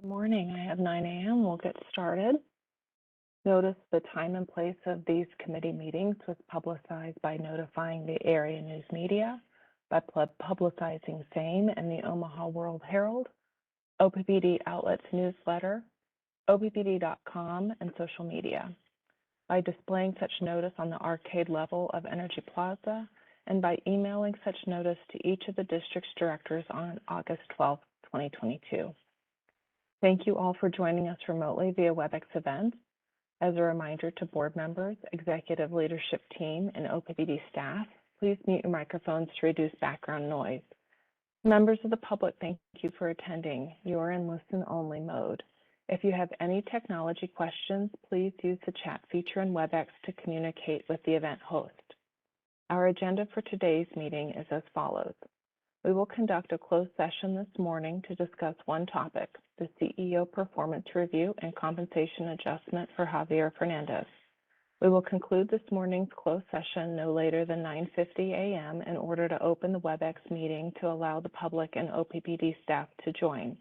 Good morning. I have 9 a.m. We'll get started. Notice the time and place of these committee meetings was publicized by notifying the area news media, by publicizing same in the Omaha World Herald, OPPD outlets newsletter, OPPD.com, and social media, by displaying such notice on the arcade level of Energy Plaza, and by emailing such notice to each of the district's directors on August 12, 2022. Thank you all for joining us remotely via WebEx events. As a reminder to board members, executive leadership team, and OPPD staff, please mute your microphones to reduce background noise. Members of the public, thank you for attending. You are in listen-only mode. If you have any technology questions, please use the chat feature in WebEx to communicate with the event host. Our agenda for today's meeting is as follows. We will conduct a closed session this morning to discuss one topic, the CEO performance review and compensation adjustment for Javier Fernandez. We will conclude this morning's closed session no later than 9:50 a.m. in order to open the WebEx meeting to allow the public and OPPD staff to join.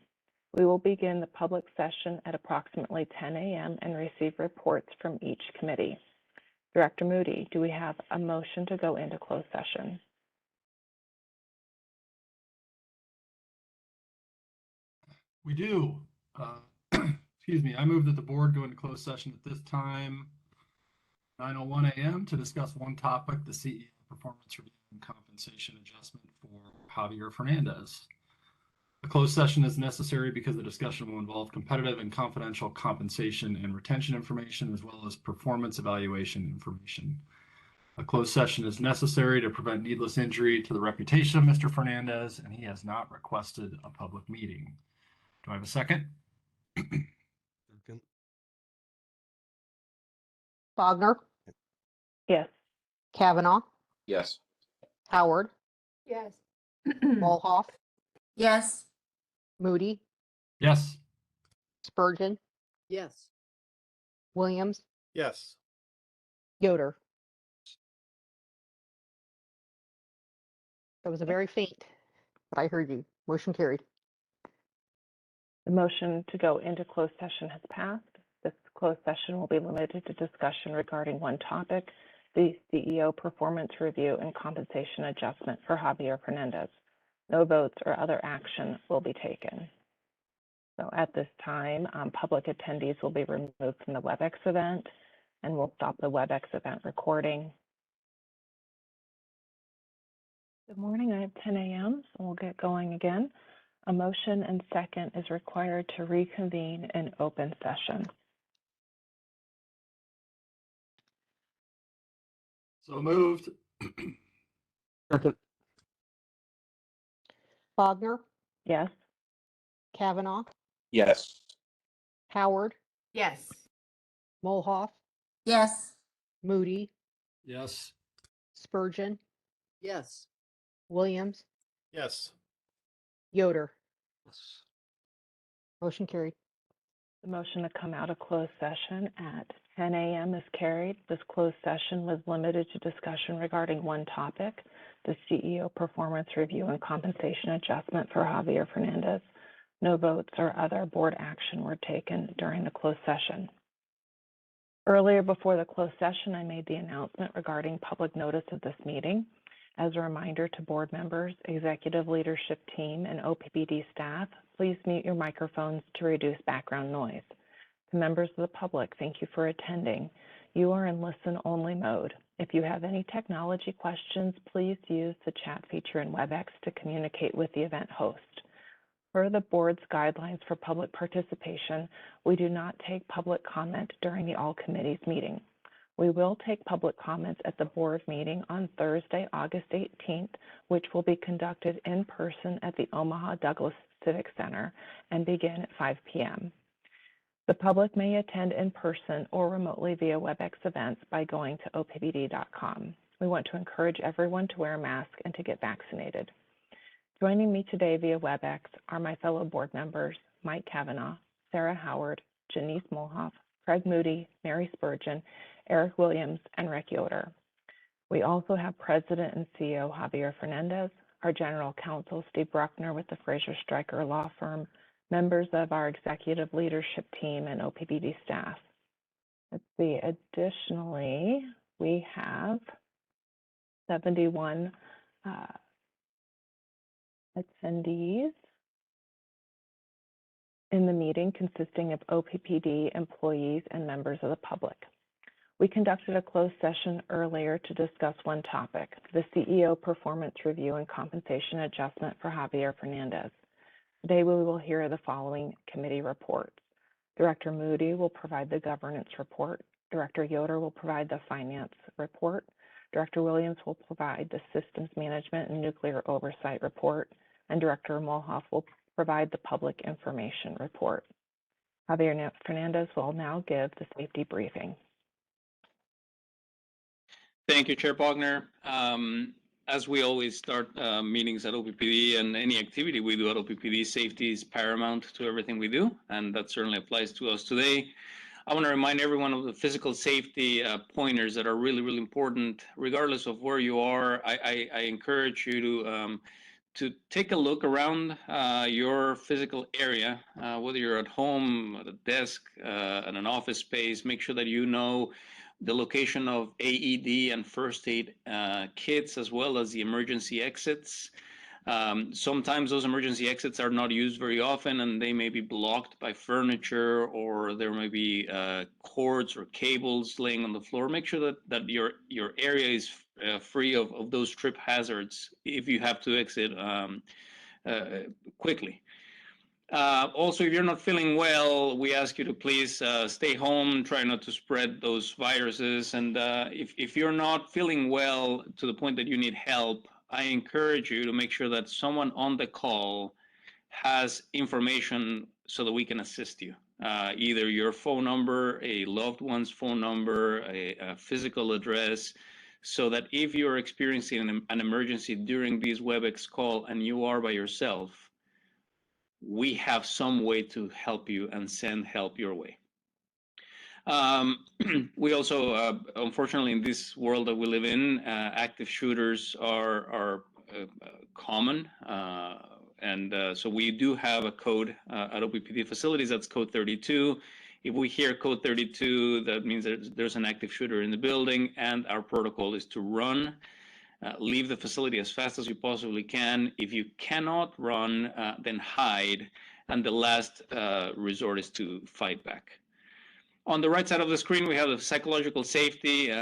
We will begin the public session at approximately 10 a.m. and receive reports from each committee. Director Moody, do we have a motion to go into closed session? We do. Excuse me. I move that the board go into closed session at this time, 9:01 a.m. to discuss one topic, the CEO performance review and compensation adjustment for Javier Fernandez. The closed session is necessary because the discussion will involve competitive and confidential compensation and retention information, as well as performance evaluation information. A closed session is necessary to prevent needless injury to the reputation of Mr. Fernandez, and he has not requested a public meeting. Do I have a second? Second. Bogner, Yes. Kavanaugh, Yes. Howard, Yes. Molhoff, Yes. Moody, Yes. Spurgeon, Yes. Williams, Yes. Yoder. That was a very faint, but I heard you. Motion carried. The motion to go into closed session has passed. This closed session will be limited to discussion regarding one topic, the CEO performance review and compensation adjustment for Javier Fernandez. No votes or other action will be taken. So at this time, public attendees will be removed from the WebEx event, and we'll stop the WebEx event recording. Good morning, I have 10 a.m., so we'll get going again. A motion and second is required to reconvene an open session. So moved. Second. Bogner, Yes. Kavanaugh, Yes. Howard, Yes. Molhoff, Yes. Moody, Yes. Spurgeon, Yes. Williams, Yes. Yoder. Motion carried. The motion to come out of closed session at 10 a.m. is carried. This closed session was limited to discussion regarding one topic, the CEO performance review and compensation adjustment for Javier Fernandez. No votes or other board action were taken during the closed session. Earlier before the closed session, I made the announcement regarding public notice of this meeting. As a reminder to board members, executive leadership team, and OPPD staff, please mute your microphones to reduce background noise. To members of the public, thank you for attending. You are in listen-only mode. If you have any technology questions, please use the chat feature in WebEx to communicate with the event host. Per the board's guidelines for public participation, we do not take public comment during the all committees meeting. We will take public comments at the board meeting on Thursday, August 18th, which will be conducted in person at the Omaha Douglas Civic Center and begin at 5 p.m. The public may attend in person or remotely via WebEx events by going to OPPD.com. We want to encourage everyone to wear a mask and to get vaccinated. Joining me today via WebEx are my fellow board members, Mike Kavanaugh, Sarah Howard, Janice Molhoff, Craig Moody, Mary Spurgeon, Eric Williams, and Rick Yoder. We also have President and CEO Javier Fernandez, our General Counsel Steve Bruckner with the Fraser Stryker Law Firm, members of our executive leadership team, and OPPD staff. Let's see, additionally, we have 71 attendees in the meeting, consisting of OPPD employees and members of the public. We conducted a closed session earlier to discuss one topic, the CEO performance review and compensation adjustment for Javier Fernandez. Today, we will hear the following committee reports. Director Moody will provide the governance report. Director Yoder will provide the finance report. Director Williams will provide the systems management and nuclear oversight report. And Director Molhoff will provide the public information report. Javier Fernandez will now give the safety briefing. Thank you, Chair Bogner. As we always start meetings at OPPD and any activity we do at OPPD, safety is paramount to everything we do, and that certainly applies to us today. I want to remind everyone of the physical safety pointers that are really, really important, regardless of where you are. I encourage you to take a look around your physical area, whether you're at home, at a desk, at an office space. Make sure that you know the location of AED and first aid kits, as well as the emergency exits. Sometimes those emergency exits are not used very often, and they may be blocked by furniture, or there may be cords or cables laying on the floor. Make sure that your area is free of those trip hazards if you have to exit quickly. Also, if you're not feeling well, we ask you to please stay home, try not to spread those viruses. And if you're not feeling well to the point that you need help, I encourage you to make sure that someone on the call has information so that we can assist you. Either your phone number, a loved one's phone number, a physical address, so that if you're experiencing an emergency during this WebEx call and you are by yourself, we have some way to help you and send help your way. We also, unfortunately, in this world that we live in, active shooters are common. So we do have a code at OPPD facilities, that's code 32. If we hear code 32, that means that there's an active shooter in the building, and our protocol is to run. Leave the facility as fast as you possibly can. If you cannot run, then hide. And the last resort is to fight back. On the right side of the screen, we have the psychological safety.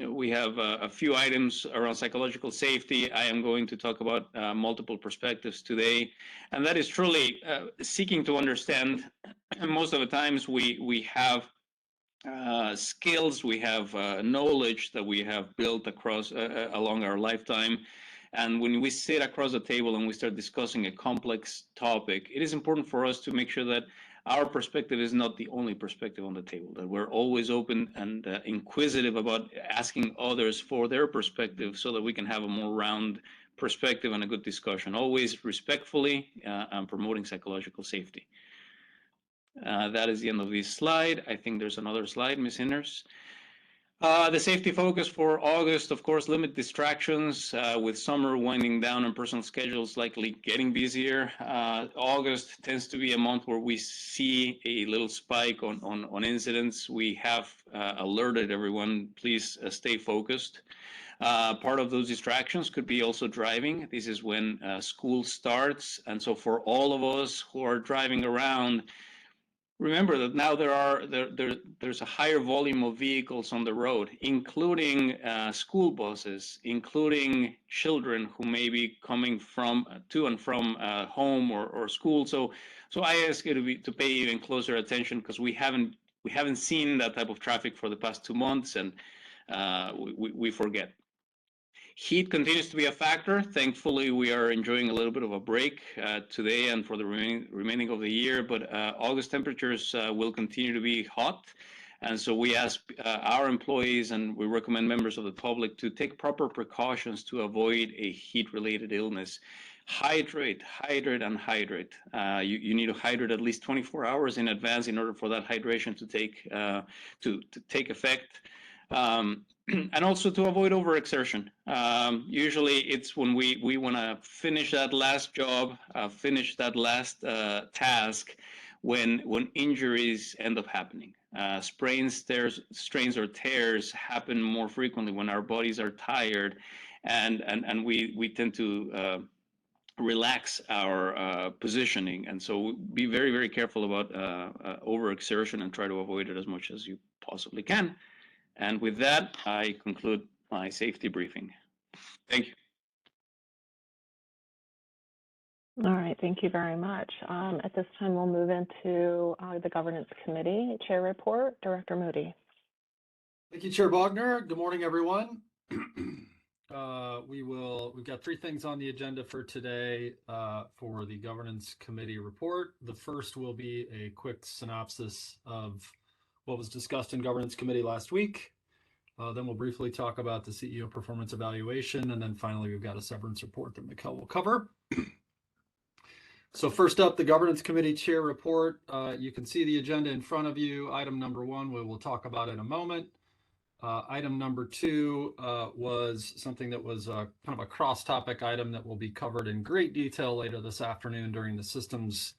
We have a few items around psychological safety. I am going to talk about multiple perspectives today. And that is truly seeking to understand. Most of the times we have skills, we have knowledge that we have built across along our lifetime, and when we sit across the table and we start discussing a complex topic, it is important for us to make sure that our perspective is not the only perspective on the table, that we're always open and inquisitive about asking others for their perspective so that we can have a more round perspective and a good discussion, always respectfully and promoting psychological safety. That is the end of this slide. I think there's another slide, Ms. Hinders. The safety focus for August, of course, limit distractions with summer winding down and personal schedules likely getting busier. August tends to be a month where we see a little spike on incidents. We have alerted everyone, please stay focused. Part of those distractions could be also driving. This is when school starts. And so for all of us who are driving around, remember that now there's a higher volume of vehicles on the road, including school buses, including children who may be coming from to and from home or school. So I ask you to pay even closer attention, because we haven't seen that type of traffic for the past 2 months, and we forget. Heat continues to be a factor. Thankfully, we are enjoying a little bit of a break today and for the remaining of the year, but August temperatures will continue to be hot. And so we ask our employees, and we recommend members of the public, to take proper precautions to avoid a heat-related illness. Hydrate, hydrate, and hydrate. You need to hydrate at least 24 hours in advance in order for that hydration to take effect. And also to avoid overexertion. Usually it's when we want to finish that last job, finish that last task, when injuries end up happening. Sprains, strains, or tears happen more frequently when our bodies are tired, and we tend to relax our positioning. And so be very, very careful about overexertion and try to avoid it as much as you possibly can. And with that, I conclude my safety briefing. Thank you. All right, thank you very much. At this time, we'll move into the Governance Committee Chair Report. Director Moody. Thank you, Chair Bogner. Good morning, everyone. We've got 3 things on the agenda for today for the Governance Committee report. The first will be a quick synopsis of what was discussed in Governance Committee last week. Then we'll briefly talk about the CEO performance evaluation. And then finally, we've got a severance report that Mikkel will cover. So first up, the Governance Committee Chair report. You can see the agenda in front of you. Item number 1, we will talk about in a moment. Item number 2 was something that was kind of a cross-topic item that will be covered in great detail later this afternoon during the Systems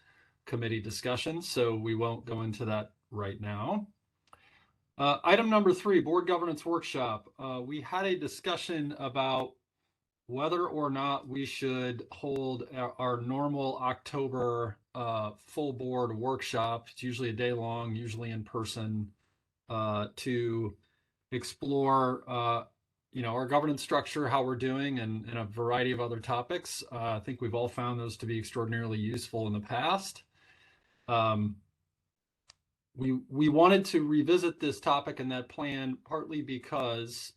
Committee discussion, so we won't go into that right now. Item number 3, Board Governance Workshop. We had a discussion about whether or not we should hold our normal October full board workshop. It's usually a day long, usually in person, to explore our governance structure, how we're doing, and a variety of other topics. I think we've all found those to be extraordinarily useful in the past. We wanted to revisit this topic and that plan partly because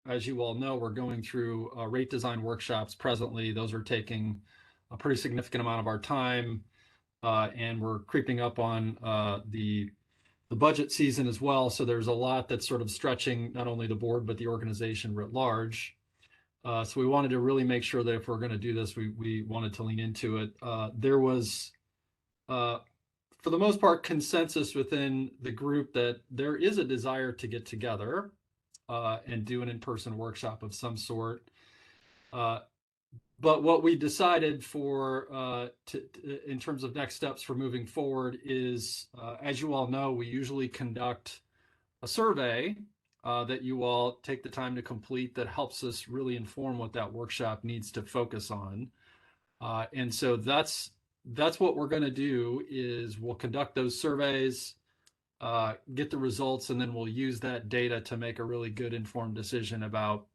as you all know, we're going through rate design workshops presently. Those are taking a pretty significant amount of our time, and we're creeping up on the budget season as well. So there's a lot that's sort of stretching not only the board, but the organization writ large. So we wanted to really make sure that if we're going to do this, we wanted to lean into it. There was, for the most part, consensus within the group that there is a desire to get together and do an in-person workshop of some sort. But what we decided for in terms of next steps for moving forward is, as you all know, we usually conduct a survey that you all take the time to complete that helps us really inform what that workshop needs to focus on. And so that's what we're going to do is we'll conduct those surveys, get the results, and then we'll use that data to make a really good informed decision about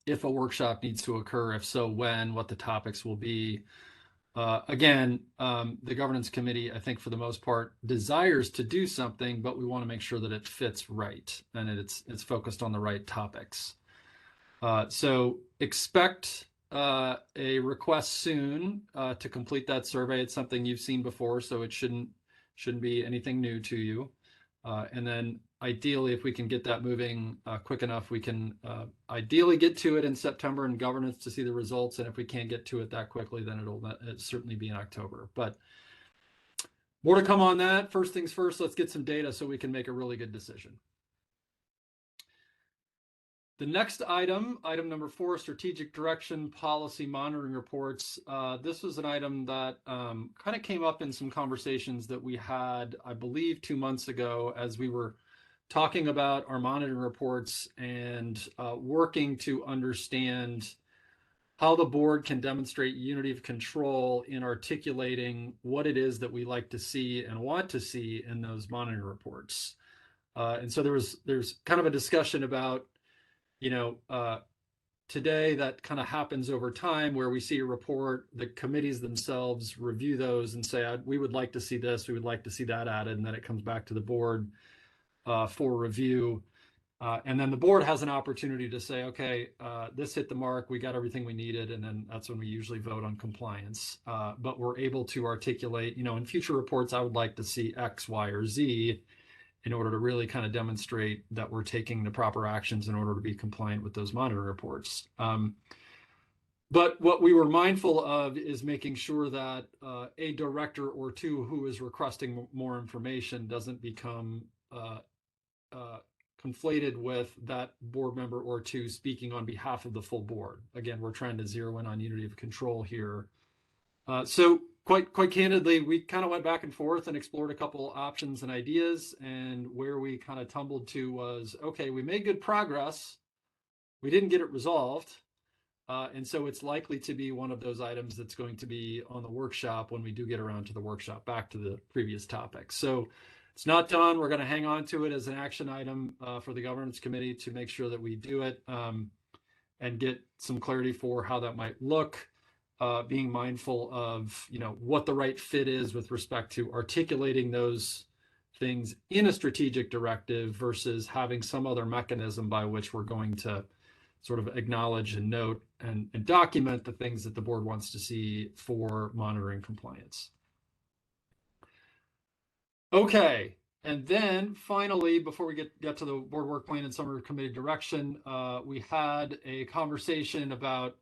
if a workshop needs to occur, if so, when, what the topics will be. Again, the Governance Committee, I think for the most part, desires to do something, but we want to make sure that it fits right and it's focused on the right topics. So expect a request soon to complete that survey. It's something you've seen before, so it shouldn't be anything new to you. And then ideally, if we can get that moving quick enough, we can ideally get to it in September in governance to see the results. And if we can't get to it that quickly, then it'll certainly be in October. But more to come on that. First things first, let's get some data so we can make a really good decision. The next item number 4, strategic direction policy monitoring reports. This was an item that kind of came up in some conversations that we had, I believe, 2 months ago as we were talking about our monitoring reports and working to understand how the board can demonstrate unity of control in articulating what it is that we like to see and want to see in those monitoring reports. And so there's kind of a discussion about, today that kind of happens over time where we see a report, the committees themselves review those and say, we would like to see this, we would like to see that added, and then it comes back to the board for review. And then the board has an opportunity to say, okay, this hit the mark, we got everything we needed, and then that's when we usually vote on compliance. But we're able to articulate, in future reports, I would like to see X, Y, or Z in order to really kind of demonstrate that we're taking the proper actions in order to be compliant with those monitor reports. But what we were mindful of is making sure that a director or two who is requesting more information doesn't become conflated with that board member or two speaking on behalf of the full board. Again, we're trying to zero in on unity of control here. So quite candidly, we kind of went back and forth and explored a couple options and ideas, and where we kind of tumbled to was, okay, we made good progress. We didn't get it resolved. And so it's likely to be one of those items that's going to be on the workshop when we do get around to the workshop, back to the previous topic. So it's not done. We're going to hang on to it as an action item for the governance committee to make sure that we do it and get some clarity for how that might look. Being mindful of, you know, what the right fit is with respect to articulating those things in a strategic directive versus having some other mechanism by which we're going to sort of acknowledge and note and document the things that the board wants to see for monitoring compliance. Okay, and then finally, before we get to the board work plan and summary committee direction, we had a conversation about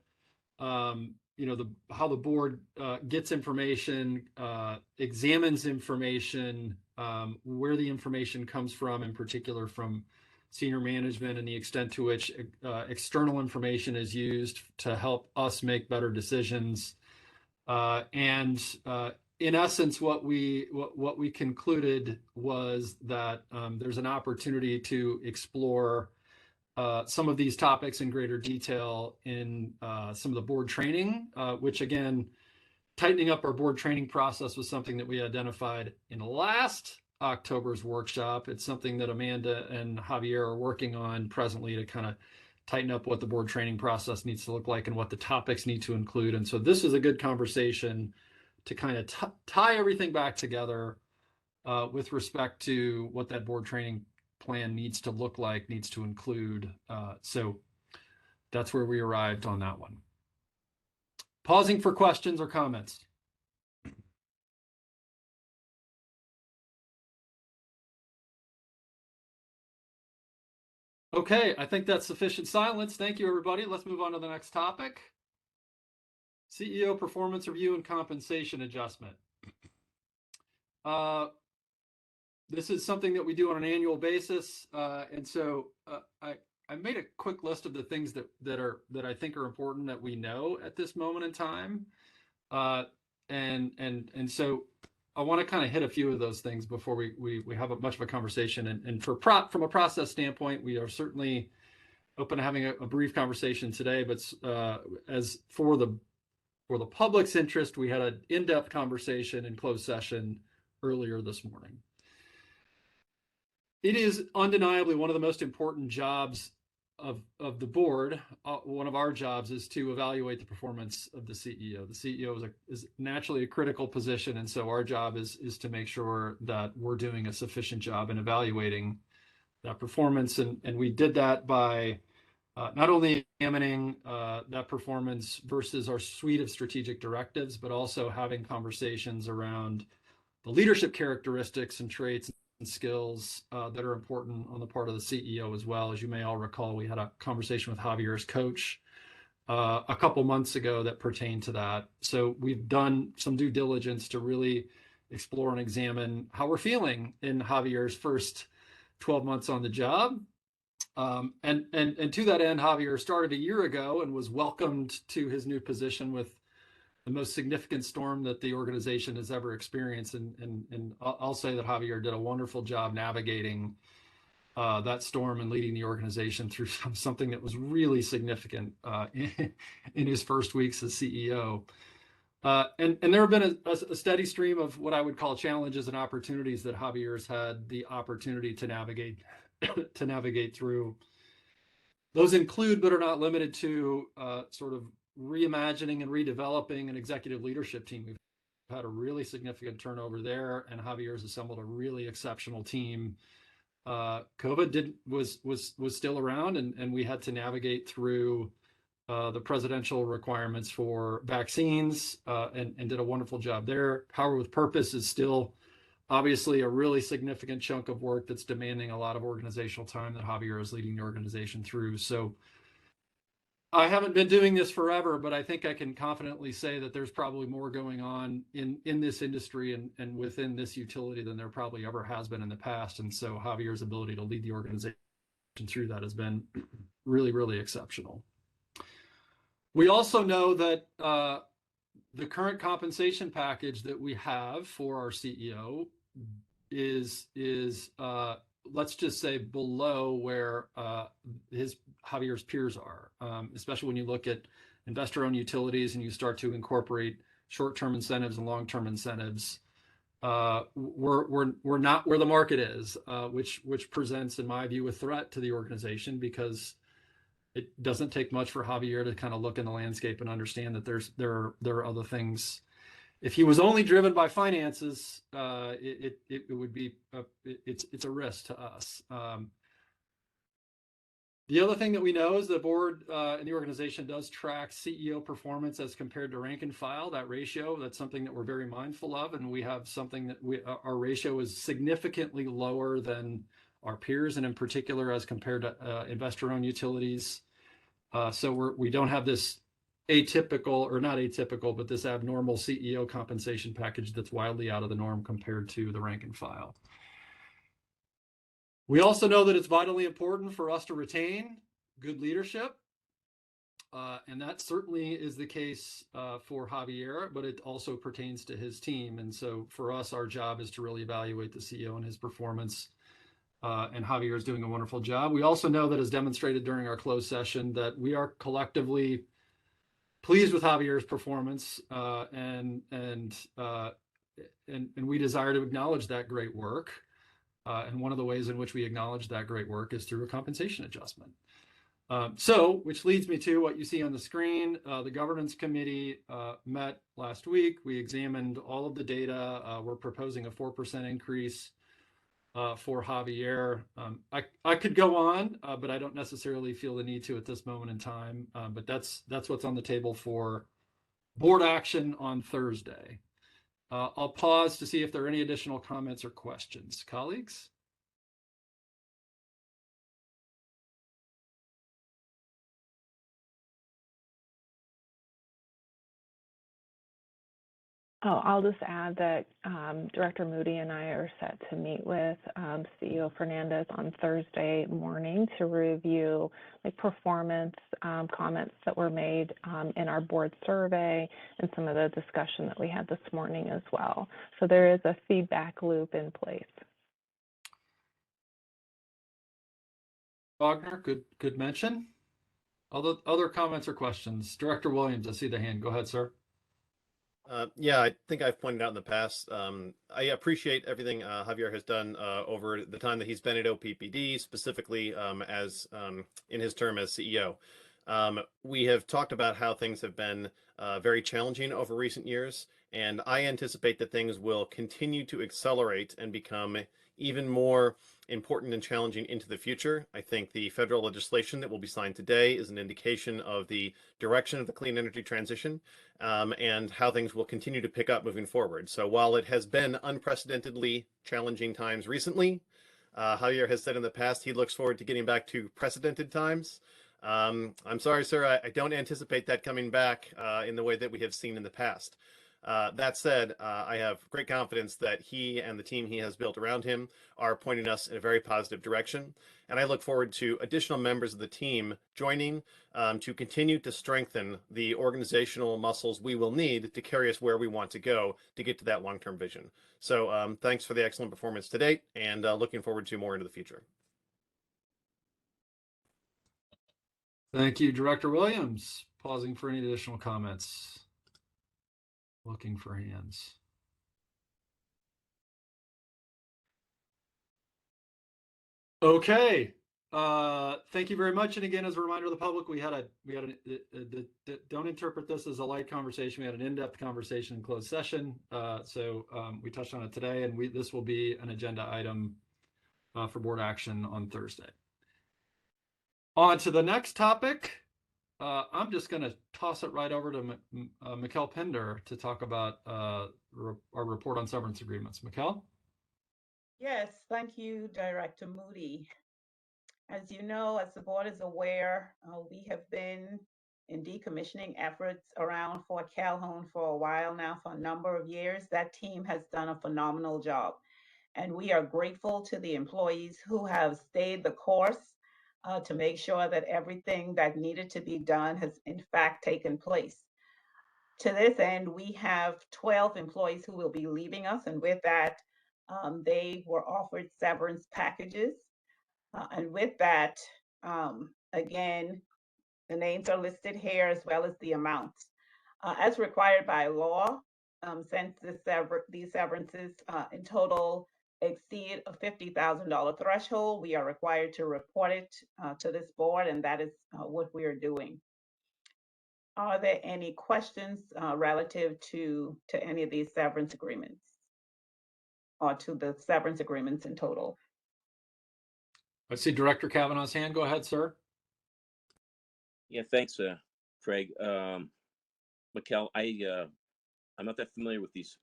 you know, how the board gets information, examines information, where the information comes from, in particular from senior management, and the extent to which external information is used to help us make better decisions. And in essence, what we concluded was that there's an opportunity to explore some of these topics in greater detail in some of the board training, which again, tightening up our board training process was something that we identified in last October's workshop. It's something that Amanda and Javier are working on presently to kind of tighten up what the board training process needs to look like and what the topics need to include. And so this is a good conversation to kind of tie everything back together with respect to what that board training plan needs to look like, needs to include. So that's where we arrived on that one. Pausing for questions or comments. Okay, I think that's sufficient silence. Thank you, everybody. Let's move on to the next topic. CEO performance review and compensation adjustment. This is something that we do on an annual basis, and so I made a quick list of the things that I think are important that we know at this moment in time, and so I want to kind of hit a few of those things before we have much of a conversation. And from a process standpoint, we are certainly open to having a brief conversation today. But as for the public's interest, we had an in-depth conversation in closed session earlier this morning. It is undeniably one of the most important jobs of the board. One of our jobs is to evaluate the performance of the CEO. The CEO is naturally a critical position, and so our job is to make sure that we're doing a sufficient job in evaluating that performance. And we did that by not only examining that performance versus our suite of strategic directives, but also having conversations around the leadership characteristics and traits and skills that are important on the part of the CEO as well. As you may all recall, we had a conversation with Javier's coach a couple months ago that pertained to that. So we've done some due diligence to really explore and examine how we're feeling in Javier's first 12 months on the job. And to that end, Javier started a year ago and was welcomed to his new position with the most significant storm that the organization has ever experienced. And I'll say that Javier did a wonderful job navigating that storm and leading the organization through something that was really significant in his first weeks as CEO. And there have been a steady stream of what I would call challenges and opportunities that Javier's had the opportunity to navigate through. Those include, but are not limited to, sort of reimagining and redeveloping an executive leadership team. We've had a really significant turnover there, and Javier's assembled a really exceptional team. COVID was still around, and we had to navigate through the presidential requirements for vaccines, and did a wonderful job there. Power with Purpose is still obviously a really significant chunk of work that's demanding a lot of organizational time that Javier is leading the organization through. So I haven't been doing this forever, but I think I can confidently say that there's probably more going on in this industry and within this utility than there probably ever has been in the past. And so Javier's ability to lead the organization through that has been really, really exceptional. We also know that the current compensation package that we have for our CEO is let's just say below where Javier's peers are, especially when you look at investor-owned utilities and you start to incorporate short-term incentives and long-term incentives. We're not where the market is, which presents, in my view, a threat to the organization, because it doesn't take much for Javier to kind of look in the landscape and understand that there are other things. If he was only driven by finances, it would be it's a risk to us. The other thing that we know is the board and the organization does track CEO performance as compared to rank and file. That ratio, that's something that we're very mindful of, and we have something that our ratio is significantly lower than our peers, and in particular as compared to investor-owned utilities. So we don't have this atypical, or not atypical, but this abnormal CEO compensation package that's wildly out of the norm compared to the rank and file. We also know that it's vitally important for us to retain good leadership. And that certainly is the case for Javier, but it also pertains to his team. And so for us, our job is to really evaluate the CEO and his performance. And Javier is doing a wonderful job. We also know that, as demonstrated during our closed session, that we are collectively pleased with Javier's performance, and we desire to acknowledge that great work. And one of the ways in which we acknowledge that great work is through a compensation adjustment. Which leads me to what you see on the screen. The governance committee met last week. We examined all of the data. We're proposing a 4% increase for Javier. I could go on, but I don't necessarily feel the need to at this moment in time. But that's what's on the table for board action on Thursday. I'll pause to see if there are any additional comments or questions. Colleagues? Oh, I'll just add that Director Moody and I are set to meet with CEO Fernandez on Thursday morning to review performance comments that were made in our board survey and some of the discussion that we had this morning as well. So there is a feedback loop in place. Wagner, good mention. Other comments or questions? Director Williams, I see the hand. Go ahead, sir. Yeah, I think I've pointed out in the past, I appreciate everything Javier has done over the time that he's been at OPPD, specifically as in his term as CEO. We have talked about how things have been very challenging over recent years, and I anticipate that things will continue to accelerate and become even more important and challenging into the future. I think the federal legislation that will be signed today is an indication of the direction of the clean energy transition, and how things will continue to pick up moving forward. So while it has been unprecedentedly challenging times recently, Javier has said in the past he looks forward to getting back to precedented times. I'm sorry, sir, I don't anticipate that coming back in the way that we have seen in the past. That said, I have great confidence that he and the team he has built around him are pointing us in a very positive direction. And I look forward to additional members of the team joining to continue to strengthen the organizational muscles we will need to carry us where we want to go to get to that long-term vision. So thanks for the excellent performance to date, and looking forward to more into the future. Thank you, Director Williams. Pausing for any additional comments. Looking for hands. Okay. Thank you very much. And again, as a reminder to the public, don't interpret this as a light conversation. We had an in-depth conversation in closed session. So we touched on it today, and this will be an agenda item for board action on Thursday. On to the next topic. I'm just going to toss it right over to Mikkel Pinder to talk about our report on severance agreements. Mikkel? Yes, thank you, Director Moody. As you know, as the board is aware, we have been in decommissioning efforts around Fort Calhoun for a while now, for a number of years. That team has done a phenomenal job, and we are grateful to the employees who have stayed the course to make sure that everything that needed to be done has in fact taken place. To this end, we have 12 employees who will be leaving us, and with that, they were offered severance packages. And with that, again, the names are listed here as well as the amounts. As required by law, since these severances in total exceed a $50,000 threshold, we are required to report it to this board, and that is what we are doing. Are there any questions relative to any of these severance agreements or to the severance agreements in total? I see Director Kavanaugh's hand. Go ahead, sir. Yeah, thanks, Craig. Mikkel, I'm not that familiar with these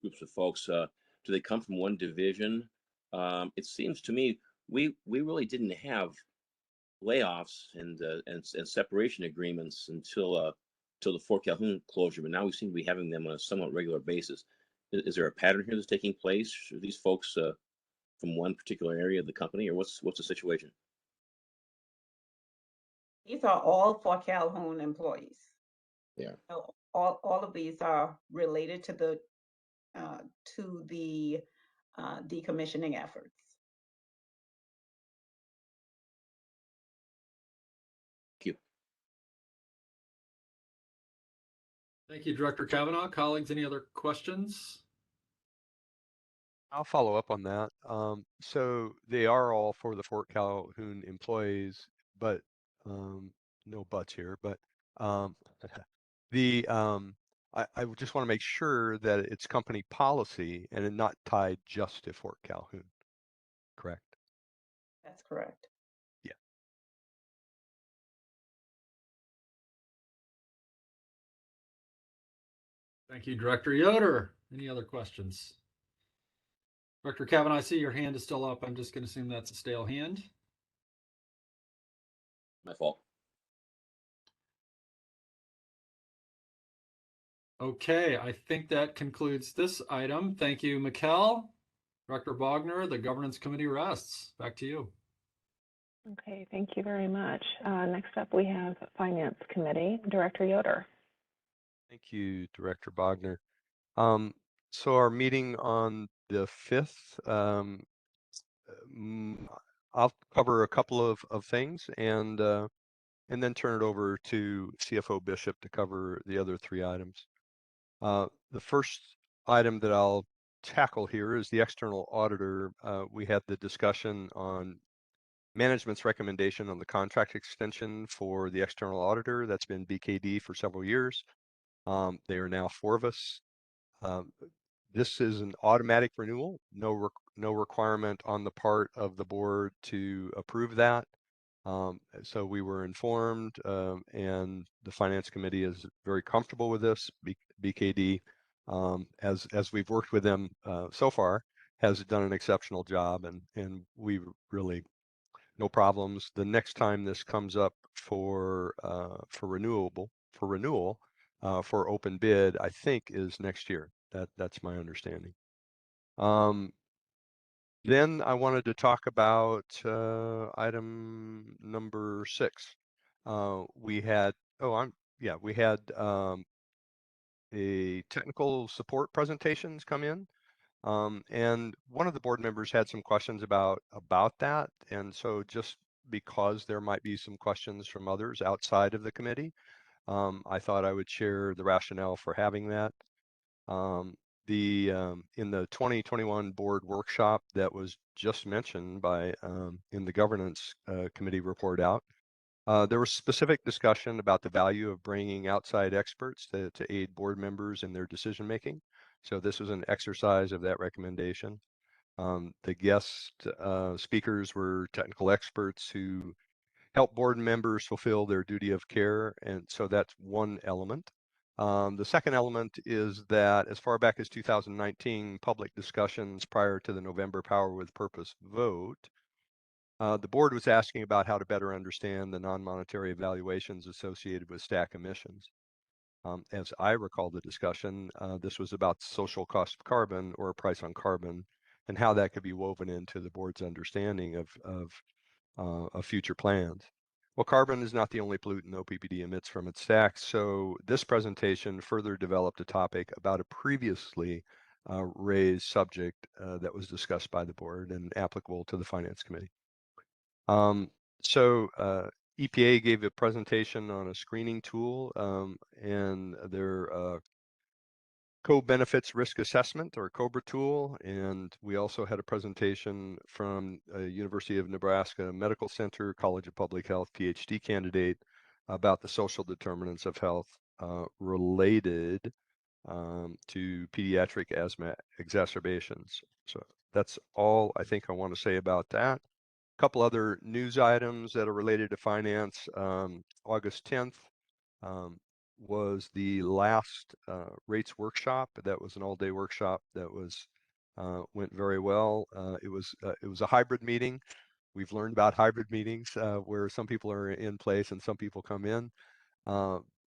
groups of folks. Do they come from one division? It seems to me we really didn't have layoffs and separation agreements until the Fort Calhoun closure, but now we seem to be having them on a somewhat regular basis. Is there a pattern here that's taking place? Are these folks from one particular area of the company, or what's the situation? These are all Fort Calhoun employees. Yeah. So all of these are related to the decommissioning efforts. Thank you. Thank you, Director Kavanaugh. Colleagues, any other questions? I'll follow up on that. So they are all for the Fort Calhoun employees, but no buts here. But I just want to make sure that it's company policy and not tied just to Fort Calhoun. Correct? That's correct. Yeah. Thank you, Director Yoder. Any other questions? Director Kavanaugh, I see your hand is still up. I'm just going to assume that's a stale hand. My fault. Okay, I think that concludes this item. Thank you, Mikkel. Director Bogner, the Governance Committee rests. Back to you. Okay, thank you very much. Next up, we have Finance Committee, Director Yoder. Thank you, Director Bogner. So our meeting on the 5th, I'll cover a couple of things and then turn it over to CFO Bishop to cover the other 3 items. The first item that I'll tackle here is the external auditor. We had the discussion on management's recommendation on the contract extension for the external auditor. That's been BKD for several years. They are now 4 of us. This is an automatic renewal, no requirement on the part of the board to approve that. So we were informed, and the Finance Committee is very comfortable with this. BKD, as we've worked with them so far, has done an exceptional job, and we really no problems. The next time this comes up for renewal for open bid, I think is next year. That's my understanding. Then I wanted to talk about item number 6. We had a technical support presentations come in, and one of the board members had some questions about that, and so just because there might be some questions from others outside of the committee, I thought I would share the rationale for having that. In the 2021 board workshop that was just mentioned by in the governance committee report out, there was specific discussion about the value of bringing outside experts to aid board members in their decision making. So this was an exercise of that recommendation. The guest speakers were technical experts who help board members fulfill their duty of care, and so that's one element. The second element is that as far back as 2019, public discussions prior to the November Power with Purpose vote, the board was asking about how to better understand the non-monetary evaluations associated with stack emissions. As I recall the discussion, this was about social cost of carbon or a price on carbon and how that could be woven into the board's understanding of of future plans. Well, carbon is not the only pollutant OPPD emits from its stacks, so this presentation further developed a topic about a previously raised subject that was discussed by the board and applicable to the Finance Committee. EPA gave a presentation on a screening tool and their Co-Benefits Risk Assessment, or COBRA tool, and we also had a presentation from University of Nebraska Medical Center College of Public Health PhD candidate about the social determinants of health related to pediatric asthma exacerbations. So that's all I think I want to say about that. A couple other news items that are related to finance. August 10th, was the last rates workshop. That was an all-day workshop that was went very well. It was a hybrid meeting. We've learned about hybrid meetings where some people are in place and some people come in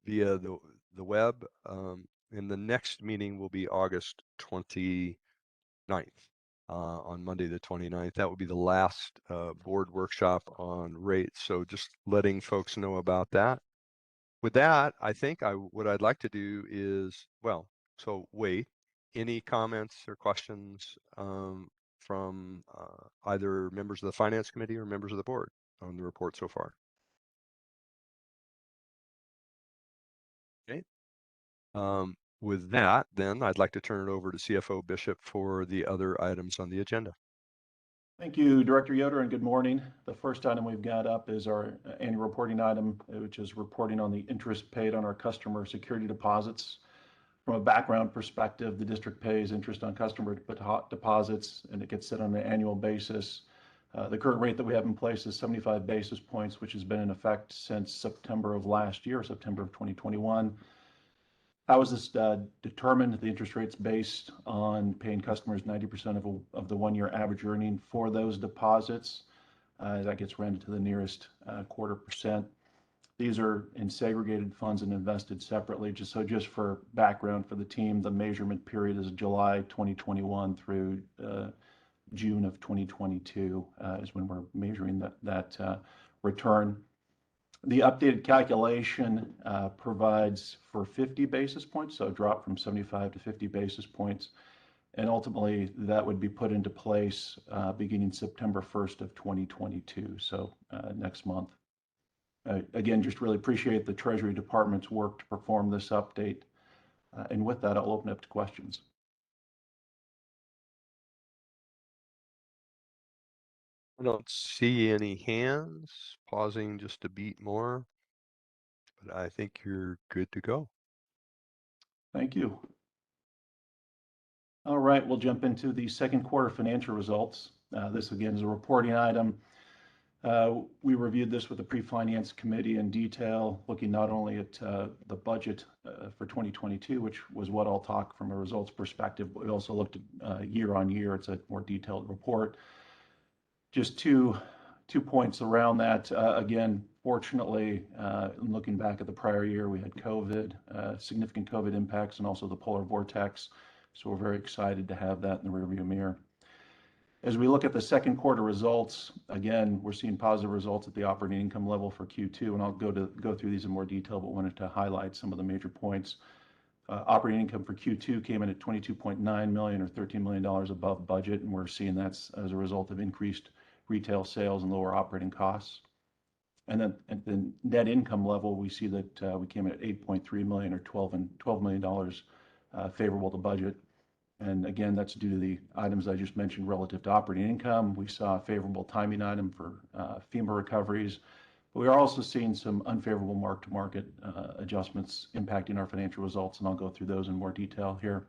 via the web. And the next meeting will be August 29th. On Monday the 29th. That will be the last board workshop on rates. So just letting folks know about that. With that, I think what I'd like to do is, wait, any comments or questions from either members of the Finance Committee or members of the board on the report so far? Okay. With that, then I'd like to turn it over to CFO Bishop for the other items on the agenda. Thank you, Director Yoder, and good morning. The first item we've got up is our annual reporting item, which is reporting on the interest paid on our customer security deposits. From a background perspective, the district pays interest on customer deposits, and it gets set on an annual basis. The current rate that we have in place is 75 basis points, which has been in effect since September of last year, September of 2021. How is this determined? The interest rate's based on paying customers 90% of the one-year average earning for those deposits. That gets rendered to the nearest 1/4%. These are in segregated funds and invested separately. Just for background for the team, the measurement period is July 2021 through June of 2022 is when we're measuring that return. The updated calculation provides for 50 basis points, so a drop from 75 to 50 basis points. And ultimately, that would be put into place beginning September 1st of 2022, so next month. Again, just really appreciate the Treasury Department's work to perform this update. And with that, I'll open up to questions. I don't see any hands. Pausing just a beat more, but I think you're good to go. Thank you. All right, we'll jump into the second quarter financial results. This again is a reporting item. We reviewed this with the Pre-Finance Committee in detail, looking not only at the budget for 2022, which was what I'll talk from a results perspective, but we also looked at year on year. It's a more detailed report. Just two points around that. Again, fortunately, looking back at the prior year, we had COVID, significant COVID impacts, and also the polar vortex. So we're very excited to have that in the rearview mirror. As we look at the second quarter results, again, we're seeing positive results at the operating income level for Q2, and I'll go through these in more detail, but wanted to highlight some of the major points. Operating income for Q2 came in at $22.9 million, or $13 million above budget, and we're seeing that's as a result of increased retail sales and lower operating costs. And then at the net income level, we see that we came in at $8.3 million, or $12 million favorable to budget. And again, that's due to the items I just mentioned relative to operating income. We saw a favorable timing item for FEMA recoveries, but we are also seeing some unfavorable mark-to-market adjustments impacting our financial results, and I'll go through those in more detail here.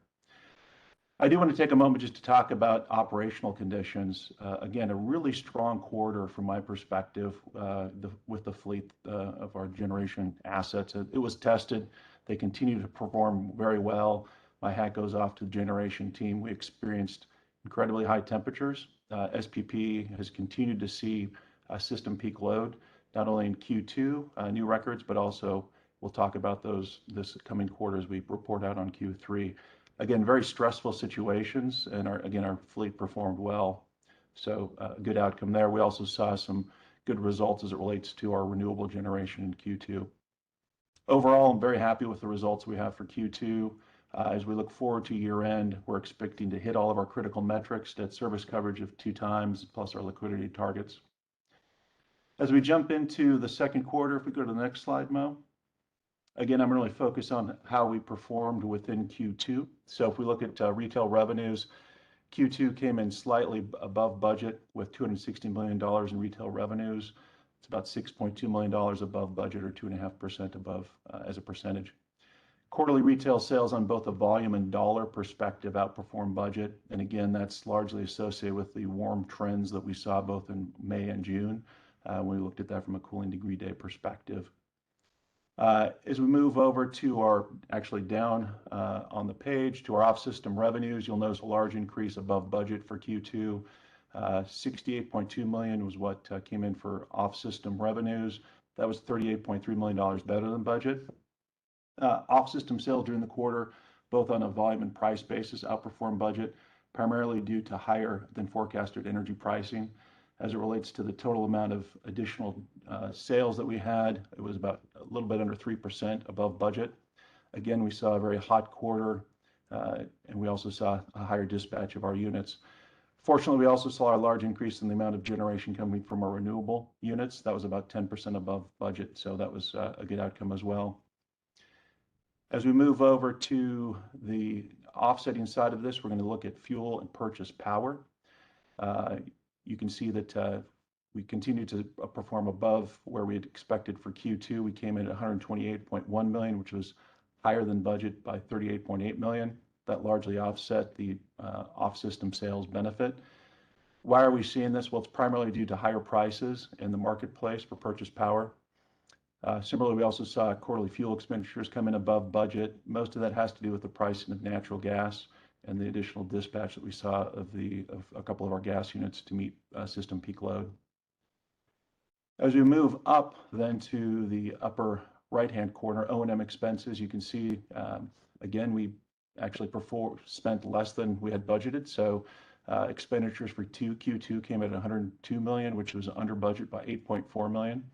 I do want to take a moment just to talk about operational conditions. Again, a really strong quarter from my perspective with the fleet of our generation assets. It was tested. They continue to perform very well. My hat goes off to the generation team. We experienced incredibly high temperatures. SPP has continued to see a system peak load, not only in Q2, new records, but also we'll talk about those this coming quarter as we report out on Q3. Again, very stressful situations, and our fleet performed well. So good outcome there. We also saw some good results as it relates to our renewable generation in Q2. Overall, I'm very happy with the results we have for Q2. As we look forward to year end, we're expecting to hit all of our critical metrics, debt service coverage of 2 times, plus our liquidity targets. As we jump into the second quarter, if we go to the next slide, Mo. Again, I'm really focused on how we performed within Q2. So if we look at retail revenues, Q2 came in slightly above budget with $260 million in retail revenues. It's about $6.2 million above budget, or 2.5% above as a percentage. Quarterly retail sales on both a volume and dollar perspective outperformed budget. And again, that's largely associated with the warm trends that we saw both in May and June when we looked at that from a cooling degree day perspective. As we move over to our, actually down on the page, to our off-system revenues, you'll notice a large increase above budget for Q2. $68.2 million was what came in for off-system revenues. That was $38.3 million better than budget. Off-system sales during the quarter, both on a volume and price basis, outperformed budget, primarily due to higher than forecasted energy pricing. As it relates to the total amount of additional sales that we had, it was about a little bit under 3% above budget. Again, we saw a very hot quarter, and we also saw a higher dispatch of our units. Fortunately, we also saw a large increase in the amount of generation coming from our renewable units. That was about 10% above budget, so that was a good outcome as well. As we move over to the offsetting side of this, we're going to look at fuel and purchase power. You can see that we continue to perform above where we had expected for Q2. We came in at $128.1 million, which was higher than budget by $38.8 million. That largely offset the off-system sales benefit. Why are we seeing this? Well, it's primarily due to higher prices in the marketplace for purchase power. Similarly, we also saw quarterly fuel expenditures come in above budget. Most of that has to do with the pricing of natural gas and the additional dispatch that we saw of a couple of our gas units to meet system peak load. As we move up then to the upper right-hand corner, O&M expenses, you can see, again, we actually spent less than we had budgeted. So expenditures for Q2 came at $102 million, which was under budget by $8.4 million,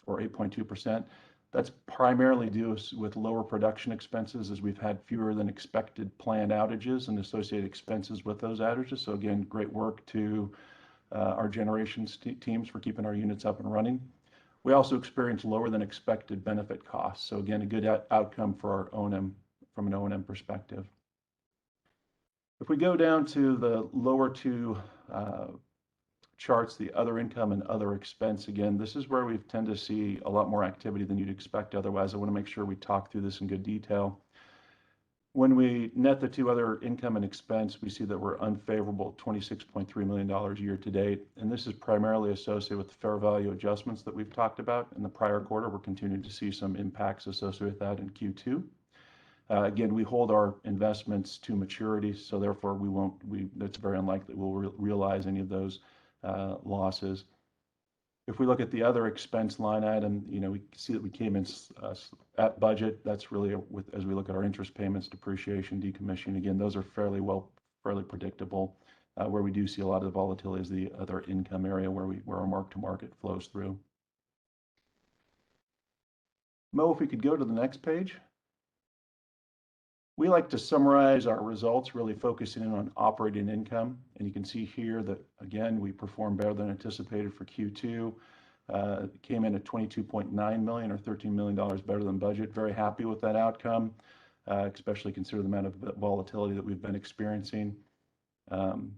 or 8.2%. That's primarily due with lower production expenses, as we've had fewer than expected planned outages and associated expenses with those outages. So again, great work to our generation teams for keeping our units up and running. We also experienced lower than expected benefit costs. So again, a good outcome for our O&M from an O&M perspective. If we go down to the lower two charts, the other income and other expense, again, this is where we tend to see a lot more activity than you'd expect otherwise. I want to make sure we talk through this in good detail. When we net the two other income and expense, we see that we're unfavorable, $26.3 million year to date. And this is primarily associated with the fair value adjustments that we've talked about in the prior quarter. We're continuing to see some impacts associated with that in Q2. Again, we hold our investments to maturity, so therefore it's very unlikely we'll realize any of those losses. If we look at the other expense line item, we see that we came in at budget. That's really as we look at our interest payments, depreciation, decommissioning. Again, those are fairly predictable. Where we do see a lot of the volatility is the other income area where our mark to market flows through. Mo, if we could go to the next page. We like to summarize our results, really focusing in on operating income. And you can see here that, again, we performed better than anticipated for Q2. It came in at $22.9 million, or $13 million better than budget. Very happy with that outcome, especially considering the amount of volatility that we've been experiencing. And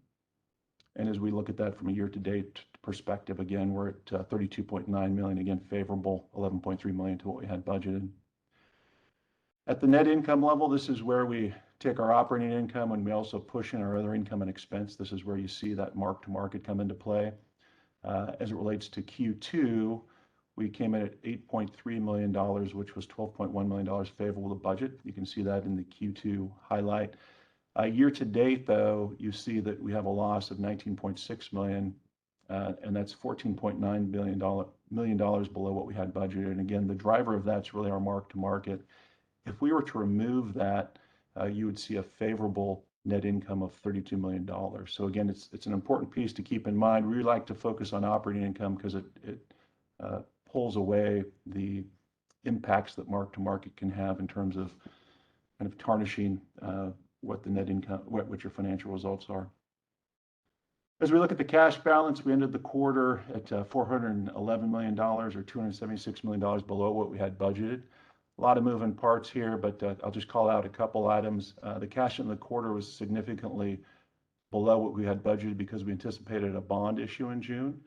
as we look at that from a year-to-date perspective, again, we're at $32.9 million, again, favorable, $11.3 million to what we had budgeted. At the net income level, this is where we take our operating income and we also push in our other income and expense. This is where you see that mark to market come into play. As it relates to Q2, we came in at $8.3 million, which was $12.1 million favorable to budget. You can see that in the Q2 highlight. Year to date, though, you see that we have a loss of $19.6 million, and that's $14.9 million below what we had budgeted. And again, the driver of that's really our mark to market. If we were to remove that, you would see a favorable net income of $32 million. So again, it's an important piece to keep in mind. We like to focus on operating income because it pulls away the impacts that mark-to-market can have in terms of kind of tarnishing what the net income, what your financial results are. As we look at the cash balance, we ended the quarter at $411 million or $276 million below what we had budgeted. A lot of moving parts here, but I'll just call out a couple items. The cash in the quarter was significantly below what we had budgeted because we anticipated a bond issue in June.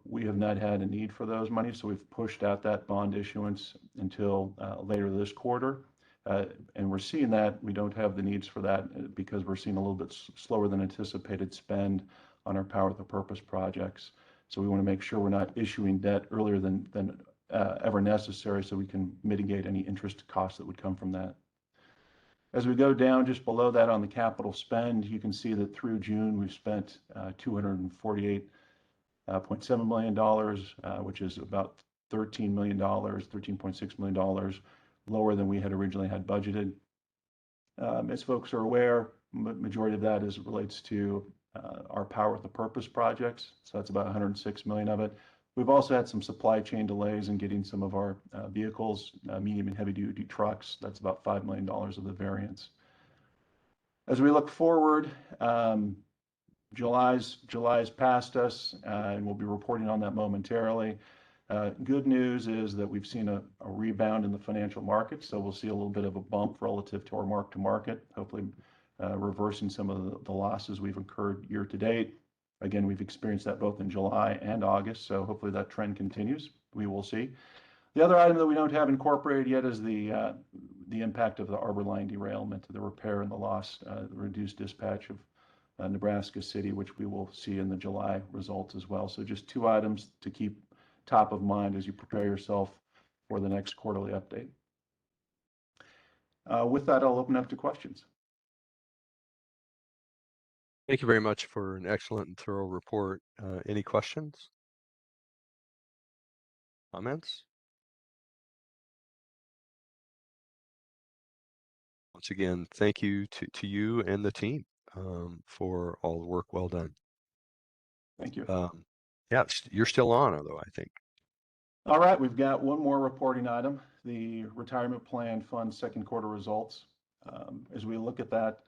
We have not had a need for those monies, so we've pushed out that bond issuance until later this quarter. And we're seeing that we don't have the needs for that because we're seeing a little bit slower than anticipated spend on our power with a purpose projects. So we want to make sure we're not issuing debt earlier than ever necessary so we can mitigate any interest costs that would come from that. As we go down just below that on the capital spend, you can see that through June we've spent $248.7 million, which is about $13 million, $13.6 million lower than we had originally had budgeted. As folks are aware, majority of that relates to our power with the purpose projects. So that's about 106 million of it. We've also had some supply chain delays in getting some of our vehicles, medium and heavy duty trucks. That's about $5 million of the variance. As we look forward, July's past us, and we'll be reporting on that momentarily. Good news is that we've seen a rebound in the financial markets, so we'll see a little bit of a bump relative to our mark to market, hopefully reversing some of the losses we've incurred year to date. Again, we've experienced that both in July and August, so hopefully that trend continues. We will see. The other item that we don't have incorporated yet is the impact of the Arbor Line derailment, the repair and the loss, the reduced dispatch of Nebraska City, which we will see in the July results as well. So just two items to keep top of mind as you prepare yourself for the next quarterly update. With that, I'll open up to questions. Thank you very much for an excellent and thorough report. Any questions? Comments? Once again, thank you to you and the team for all the work well done. Thank you. Yeah, you're still on, although I think. All right, we've got one more reporting item, the retirement plan fund second quarter results. As we look at that,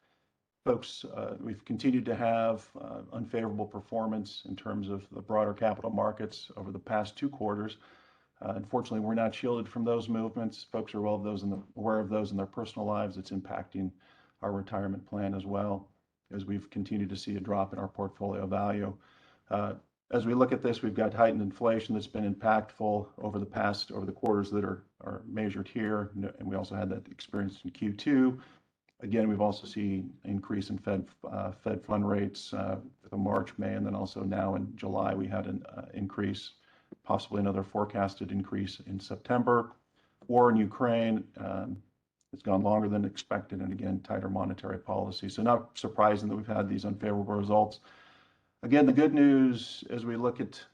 folks, we've continued to have unfavorable performance in terms of the broader capital markets over the past 2 quarters. Unfortunately, we're not shielded from those movements. Folks are aware of those in their personal lives. It's impacting our retirement plan as well, as we've continued to see a drop in our portfolio value. As we look at this, we've got heightened inflation that's been impactful over the quarters that are measured here, and we also had that experience in Q2. Again, we've also seen increase in Fed fund rates for March, May, and then also now in July we had an increase, possibly another forecasted increase in September. War in Ukraine has gone longer than expected, and again, tighter monetary policy. So not surprising that we've had these unfavorable results. Again, the good news as we look at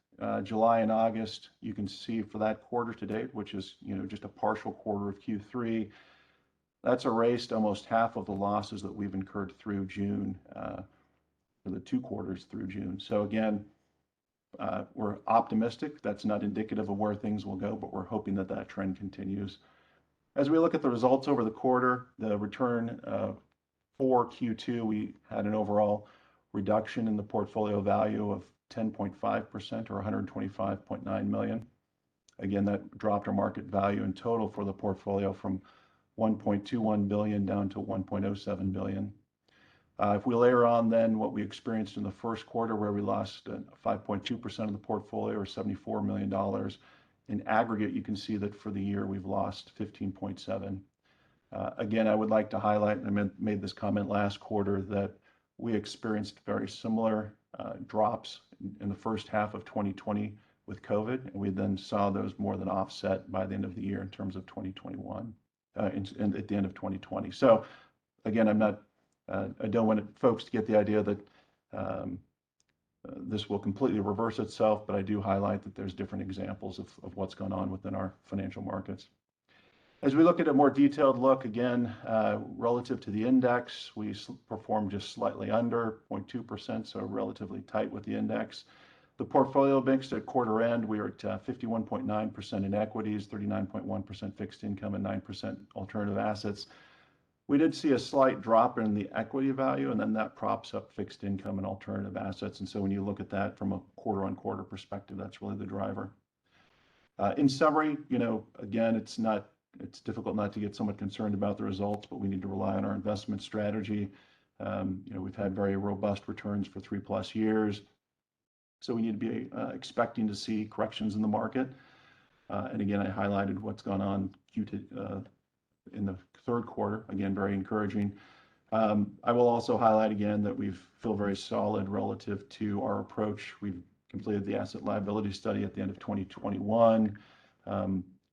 July and August, you can see for that quarter to date, which is just a partial quarter of Q3, that's erased almost half of the losses that we've incurred through June, for the 2 quarters through June. So again, we're optimistic. That's not indicative of where things will go, but we're hoping that that trend continues. As we look at the results over the quarter, the return for Q2, we had an overall reduction in the portfolio value of 10.5% or 125.9 million. Again, that dropped our market value in total for the portfolio from 1.21 billion down to 1.07 billion. If we layer on then what we experienced in the first quarter, where we lost 5.2% of the portfolio or $74 million, in aggregate, you can see that for the year we've lost 15.7. Again, I would like to highlight, and I made this comment last quarter, that we experienced very similar drops in the first half of 2020 with COVID, and we then saw those more than offset by the end of the year in terms of 2021, and at the end of 2020. So again, I don't want folks to get the idea that this will completely reverse itself, but I do highlight that there's different examples of what's going on within our financial markets. As we look at a more detailed look, again, relative to the index, we performed just slightly under 0.2%, so relatively tight with the index. The portfolio mix at quarter end, we are at 51.9% in equities, 39.1% fixed income, and 9% alternative assets. We did see a slight drop in the equity value, and then that props up fixed income and alternative assets. And so when you look at that from a quarter-on-quarter perspective, that's really the driver. In summary, again, it's difficult not to get somewhat concerned about the results, but we need to rely on our investment strategy. We've had very robust returns for 3+ years. So we need to be expecting to see corrections in the market. And again, I highlighted what's gone on in the third quarter. Again, very encouraging. I will also highlight again that we feel very solid relative to our approach. We've completed the asset liability study at the end of 2021.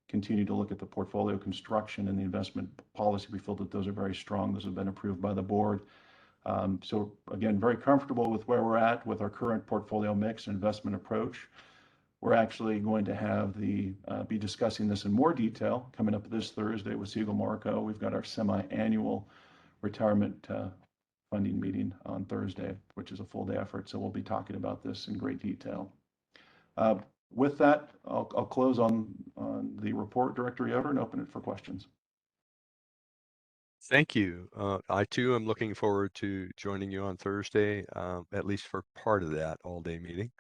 Continue to look at the portfolio construction and the investment policy. We feel that those are very strong. Those have been approved by the board. So again, very comfortable with where we're at with our current portfolio mix and investment approach. We're actually going to be discussing this in more detail coming up this Thursday with Siegel Marco. We've got our semi-annual retirement funding meeting on Thursday, which is a full day effort. So we'll be talking about this in great detail. With that, I'll close on the report, Director Yoder, and open it for questions. Thank you. I too am looking forward to joining you on Thursday, at least for part of that all-day meeting.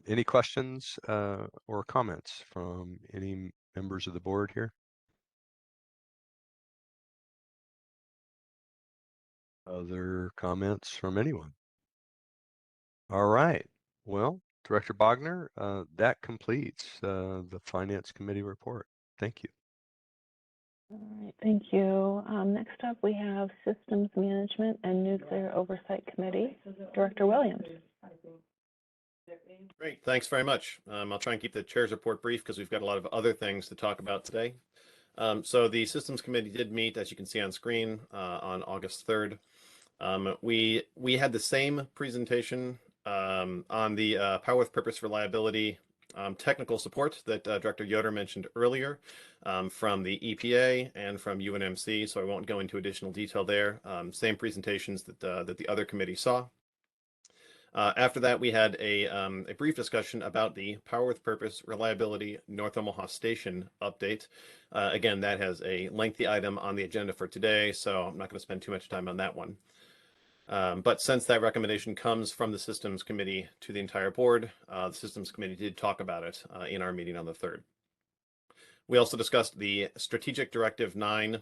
Any questions or comments from any members of the board here? Other comments from anyone? All right. Well, Director Bogner, that completes the Finance Committee report. Thank you. All right, thank you. Next up, we have Systems Management and Nuclear Oversight Committee, Director Williams. Great, thanks very much. I'll try and keep the chair's report brief because we've got a lot of other things to talk about today. So the Systems Committee did meet, as you can see on screen, on August 3rd. We had the same presentation on the Power with Purpose Reliability technical support that Director Yoder mentioned earlier from the EPA and from UNMC, so I won't go into additional detail there. Same presentations that the other committee saw. After that, we had a brief discussion about the Power with Purpose Reliability North Omaha Station update. Again, that has a lengthy item on the agenda for today, so I'm not going to spend too much time on that one. But since that recommendation comes from the Systems Committee to the entire board, the Systems Committee did talk about it in our meeting on the 3rd. We also discussed the Strategic Directive 9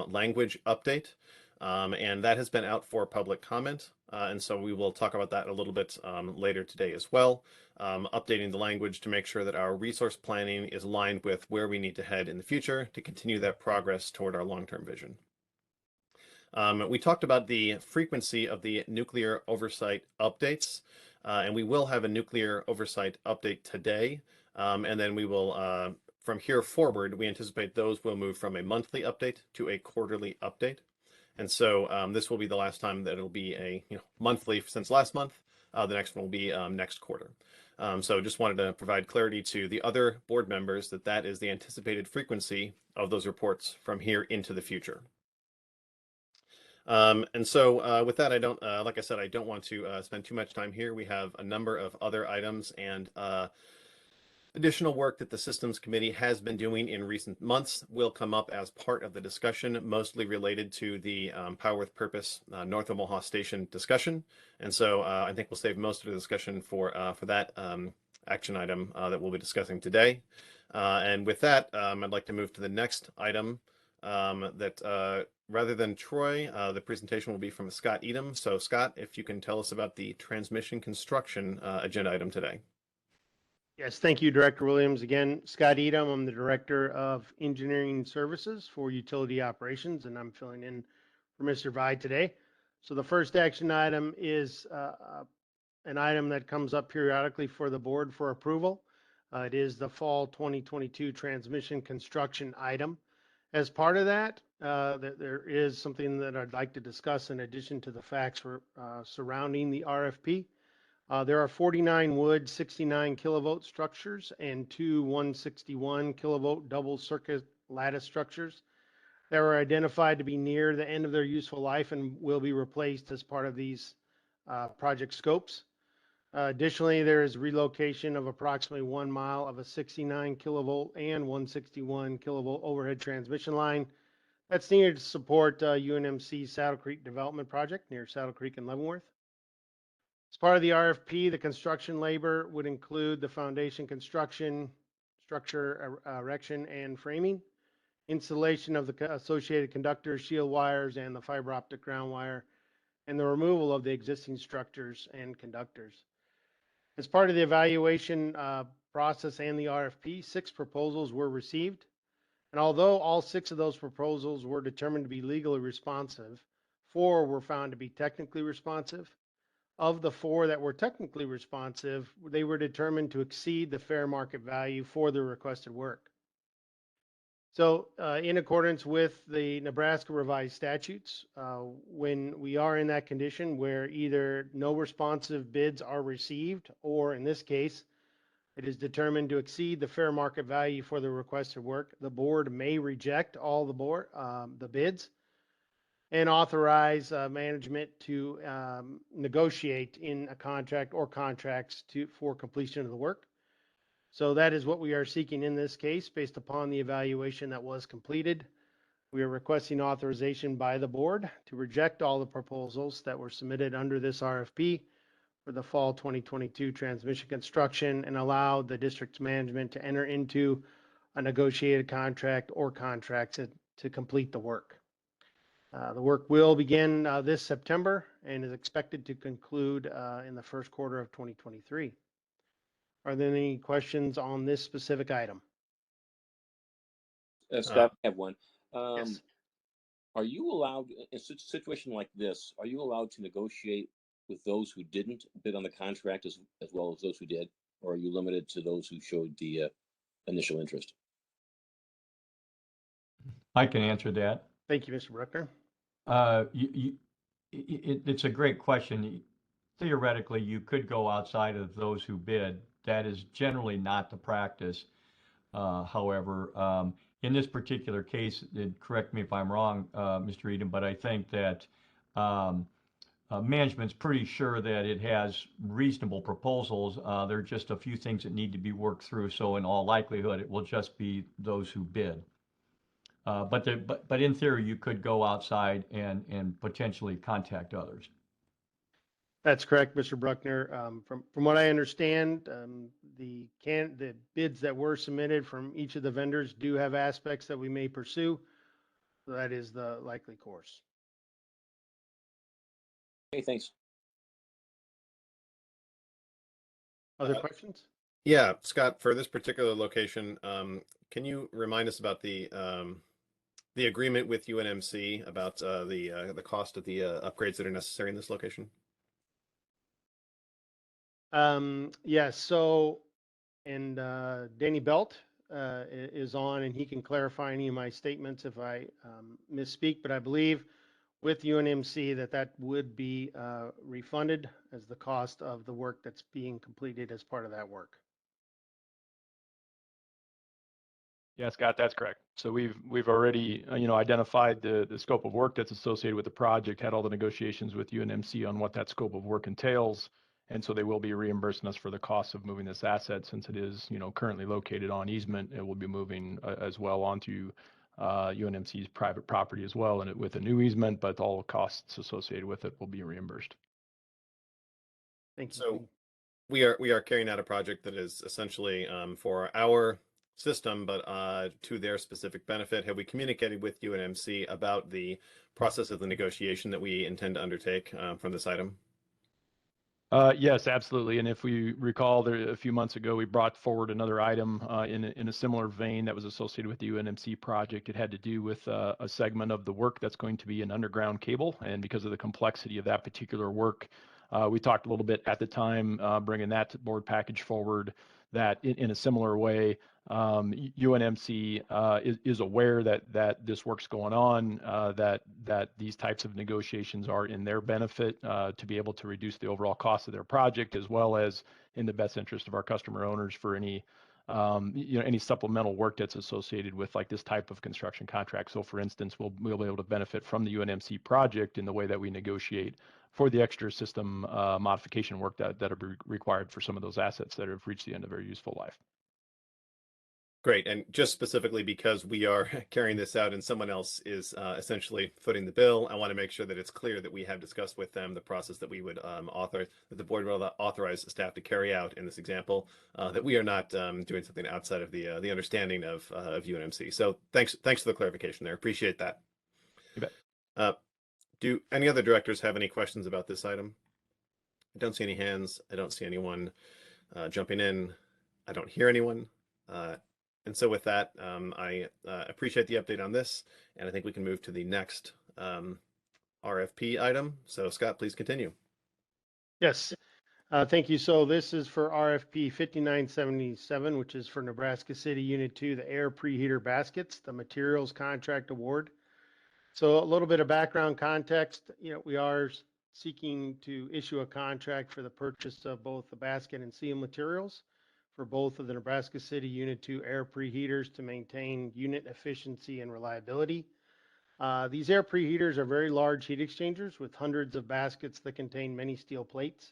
language update, and that has been out for public comment. And so we will talk about that a little bit later today as well, updating the language to make sure that our resource planning is aligned with where we need to head in the future to continue that progress toward our long-term vision. We talked about the frequency of the nuclear oversight updates, and we will have a nuclear oversight update today. And then we will, from here forward, we anticipate those will move from a monthly update to a quarterly update. And so this will be the last time that it'll be a monthly since last month. The next one will be next quarter. So just wanted to provide clarity to the other board members that that is the anticipated frequency of those reports from here into the future. And so with that, I don't, like I said, I don't want to spend too much time here. We have a number of other items and additional work that the Systems Committee has been doing in recent months will come up as part of the discussion, mostly related to the Power with Purpose North Omaha Station discussion. And so I think we'll save most of the discussion for that action item that we'll be discussing today. And with that, I'd like to move to the next item that rather than Troy, the presentation will be from Scott Edom. So Scott, if you can tell us about the transmission construction agenda item today. Yes, thank you, Director Williams. Again, Scott Edom, I'm the Director of Engineering Services for Utility Operations, and I'm filling in for Mr. Vi today. So the first action item is an item that comes up periodically for the board for approval. It is the fall 2022 transmission construction item. As part of that, there is something that I'd like to discuss in addition to the facts surrounding the RFP. There are 49 wood 69 kilovolt structures and 2 161 kilovolt double circuit lattice structures that were identified to be near the end of their useful life and will be replaced as part of these project scopes. Additionally, there is relocation of approximately 1 mile of a 69 kilovolt and 161 kilovolt overhead transmission line that's needed to support UNMC's Saddle Creek development project near Saddle Creek and Leavenworth. As part of the RFP, the construction labor would include the foundation construction, structure erection and framing, installation of the associated conductors, shield wires, and the fiber optic ground wire, and the removal of the existing structures and conductors. As part of the evaluation process and the RFP, 6 proposals were received. And although all 6 of those proposals were determined to be legally responsive, 4 were found to be technically responsive. Of the 4 that were technically responsive, they were determined to exceed the fair market value for the requested work. So in accordance with the Nebraska revised statutes, when we are in that condition where either no responsive bids are received, or in this case, it is determined to exceed the fair market value for the requested work, the board may reject all the bids and authorize management to negotiate in a contract or contracts for completion of the work. So that is what we are seeking in this case based upon the evaluation that was completed. We are requesting authorization by the board to reject all the proposals that were submitted under this RFP for the fall 2022 transmission construction and allow the district's management to enter into a negotiated contract or contracts to complete the work. The work will begin this September and is expected to conclude in the first quarter of 2023. Are there any questions on this specific item? Scott, I have one. Yes. Are you allowed, in a situation like this, are you allowed to negotiate with those who didn't bid on the contract as well as those who did? Or are you limited to those who showed the initial interest? I can answer that. Thank you, Mr. Bruckner. It's a great question. Theoretically, you could go outside of those who bid. That is generally not the practice. However, in this particular case, and correct me if I'm wrong, Mr. Eden, but I think that management's pretty sure that it has reasonable proposals. There are just a few things that need to be worked through. So in all likelihood, it will just be those who bid. But in theory, you could go outside and potentially contact others. That's correct, Mr. Bruckner. From what I understand, the bids that were submitted from each of the vendors do have aspects that we may pursue. So that is the likely course. Okay, thanks. Other questions? Yeah, Scott, for this particular location, can you remind us about the agreement with UNMC about the cost of the upgrades that are necessary in this location? Yes. So, and Danny Belt is on, and he can clarify any of my statements if I misspeak. But I believe with UNMC that would be refunded as the cost of the work that's being completed as part of that work. Yeah, Scott, that's correct. So we've already identified the scope of work that's associated with the project, had all the negotiations with UNMC on what that scope of work entails, and so they will be reimbursing us for the cost of moving this asset since it is currently located on easement. It will be moving as well onto UNMC's private property as well, and with a new easement, but all costs associated with it will be reimbursed. Thank you. So we are carrying out a project that is essentially for our system, but to their specific benefit. Have we communicated with UNMC about the process of the negotiation that we intend to undertake from this item? Yes, absolutely. And if we recall, a few months ago, we brought forward another item in a similar vein that was associated with the UNMC project. It had to do with a segment of the work that's going to be an underground cable. And because of the complexity of that particular work, we talked a little bit at the time, bringing that board package forward, that in a similar way, UNMC is aware that this work's going on, that these types of negotiations are in their benefit to be able to reduce the overall cost of their project, as well as in the best interest of our customer owners for any any supplemental work that's associated with like this type of construction contract. So for instance, we'll be able to benefit from the UNMC project in the way that we negotiate for the extra system modification work that'll be required for some of those assets that have reached the end of their useful life. Great. And just specifically because we are carrying this out and someone else is essentially footing the bill, I want to make sure that it's clear that we have discussed with them the process that we would authorize, that the board will authorize the staff to carry out in this example, that we are not doing something outside of the understanding of UNMC. So thanks for the clarification there. Appreciate that. You bet. Do any other directors have any questions about this item? I don't see any hands. I don't see anyone jumping in. I don't hear anyone. And so with that, I appreciate the update on this, and I think we can move to the next RFP item. So Scott, please continue. Yes, thank you. So this is for RFP 5977, which is for Nebraska City Unit 2, the air preheater baskets, the materials contract award. So a little bit of background context, we are seeking to issue a contract for the purchase of both the basket and seal materials for both of the Nebraska City Unit 2 air preheaters to maintain unit efficiency and reliability. These air preheaters are very large heat exchangers with hundreds of baskets that contain many steel plates.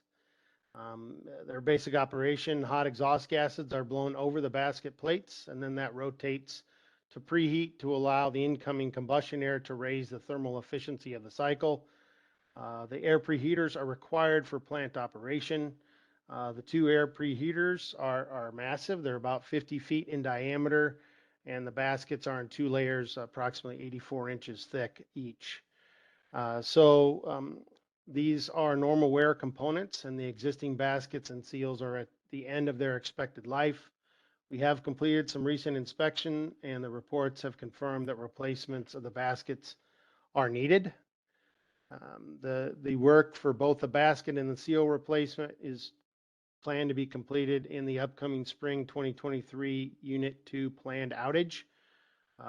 Their basic operation, hot exhaust gases are blown over the basket plates, and then that rotates to preheat to allow the incoming combustion air to raise the thermal efficiency of the cycle. The air preheaters are required for plant operation. The two air preheaters are massive. They're about 50 feet in diameter, and the baskets are in two layers, approximately 84 inches thick each. These are normal wear components, and the existing baskets and seals are at the end of their expected life. We have completed some recent inspection, and the reports have confirmed that replacements of the baskets are needed. The work for both the basket and the seal replacement is planned to be completed in the upcoming spring 2023 Unit 2 planned outage.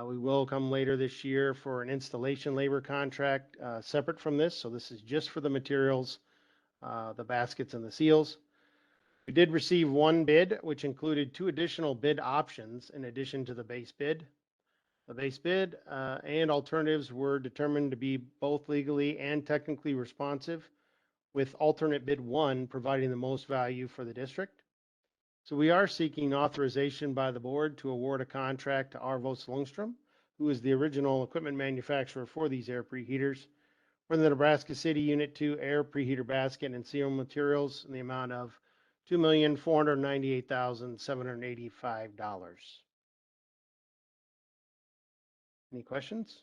We will come later this year for an installation labor contract separate from this. So this is just for the materials, the baskets and the seals. We did receive one bid, which included two additional bid options in addition to the base bid. The base bid and alternatives were determined to be both legally and technically responsive, with alternate bid 1 providing the most value for the district. So we are seeking authorization by the board to award a contract to Arvos Lundstrom, who is the original equipment manufacturer for these air preheaters, for the Nebraska City Unit 2 air preheater basket and seal materials in the amount of $2,498,785. Any questions?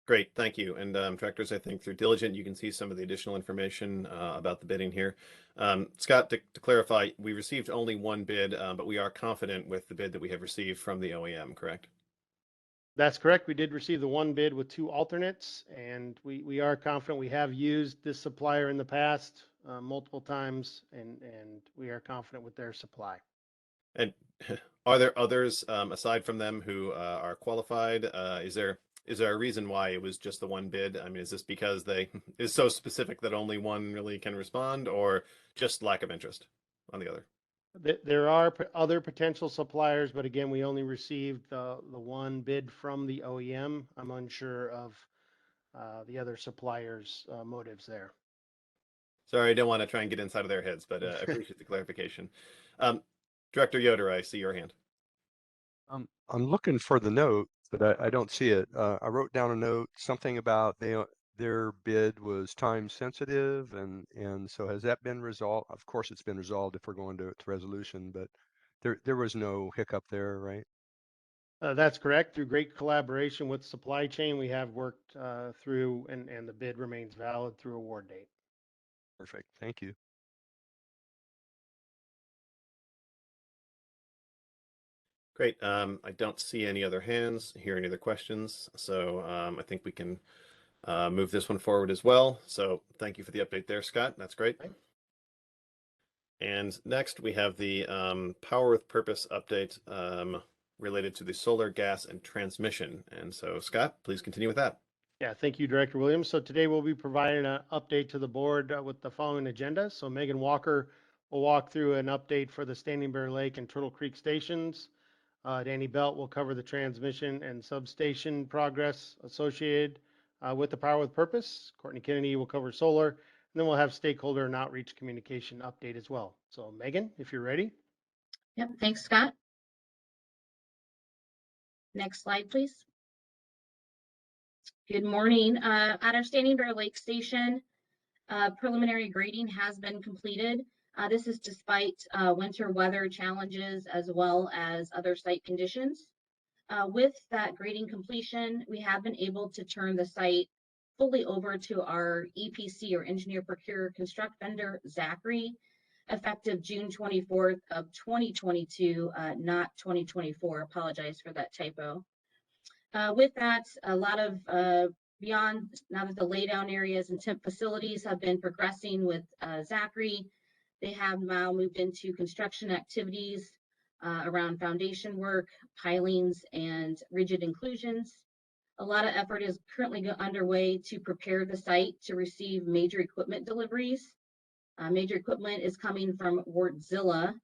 Great, thank you. And directors, I think through Diligent, you can see some of the additional information about the bidding here. Scott, to clarify, we received only one bid, but we are confident with the bid that we have received from the OEM, correct? That's correct. We did receive the one bid with two alternates, and we are confident. We have used this supplier in the past multiple times, and we are confident with their supply. And are there others aside from them who are qualified? Is there a reason why it was just the one bid? I mean, is this because they is so specific that only one really can respond, or just lack of interest on the other? There are other potential suppliers, but again, we only received the one bid from the OEM. I'm unsure of the other suppliers' motives there. Sorry, I don't want to try and get inside of their heads, but I appreciate the clarification. Director Yoder, I see your hand. I'm looking for the note, but I don't see it. I wrote down a note, something about their bid was time sensitive, and so has that been resolved? Of course, it's been resolved if we're going to resolution, but there was no hiccup there, right? That's correct. Through great collaboration with supply chain, we have worked through, and the bid remains valid through award date. Perfect. Thank you. Great. I don't see any other hands, hear any other questions. So I think we can move this one forward as well. So thank you for the update there, Scott. That's great. And next we have the Power with Purpose update related to the solar, gas, and transmission. And so Scott, please continue with that. Yeah, thank you, Director Williams. So today we'll be providing an update to the board with the following agenda. So Megan Walker will walk through an update for the Standing Bear Lake and Turtle Creek stations. Danny Belt will cover the transmission and substation progress associated with the Power with Purpose. Courtney Kennedy will cover solar, and then we'll have stakeholder and outreach communication update as well. So Megan, if you're ready. Yep, thanks, Scott. Next slide, please. Good morning. At our Standing Bear Lake Station, preliminary grading has been completed. This is despite winter weather challenges as well as other site conditions. With that grading completion, we have been able to turn the site fully over to our EPC or engineer procure construct vendor, Zachary, effective June 24th of 2022, not 2024. Apologize for that typo. With that, a lot of beyond now that the laydown areas and temp facilities have been progressing with Zachary, they have now moved into construction activities around foundation work, pilings, and rigid inclusions. A lot of effort is currently underway to prepare the site to receive major equipment deliveries. Major equipment is coming from Wartzilla.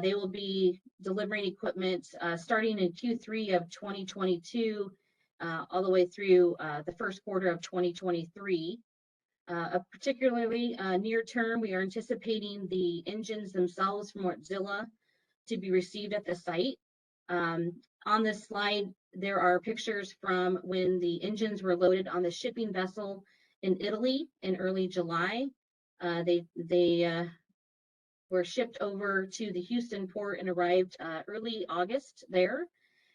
They will be delivering equipment starting in Q3 of 2022 all the way through the first quarter of 2023. Particularly near term, we are anticipating the engines themselves from Wartzilla to be received at the site. On this slide, there are pictures from when the engines were loaded on the shipping vessel in Italy in early July. They were shipped over to the Houston port and arrived early August there,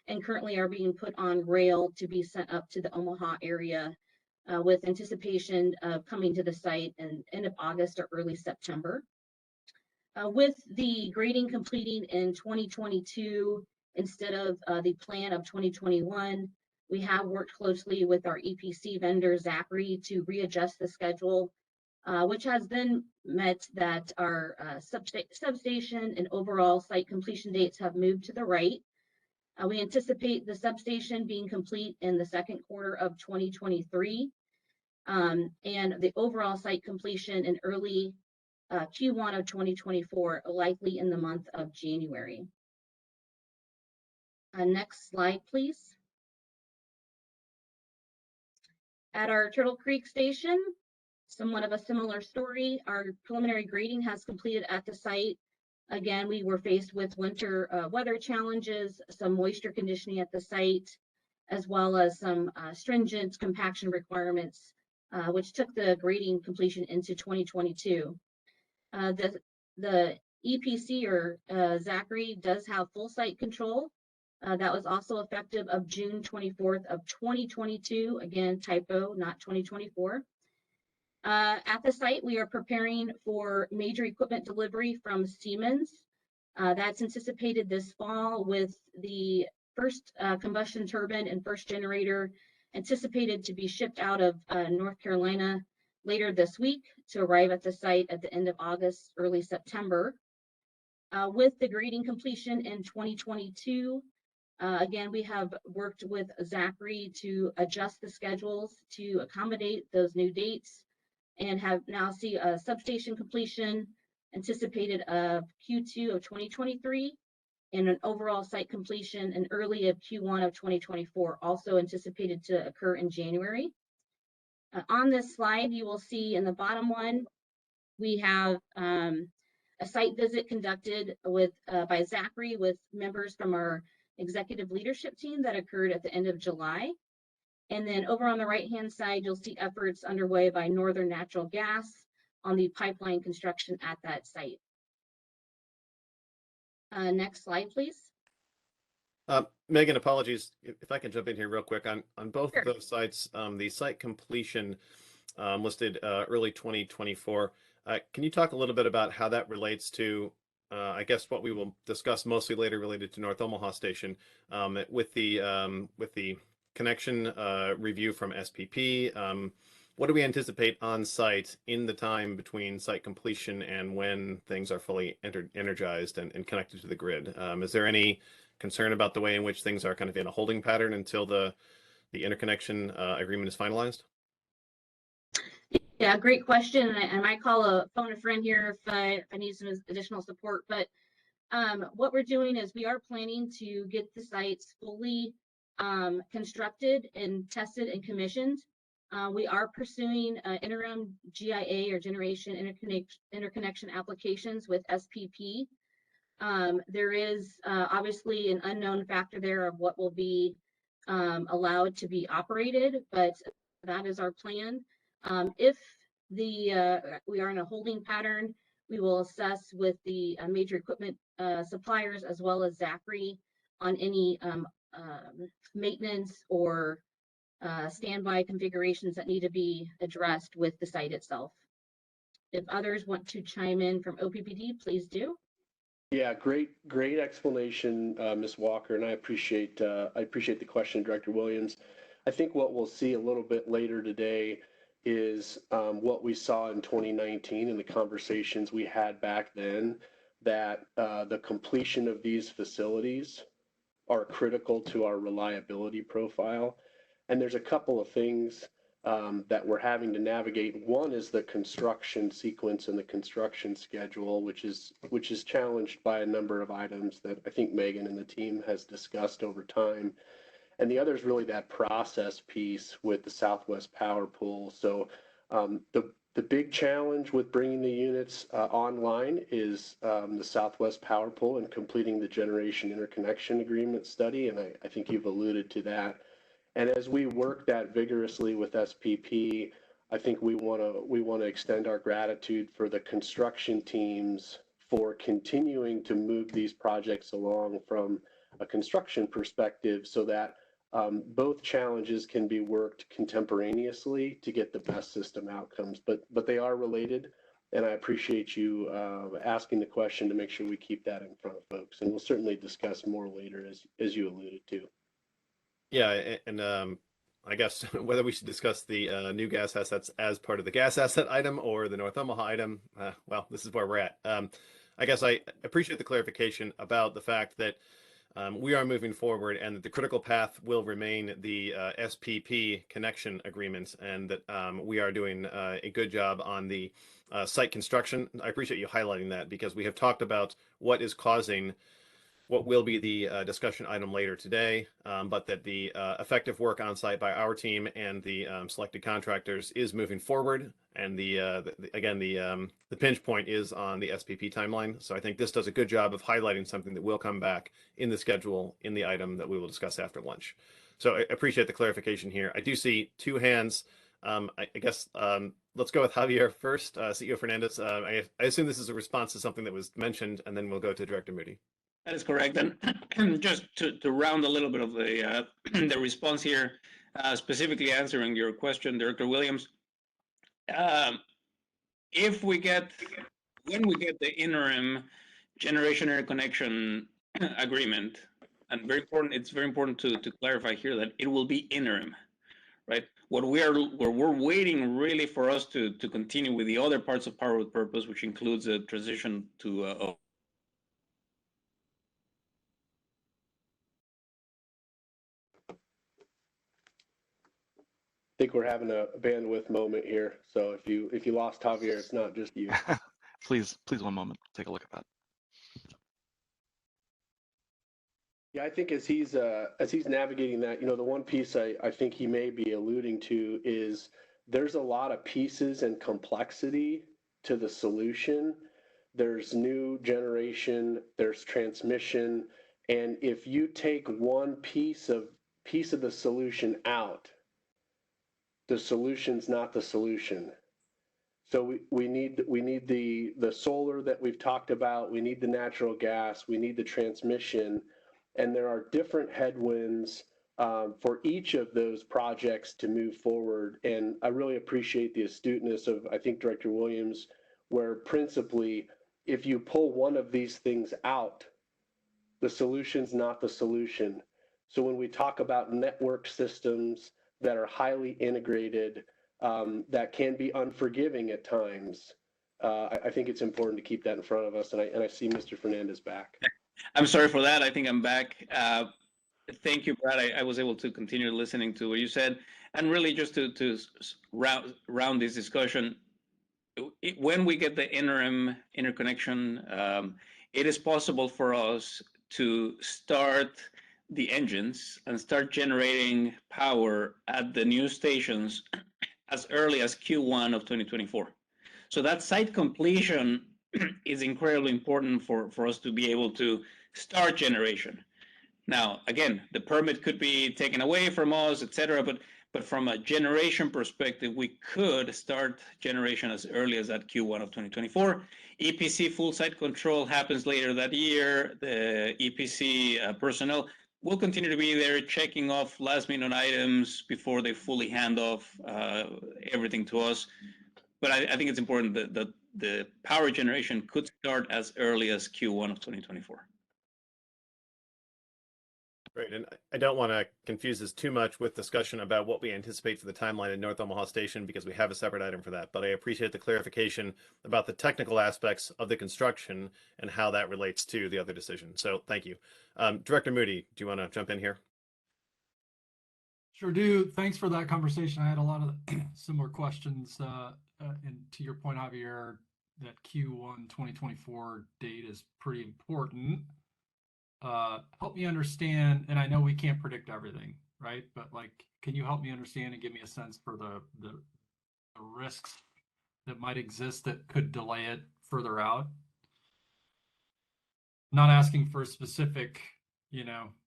and currently are being put on rail to be sent up to the Omaha area with anticipation of coming to the site in end of August or early September. With the grading completing in 2022 instead of the plan of 2021, we have worked closely with our EPC vendor, Zachary, to readjust the schedule, which has then meant that our substation and overall site completion dates have moved to the right. We anticipate the substation being complete in the second quarter of 2023, and the overall site completion in early Q1 of 2024, likely in the month of January. Next slide, please. At our Turtle Creek station, somewhat of a similar story. Our preliminary grading has completed at the site. Again, we were faced with winter weather challenges, some moisture conditioning at the site, as well as some stringent compaction requirements, which took the grading completion into 2022. The EPC or Zachary does have full site control. That was also effective of June 24th of 2022. Again, typo, not 2024. At the site, we are preparing for major equipment delivery from Siemens. That's anticipated this fall, with the first combustion turbine and first generator anticipated to be shipped out of North Carolina later this week to arrive at the site at the end of August, early September. With the grading completion in 2022, again, we have worked with Zachary to adjust the schedules to accommodate those new dates, and have now see a substation completion anticipated of Q2 of 2023, and an overall site completion in early of Q1 of 2024, also anticipated to occur in January. On this slide, you will see in the bottom one, we have a site visit conducted with by Zachary with members from our executive leadership team that occurred at the end of July. And then over on the right-hand side, you'll see efforts underway by Northern Natural Gas on the pipeline construction at that site. Next slide, please. Megan, apologies if I can jump in here real quick. On both Sure. of those sites, the site completion listed early 2024. Can you talk a little bit about how that relates to, I guess, what we will discuss mostly later related to North Omaha Station, with the connection review from SPP? What do we anticipate on site in the time between site completion and when things are fully energized and connected to the grid? Is there any concern about the way in which things are kind of in a holding pattern until the interconnection agreement is finalized? Yeah, great question. And I might phone a friend here if I need some additional support. But what we're doing is we are planning to get the sites fully constructed and tested and commissioned We are pursuing interim GIA or generation interconnection applications with SPP. There is obviously an unknown factor there of what will be allowed to be operated, but that is our plan. If we are in a holding pattern, we will assess with the major equipment suppliers as well as Zachary on any maintenance or standby configurations that need to be addressed with the site itself. If others want to chime in from OPPD, please do. Yeah, great explanation, Ms. Walker, and I appreciate the question, Director Williams. I think what we'll see a little bit later today is what we saw in 2019 and the conversations we had back then, that the completion of these facilities are critical to our reliability profile. And there's a couple of things that we're having to navigate. One is the construction sequence and the construction schedule, which is challenged by a number of items that I think Megan and the team has discussed over time. And the other is really that process piece with the Southwest Power Pool. So the big challenge with bringing the units online is the Southwest Power Pool and completing the generation interconnection agreement study. And I think you've alluded to that. And as we work that vigorously with SPP, I think we want to extend our gratitude for the construction teams for continuing to move these projects along from a construction perspective, so that both challenges can be worked contemporaneously to get the best system outcomes. But they are related, and I appreciate you asking the question to make sure we keep that in front of folks. And we'll certainly discuss more later, as you alluded to. Yeah, and I guess whether we should discuss the new gas assets as part of the gas asset item or the North Omaha item, well, this is where we're at. I guess I appreciate the clarification about the fact that we are moving forward and that the critical path will remain the SPP connection agreements, and that we are doing a good job on the site construction. I appreciate you highlighting that, because we have talked about what is causing what will be the discussion item later today, but that the effective work on site by our team and the selected contractors is moving forward. And the pinch point is on the SPP timeline. So I think this does a good job of highlighting something that will come back in the schedule in the item that we will discuss after lunch. So I appreciate the clarification here. I do see two hands. I guess let's go with Javier first. CEO Fernandez, I assume this is a response to something that was mentioned, and then we'll go to Director Moody. That is correct. And just to round a little bit of the the response here, specifically answering your question, Director Williams, when we get the interim generation interconnection agreement, and it's very important to clarify here that it will be interim, right? What we're waiting really for us to continue with the other parts of Power with Purpose, which includes a transition to I think we're having a bandwidth moment here. So if you lost Javier, it's not just you. Please 1 moment. Take a look at that. Yeah, I think as he's navigating that, the one piece I think he may be alluding to is there's a lot of pieces and complexity to the solution. There's new generation, there's transmission, and if you take one piece of the solution out, the solution's not the solution. So we need the solar that we've talked about, we need the natural gas, we need the transmission, and there are different headwinds for each of those projects to move forward. And I really appreciate the astuteness of, I think, Director Williams, where principally, if you pull one of these things out, the solution's not the solution. So when we talk about network systems that are highly integrated, that can be unforgiving at times, I think it's important to keep that in front of us. And I see Mr. Fernandez back. I'm sorry for that. I think I'm back. Thank you, Brad. I was able to continue listening to what you said. And really just to round this discussion, when we get the interim interconnection, it is possible for us to start the engines and start generating power at the new stations as early as Q1 of 2024. So that site completion is incredibly important for us to be able to start generation. Now, again, the permit could be taken away from us, et cetera, but from a generation perspective, we could start generation as early as that Q1 of 2024. EPC full site control happens later that year. The EPC personnel will continue to be there checking off last minute items before they fully hand off everything to us. But I think it's important that the power generation could start as early as Q1 of 2024. Right, and I don't want to confuse this too much with discussion about what we anticipate for the timeline in North Omaha Station, because we have a separate item for that. But I appreciate the clarification about the technical aspects of the construction and how that relates to the other decision. So thank you. Director Moody, do you want to jump in here? Sure do. Thanks for that conversation. I had a lot of similar questions. And to your point, Javier, that Q1 2024 date is pretty important. Help me understand, and I know we can't predict everything, right? But like, can you help me understand and give me a sense for the risks that might exist that could delay it further out? Not asking for a specific,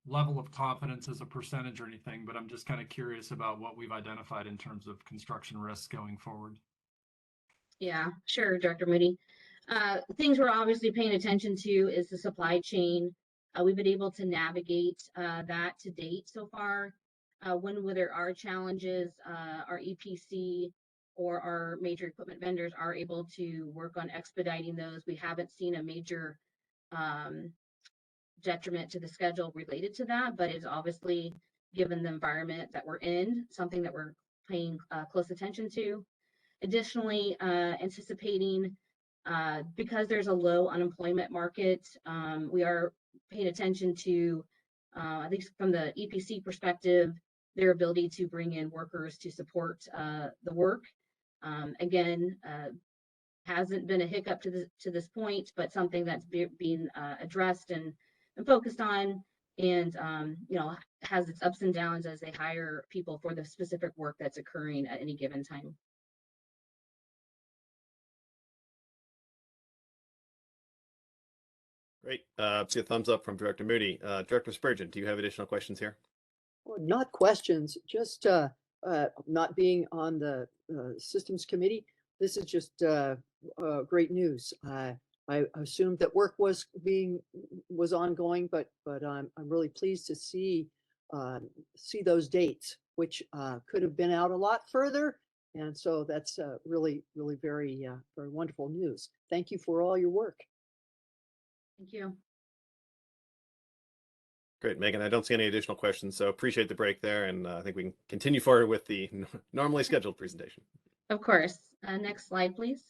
level of confidence as a percentage or anything, but I'm just kind of curious about what we've identified in terms of construction risks going forward. Yeah, sure, Director Moody. Things we're obviously paying attention to is the supply chain. We've been able to navigate that to date so far. When there are challenges, our EPC or our major equipment vendors are able to work on expediting those. We haven't seen a major detriment to the schedule related to that, but it's obviously, given the environment that we're in, something that we're paying close attention to. Additionally, anticipating, because there's a low unemployment market, we are paying attention to, at least from the EPC perspective, their ability to bring in workers to support the work. Again, hasn't been a hiccup to this point, but something that's being addressed and focused on, and has its ups and downs as they hire people for the specific work that's occurring at any given time. Great. See a thumbs up from Director Moody. Director Spurgeon, do you have additional questions here? Well, not questions, just not being on the systems committee. This is just great news. I assumed that work was ongoing, but I'm really pleased to see those dates, which could have been out a lot further. And so that's really very wonderful news. Thank you for all your work. Thank you. Great, Megan. I don't see any additional questions, so appreciate the break there, and I think we can continue forward with the normally scheduled presentation. Of course. Next slide, please.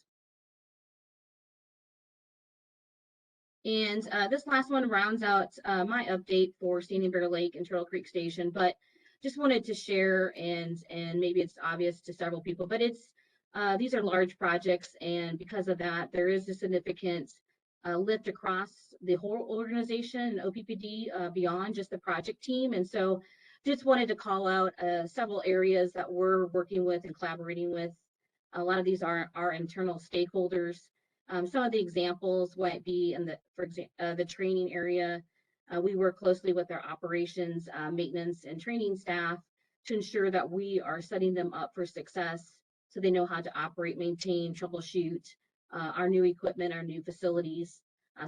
And this last one rounds out my update for Standing Bear Lake and Turtle Creek Station, but just wanted to share, and maybe it's obvious to several people, but it's these are large projects, and because of that, there is a significant lift across the whole organization, OPPD, beyond just the project team. And so just wanted to call out several areas that we're working with and collaborating with. A lot of these are our internal stakeholders. Some of the examples might be in the training area. We work closely with our operations, maintenance, and training staff to ensure that we are setting them up for success so they know how to operate, maintain, troubleshoot our new equipment, our new facilities.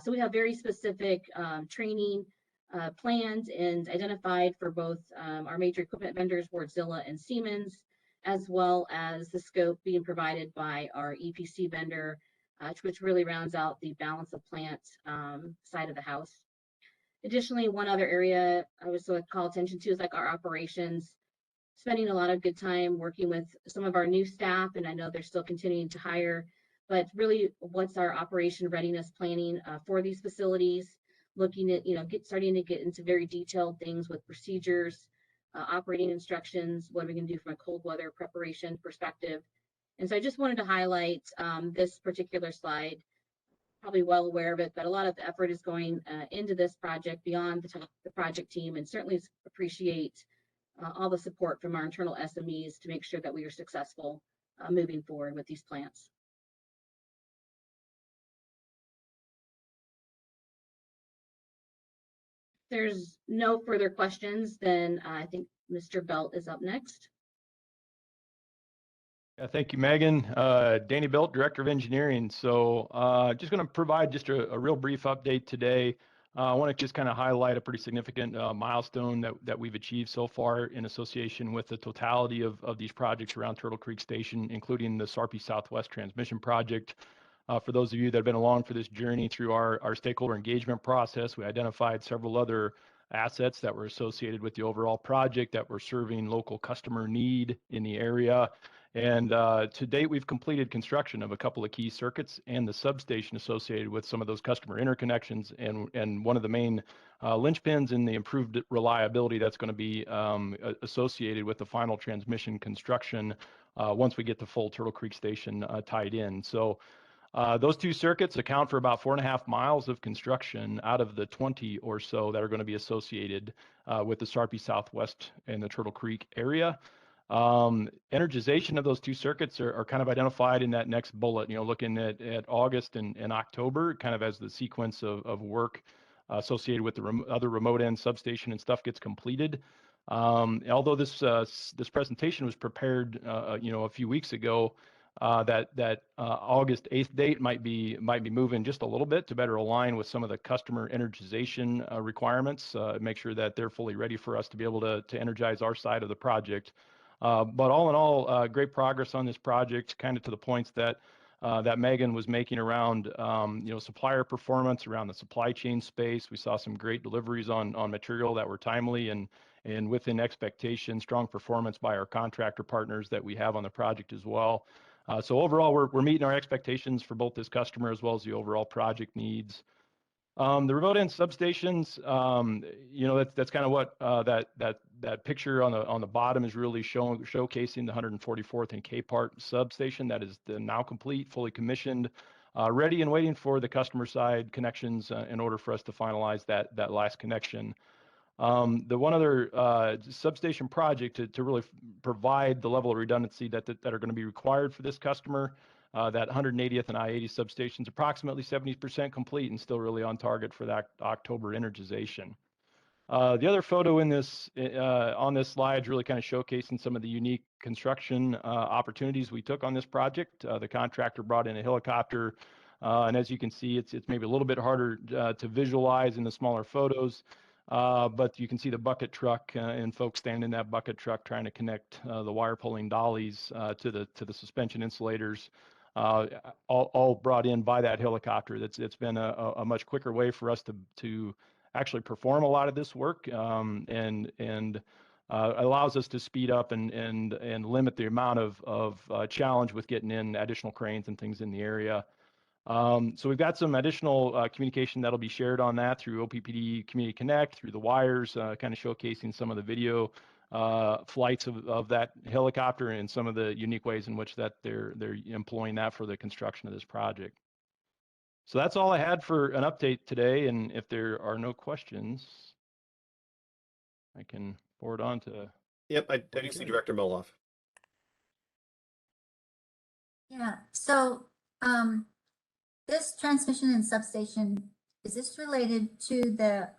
So we have very specific training plans and identified for both our major equipment vendors, Wardzilla and Siemens, as well as the scope being provided by our EPC vendor, which really rounds out the balance of plant side of the house. Additionally, one other area I would sort of call attention to is like our operations, spending a lot of good time working with some of our new staff, and I know they're still continuing to hire, but really what's our operation readiness planning for these facilities, looking at, starting to get into very detailed things with procedures, operating instructions, what are we going to do from a cold weather preparation perspective. And so I just wanted to highlight this particular slide, probably well aware of it, but a lot of the effort is going into this project beyond the project team, and certainly appreciate all the support from our internal SMEs to make sure that we are successful moving forward with these plants. If there's no further questions, then I think Mr. Belt is up next. Yeah, thank you, Megan. Danny Belt, Director of Engineering. So just going to provide just a real brief update today. I want to just kind of highlight a pretty significant milestone that we've achieved so far in association with the totality of these projects around Turtle Creek Station, including the Sarpy Southwest Transmission Project. For those of you that have been along for this journey through our stakeholder engagement process, we identified several other assets that were associated with the overall project that were serving local customer need in the area. And to date, we've completed construction of a couple of key circuits and the substation associated with some of those customer interconnections. And one of the main linchpins in the improved reliability that's going to be associated with the final transmission construction once we get the full Turtle Creek Station tied in. So those two circuits account for about 4.5 miles of construction out of the 20 or so that are going to be associated with the Sarpy Southwest and the Turtle Creek area. Energization of those two circuits are kind of identified in that next bullet, looking at August and October, kind of as the sequence of work associated with the other remote end substation and stuff gets completed. Although this presentation was prepared, a few weeks ago, that August 8th date might be moving just a little bit to better align with some of the customer energization requirements, make sure that they're fully ready for us to be able to energize our side of the project. But all in all, great progress on this project, kind of to the points that Megan was making around supplier performance, around the supply chain space. We saw some great deliveries on material that were timely and within expectation, strong performance by our contractor partners that we have on the project as well. So overall, we're meeting our expectations for both this customer as well as the overall project needs. The remote end substations, that's kind of what that picture on the bottom is really showcasing the 144th and K part substation that is now complete, fully commissioned, ready and waiting for the customer side connections in order for us to finalize that last connection. The one other substation project to really provide the level of redundancy that are going to be required for this customer, that 180th and I-80 substations, approximately 70% complete and still really on target for that October energization. The other photo in this on this slide is really kind of showcasing some of the unique construction opportunities we took on this project. The contractor brought in a helicopter, and as you can see, it's maybe a little bit harder to visualize in the smaller photos. But you can see the bucket truck and folks standing in that bucket truck trying to connect the wire pulling dollies to the suspension insulators, all brought in by that helicopter. It's been a much quicker way for us to actually perform a lot of this work, and allows us to speed up and limit the amount of challenge with getting in additional cranes and things in the area. So we've got some additional communication that'll be shared on that through OPPD Community Connect, through the wires, kind of showcasing some of the video flights of that helicopter and some of the unique ways in which that they're employing that for the construction of this project. So that's all I had for an update today, and if there are no questions, I can forward on to. Yep, I do see Director Moloff. Yeah, so this transmission and substation, is this related to the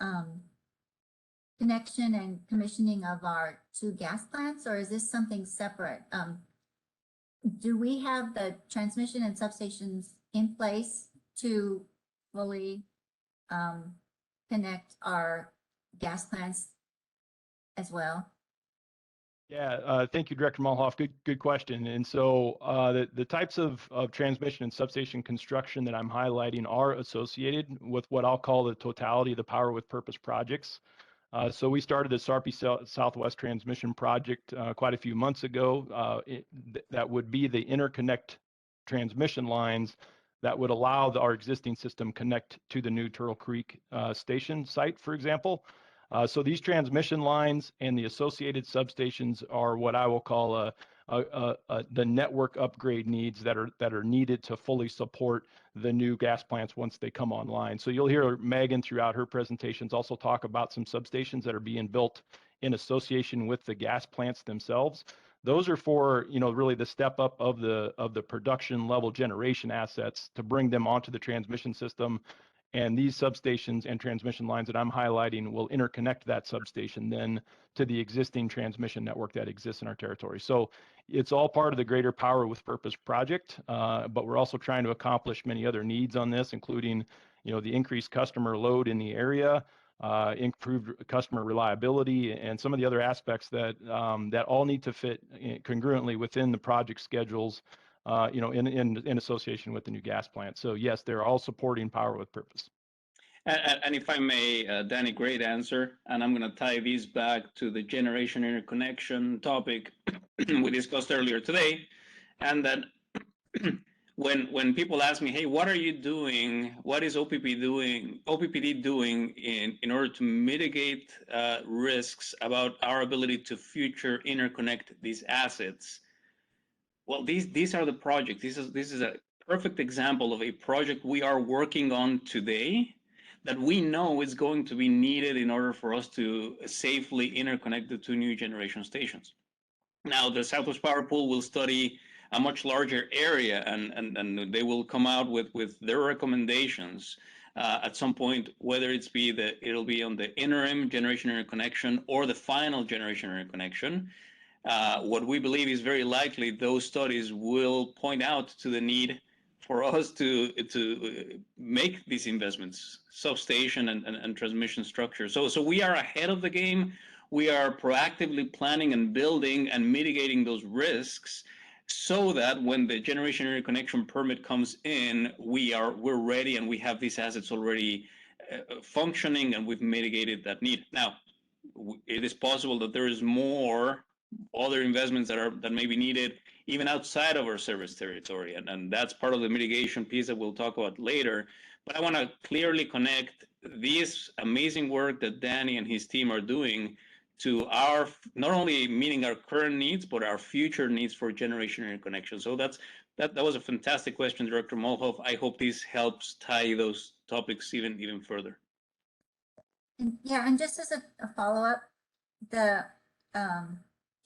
connection and commissioning of our 2 gas plants, or is this something separate? Do we have the transmission and substations in place to fully connect our gas plants as well? Yeah, thank you, Director Mulhoff. Good question. And so the types of transmission and substation construction that I'm highlighting are associated with what I'll call the totality of the Power with Purpose projects. So we started the Sarpy Southwest Transmission Project quite a few months ago. That would be the interconnect transmission lines that would allow our existing system connect to the new Turtle Creek station site, for example. So these transmission lines and the associated substations are what I will call the network upgrade needs that are needed to fully support the new gas plants once they come online. So you'll hear Megan throughout her presentations also talk about some substations that are being built in association with the gas plants themselves. Those are for, really the step up of the production level generation assets to bring them onto the transmission system. And these substations and transmission lines that I'm highlighting will interconnect that substation then to the existing transmission network that exists in our territory. So it's all part of the greater Power with Purpose project, but we're also trying to accomplish many other needs on this, including, the increased customer load in the area, improved customer reliability, and some of the other aspects that that all need to fit congruently within the project schedules, in association with the new gas plant. So yes, they're all supporting Power with Purpose. And if I may, Danny, great answer. And I'm going to tie these back to the generation interconnection topic we discussed earlier today. And that when people ask me, hey, what are you doing? What is OPPD doing in order to mitigate risks about our ability to future interconnect these assets? Well, these are the projects. This is a perfect example of a project we are working on today that we know is going to be needed in order for us to safely interconnect the two new generation stations. Now, the Southwest Power Pool will study a much larger area, and they will come out with their recommendations at some point, whether it'll be on the interim generation interconnection or the final generation interconnection. What we believe is very likely those studies will point out to the need for us to make these investments, substation and transmission structure. So we are ahead of the game. We are proactively planning and building and mitigating those risks so that when the generation interconnection permit comes in, we're ready and we have these assets already functioning and we've mitigated that need. Now, it is possible that there is more other investments that may be needed even outside of our service territory, and that's part of the mitigation piece that we'll talk about later. But I want to clearly connect this amazing work that Danny and his team are doing to our not only meeting our current needs but our future needs for generation interconnection. So that was a fantastic question, Director Molhoff. I hope this helps tie those topics even further. And yeah, and just as a follow-up, the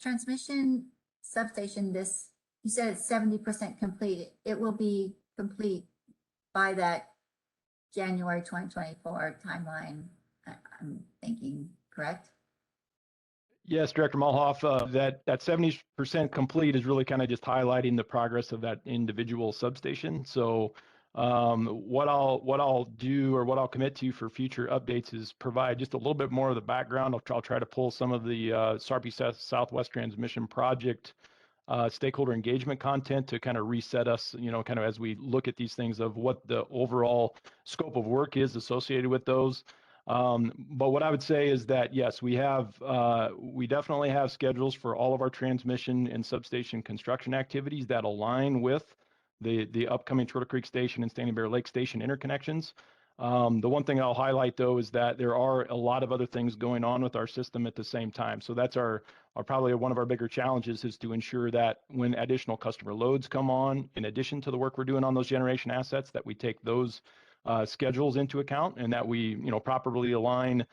transmission substation, you said it's 70% complete. It will be complete by that January 2024 timeline, I'm thinking, correct? Yes, Director Molhoff, that 70% complete is really kind of just highlighting the progress of that individual substation. So what I'll do, or what I'll commit to for future updates, is provide just a little bit more of the background. I'll try to pull some of the SARPI Southwest Transmission Project stakeholder engagement content to kind of reset us, kind of as we look at these things of what the overall scope of work is associated with those. But what I would say is that, yes, we definitely have schedules for all of our transmission and substation construction activities that align with the upcoming Turtle Creek Station and Standing Bear Lake Station interconnections. The one thing I'll highlight, though, is that there are a lot of other things going on with our system at the same time. So that's probably one of our bigger challenges, is to ensure that when additional customer loads come on, in addition to the work we're doing on those generation assets, that we take those schedules into account, and that we properly align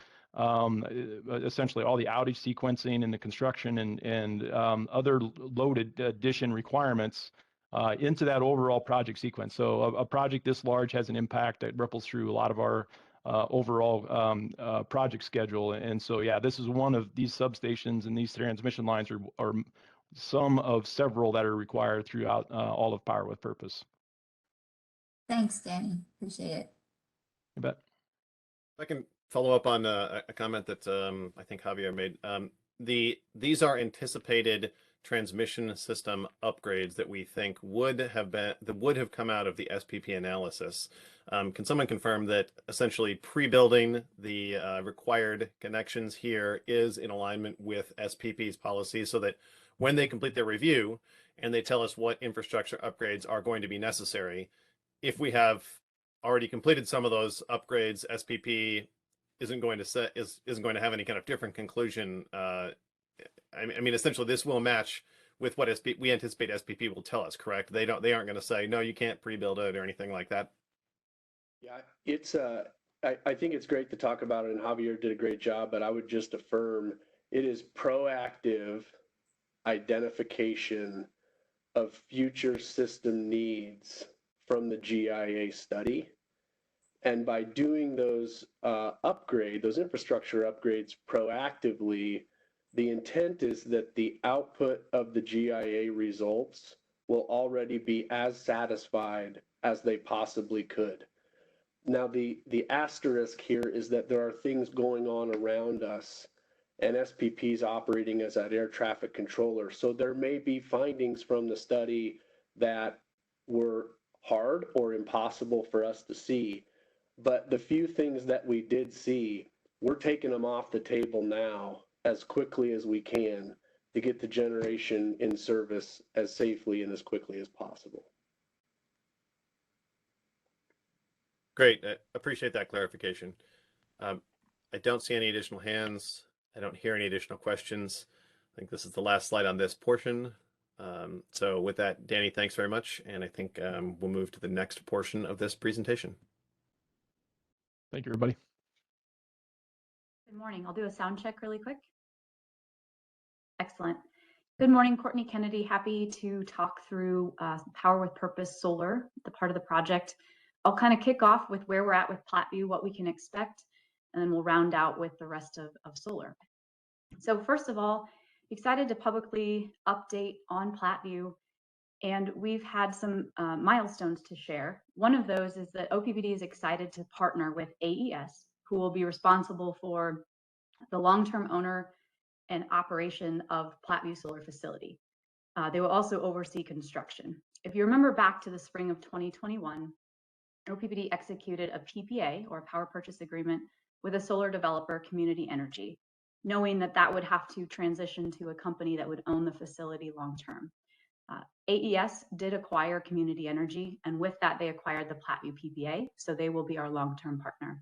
essentially all the outage sequencing and the construction and other loaded addition requirements into that overall project sequence. So a project this large has an impact that ripples through a lot of our overall project schedule. And so, yeah, this is one of these substations, and these transmission lines are some of several that are required throughout all of Power with Purpose. Thanks, Danny. Appreciate it. You bet. I can follow up on a comment that I think Javier made. These are anticipated transmission system upgrades that we think would have come out of the SPP analysis. Can someone confirm that essentially pre-building the required connections here is in alignment with SPP's policies, so that when they complete their review and they tell us what infrastructure upgrades are going to be necessary, if we have already completed some of those upgrades, SPP isn't going to have any kind of different conclusion. I mean, essentially, this will match with what we anticipate SPP will tell us. Correct? They aren't going to say no, you can't pre-build it or anything like that. Yeah, it's I think it's great to talk about it, and Javier did a great job. But I would just affirm it is proactive identification of future system needs from the GIA study. And by doing those those infrastructure upgrades proactively, the intent is that the output of the GIA results will already be as satisfied as they possibly could. Now, the asterisk here is that there are things going on around us, and SPP is operating as that air traffic controller. So there may be findings from the study that were hard or impossible for us to see. But the few things that we did see, we're taking them off the table now as quickly as we can to get the generation in service as safely and as quickly as possible. Great. I appreciate that clarification. I don't see any additional hands. I don't hear any additional questions. I think this is the last slide on this portion. So with that, Danny, thanks very much. And I think we'll move to the next portion of this presentation. Thank you, everybody. Good morning. I'll do a sound check really quick. Excellent. Good morning, Courtney Kennedy. Happy to talk through Power with Purpose Solar, the part of the project. I'll kind of kick off with where we're at with Platteview, what we can expect, and then we'll round out with the rest of solar. So first of all, excited to publicly update on Platteview, and we've had some milestones to share. One of those is that OPPD is excited to partner with AES, who will be responsible for the long-term owner and operation of Platteview Solar Facility. They will also oversee construction. If you remember back to the spring of 2021, OPPD executed a PPA, or Power Purchase Agreement, with a solar developer, Community Energy, knowing that that would have to transition to a company that would own the facility long-term. AES did acquire Community Energy, and with that, they acquired the Platteview PPA, so they will be our long-term partner.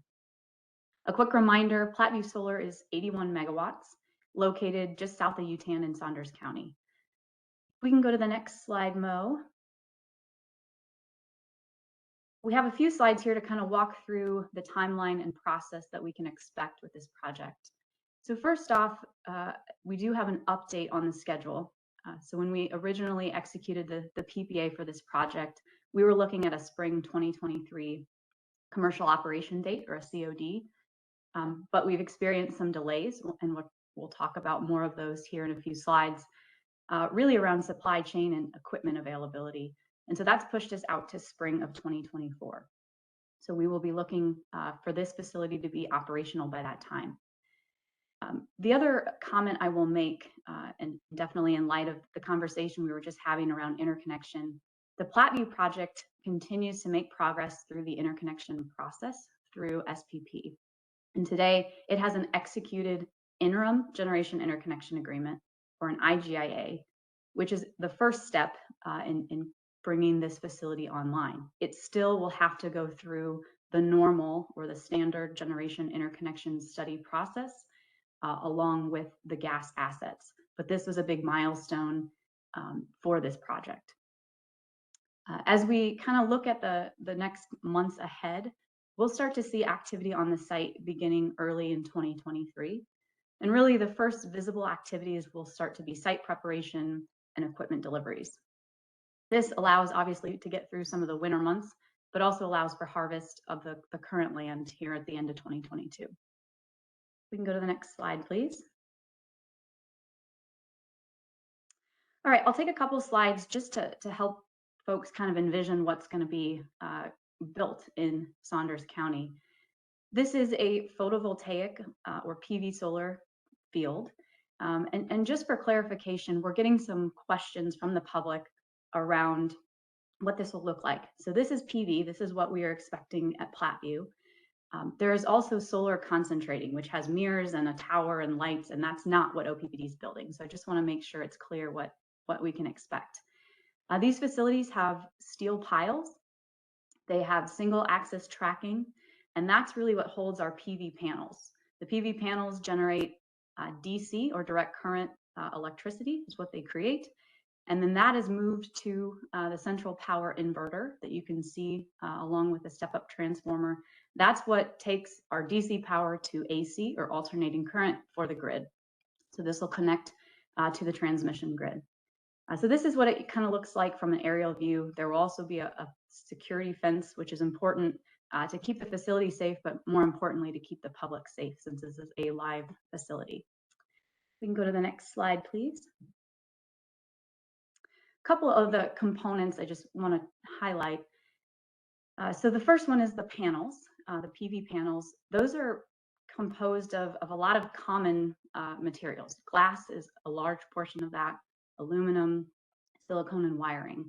A quick reminder, Platteview Solar is 81 megawatts, located just south of Utan in Saunders County. We can go to the next slide, Mo. We have a few slides here to kind of walk through the timeline and process that we can expect with this project. So first off, we do have an update on the schedule. So when we originally executed the PPA for this project, we were looking at a spring 2023 commercial operation date, or a COD, but we've experienced some delays, and we'll talk about more of those here in a few slides, really around supply chain and equipment availability. And so that's pushed us out to spring of 2024. So we will be looking for this facility to be operational by that time. The other comment I will make, and definitely in light of the conversation we were just having around interconnection, the Platteview project continues to make progress through the interconnection process through SPP. And today it has an executed interim generation interconnection agreement, or an IGIA, which is the first step in bringing this facility online. It still will have to go through the normal, or the standard generation interconnection study process along with the gas assets. But this was a big milestone for this project. As we kind of look at the next months ahead, we'll start to see activity on the site beginning early in 2023. And really the first visible activities will start to be site preparation and equipment deliveries. This allows obviously to get through some of the winter months, but also allows for harvest of the current land here at the end of 2022. We can go to the next slide, please. All right, I'll take a couple slides just to help folks kind of envision what's going to be built in Saunders County. This is a photovoltaic or PV solar field. And just for clarification, we're getting some questions from the public around what this will look like. So this is PV. This is what we are expecting at Platteview. There is also solar concentrating, which has mirrors and a tower and lights, and that's not what OPPD is building. So I just want to make sure it's clear what we can expect. These facilities have steel piles. They have single axis tracking, and that's really what holds our PV panels. The PV panels generate DC, or direct current electricity, is what they create. And then that is moved to the central power inverter that you can see along with the step-up transformer. That's what takes our DC power to AC, or alternating current, for the grid. So this will connect to the transmission grid. So this is what it kind of looks like from an aerial view. There will also be a security fence, which is important to keep the facility safe, but more importantly, to keep the public safe, since this is a live facility. We can go to the next slide, please. A couple of the components I just want to highlight. So the first one is the panels, the PV panels. Those are composed of a lot of common materials. Glass is a large portion of that, aluminum, silicone, and wiring.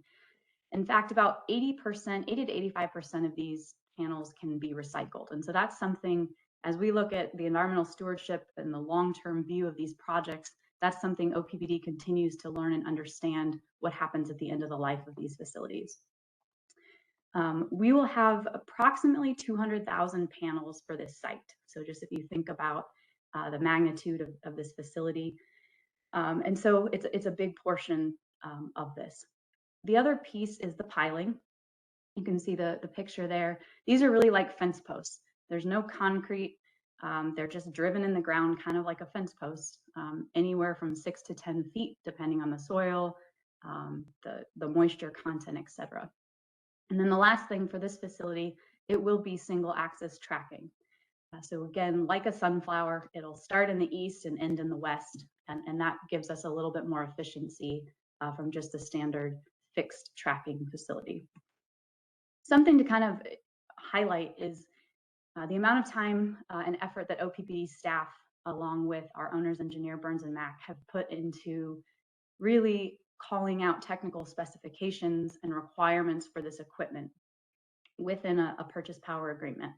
In fact, about 80%, 80 to 85% of these panels can be recycled. And so that's something, as we look at the environmental stewardship and the long-term view of these projects, that's something OPPD continues to learn and understand what happens at the end of the life of these facilities. We will have approximately 200,000 panels for this site. So just if you think about the magnitude of this facility. And so it's a big portion of this. The other piece is the piling. You can see the picture there. These are really like fence posts. There's no concrete. They're just driven in the ground, kind of like a fence post, anywhere from 6 to 10 feet, depending on the soil, the moisture content, etc. And then the last thing for this facility, it will be single axis tracking. So again, like a sunflower, it'll start in the east and end in the west. And that gives us a little bit more efficiency from just a standard fixed tracking facility. Something to kind of highlight is the amount of time and effort that OPPD staff, along with our owner's engineer, Burns and Mack, have put into really calling out technical specifications and requirements for this equipment within a purchase power agreement.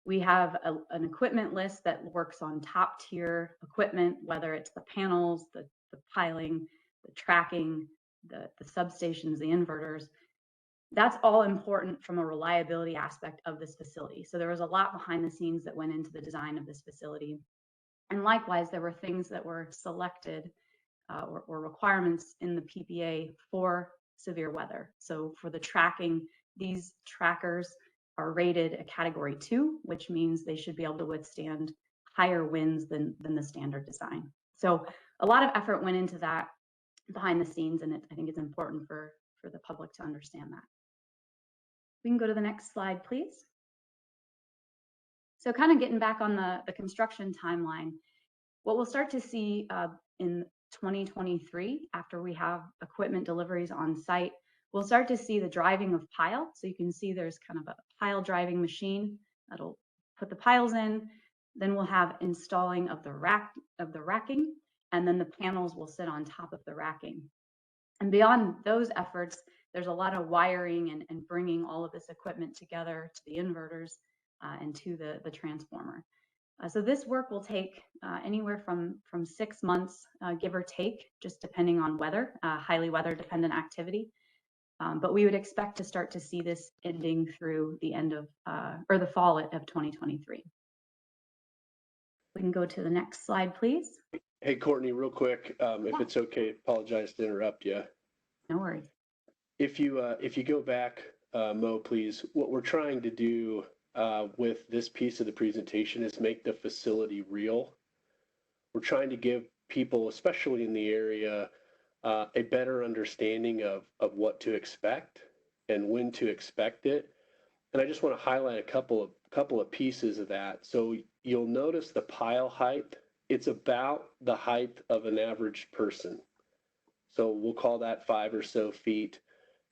We have an equipment list that works on top tier equipment, whether it's the panels, the piling, the tracking, the substations, the inverters. That's all important from a reliability aspect of this facility. So there was a lot behind the scenes that went into the design of this facility. And likewise, there were things that were selected or requirements in the PPA for severe weather. So for the tracking, these trackers are rated a category 2, which means they should be able to withstand higher winds than the standard design. So a lot of effort went into that behind the scenes, and I think it's important for the public to understand that. We can go to the next slide, please. So kind of getting back on the construction timeline, what we'll start to see in 2023, after we have equipment deliveries on site, we'll start to see the driving of pile. So you can see there's kind of a pile driving machine that'll put the piles in. Then we'll have installing of the racking, and then the panels will sit on top of the racking. And beyond those efforts, there's a lot of wiring and bringing all of this equipment together to the inverters and to the transformer. So this work will take anywhere from 6 months, give or take, just depending on weather, highly weather dependent activity. But we would expect to start to see this ending through the end of, or the fall of 2023. We can go to the next slide, please. Hey, Courtney, real quick, if it's okay, apologize to interrupt you. No worries. If you go back, Mo, please, what we're trying to do with this piece of the presentation is make the facility real. We're trying to give people, especially in the area, a better understanding of what to expect and when to expect it. And I just want to highlight a couple of pieces of that. So you'll notice the pile height. It's about the height of an average person. So we'll call that 5 or so feet.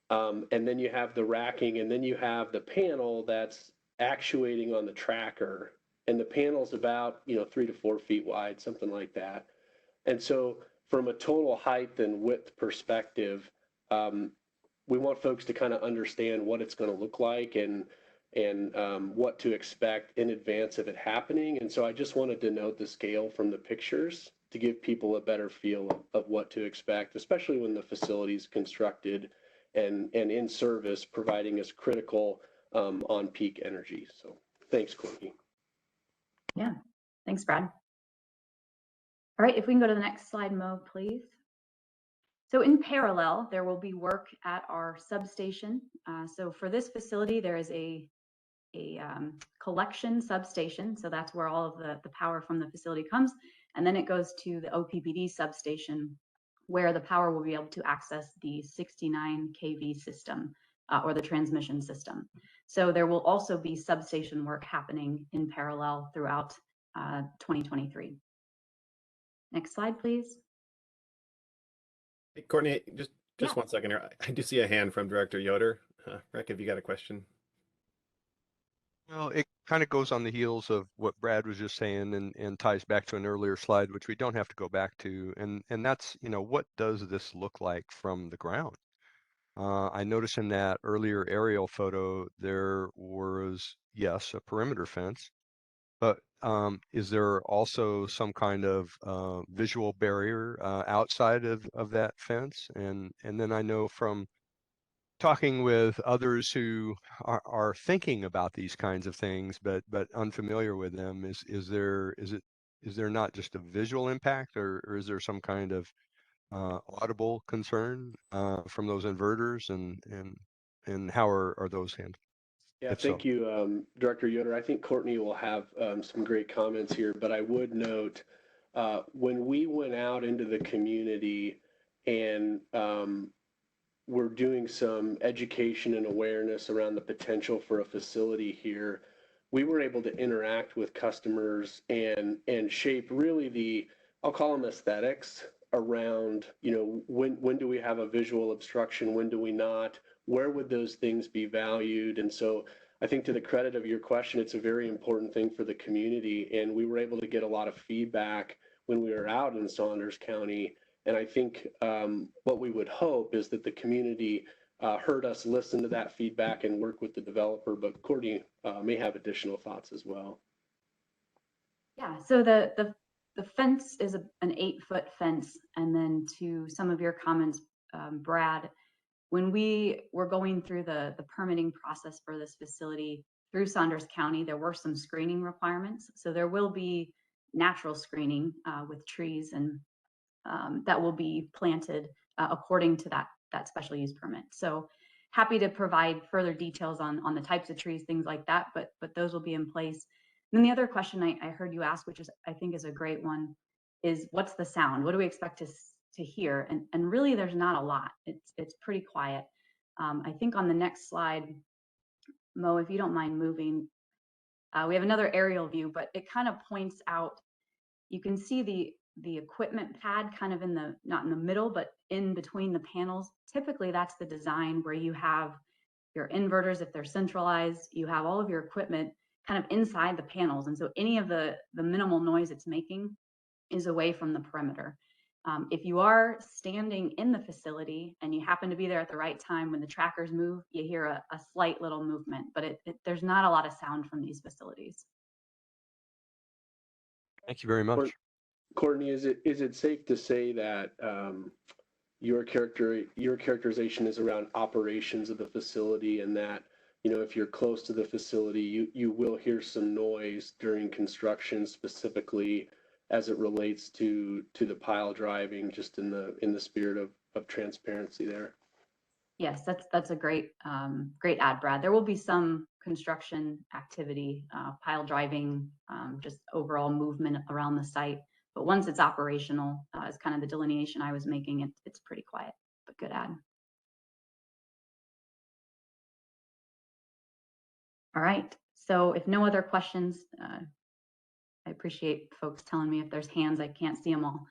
And then you have the racking, and then you have the panel that's actuating on the tracker. And the panel's about 3 to 4 feet wide, something like that. And so from a total height and width perspective, we want folks to kind of understand what it's going to look like and what to expect in advance of it happening. And so I just wanted to note the scale from the pictures to give people a better feel of what to expect, especially when the facility is constructed and in service, providing us critical on-peak energy. So thanks, Courtney. Yeah, thanks, Brad. All right, if we can go to the next slide, Mo, please. So in parallel, there will be work at our substation. So for this facility, there is a collection substation. So that's where all of the power from the facility comes. and then it goes to the OPPD substation, where the power will be able to access the 69 kV system or the transmission system. So there will also be substation work happening in parallel throughout 2023. Next slide, please. Hey, Courtney, just 1 second here. I do see a hand from Director Yoder. Rick, have you got a question? Well, it kind of goes on the heels of what Brad was just saying and ties back to an earlier slide, which we don't have to go back to. And that's, what does this look like from the ground? I noticed in that earlier aerial photo, there was, yes, a perimeter fence, but is there also some kind of visual barrier outside of that fence? And then I know from talking with others who are thinking about these kinds of things, but unfamiliar with them, is there not just a visual impact, or is there some kind of audible concern from those inverters, and how are those handled? Yeah, thank you, Director Yoder. I think Courtney will have some great comments here, but I would note when we went out into the community and we're doing some education and awareness around the potential for a facility here, we were able to interact with customers and shape really the, I'll call them aesthetics around, when do we have a visual obstruction, when do we not, where would those things be valued? And so I think, to the credit of your question, it's a very important thing for the community, and we were able to get a lot of feedback when we were out in Saunders County. And I think what we would hope is that the community heard us listen to that feedback and work with the developer, but Courtney may have additional thoughts as well. Yeah, so the fence is an 8-foot fence. And then to some of your comments, Brad, when we were going through the permitting process for this facility through Saunders County, there were some screening requirements. So there will be natural screening with trees and that will be planted according to that special use permit. So happy to provide further details on the types of trees, things like that, but those will be in place. And then the other question I heard you ask, which I think is a great one, is what's the sound? What do we expect to hear? And really there's not a lot. It's pretty quiet. I think on the next slide, Mo, if you don't mind moving, we have another aerial view, but it kind of points out, you can see the equipment pad kind of not in the middle, but in between the panels. Typically that's the design where you have your inverters, if they're centralized, you have all of your equipment kind of inside the panels. And so any of the minimal noise it's making is away from the perimeter. If you are standing in the facility and you happen to be there at the right time when the trackers move, you hear a slight little movement, but there's not a lot of sound from these facilities. Thank you very much. Courtney, is it safe to say that your characterization is around operations of the facility, and that, if you're close to the facility, you will hear some noise during construction, specifically as it relates to the pile driving, just in the spirit of transparency there? Yes, that's a great add, Brad. There will be some construction activity, pile driving, just overall movement around the site. But once it's operational, is kind of the delineation I was making. It's pretty quiet, but good add. All right. So if no other questions, I appreciate folks telling me if there's hands. I can't see them all.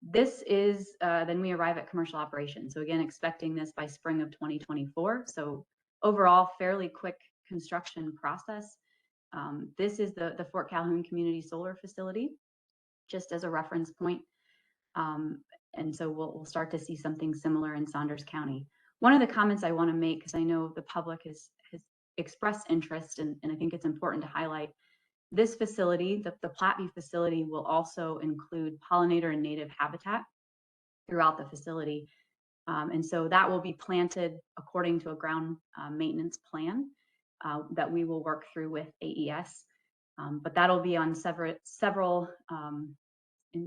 This is, then we arrive at commercial operations. So again, expecting this by spring of 2024. So overall, fairly quick construction process. This is the Fort Calhoun Community Solar Facility, just as a reference point. And so we'll start to see something similar in Saunders County. One of the comments I want to make, because I know the public has expressed interest, and I think it's important to highlight, this facility, the Platteview facility, will also include pollinator and native habitat throughout the facility. And so that will be planted according to a ground maintenance plan that we will work through with AES. But that'll be on several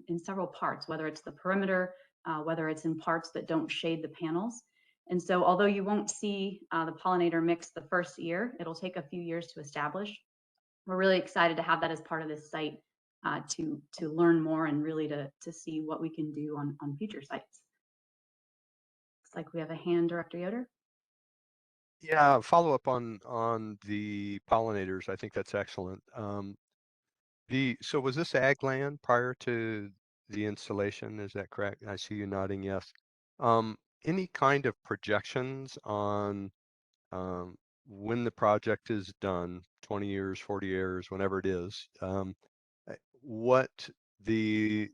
in several parts, whether it's the perimeter, whether it's in parts that don't shade the panels. And so although you won't see the pollinator mix the first year, it'll take a few years to establish. We're really excited to have that as part of this site to learn more and really to see what we can do on future sites. Looks like we have a hand, Director Yoder. Yeah, follow up on the pollinators. I think that's excellent. So was this ag land prior to the installation? Is that correct? I see you nodding yes. Any kind of projections on when the project is done, 20 years, 40 years, whenever it is, what the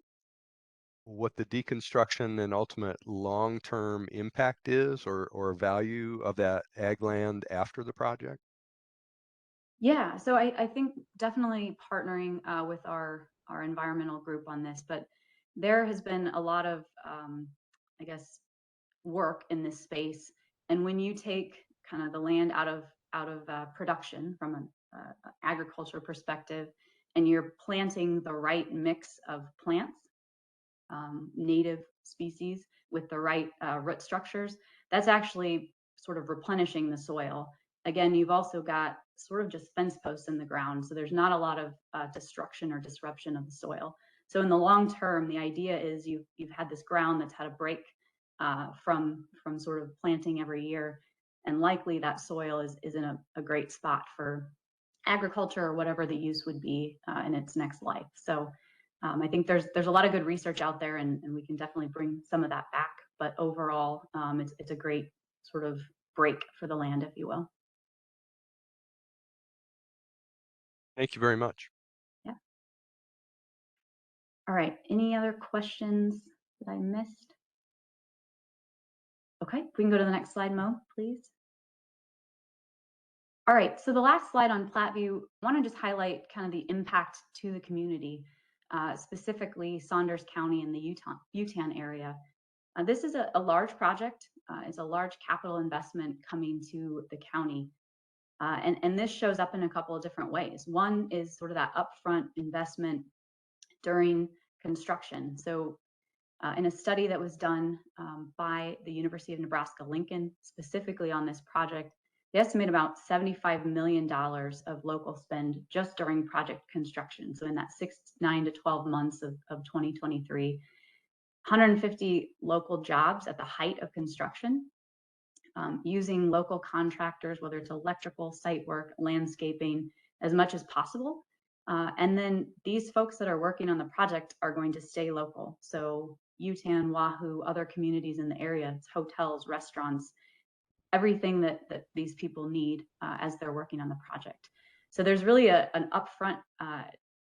deconstruction and ultimate long-term impact is, or value of that ag land after the project? Yeah, so I think definitely partnering with our environmental group on this, but there has been a lot of, I guess, work in this space. And when you take kind of the land out of production from an agriculture perspective, and you're planting the right mix of plants, native species with the right root structures, that's actually sort of replenishing the soil. Again, you've also got sort of just fence posts in the ground, so there's not a lot of destruction or disruption of the soil. So in the long term, the idea is you've had this ground that's had a break from sort of planting every year, and likely that soil is in a great spot for agriculture or whatever the use would be in its next life. So I think there's a lot of good research out there, and we can definitely bring some of that back. But overall, it's a great sort of break for the land, if you will. Thank you very much. Yeah. All right. Any other questions that I missed? Okay, if we can go to the next slide, Mo, please. All right, so the last slide on Platteview, I want to just highlight kind of the impact to the community, specifically Saunders County and the Utan area. This is a large project. It's a large capital investment coming to the county. And this shows up in a couple of different ways. One is sort of that upfront investment during construction. So in a study that was done by the University of Nebraska Lincoln, specifically on this project, they estimate about $75 million of local spend just during project construction. So in that 9 to 12 months of 2023, 150 local jobs at the height of construction, using local contractors, whether it's electrical, site work, landscaping, as much as possible. And then these folks that are working on the project are going to stay local. So Utan, Wahoo, other communities in the area, it's hotels, restaurants, everything that these people need as they're working on the project. So there's really an upfront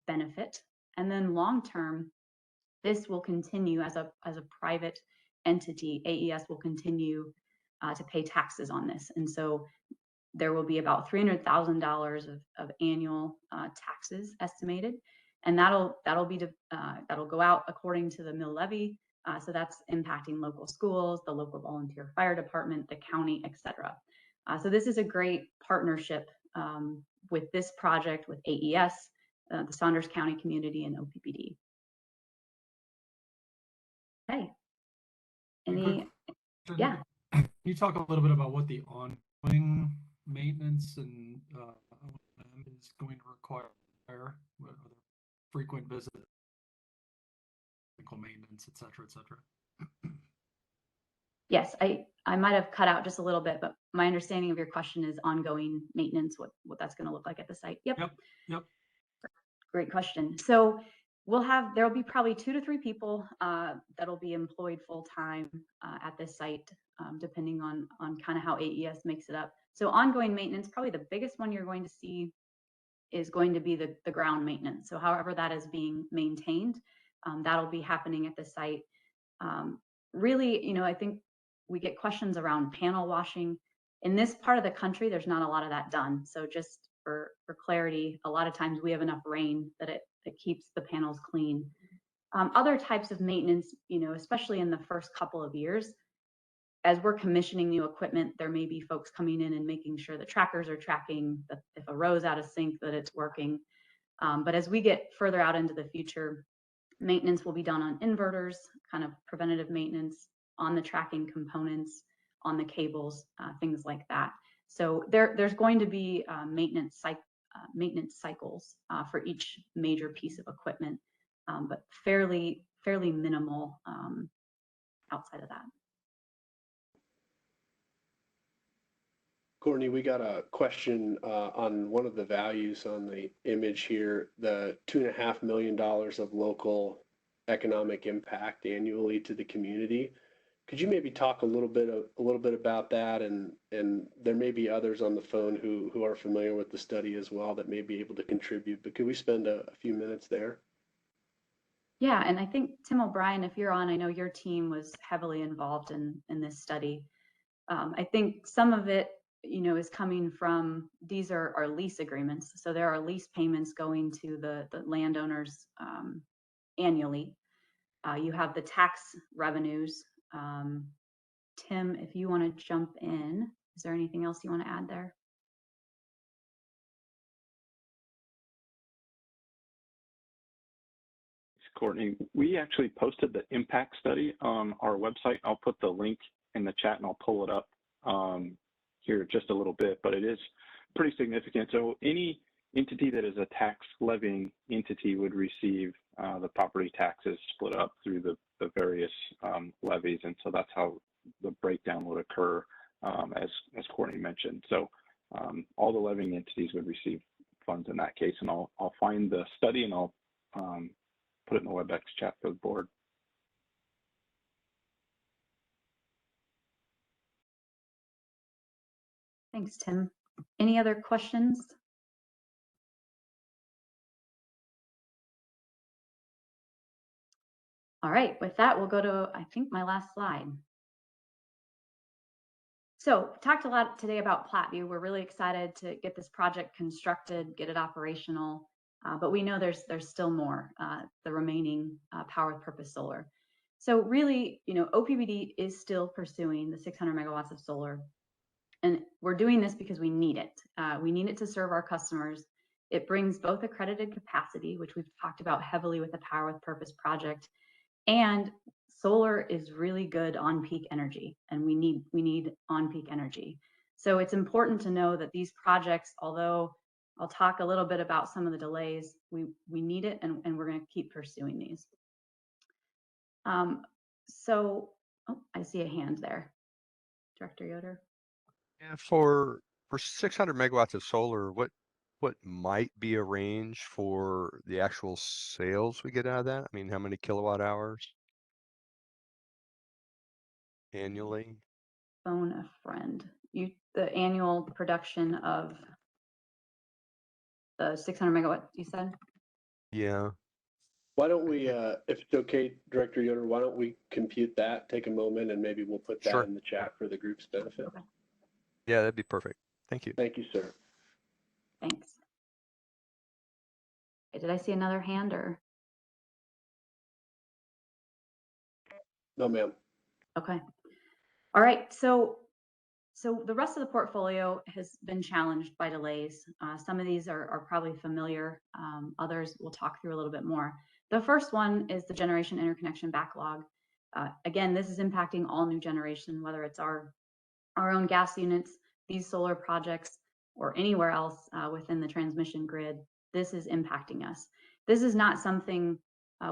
benefit. And then long-term, this will continue as a private entity. AES will continue to pay taxes on this. And so there will be about $300,000 of annual taxes estimated. And that'll go out according to the mill levy. So that's impacting local schools, the local volunteer fire department, the county, et cetera. So this is a great partnership with this project, with AES, the Saunders County community, and OPPD. Okay. Yeah. Can you talk a little bit about what the ongoing maintenance and is going to require? What are the frequent visits, maintenance, et cetera, et cetera? Yes, I might have cut out just a little bit, but my understanding of your question is ongoing maintenance, what that's going to look like at the site. Yep. Great question. So there'll be probably 2 to 3 people that'll be employed full time at this site, depending on kind of how AES makes it up. So ongoing maintenance, probably the biggest one you're going to see is going to be the ground maintenance. So however that is being maintained, that'll be happening at the site. Really, I think we get questions around panel washing. In this part of the country, there's not a lot of that done. So just for clarity, a lot of times we have enough rain that it keeps the panels clean. Other types of maintenance, especially in the first couple of years, as we're commissioning new equipment, there may be folks coming in and making sure the trackers are tracking, that if a row's out of sync, that it's working. But as we get further out into the future, maintenance will be done on inverters, kind of preventative maintenance on the tracking components, on the cables, things like that. So there's going to be maintenance maintenance cycles for each major piece of equipment, but fairly minimal outside of that. Courtney, we got a question on one of the values on the image here, the $2.5 million of local economic impact annually to the community. Could you maybe talk a little bit about that? And there may be others on the phone who are familiar with the study as well that may be able to contribute, but could we spend a few minutes there? Yeah, and I think Tim O'Brien, if you're on, I know your team was heavily involved in this study. I think some of it, is coming from, these are lease agreements. So there are lease payments going to the landowners annually. You have the tax revenues. Tim, if you want to jump in, is there anything else you want to add there? Courtney, we actually posted the impact study on our website. I'll put the link in the chat and I'll pull it up here just a little bit, but it is pretty significant. So any entity that is a tax levying entity would receive the property taxes split up through the various levies. And so that's how the breakdown would occur, as Courtney mentioned. So all the levying entities would receive funds in that case. And I'll find the study and I'll put it in the WebEx chat for the board. Thanks, Tim. Any other questions? All right, with that, we'll go to, I think, my last slide. So talked a lot today about Platteview. We're really excited to get this project constructed, get it operational, but we know there's still more, the remaining power with purpose solar. So really, OPPD is still pursuing the 600 megawatts of solar. And we're doing this because we need it. We need it to serve our customers. It brings both accredited capacity, which we've talked about heavily with the Power with Purpose project, and solar is really good on peak energy, and we need on peak energy. So it's important to know that these projects, although I'll talk a little bit about some of the delays, we need it, and we're going to keep pursuing these. So I see a hand there, Director Yoder. Yeah, for 600 megawatts of solar, what might be a range for the actual sales we get out of that? I mean, how many kilowatt hours annually? Phone a friend. The annual production of the 600 megawatts, you said? Yeah. Why don't we, if it's okay, Director Yoder, why don't we compute that, take a moment, and maybe we'll put that Sure. in the chat for the group's benefit. Okay. Yeah, that'd be perfect. Thank you. Thank you, sir. Thanks. Okay, did I see another hand or? No, ma'am. Okay. All right. So the rest of the portfolio has been challenged by delays. Some of these are probably familiar. Others we'll talk through a little bit more. The first one is the generation interconnection backlog. Again, this is impacting all new generation, whether it's our own gas units, these solar projects, or anywhere else within the transmission grid. This is impacting us. This is not something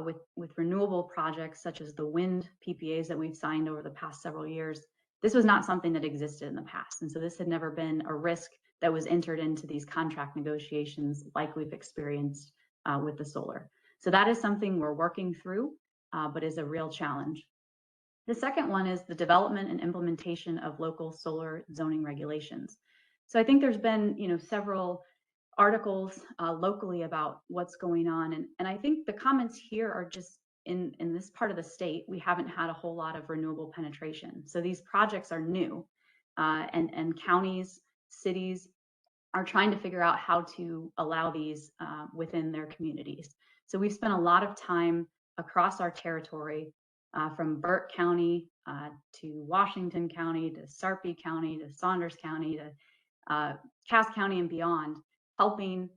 with renewable projects such as the wind PPAs that we've signed over the past several years. This was not something that existed in the past. And so this had never been a risk that was entered into these contract negotiations like we've experienced with the solar. So that is something we're working through, but is a real challenge. The second one is the development and implementation of local solar zoning regulations. So I think there's been, several articles locally about what's going on. And I think the comments here are just in this part of the state, we haven't had a whole lot of renewable penetration. So these projects are new and counties, cities are trying to figure out how to allow these within their communities. So we've spent a lot of time across our territory from Burt County to Washington County to Sarpy County to Saunders County to Cass County and beyond, helping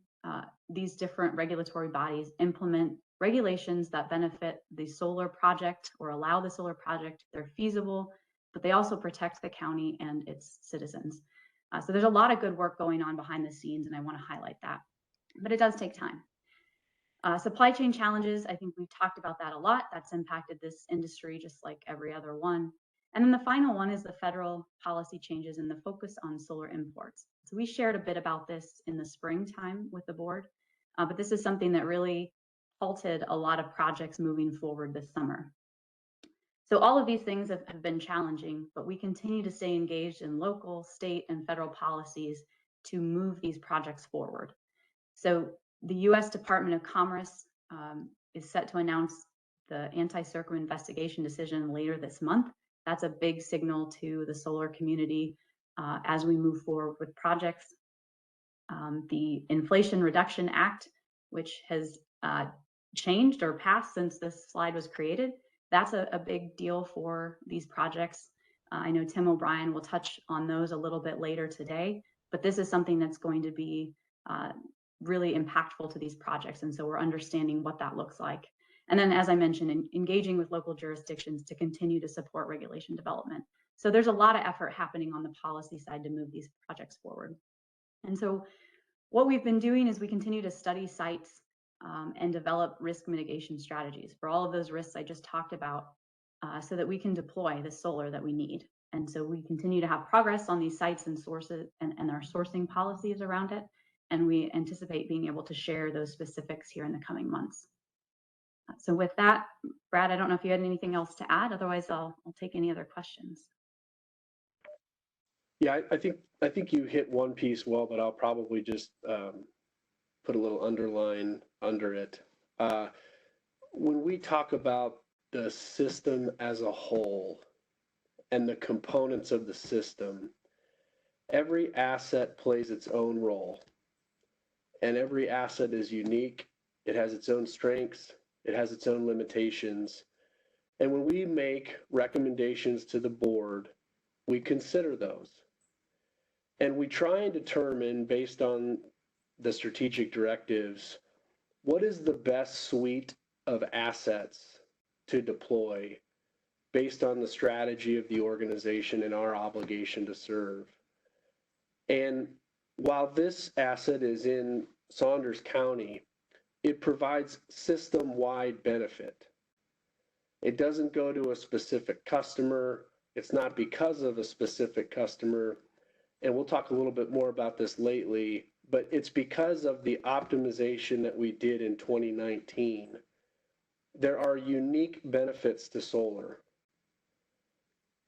these different regulatory bodies implement regulations that benefit the solar project or allow the solar project. They're feasible, but they also protect the county and its citizens. So there's a lot of good work going on behind the scenes, and I want to highlight that. but it does take time. Supply chain challenges, I think we've talked about that a lot. That's impacted this industry just like every other one. And then the final one is the federal policy changes and the focus on solar imports. So we shared a bit about this in the springtime with the board, but this is something that really halted a lot of projects moving forward this summer. So all of these things have been challenging, but we continue to stay engaged in local, state, and federal policies to move these projects forward. So the U.S. Department of Commerce is set to announce the anti-circum investigation decision later this month. That's a big signal to the solar community as we move forward with projects. The Inflation Reduction Act, which has changed or passed since this slide was created, that's a big deal for these projects. I know Tim O'Brien will touch on those a little bit later today, but this is something that's going to be really impactful to these projects. And so we're understanding what that looks like. And then, as I mentioned, engaging with local jurisdictions to continue to support regulation development. So there's a lot of effort happening on the policy side to move these projects forward. And so what we've been doing is we continue to study sites and develop risk mitigation strategies for all of those risks I just talked about so that we can deploy the solar that we need. And so we continue to have progress on these sites and sources and our sourcing policies around it. And we anticipate being able to share those specifics here in the coming months. So with that, Brad, I don't know if you had anything else to add. Otherwise, I'll take any other questions. Yeah, I think you hit one piece well, but I'll probably just put a little underline under it. When we talk about the system as a whole and the components of the system, every asset plays its own role, and every asset is unique. It has its own strengths. It has its own limitations. And when we make recommendations to the board, we consider those. And we try and determine, based on the strategic directives, what is the best suite of assets to deploy based on the strategy of the organization and our obligation to serve. And while this asset is in Saunders County, it provides system-wide benefit. It doesn't go to a specific customer. It's not because of a specific customer. And we'll talk a little bit more about this lately, but it's because of the optimization that we did in 2019. There are unique benefits to solar,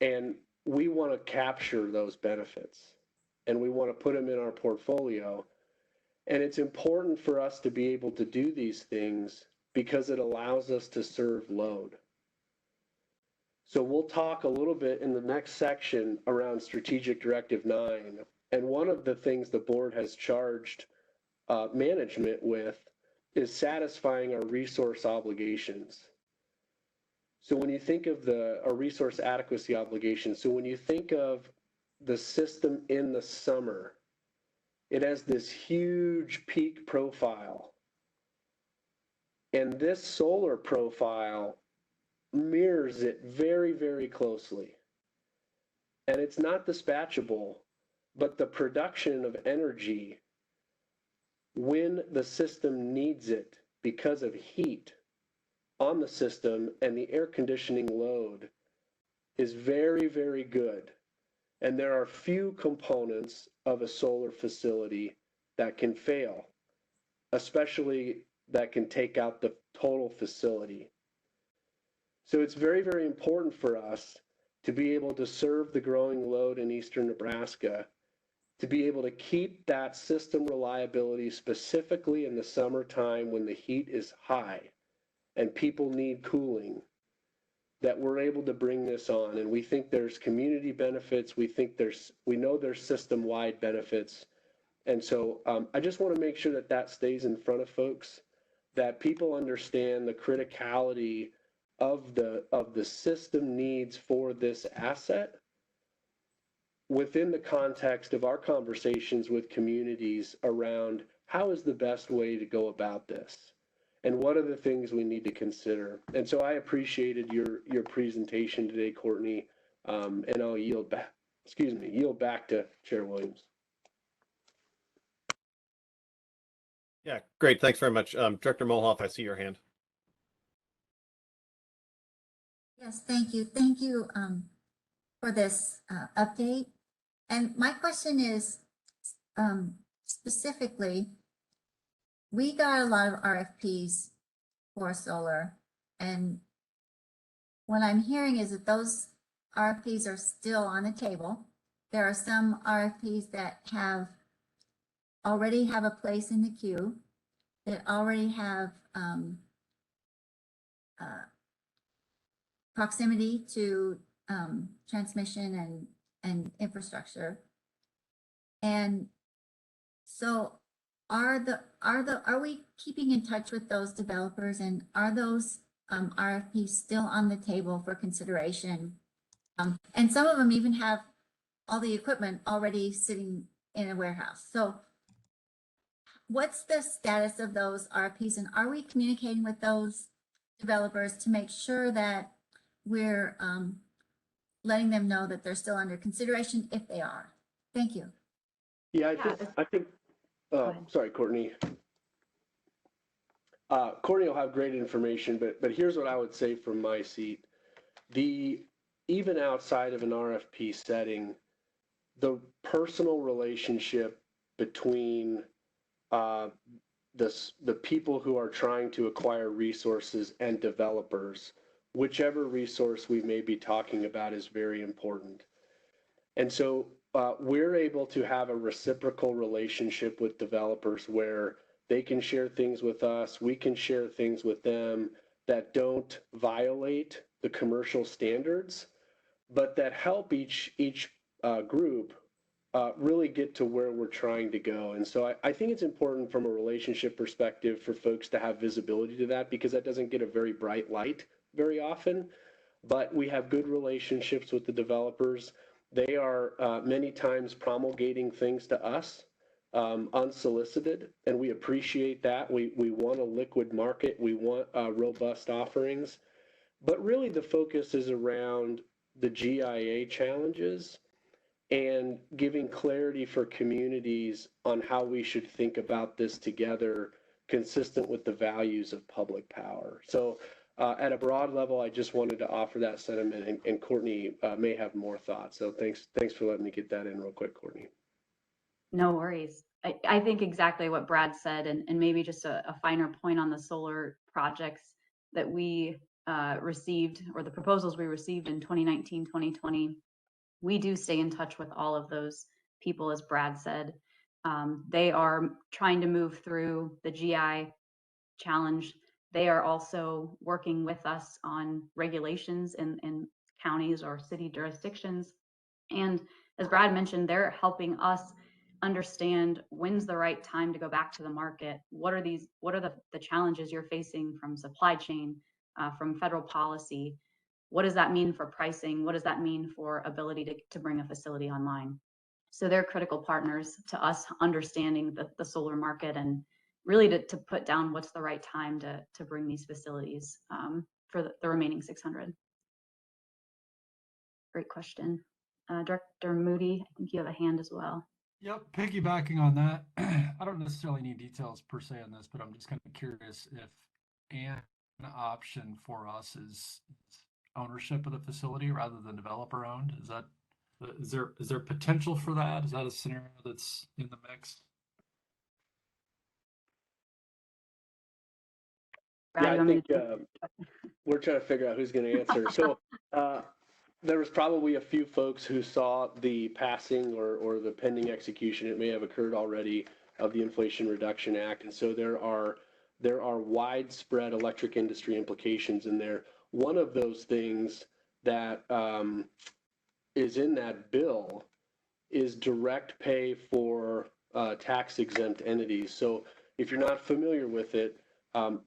and we want to capture those benefits, and we want to put them in our portfolio. And it's important for us to be able to do these things because it allows us to serve load. So we'll talk a little bit in the next section around Strategic Directive 9. And one of the things the board has charged management with is satisfying our resource obligations. So when you think of our resource adequacy obligations, so when you think of the system in the summer, it has this huge peak profile. And this solar profile mirrors it very, very closely. And it's not dispatchable, but the production of energy when the system needs it because of heat on the system and the air conditioning load is very, very good. And there are few components of a solar facility that can fail, especially that can take out the total facility. So it's very, very important for us to be able to serve the growing load in eastern Nebraska, to be able to keep that system reliability specifically in the summertime when the heat is high and people need cooling, that we're able to bring this on. And we think there's community benefits. We know there's system-wide benefits. And so I just want to make sure that that stays in front of folks, that people understand the criticality of the system needs for this asset within the context of our conversations with communities around how is the best way to go about this and what are the things we need to consider. And so I appreciated your presentation today, Courtney, and I'll yield back to Chair Williams. Yeah, great. Thanks very much. Director Molhoff, I see your hand. Yes, thank you. Thank you for this update. And my question is specifically, we got a lot of RFPs for solar, and what I'm hearing is that those RFPs are still on the table. There are some RFPs that already have a place in the queue, that already have proximity to transmission and infrastructure. And so are we keeping in touch with those developers, and are those RFPs still on the table for consideration? And some of them even have all the equipment already sitting in a warehouse. So what's the status of those RFPs, and are we communicating with those developers to make sure that we're letting them know that they're still under consideration if they are? Thank you. Yeah, I think sorry, Courtney. Courtney will have great information, but here's what I would say from my seat. Even outside of an RFP setting, the personal relationship between the people who are trying to acquire resources and developers, whichever resource we may be talking about, is very important. And so we're able to have a reciprocal relationship with developers where they can share things with us, we can share things with them that don't violate the commercial standards, but that help each group really get to where we're trying to go. And so I think it's important from a relationship perspective for folks to have visibility to that, because that doesn't get a very bright light very often. But we have good relationships with the developers. They are many times promulgating things to us unsolicited, and we appreciate that. We want a liquid market. We want robust offerings. But really the focus is around the GIA challenges and giving clarity for communities on how we should think about this together, consistent with the values of public power. So at a broad level, I just wanted to offer that sentiment, and Courtney may have more thoughts. So thanks for letting me get that in real quick, Courtney. No worries. I think exactly what Brad said, and maybe just a finer point on the solar projects that we received, or the proposals we received in 2019, 2020. We do stay in touch with all of those people, as Brad said. They are trying to move through the GI challenge. They are also working with us on regulations in counties or city jurisdictions. And as Brad mentioned, they're helping us understand when's the right time to go back to the market. What are the challenges you're facing from supply chain, from federal policy? What does that mean for pricing? What does that mean for ability to bring a facility online? So they're critical partners to us understanding the solar market, and really to put down what's the right time to bring these facilities for the remaining 600. Great question. Director Moody, I think you have a hand as well. Yep, piggybacking on that, I don't necessarily need details per se on this, but I'm just kind of curious if an option for us is ownership of the facility rather than developer owned. Is there potential for that? Is that a scenario that's in the mix? Yeah, I think we're trying to figure out who's going to answer. So there was probably a few folks who saw the passing or the pending execution, it may have occurred already, of the Inflation Reduction Act. And so there are widespread electric industry implications in there. One of those things that is in that bill is direct pay for tax exempt entities. So if you're not familiar with it,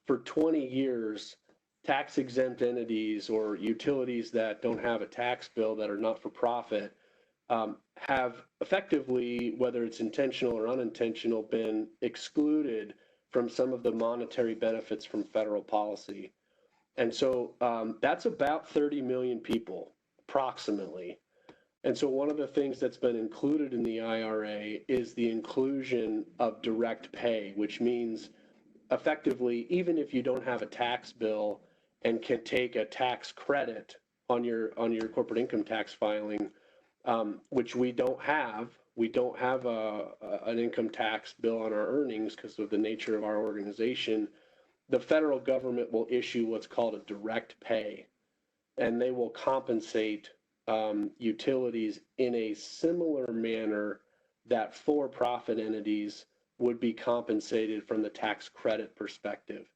for 20 years, tax exempt entities or utilities that don't have a tax bill, that are not for profit, have effectively, whether it's intentional or unintentional, been excluded from some of the monetary benefits from federal policy. And so that's about 30 million people, approximately. And so one of the things that's been included in the IRA is the inclusion of direct pay, which means effectively, even if you don't have a tax bill and can take a tax credit on your corporate income tax filing, which we don't have an income tax bill on our earnings because of the nature of our organization. The federal government will issue what's called a direct pay, and they will compensate utilities in a similar manner that for-profit entities would be compensated from the tax credit perspective.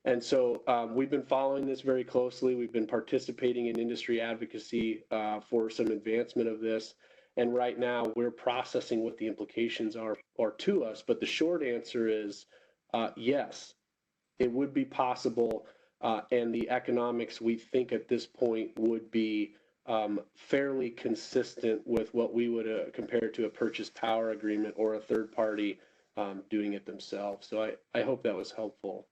And so we've been following this very closely. We've been participating in industry advocacy for some advancement of this. And right now we're processing what the implications are to us. But the short answer is yes, it would be possible. And the economics, we think at this point, would be fairly consistent with what we would compare to a purchase power agreement or a third party doing it themselves. So I hope that was helpful.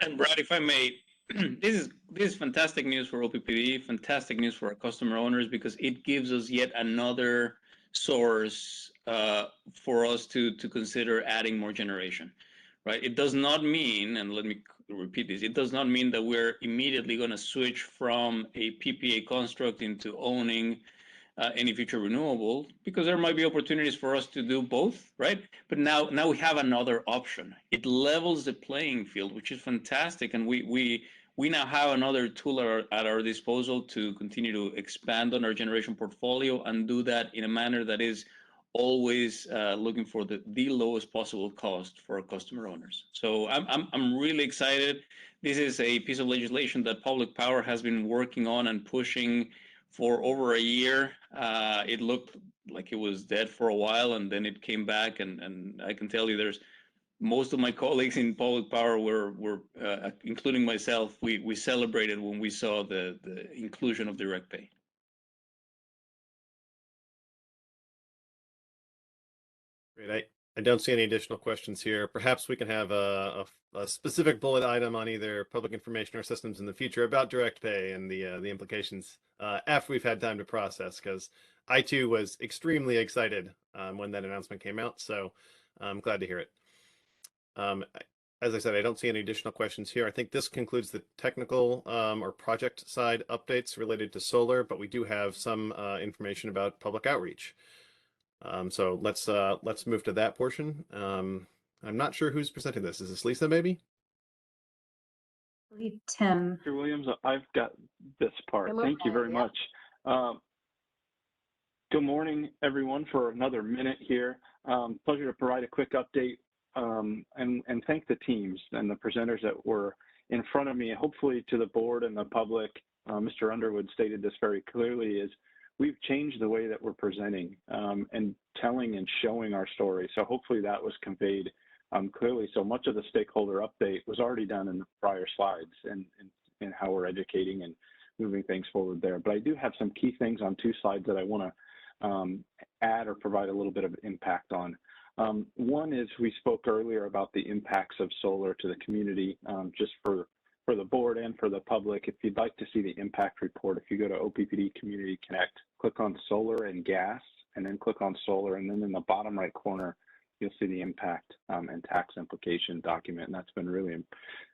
And Brad, if I may, this is fantastic news for OPPD, fantastic news for our customer owners, because it gives us yet another source for us to consider adding more generation, right? It does not mean, and let me repeat this, it does not mean that we're immediately going to switch from a PPA construct into owning any future renewable, because there might be opportunities for us to do both, right? But now we have another option. It levels the playing field, which is fantastic, and we now have another tool at our disposal to continue to expand on our generation portfolio and do that in a manner that is always looking for the lowest possible cost for our customer owners. So I'm really excited. This is a piece of legislation that Public Power has been working on and pushing for over a year. It looked like it was dead for a while, and then it came back, and I can tell you there's most of my colleagues in Public Power were including myself, we celebrated when we saw the inclusion of direct pay. Great. I don't see any additional questions here. Perhaps we can have a specific bullet item on either public information or systems in the future about direct pay and the implications after we've had time to process, because I too was extremely excited when that announcement came out. So I'm glad to hear it. As I said, I don't see any additional questions here. I think this concludes the technical or project side updates related to solar, but we do have some information about public outreach. So let's move to that portion. I'm not sure who's presenting this. Is this Lisa, maybe? I believe Tim. Mr. Williams, I've got this part. Thank you very much. Good morning, everyone, for another minute here. Pleasure to provide a quick update and thank the teams and the presenters that were in front of me. Hopefully to the board and the public, Mr. Underwood stated this very clearly, is we've changed the way that we're presenting and telling and showing our story. So hopefully that was conveyed clearly. So much of the stakeholder update was already done in the prior slides and how we're educating and moving things forward there. But I do have some key things on two slides that I want to add or provide a little bit of impact on. One is we spoke earlier about the impacts of solar to the community, just for the board and for the public. If you'd like to see the impact report, if you go to OPPD Community Connect, click on solar and gas, and then click on solar, and then in the bottom right corner, you'll see the impact and tax implication document. And that's been really a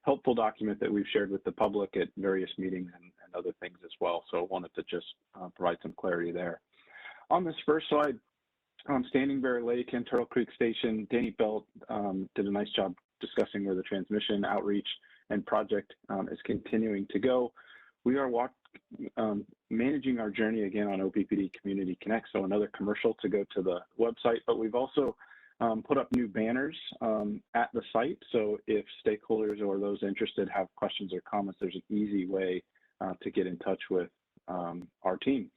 helpful document that we've shared with the public at various meetings and other things as well. So I wanted to just provide some clarity there. On this first slide, Standing Bear Lake and Turtle Creek Station, Danny Belt did a nice job discussing where the transmission outreach and project is continuing to go. We are managing our journey again on OPPD Community Connect, so another commercial to go to the website, but we've also put up new banners at the site. So if stakeholders or those interested have questions or comments, there's an easy way to get in touch with our team.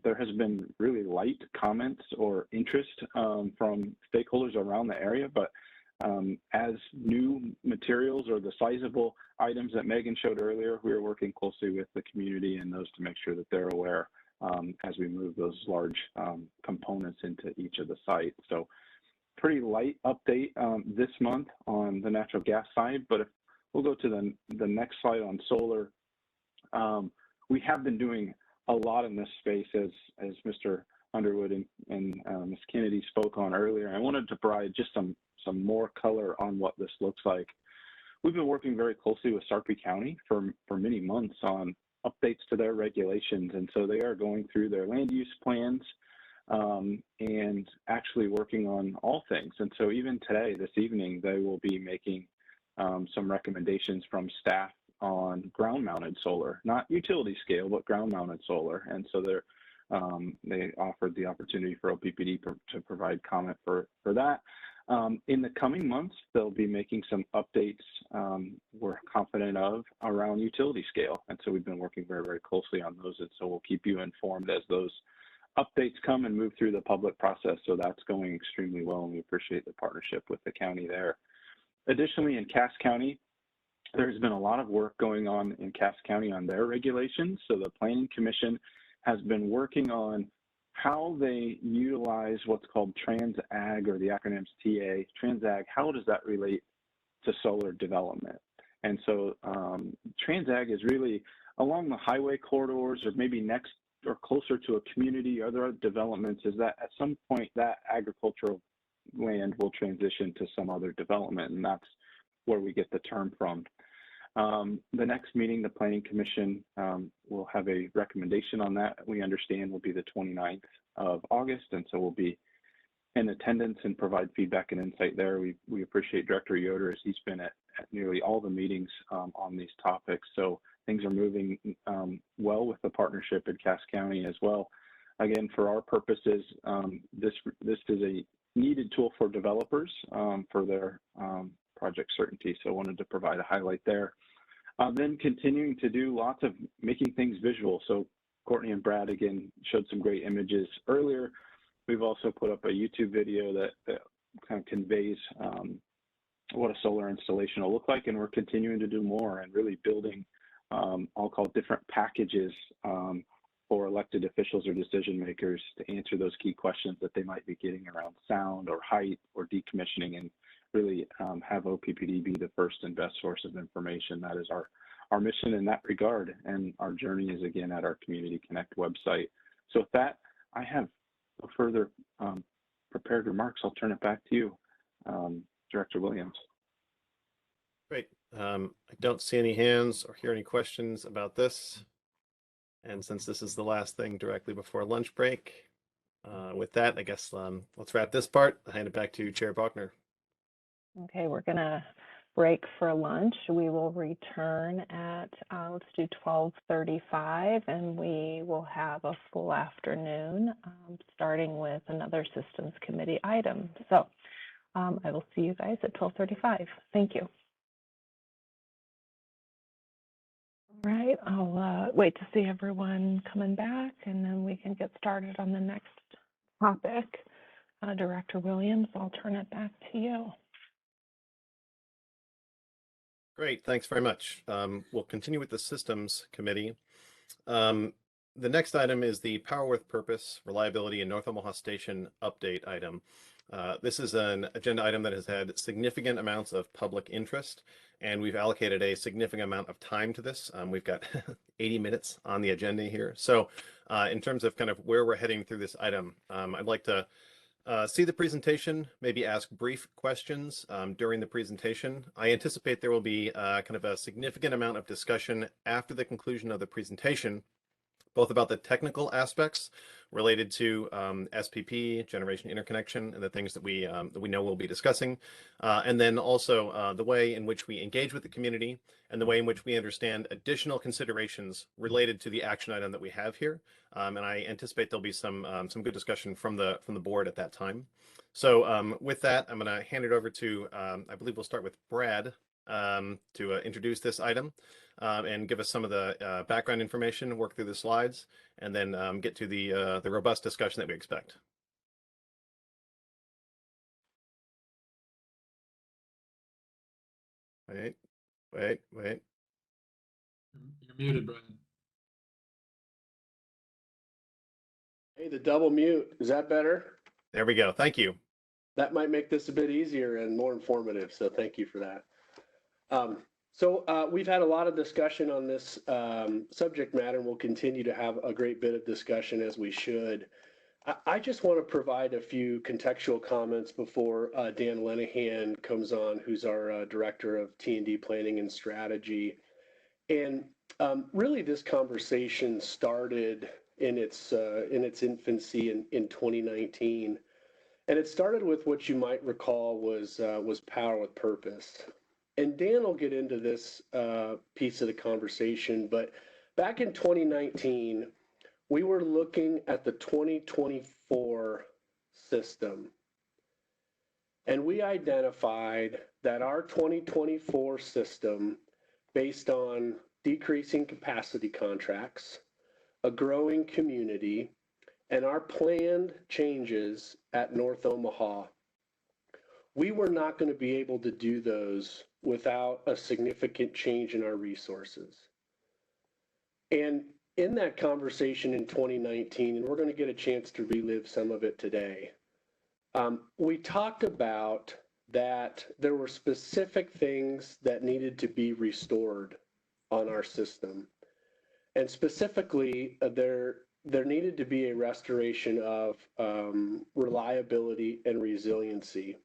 There has been really light comments or interest from stakeholders around the area, but as new materials or the sizable items that Megan showed earlier, we are working closely with the community and those to make sure that they're aware as we move those large components into each of the sites. So pretty light update this month on the natural gas side, but if we'll go to the next slide on solar. We have been doing a lot in this space, as Mr. Underwood and Ms. Kennedy spoke on earlier. I wanted to provide just some more color on what this looks like. We've been working very closely with Sarpy County for many months on updates to their regulations, and so they are going through their land use plans and actually working on all things. And so even today, this evening, they will be making some recommendations from staff on ground-mounted solar, not utility scale, but ground-mounted solar. And so they offered the opportunity for OPPD to provide comment for that. In the coming months, they'll be making some updates we're confident of around utility scale. And so we've been working very, very closely on those. And so we'll keep you informed as those updates come and move through the public process. So that's going extremely well, and we appreciate the partnership with the county there. Additionally, in Cass County, there's been a lot of work going on in Cass County on their regulations. So the Planning Commission has been working on how they utilize what's called Trans-Ag, or the acronym's TA, Trans-Ag. How does that relate to solar development? And so Trans-Ag is really along the highway corridors, or maybe next or closer to a community. Other developments is that at some point that agricultural land will transition to some other development, and that's where we get the term from. The next meeting, the Planning Commission will have a recommendation on that. We understand will be the 29th of August, and so we'll be in attendance and provide feedback and insight there. We appreciate Director Yoder, as he's been at nearly all the meetings on these topics. So things are moving well with the partnership in Cass County as well. Again, for our purposes, this is a needed tool for developers for their project certainty. So I wanted to provide a highlight there. Then continuing to do lots of making things visual. So Courtney and Brad, again, showed some great images earlier. We've also put up a YouTube video that kind of conveys what a solar installation will look like, and we're continuing to do more and really building, I'll call different packages for elected officials or decision makers to answer those key questions that they might be getting around sound or height or decommissioning, and really have OPPD be the first and best source of information. That is our mission in that regard, and our journey is again at our Community Connect website. So with that, I have no further prepared remarks. I'll turn it back to you, Director Williams. Great. I don't see any hands or hear any questions about this. And since this is the last thing directly before lunch break, with that, I guess let's wrap this part. I'll hand it back to Chair Bachner. Okay, we're going to break for lunch. We will return at, let's do 12:35, and we will have a full afternoon, starting with another Systems Committee item. So I will see you guys at 12:35. Thank you. All right, I'll wait to see everyone coming back, and then we can get started on the next topic. Director Williams, I'll turn it back to you. Great, thanks very much. We'll continue with the Systems Committee. The next item is the Power with Purpose, Reliability in North Omaha Station update item. This is an agenda item that has had significant amounts of public interest, and we've allocated a significant amount of time to this. We've got 80 minutes on the agenda here. So in terms of kind of where we're heading through this item, I'd like to see the presentation, maybe ask brief questions during the presentation. I anticipate there will be kind of a significant amount of discussion after the conclusion of the presentation, both about the technical aspects related to SPP, generation interconnection, and the things that we know we'll be discussing, and then also the way in which we engage with the community and the way in which we understand additional considerations related to the action item that we have here. And I anticipate there'll be some good discussion from the board at that time. So with that, I'm going to hand it over to I believe we'll start with Brad to introduce this item and give us some of the background information, work through the slides, and then get to the robust discussion that we expect. Wait. You're muted, Brad. Hey, the double mute, is that better? There we go. Thank you. That might make this a bit easier and more informative, so thank you for that. So we've had a lot of discussion on this subject matter, and we'll continue to have a great bit of discussion as we should. I just want to provide a few contextual comments before Dan Lenahan comes on, who's our Director of T&D Planning and Strategy. And really this conversation started in its infancy in 2019. And it started with what you might recall was power with purpose. And Dan will get into this piece of the conversation, but back in 2019, we were looking at the 2024 system. And we identified that our 2024 system, based on decreasing capacity contracts, a growing community, and our planned changes at North Omaha, we were not going to be able to do those without a significant change in our resources. And in that conversation in 2019, and we're going to get a chance to relive some of it today, we talked about that there were specific things that needed to be restored on our system. And specifically, there needed to be a restoration of reliability and resiliency.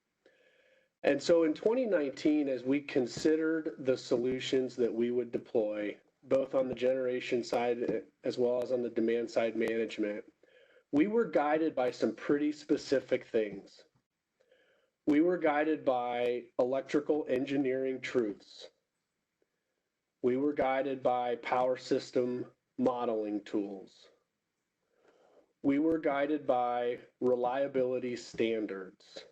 And so in 2019, as we considered the solutions that we would deploy, both on the generation side as well as on the demand side management, we were guided by some pretty specific things. We were guided by electrical engineering truths. We were guided by power system modeling tools. We were guided by reliability standards.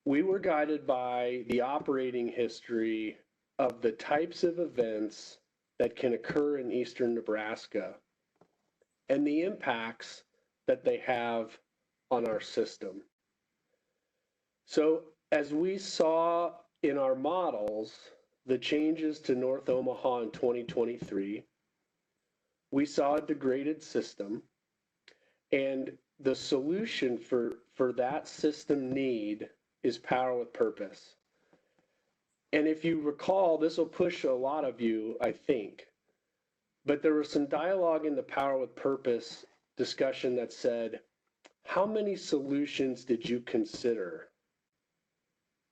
We were guided by the operating history of the types of events that can occur in eastern Nebraska and the impacts that they have on our system. So as we saw in our models, the changes to North Omaha in 2023, we saw a degraded system, and the solution for that system need is power with purpose. And if you recall, this will push a lot of you, I think, but there was some dialogue in the power with purpose discussion that said, how many solutions did you consider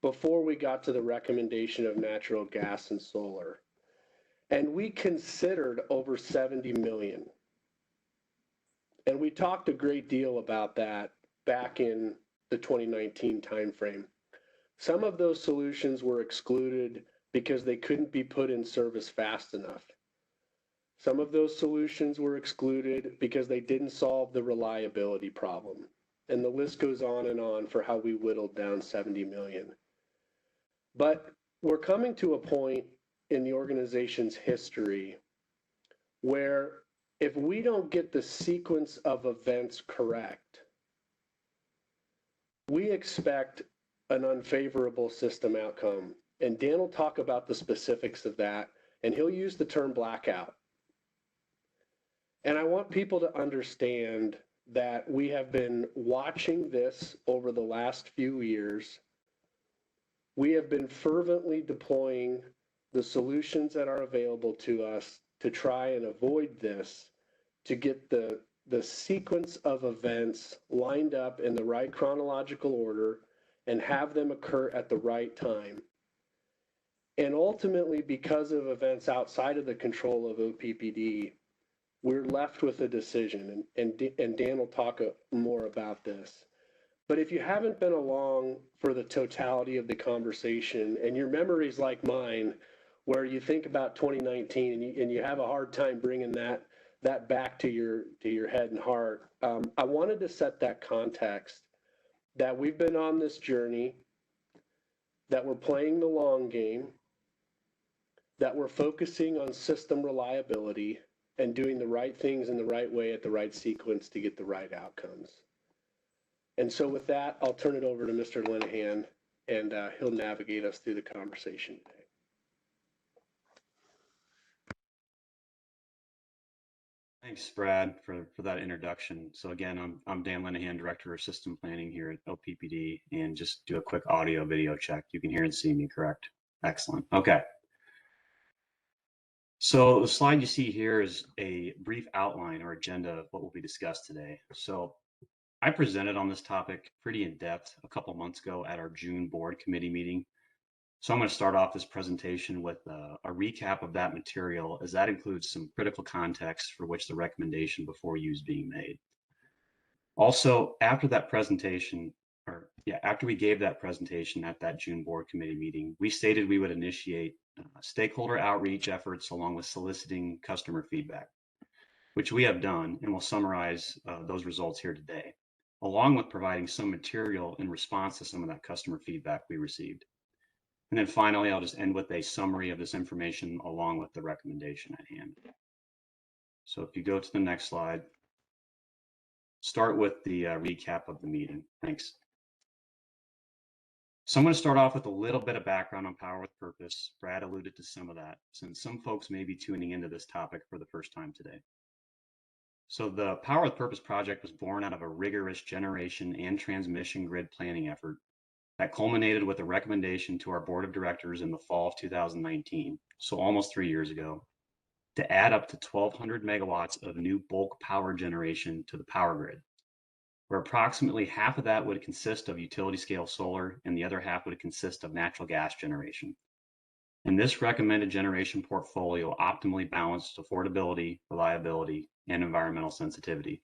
before we got to the recommendation of natural gas and solar? And we considered over 70 million. And we talked a great deal about that back in the 2019 timeframe. Some of those solutions were excluded because they couldn't be put in service fast enough. Some of those solutions were excluded because they didn't solve the reliability problem. And the list goes on and on for how we whittled down 70 million. But we're coming to a point in the organization's history where if we don't get the sequence of events correct, we expect an unfavorable system outcome. And Dan will talk about the specifics of that, and he'll use the term blackout. And I want people to understand that we have been watching this over the last few years. We have been fervently deploying the solutions that are available to us to try and avoid this, to get the sequence of events lined up in the right chronological order and have them occur at the right time. And ultimately, because of events outside of the control of OPPD, we're left with a decision, and Dan will talk more about this. But if you haven't been along for the totality of the conversation, and your memory's like mine, where you think about 2019 and you have a hard time bringing that back to your head and heart, I wanted to set that context that we've been on this journey, that we're playing the long game, that we're focusing on system reliability and doing the right things in the right way at the right sequence to get the right outcomes. And so with that, I'll turn it over to Mr. Lenahan, and he'll navigate us through the conversation today. Thanks, Brad, for that introduction. So again, I'm Dan Lenahan, Director of System Planning here at OPPD, and just do a quick audio video check. You can hear and see me, correct? Excellent. Okay. So the slide you see here is a brief outline or agenda of what will be discussed today. So I presented on this topic pretty in depth a couple months ago at our June board committee meeting. So I'm going to start off this presentation with a recap of that material, as that includes some critical context for which the recommendation before you is being made. Also, after that presentation, after we gave that presentation at that June board committee meeting, we stated we would initiate stakeholder outreach efforts along with soliciting customer feedback, which we have done, and we'll summarize those results here today, along with providing some material in response to some of that customer feedback we received. And then finally, I'll just end with a summary of this information along with the recommendation at hand. So if you go to the next slide, start with the recap of the meeting. Thanks. So I'm going to start off with a little bit of background on Power with Purpose. Brad alluded to some of that, since some folks may be tuning into this topic for the first time today. So the Power with Purpose project was born out of a rigorous generation and transmission grid planning effort that culminated with a recommendation to our board of directors in the fall of 2019, so almost 3 years ago, to add up to 1,200 megawatts of new bulk power generation to the power grid, where approximately half of that would consist of utility scale solar and the other half would consist of natural gas generation. And this recommended generation portfolio optimally balanced affordability, reliability, and environmental sensitivity.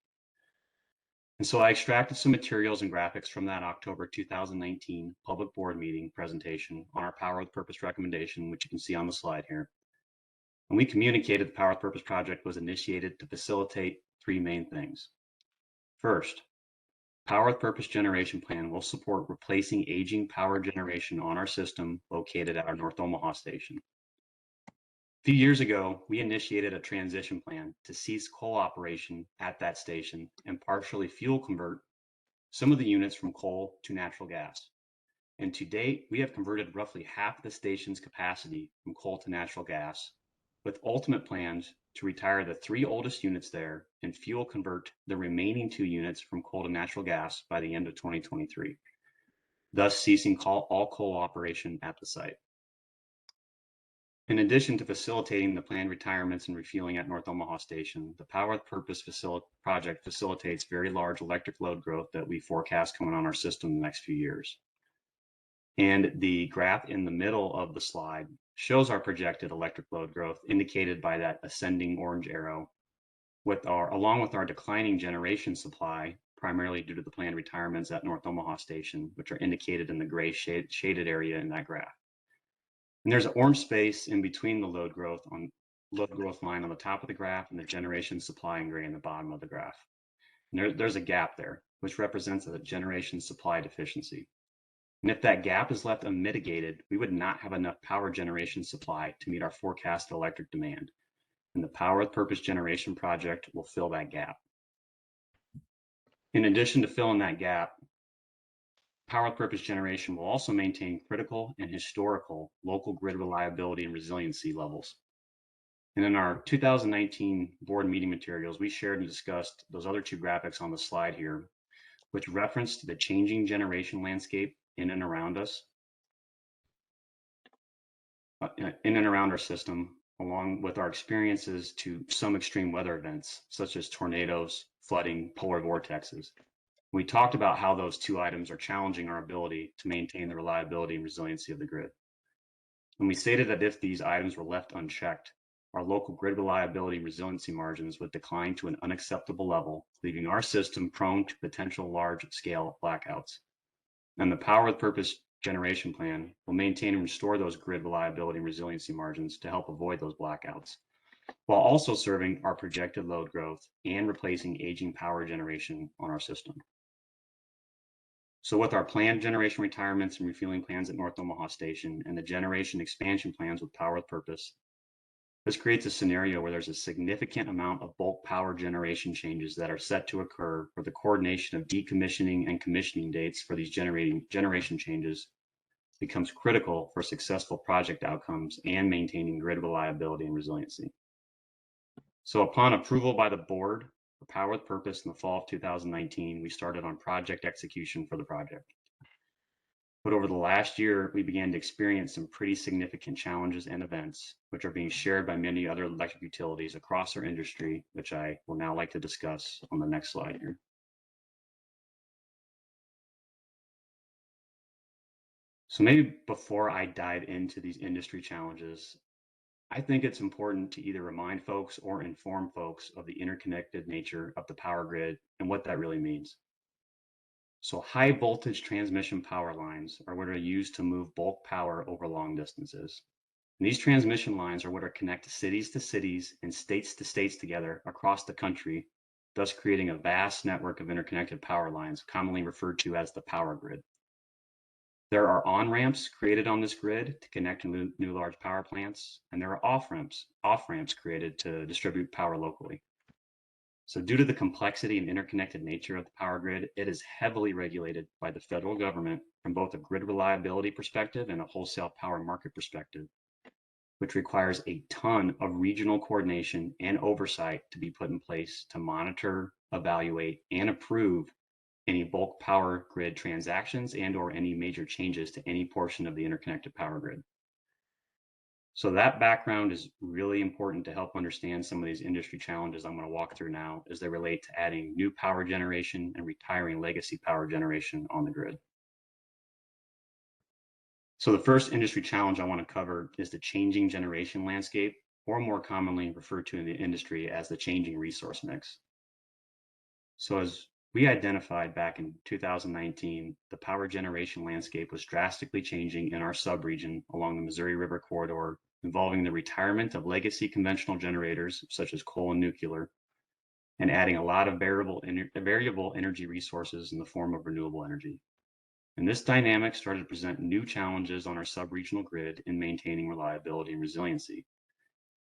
And so I extracted some materials and graphics from that October 2019 public board meeting presentation on our Power with Purpose recommendation, which you can see on the slide here. And we communicated the Power with Purpose project was initiated to facilitate three main things. First, Power with Purpose generation plan will support replacing aging power generation on our system located at our North Omaha station. A few years ago, we initiated a transition plan to cease coal operation at that station and partially fuel convert some of the units from coal to natural gas. And to date, we have converted roughly half of the station's capacity from coal to natural gas, with ultimate plans to retire the 3 oldest units there and fuel convert the remaining 2 units from coal to natural gas by the end of 2023, thus ceasing all coal operation at the site. In addition to facilitating the planned retirements and refueling at North Omaha Station, the Power with Purpose project facilitates very large electric load growth that we forecast coming on our system in the next few years. And the graph in the middle of the slide shows our projected electric load growth indicated by that ascending orange arrow, along with our declining generation supply, primarily due to the planned retirements at North Omaha Station, which are indicated in the gray shaded area in that graph. And there's an orange space in between the load growth line on the top of the graph and the generation supply in gray in the bottom of the graph. And there's a gap there, which represents a generation supply deficiency. And if that gap is left unmitigated, we would not have enough power generation supply to meet our forecasted electric demand. And the Power with Purpose generation project will fill that gap. In addition to filling that gap, Power with Purpose generation will also maintain critical and historical local grid reliability and resiliency levels. And in our 2019 board meeting materials, we shared and discussed those other 2 graphics on the slide here, which referenced the changing generation landscape in and around us, in and around our system, along with our experiences to some extreme weather events, such as tornadoes, flooding, polar vortexes. We talked about how those 2 items are challenging our ability to maintain the reliability and resiliency of the grid. And we stated that if these items were left unchecked, our local grid reliability and resiliency margins would decline to an unacceptable level, leaving our system prone to potential large-scale blackouts. And the Power with Purpose generation plan will maintain and restore those grid reliability and resiliency margins to help avoid those blackouts, while also serving our projected load growth and replacing aging power generation on our system. So with our planned generation retirements and refueling plans at North Omaha Station and the generation expansion plans with Power with Purpose, this creates a scenario where there's a significant amount of bulk power generation changes that are set to occur, where the coordination of decommissioning and commissioning dates for these generation changes becomes critical for successful project outcomes and maintaining grid reliability and resiliency. So upon approval by the board for Power with Purpose in the fall of 2019, we started on project execution for the project. But over the last year, we began to experience some pretty significant challenges and events, which are being shared by many other electric utilities across our industry, which I will now like to discuss on the next slide here. So maybe before I dive into these industry challenges, I think it's important to either remind folks or inform folks of the interconnected nature of the power grid and what that really means. So high voltage transmission power lines are what are used to move bulk power over long distances. And these transmission lines are what are connect cities to cities and states to states together across the country, thus creating a vast network of interconnected power lines, commonly referred to as the power grid. There are on-ramps created on this grid to connect new large power plants, and there are off-ramps created to distribute power locally. So due to the complexity and interconnected nature of the power grid, it is heavily regulated by the federal government from both a grid reliability perspective and a wholesale power market perspective, which requires a ton of regional coordination and oversight to be put in place to monitor, evaluate, and approve any bulk power grid transactions and or any major changes to any portion of the interconnected power grid. So that background is really important to help understand some of these industry challenges I'm going to walk through now as they relate to adding new power generation and retiring legacy power generation on the grid. So the first industry challenge I want to cover is the changing generation landscape, or more commonly referred to in the industry as the changing resource mix. So as we identified back in 2019, the power generation landscape was drastically changing in our subregion along the Missouri River corridor, involving the retirement of legacy conventional generators such as coal and nuclear, and adding a lot of variable energy resources in the form of renewable energy. And this dynamic started to present new challenges on our subregional grid in maintaining reliability and resiliency.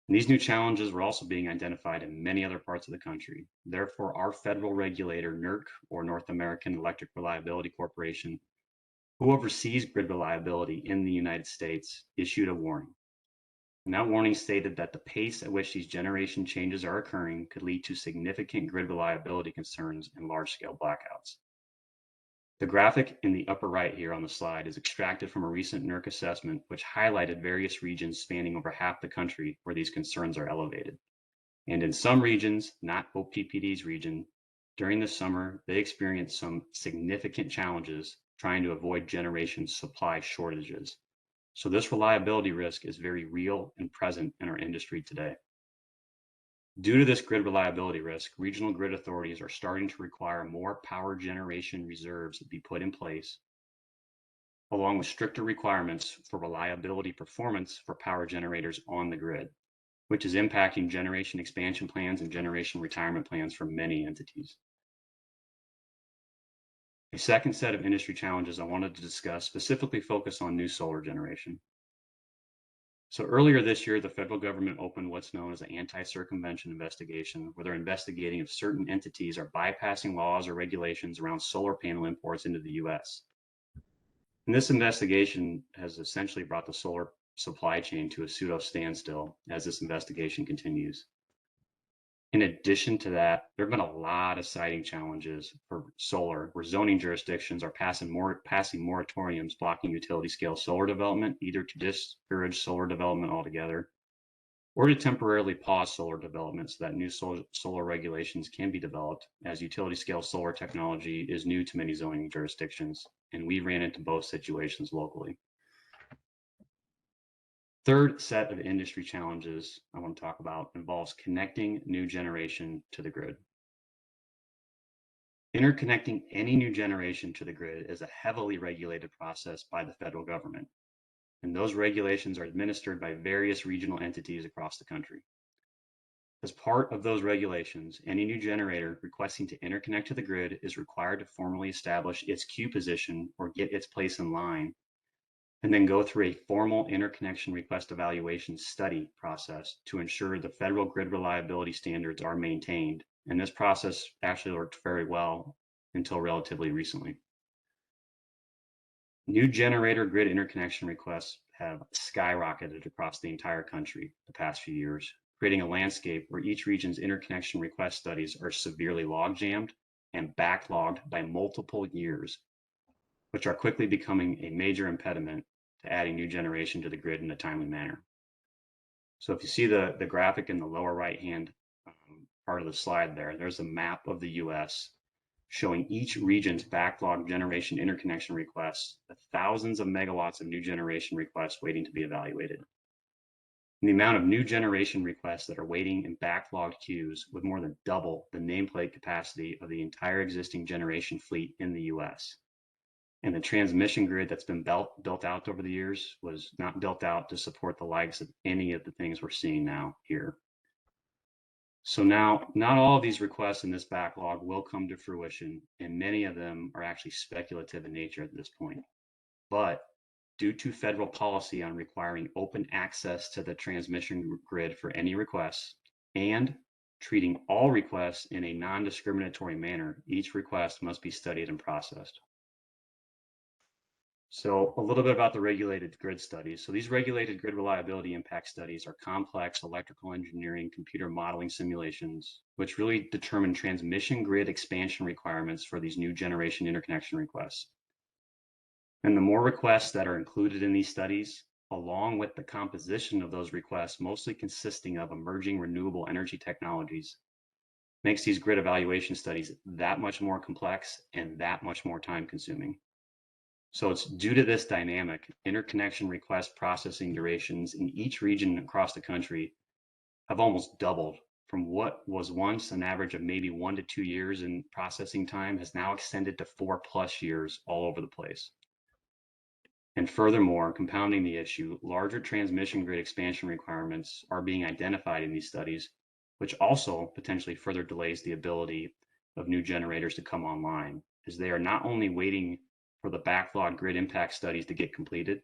And these new challenges were also being identified in many other parts of the country. Therefore, our federal regulator, NERC, or North American Electric Reliability Corporation, who oversees grid reliability in the United States, issued a warning. And that warning stated that the pace at which these generation changes are occurring could lead to significant grid reliability concerns and large-scale blackouts. The graphic in the upper right here on the slide is extracted from a recent NERC assessment, which highlighted various regions spanning over half the country where these concerns are elevated. And in some regions, not OPPD's region, during the summer, they experienced some significant challenges trying to avoid generation supply shortages. So this reliability risk is very real and present in our industry today. Due to this grid reliability risk, regional grid authorities are starting to require more power generation reserves to be put in place, along with stricter requirements for reliability performance for power generators on the grid, which is impacting generation expansion plans and generation retirement plans for many entities. A second set of industry challenges I wanted to discuss specifically focus on new solar generation. So earlier this year, the federal government opened what's known as an anti-circumvention investigation, where they're investigating if certain entities are bypassing laws or regulations around solar panel imports into the US. And this investigation has essentially brought the solar supply chain to a pseudo standstill as this investigation continues. In addition to that, there have been a lot of siting challenges for solar, where zoning jurisdictions are passing moratoriums blocking utility scale solar development, either to discourage solar development altogether or to temporarily pause solar development so that new solar regulations can be developed, as utility scale solar technology is new to many zoning jurisdictions, and we ran into both situations locally. Third set of industry challenges I want to talk about involves connecting new generation to the grid. Interconnecting any new generation to the grid is a heavily regulated process by the federal government, and those regulations are administered by various regional entities across the country. As part of those regulations, any new generator requesting to interconnect to the grid is required to formally establish its queue position or get its place in line, and then go through a formal interconnection request evaluation study process to ensure the federal grid reliability standards are maintained. And this process actually worked very well until relatively recently. New generator grid interconnection requests have skyrocketed across the entire country the past few years, creating a landscape where each region's interconnection request studies are severely log jammed and backlogged by multiple years. which are quickly becoming a major impediment to adding new generation to the grid in a timely manner. So if you see the graphic in the lower right-hand part of the slide there's a map of the US showing each region's backlog generation interconnection requests, the thousands of megawatts of new generation requests waiting to be evaluated. And the amount of new generation requests that are waiting in backlogged queues would more than double the nameplate capacity of the entire existing generation fleet in the US. And the transmission grid that's been built out over the years was not built out to support the likes of any of the things we're seeing now here. So now, not all of these requests in this backlog will come to fruition, and many of them are actually speculative in nature at this point. But due to federal policy on requiring open access to the transmission grid for any requests and treating all requests in a non-discriminatory manner, each request must be studied and processed. So a little bit about the regulated grid studies. So these regulated grid reliability impact studies are complex electrical engineering computer modeling simulations, which really determine transmission grid expansion requirements for these new generation interconnection requests. And the more requests that are included in these studies, along with the composition of those requests, mostly consisting of emerging renewable energy technologies, makes these grid evaluation studies that much more complex and that much more time consuming. So it's due to this dynamic, interconnection request processing durations in each region across the country have almost doubled from what was once an average of maybe 1 to 2 years in processing time has now extended to 4+ years all over the place. And furthermore, compounding the issue, larger transmission grid expansion requirements are being identified in these studies, which also potentially further delays the ability of new generators to come online, as they are not only waiting for the backlog grid impact studies to get completed,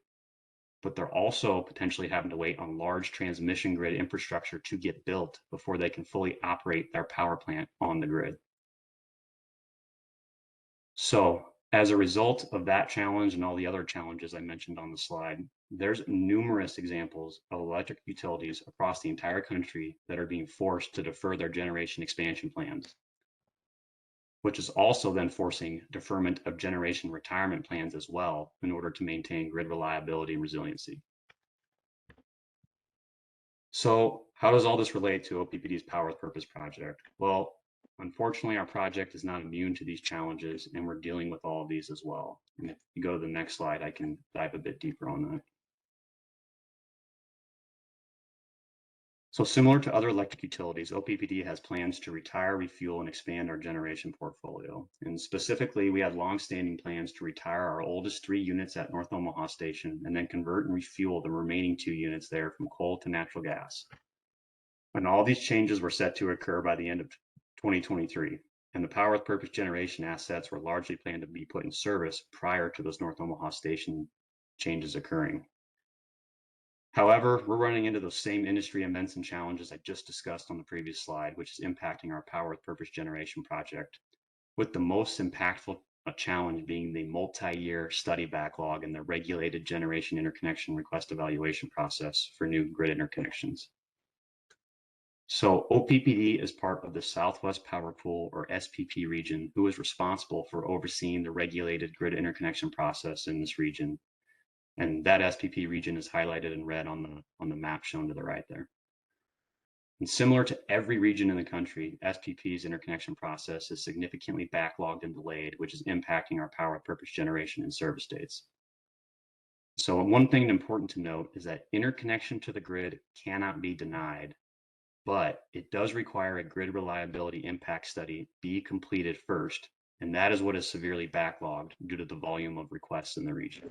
but they're also potentially having to wait on large transmission grid infrastructure to get built before they can fully operate their power plant on the grid. So as a result of that challenge and all the other challenges I mentioned on the slide, there's numerous examples of electric utilities across the entire country that are being forced to defer their generation expansion plans, which is also then forcing deferment of generation retirement plans as well in order to maintain grid reliability and resiliency. So how does all this relate to OPPD's Power with Purpose project? Well, unfortunately, our project is not immune to these challenges, and we're dealing with all of these as well. And if you go to the next slide, I can dive a bit deeper on that. So similar to other electric utilities, OPPD has plans to retire, refuel, and expand our generation portfolio. And specifically, we had longstanding plans to retire our oldest 3 units at North Omaha Station and then convert and refuel the remaining 2 units there from coal to natural gas. And all these changes were set to occur by the end of 2023. And the Power with Purpose generation assets were largely planned to be put in service prior to those North Omaha Station changes occurring. However, we're running into those same industry events and challenges I just discussed on the previous slide, which is impacting our Power with Purpose generation project, with the most impactful challenge being the multi-year study backlog and the regulated generation interconnection request evaluation process for new grid interconnections. So OPPD is part of the Southwest Power Pool, or SPP region, who is responsible for overseeing the regulated grid interconnection process in this region. And that SPP region is highlighted in red on the map shown to the right there. And similar to every region in the country, SPP's interconnection process is significantly backlogged and delayed, which is impacting our Power with Purpose generation and service dates. So one thing important to note is that interconnection to the grid cannot be denied, but it does require a grid reliability impact study be completed first, and that is what is severely backlogged due to the volume of requests in the region.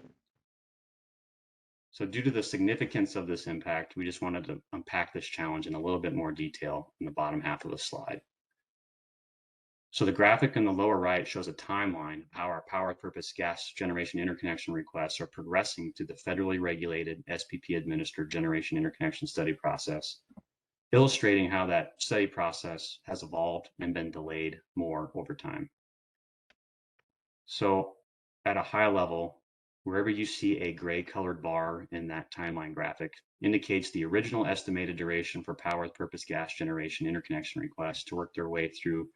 So due to the significance of this impact, we just wanted to unpack this challenge in a little bit more detail in the bottom half of the slide. So the graphic in the lower right shows a timeline of how our Power with Purpose gas generation interconnection requests are progressing through the federally regulated SPP administered generation interconnection study process, illustrating how that study process has evolved and been delayed more over time. So at a high level, wherever you see a gray colored bar in that timeline graphic indicates the original estimated duration for Power with Purpose gas generation interconnection requests to work their way through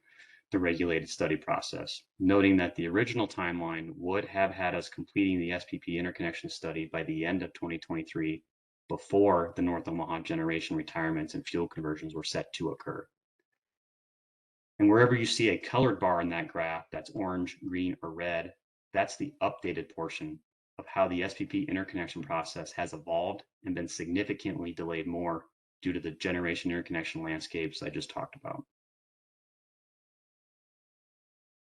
the regulated study process, noting that the original timeline would have had us completing the SPP interconnection study by the end of 2023 before the North Omaha generation retirements and fuel conversions were set to occur. And wherever you see a colored bar in that graph that's orange, green, or red, that's the updated portion of how the SPP interconnection process has evolved and been significantly delayed more due to the generation interconnection landscapes I just talked about.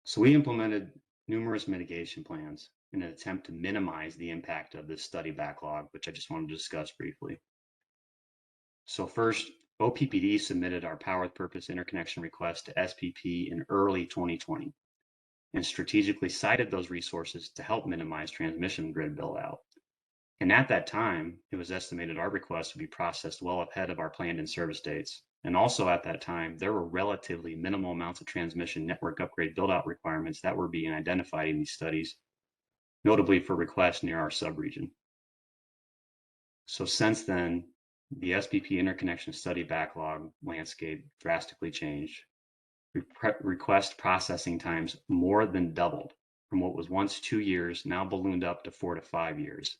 So we implemented numerous mitigation plans in an attempt to minimize the impact of this study backlog, which I just wanted to discuss briefly. So first, OPPD submitted our Power with Purpose interconnection request to SPP in early 2020 and strategically cited those resources to help minimize transmission grid build out. And at that time, it was estimated our request would be processed well ahead of our planned in-service dates. And also at that time, there were relatively minimal amounts of transmission network upgrade build-out requirements that were being identified in these studies, notably for requests near our subregion. So since then, the SPP interconnection study backlog landscape drastically changed. Request processing times more than doubled from what was once 2 years, now ballooned up to 4 to 5 years.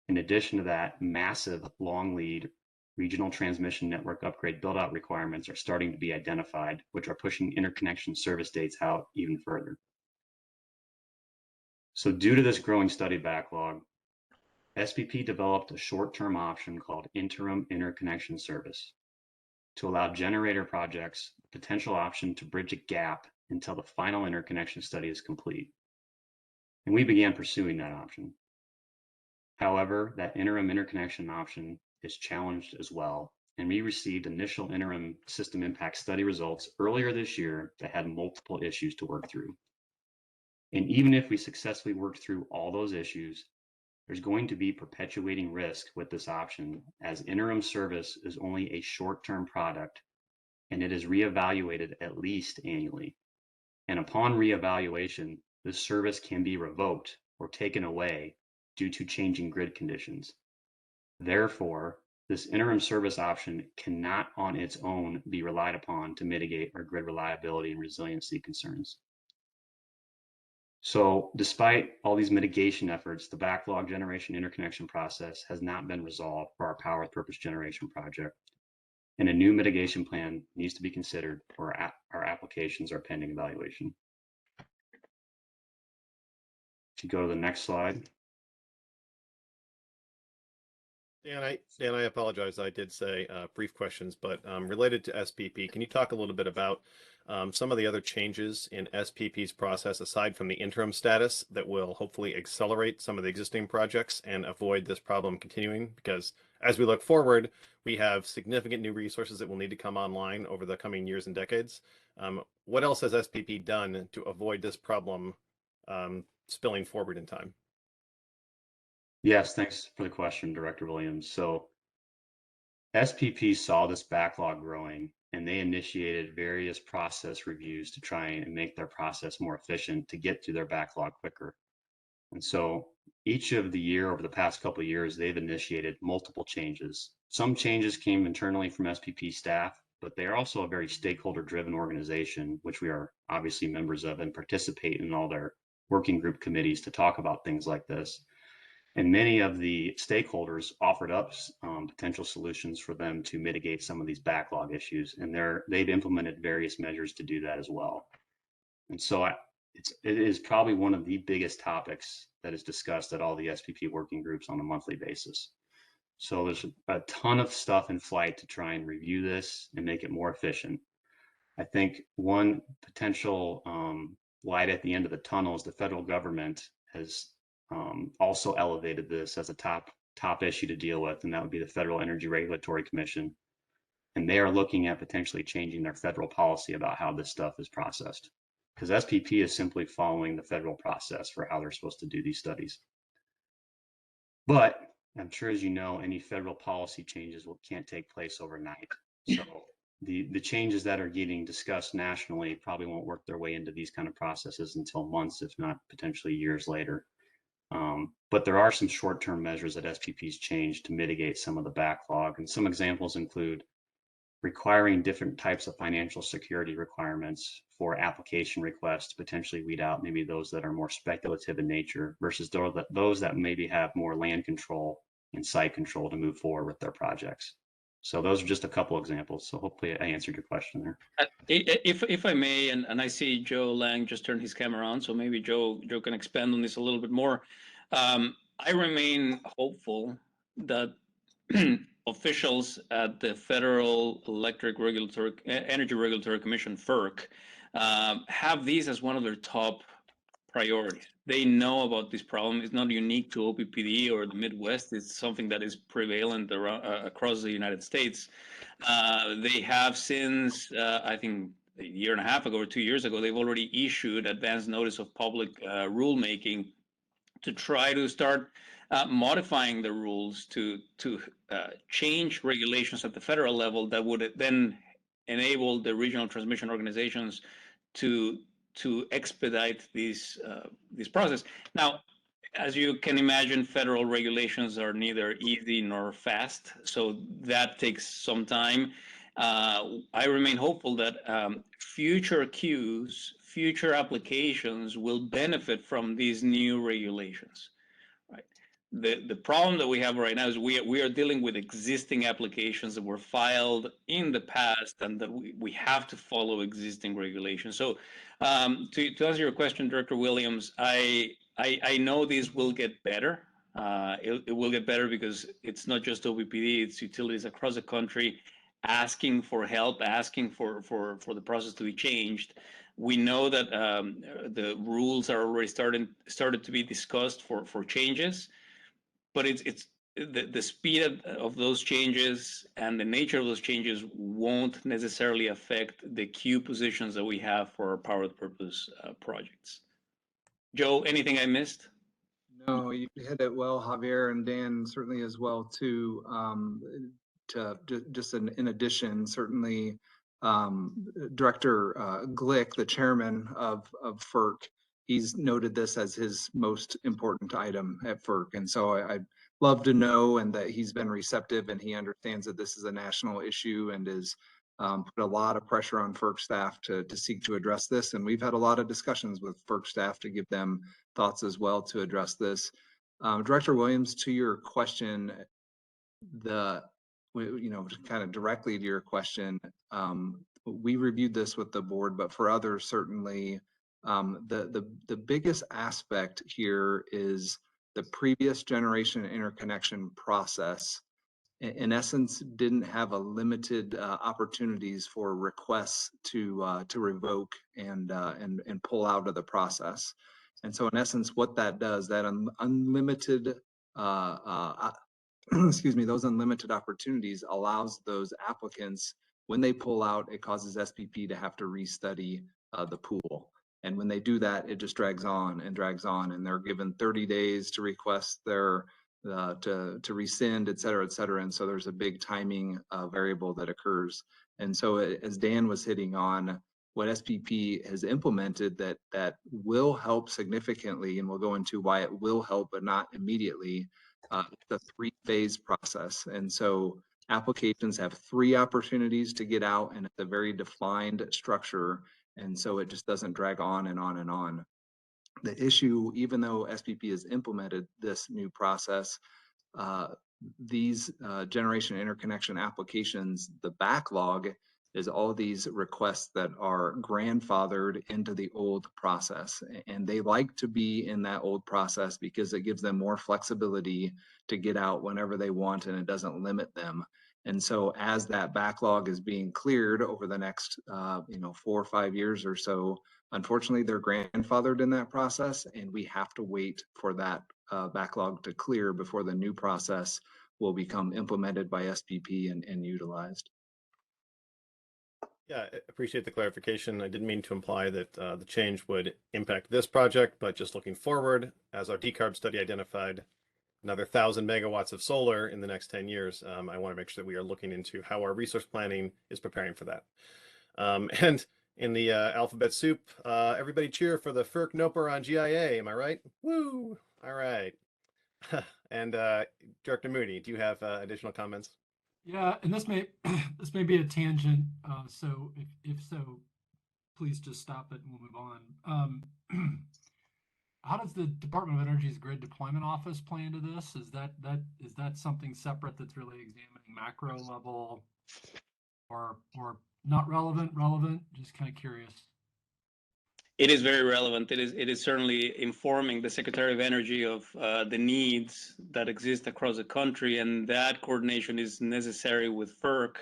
In addition to that, massive long lead regional transmission network upgrade build-out requirements are starting to be identified, which are pushing interconnection service dates out even further. So due to this growing study backlog, SPP developed a short-term option called interim interconnection service to allow generator projects the potential option to bridge a gap until the final interconnection study is complete. And we began pursuing that option. However, that interim interconnection option is challenged as well, and we received initial interim system impact study results earlier this year that had multiple issues to work through. And even if we successfully work through all those issues, there's going to be perpetuating risk with this option, as interim service is only a short-term product and it is reevaluated at least annually. And upon reevaluation, this service can be revoked or taken away due to changing grid conditions. Therefore, this interim service option cannot on its own be relied upon to mitigate our grid reliability and resiliency concerns. So despite all these mitigation efforts, the backlog generation interconnection process has not been resolved for our Power with Purpose generation project, and a new mitigation plan needs to be considered, or our applications are pending evaluation. If you go to the next slide. Dan, I apologize. I did say brief questions, but related to SPP, can you talk a little bit about some of the other changes in SPP's process aside from the interim status that will hopefully accelerate some of the existing projects and avoid this problem continuing? Because as we look forward, we have significant new resources that will need to come online over the coming years and decades. What else has SPP done to avoid this problem spilling forward in time? Yes, thanks for the question, Director Williams. So SPP saw this backlog growing and they initiated various process reviews to try and make their process more efficient to get through their backlog quicker. And so each of the year over the past couple of years, they've initiated multiple changes. Some changes came internally from SPP staff, but they are also a very stakeholder driven organization, which we are obviously members of and participate in all their working group committees to talk about things like this. And many of the stakeholders offered up potential solutions for them to mitigate some of these backlog issues, and they've implemented various measures to do that as well. And so it is probably one of the biggest topics that is discussed at all the SPP working groups on a monthly basis. So there's a ton of stuff in flight to try and review this and make it more efficient. I think one potential light at the end of the tunnel is the federal government has also elevated this as a top issue to deal with, and that would be the Federal Energy Regulatory Commission. And they are looking at potentially changing their federal policy about how this stuff is processed, because SPP is simply following the federal process for how they're supposed to do these studies. But I'm sure, as you know, any federal policy changes can't take place overnight. So the changes that are getting discussed nationally probably won't work their way into these kind of processes until months, if not potentially years later. But there are some short-term measures that SPP's changed to mitigate some of the backlog. And some examples include requiring different types of financial security requirements for application requests to potentially weed out maybe those that are more speculative in nature versus those that maybe have more land control and site control to move forward with their projects. So those are just a couple examples. So hopefully I answered your question there. If I may, and I see Joe Lang just turned his camera on, so maybe Joe can expand on this a little bit more. I remain hopeful that officials at the Federal Energy Regulatory Commission, FERC, have these as one of their top priorities. They know about this problem. It's not unique to OPPD or the Midwest. It's something that is prevalent around, across the United States. They have since, I think, a year and a half ago or 2 years ago, they've already issued advance notice of public rulemaking to try to start modifying the rules to change regulations at the federal level that would then enable the regional transmission organizations to expedite this process. Now, as you can imagine, federal regulations are neither easy nor fast, so that takes some time. I remain hopeful that future queues, future applications will benefit from these new regulations. Right. The problem that we have right now is we are dealing with existing applications that were filed in the past, and that we have to follow existing regulations. So to answer your question, Director Williams, I know these will get better. It will get better because it's not just OPPD, it's utilities across the country asking for help, asking for the process to be changed. We know that the rules are already started to be discussed for changes, but it's the speed of those changes and the nature of those changes won't necessarily affect the queue positions that we have for our power with purpose projects. Joe, anything I missed? No, you hit it well, Javier, and Dan certainly as well too. In addition, certainly Director Glick, the chairman of FERC, he's noted this as his most important item at FERC, and so I'd love to know and that he's been receptive and he understands that this is a national issue and is put a lot of pressure on FERC staff to seek to address this. And we've had a lot of discussions with FERC staff to give them thoughts as well to address this. Director Williams, to your question, kind of directly to your question, we reviewed this with the board, but for others, certainly the biggest aspect here is the previous generation interconnection process in essence didn't have a limited opportunities for requests to revoke and pull out of the process. And so in essence, what that does, that unlimited excuse me, those unlimited opportunities allows those applicants, when they pull out, it causes SPP to have to restudy the pool. And when they do that, it just drags on, and they're given 30 days to request their to rescind, et cetera, et cetera. And so there's a big timing variable that occurs. And so as Dan was hitting on, what SPP has implemented that will help significantly, and we'll go into why it will help, but not immediately, the 3-phase process. And so applications have 3 opportunities to get out, and it's a very defined structure. And so it just doesn't drag on and on and on. The issue, even though SPP has implemented this new process, these generation interconnection applications, the backlog is all these requests that are grandfathered into the old process. And they like to be in that old process because it gives them more flexibility to get out whenever they want, and it doesn't limit them. And so as that backlog is being cleared over the next 4 or 5 years or so, unfortunately, they're grandfathered in that process, and we have to wait for that backlog to clear before the new process will become implemented by SPP and utilized. Yeah, I appreciate the clarification. I didn't mean to imply that the change would impact this project, but just looking forward, as our decarb study identified, another 1,000 megawatts of solar in the next 10 years. I want to make sure that we are looking into how our resource planning is preparing for that. And in the alphabet soup, everybody cheer for the FERC NOPR on GIA. Am I right? Woo! All right. And Director Moody, do you have additional comments? Yeah, and this may this may be a tangent. So if so, please just stop it and we'll move on. How does the Department of Energy's grid deployment office play into this? Is that something separate that's really examining macro level, or not relevant? Relevant? Just kind of curious. It is very relevant. It is certainly informing the Secretary of Energy of the needs that exist across the country, and that coordination is necessary with FERC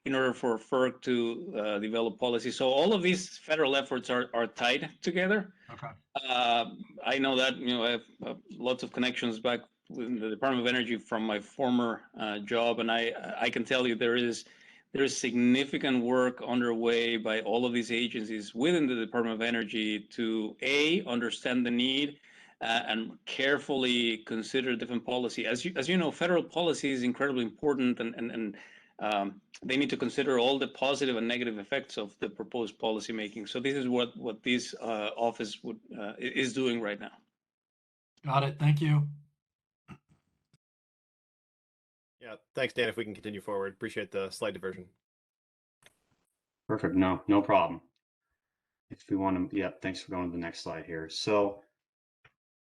in order for FERC to develop policy. So all of these federal efforts are tied together. Okay. I know that, I have lots of connections back with the Department of Energy from my former job, and I can tell you there is significant work underway by all of these agencies within the Department of Energy to understand the need and carefully consider different policy. As you know, federal policy is incredibly important, and they need to consider all the positive and negative effects of the proposed policy making. So this is what this office is doing right now. Got it. Thank you. Yeah, thanks, Dan. If we can continue forward, appreciate the slight diversion. Perfect. No problem. If we want to, yeah, thanks for going to the next slide here. So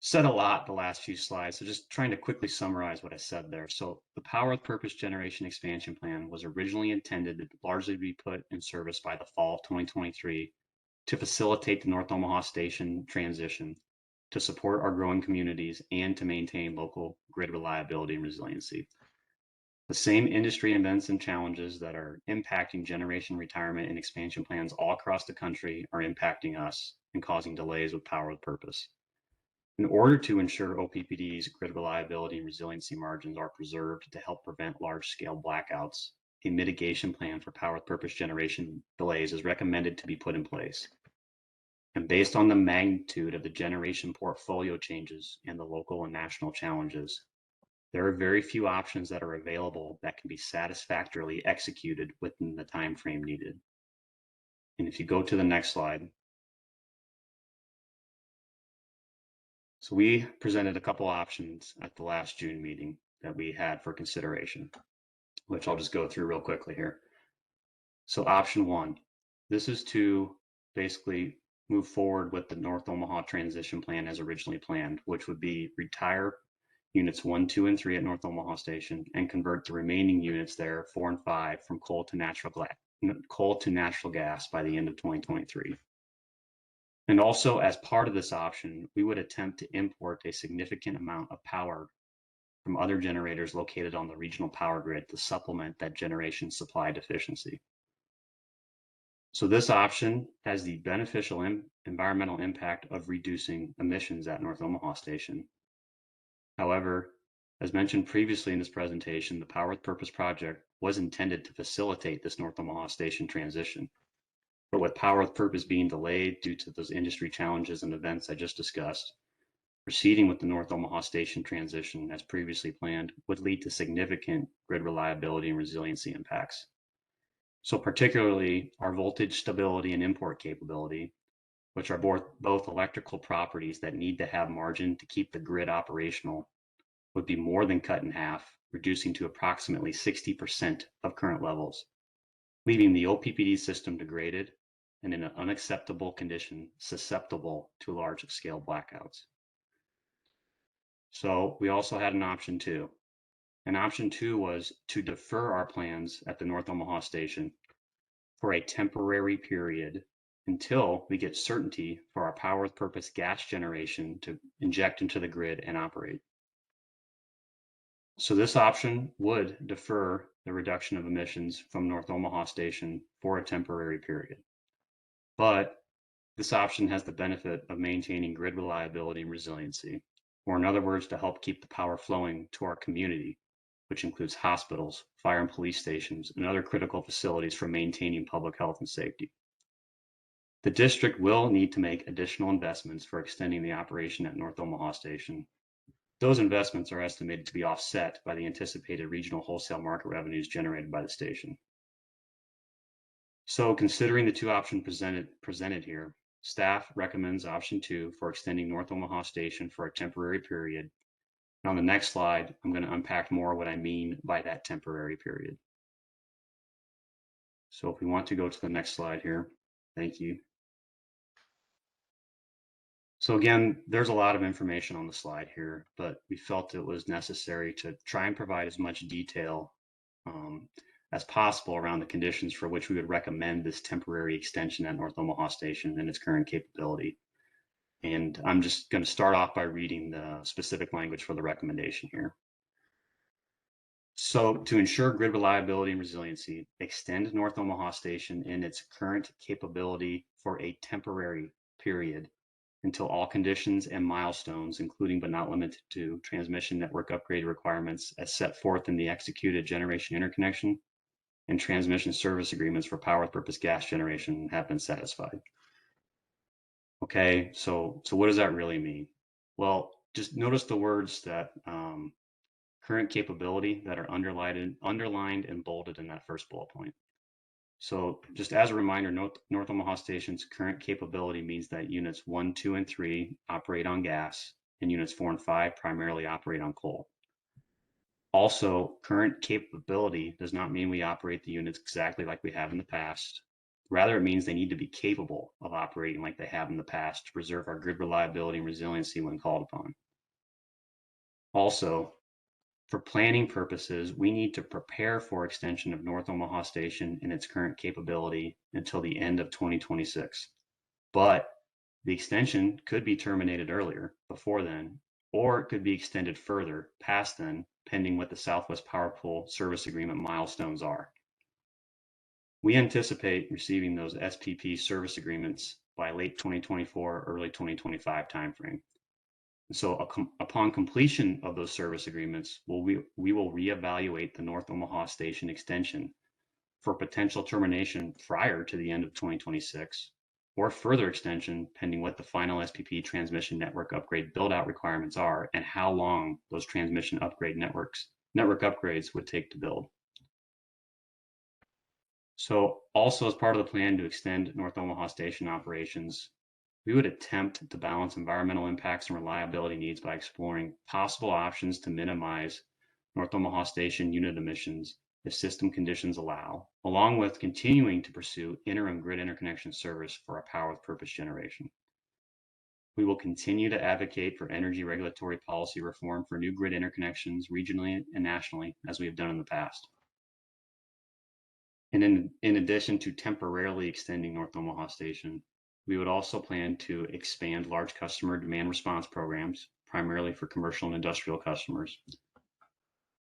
said a lot the last few slides. So just trying to quickly summarize what I said there. So the Power with Purpose Generation Expansion Plan was originally intended to largely be put in service by the fall of 2023 to facilitate the North Omaha Station transition, to support our growing communities, and to maintain local grid reliability and resiliency. The same industry events and challenges that are impacting generation retirement and expansion plans all across the country are impacting us and causing delays with Power with Purpose. In order to ensure OPPD's grid reliability and resiliency margins are preserved to help prevent large-scale blackouts, a mitigation plan for Power with Purpose generation delays is recommended to be put in place. And based on the magnitude of the generation portfolio changes and the local and national challenges, there are very few options that are available that can be satisfactorily executed within the time frame needed. And if you go to the next slide. So we presented a couple options at the last June meeting that we had for consideration, which I'll just go through real quickly here. So option one, this is to basically move forward with the North Omaha transition plan as originally planned, which would be retire units 1, 2, and 3 at North Omaha Station and convert the remaining units there, 4 and 5, from coal to natural gas by the end of 2023. And also, as part of this option, we would attempt to import a significant amount of power from other generators located on the regional power grid to supplement that generation supply deficiency. So this option has the beneficial environmental impact of reducing emissions at North Omaha Station. However, as mentioned previously in this presentation, the Power with Purpose project was intended to facilitate this North Omaha Station transition. But with Power with Purpose being delayed due to those industry challenges and events I just discussed, proceeding with the North Omaha Station transition as previously planned would lead to significant grid reliability and resiliency impacts. So particularly our voltage stability and import capability, which are both electrical properties that need to have margin to keep the grid operational, would be more than cut in half, reducing to approximately 60% of current levels, leaving the OPPD system degraded and in an unacceptable condition, susceptible to large-scale blackouts. So we also had an option two. And option two was to defer our plans at the North Omaha Station for a temporary period until we get certainty for our Power with Purpose gas generation to inject into the grid and operate. So this option would defer the reduction of emissions from North Omaha Station for a temporary period. But this option has the benefit of maintaining grid reliability and resiliency, or in other words, to help keep the power flowing to our community, which includes hospitals, fire and police stations, and other critical facilities for maintaining public health and safety. The district will need to make additional investments for extending the operation at North Omaha Station. Those investments are estimated to be offset by the anticipated regional wholesale market revenues generated by the station. So considering the two options presented here, staff recommends option two for extending North Omaha Station for a temporary period. And on the next slide, I'm going to unpack more what I mean by that temporary period. So if we want to go to the next slide here, thank you. So again, there's a lot of information on the slide here, but we felt it was necessary to try and provide as much detail as possible around the conditions for which we would recommend this temporary extension at North Omaha Station and its current capability. And I'm just going to start off by reading the specific language for the recommendation here. So to ensure grid reliability and resiliency, extend North Omaha Station in its current capability for a temporary period until all conditions and milestones, including but not limited to transmission network upgrade requirements as set forth in the executed generation interconnection and transmission service agreements for power with purpose gas generation, have been satisfied. Okay, so what does that really mean? Well, just notice the words that current capability that are underlined and bolded in that first bullet point. So just as a reminder, North Omaha Station's current capability means that units 1, 2, and 3 operate on gas, and units 4 and 5 primarily operate on coal. Also, current capability does not mean we operate the units exactly like we have in the past. Rather, it means they need to be capable of operating like they have in the past to preserve our grid reliability and resiliency when called upon. Also, for planning purposes, we need to prepare for extension of North Omaha Station in its current capability until the end of 2026. But the extension could be terminated earlier, before then, or it could be extended further past then, pending what the Southwest Power Pool service agreement milestones are. We anticipate receiving those SPP service agreements by late 2024, early 2025 timeframe. So upon completion of those service agreements, we will reevaluate the North Omaha Station extension for potential termination prior to the end of 2026, or further extension pending what the final SPP transmission network upgrade build-out requirements are and how long those transmission upgrade network upgrades would take to build. So also as part of the plan to extend North Omaha Station operations, we would attempt to balance environmental impacts and reliability needs by exploring possible options to minimize North Omaha Station unit emissions if system conditions allow, along with continuing to pursue interim grid interconnection service for our power with purpose generation. We will continue to advocate for energy regulatory policy reform for new grid interconnections regionally and nationally, as we have done in the past. And in addition to temporarily extending North Omaha Station, we would also plan to expand large customer demand response programs, primarily for commercial and industrial customers.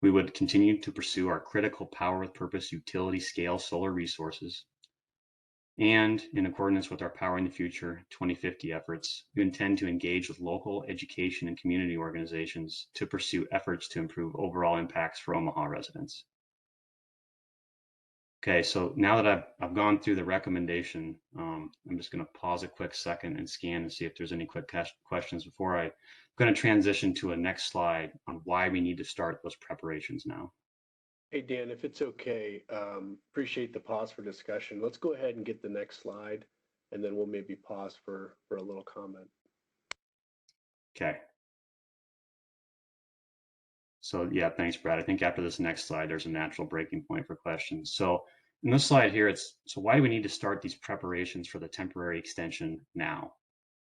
We would continue to pursue our critical power with purpose utility scale solar resources. And in accordance with our Powering the Future 2050 efforts, we intend to engage with local education and community organizations to pursue efforts to improve overall impacts for Omaha residents. Okay, so now that I've gone through the recommendation, I'm just going to pause a quick second and scan and see if there's any quick questions before I'm going to transition to a next slide on why we need to start those preparations now. Hey, Dan, if it's okay, appreciate the pause for discussion. Let's go ahead and get the next slide, and then we'll maybe pause for a little comment. Okay. So yeah, thanks, Brad. I think after this next slide, there's a natural breaking point for questions. So in this slide here, so why do we need to start these preparations for the temporary extension now?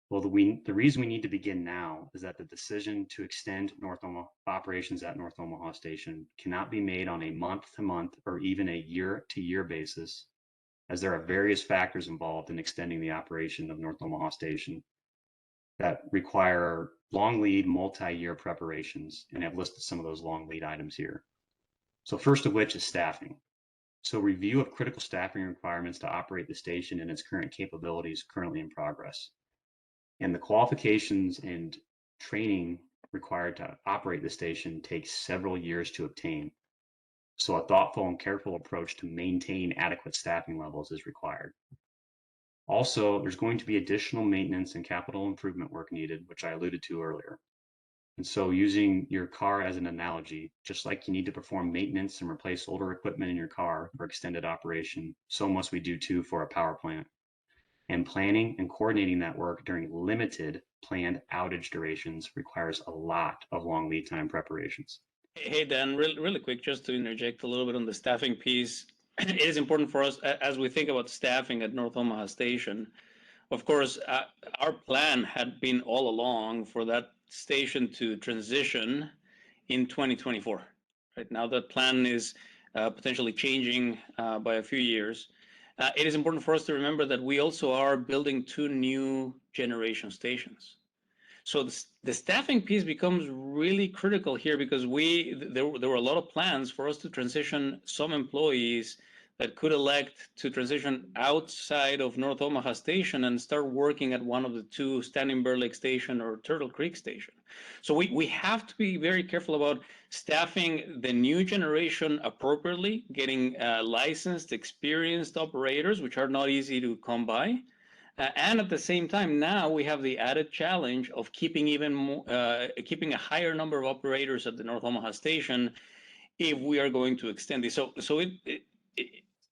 Well, the reason we need to begin now is that the decision to extend North Omaha operations at North Omaha Station cannot be made on a month-to-month or even a year-to-year basis, as there are various factors involved in extending the operation of North Omaha Station that require long lead multi-year preparations, and I've listed some of those long lead items here. So first of which is staffing. So review of critical staffing requirements to operate the station and its current capabilities is currently in progress. And the qualifications and training required to operate the station takes several years to obtain. So a thoughtful and careful approach to maintain adequate staffing levels is required. Also, there's going to be additional maintenance and capital improvement work needed, which I alluded to earlier. And so using your car as an analogy, just like you need to perform maintenance and replace older equipment in your car for extended operation, so must we do too for a power plant. And planning and coordinating that work during limited planned outage durations requires a lot of long lead time preparations. Hey, Dan, really quick, just to interject a little bit on the staffing piece. it is important for us as we think about staffing at North Omaha Station. Of course, our plan had been all along for that station to transition in 2024. Right now, that plan is potentially changing by a few years. It is important for us to remember that we also are building 2 new generation stations. So the staffing piece becomes really critical here because there were a lot of plans for us to transition some employees that could elect to transition outside of North Omaha Station and start working at one of the 2, Standing Bear Lake Station or Turtle Creek Station. So we have to be very careful about staffing the new generation appropriately, getting licensed, experienced operators, which are not easy to come by. And at the same time, now we have the added challenge of keeping even more, keeping a higher number of operators at the North Omaha Station if we are going to extend this. So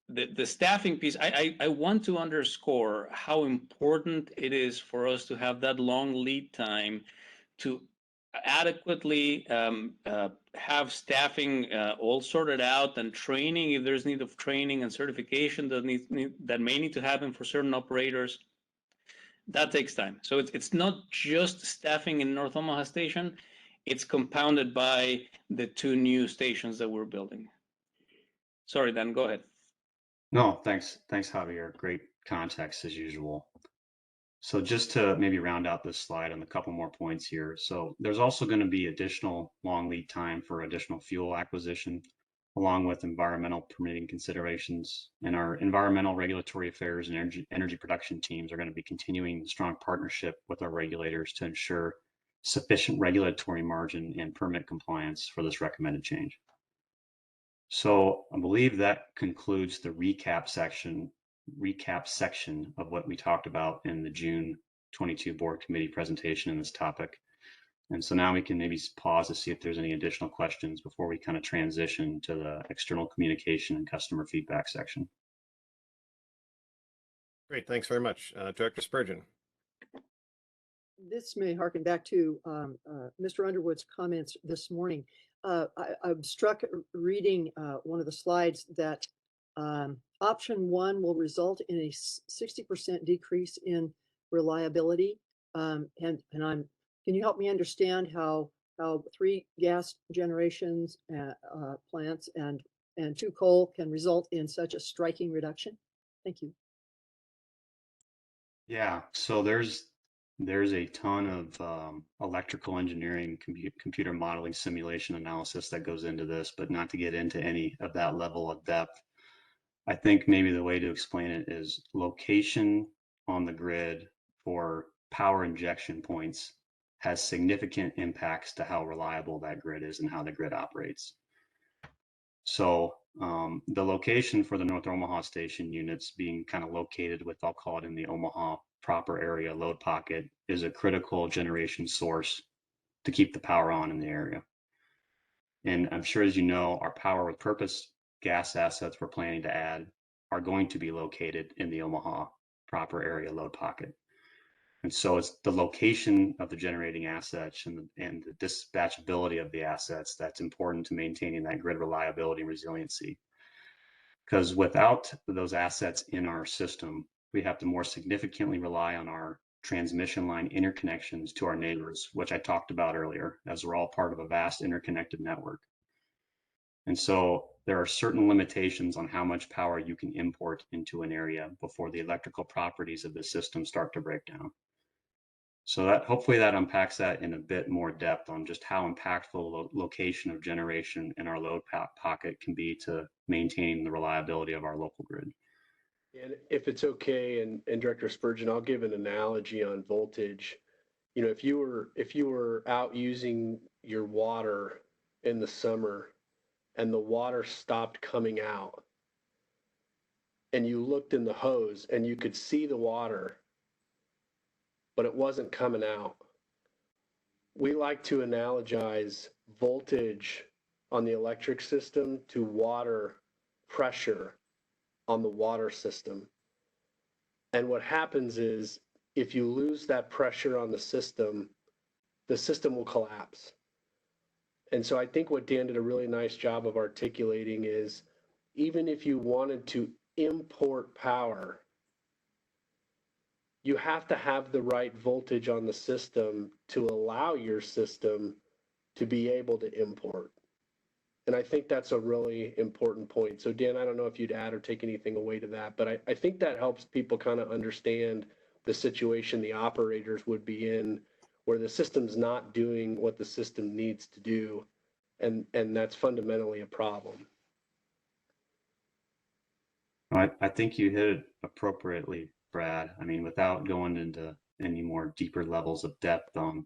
the staffing piece, I want to underscore how important it is for us to have that long lead time to adequately have staffing all sorted out and training if there's need of training and certification that may need to happen for certain operators. That takes time. So it's not just staffing in North Omaha Station, it's compounded by the 2 new stations that we're building. Sorry, Dan, go ahead. No, thanks, Javier. Great context as usual. So just to maybe round out this slide on a couple more points here. So there's also going to be additional long lead time for additional fuel acquisition, along with environmental permitting considerations. And our environmental regulatory affairs and energy production teams are going to be continuing strong partnership with our regulators to ensure sufficient regulatory margin and permit compliance for this recommended change. So I believe that concludes the recap section of what we talked about in the June 22 board committee presentation in this topic. And so now we can maybe pause to see if there's any additional questions before we kind of transition to the external communication and customer feedback section. Great, thanks very much. Director Spurgeon. This may harken back to Mr. Underwood's comments this morning. I'm struck reading one of the slides that option 1 will result in a 60% decrease in reliability. Can you help me understand how 3 gas generations plants and 2 coal can result in such a striking reduction? Thank you. Yeah, so there's a ton of electrical engineering, computer modeling, simulation analysis that goes into this, but not to get into any of that level of depth. I think maybe the way to explain it is location on the grid for power injection points has significant impacts to how reliable that grid is and how the grid operates. So the location for the North Omaha Station units being kind of located with, I'll call it in the Omaha proper area load pocket, is a critical generation source to keep the power on in the area. And I'm sure, as you know, our power with purpose gas assets we're planning to add are going to be located in the Omaha proper area load pocket. And so it's the location of the generating assets and the dispatchability of the assets that's important to maintaining that grid reliability and resiliency. Because without those assets in our system, we have to more significantly rely on our transmission line interconnections to our neighbors, which I talked about earlier, as we're all part of a vast interconnected network. And so there are certain limitations on how much power you can import into an area before the electrical properties of the system start to break down. So that hopefully that unpacks that in a bit more depth on just how impactful location of generation in our load pocket can be to maintaining the reliability of our local grid. And if it's okay, and Director Spurgeon, I'll give an analogy on voltage. You know, if you were out using your water in the summer and the water stopped coming out and you looked in the hose and you could see the water, but it wasn't coming out. We like to analogize voltage on the electric system to water pressure on the water system. And what happens is if you lose that pressure on the system will collapse. And so I think what Dan did a really nice job of articulating is even if you wanted to import power, you have to have the right voltage on the system to allow your system to be able to import. And I think that's a really important point. So Dan, I don't know if you'd add or take anything away to that, but I think that helps people kind of understand the situation the operators would be in, where the system's not doing what the system needs to do. And that's fundamentally a problem. I think you hit it appropriately, Brad. I mean, without going into any more deeper levels of depth on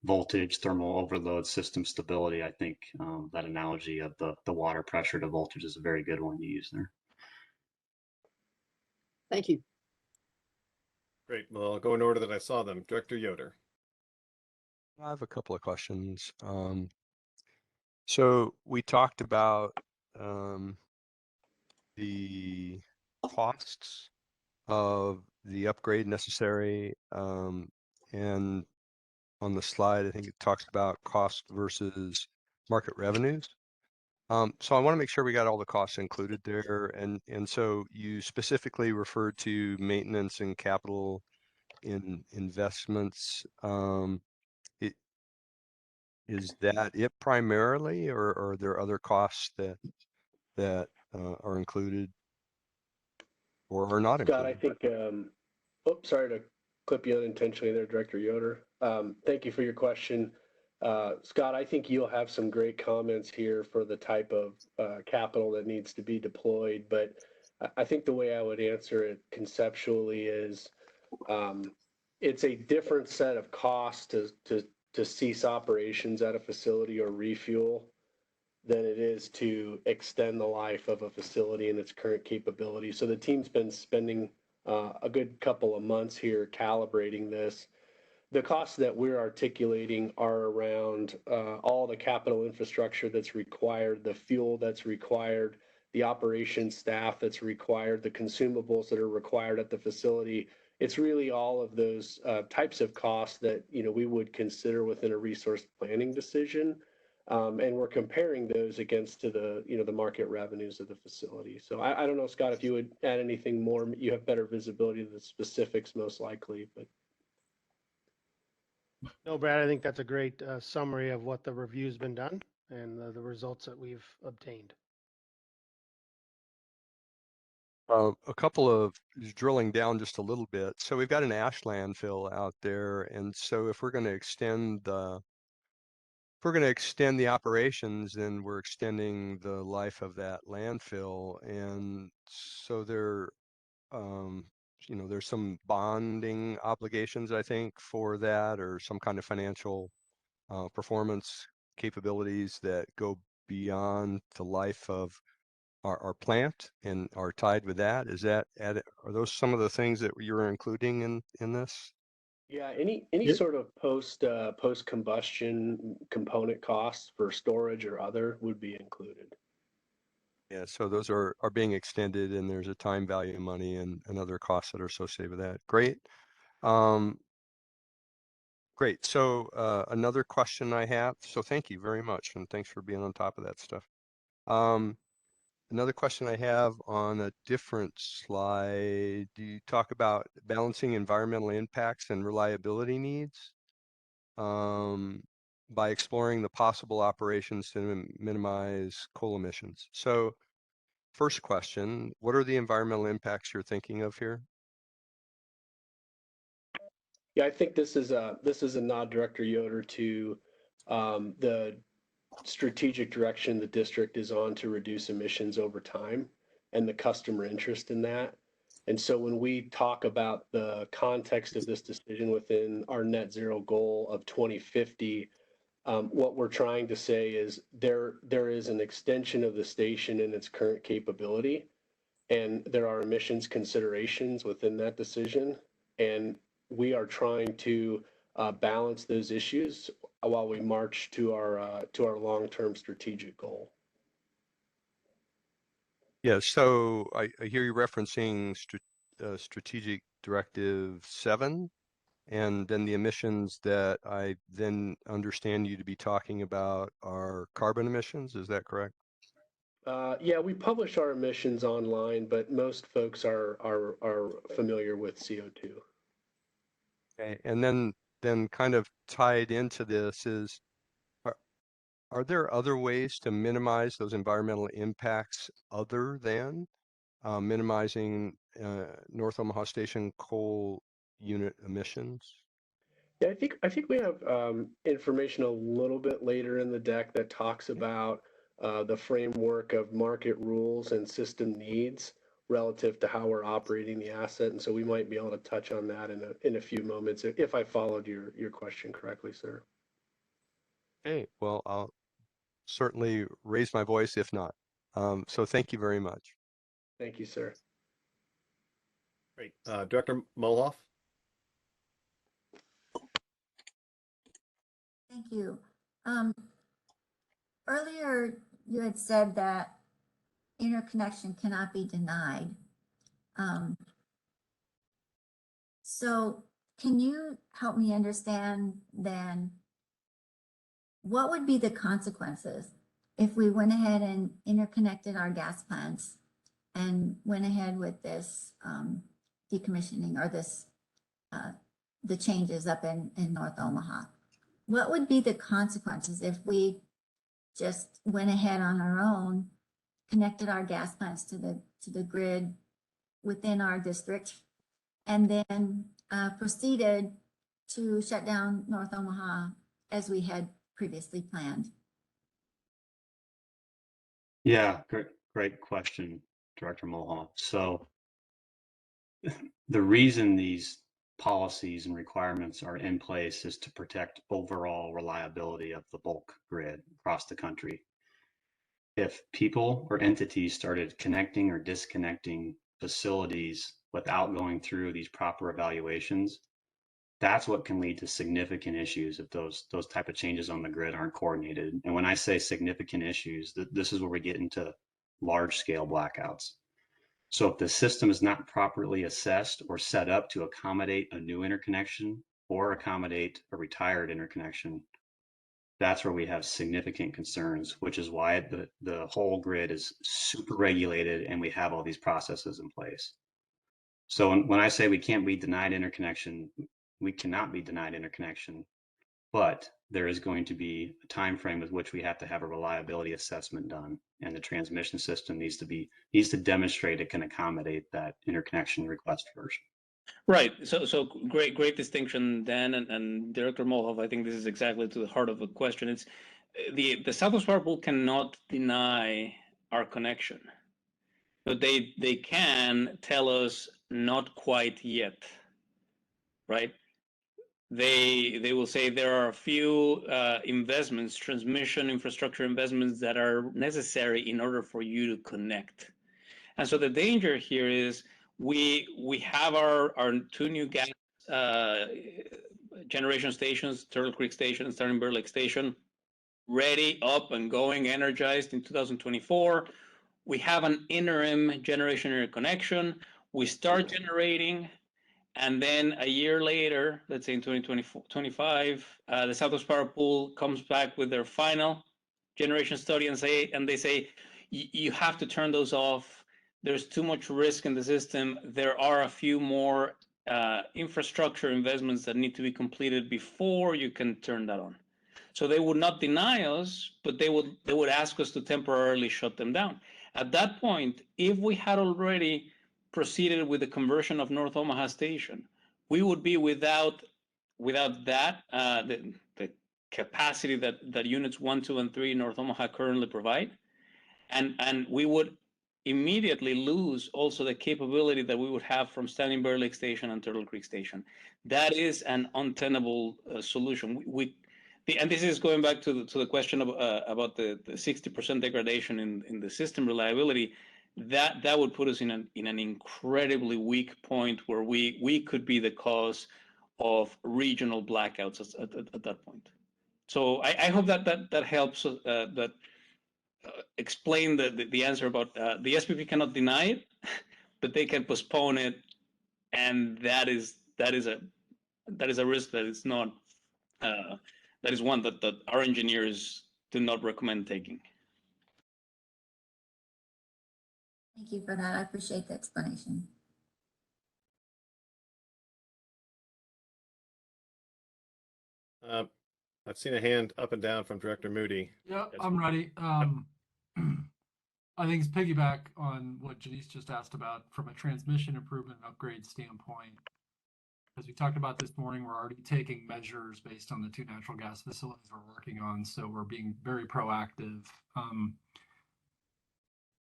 voltage, thermal overload, system stability, I think that analogy of the water pressure to voltage is a very good one to use there. Thank you. Great. Well, I'll go in order that I saw them. Director Yoder. I have a couple of questions. So we talked about the costs of the upgrade necessary, and on the slide, I think it talks about cost versus market revenues. So I want to make sure we got all the costs included there, and so you specifically referred to maintenance and capital investments. Is that it primarily, or are there other costs that are included or are not Scott, included? I think, oops, sorry to clip you unintentionally there, Director Yoder. Thank you for your question. Scott, I think you'll have some great comments here for the type of capital that needs to be deployed, but I think the way I would answer it conceptually is it's a different set of costs to cease operations at a facility or refuel than it is to extend the life of a facility and its current capability. So the team's been spending a good couple of months here calibrating this. The costs that we're articulating are around all the capital infrastructure that's required, the fuel that's required, the operations staff that's required, the consumables that are required at the facility. It's really all of those types of costs that we would consider within a resource planning decision. And we're comparing those against to the market revenues of the facility. So I don't know, Scott, if you would add anything more. You have better visibility to the specifics most likely, but. No, Brad, I think that's a great summary of what the review's been done and the results that we've obtained. A couple of drilling down just a little bit. So we've got an ash landfill out there, and so if we're going to extend the operations, then we're extending the life of that landfill, and so there's some bonding obligations, I think, for that, or some kind of financial performance capabilities that go beyond the life of our plant and are tied with that. Are those some of the things that you're including in this? Yeah, any sort of post combustion component costs for storage or other would be included. Yeah, so those are being extended, and there's a time value of money and other costs that are associated with that. Great. Great. So another question I have. So thank you very much, and thanks for being on top of that stuff. Another question I have on a different slide. Do you talk about balancing environmental impacts and reliability needs by exploring the possible operations to minimize coal emissions? So first question, what are the environmental impacts you're thinking of here? Yeah, I think this is a nod, Director Yoder, to the strategic direction the district is on to reduce emissions over time and the customer interest in that. And so when we talk about the context of this decision within our net zero goal of 2050, what we're trying to say is there is an extension of the station in its current capability, and there are emissions considerations within that decision. And we are trying to balance those issues while we march to our long-term strategic goal. Yeah, so I hear you referencing Strategic Directive 7, and then the emissions that I then understand you to be talking about are carbon emissions. Is that correct? Yeah, we publish our emissions online, but most folks are familiar with CO2. Okay, and then kind of tied into this is, are there other ways to minimize those environmental impacts other than minimizing North Omaha Station coal unit emissions? Yeah, I think we have information a little bit later in the deck that talks about the framework of market rules and system needs relative to how we're operating the asset, and so we might be able to touch on that in a few moments if I followed your question correctly, sir. Okay, well, I'll certainly raise my voice if not. So thank you very much. Thank you, sir. Great. Director Moloff? Thank you. Earlier, you had said that interconnection cannot be denied. So can you help me understand then what would be the consequences if we went ahead and interconnected our gas plants and went ahead with this decommissioning or this the changes up in North Omaha? What would be the consequences if we just went ahead on our own, connected our gas plants to the grid within our district, and then proceeded to shut down North Omaha as we had previously planned? Yeah, great question, Director Mulhall. So the reason these policies and requirements are in place is to protect overall reliability of the bulk grid across the country. If people or entities started connecting or disconnecting facilities without going through these proper evaluations, that's what can lead to significant issues if those type of changes on the grid aren't coordinated. And when I say significant issues, this is where we get into large scale blackouts. So if the system is not properly assessed or set up to accommodate a new interconnection or accommodate a retired interconnection, that's where we have significant concerns, which is why the whole grid is super regulated and we have all these processes in place. So when I say we can't be denied interconnection, we cannot be denied interconnection, but there is going to be a time frame with which we have to have a reliability assessment done, and the transmission system needs to demonstrate it can accommodate that interconnection request first. Right. So great distinction, Dan and Director Molhoff. I think this is exactly to the heart of the question. It's the Southwest Power Pool cannot deny our connection, but they can tell us not quite yet, right? They will say there are a few investments, transmission infrastructure investments that are necessary in order for you to connect. And so the danger here is we have our two new gas generation stations, Turtle Creek Station and Starling Bear Lake Station, ready, up and going, energized in 2024. We have an interim generation interconnection. We start generating, and then a year later, let's say in 2025, the Southwest Power Pool comes back with their final generation study and they say, you have to turn those off. There's too much risk in the system. There are a few more infrastructure investments that need to be completed before you can turn that on. So they would not deny us, but they would ask us to temporarily shut them down. At that point, if we had already proceeded with the conversion of North Omaha Station, we would be without that the capacity that units 1, 2, and 3 North Omaha currently provide, and we would immediately lose also the capability that we would have from Standing Bear Lake Station and Turtle Creek Station. That is an untenable solution. And this is going back to the question about the 60% degradation in the system reliability. That would put us in an incredibly weak point where we could be the cause of regional blackouts at that point. So I hope that helps explain the answer about the SPP cannot deny it, but they can postpone it, and that is a risk that is not that is one that our engineers do not recommend taking. Thank you for that. I appreciate the explanation. I've seen a hand up and down from Director Moody. Yeah, I'm ready. I think it's piggyback on what Janice just asked about from a transmission improvement and upgrade standpoint. As we talked about this morning, we're already taking measures based on the 2 natural gas facilities we're working on, so we're being very proactive.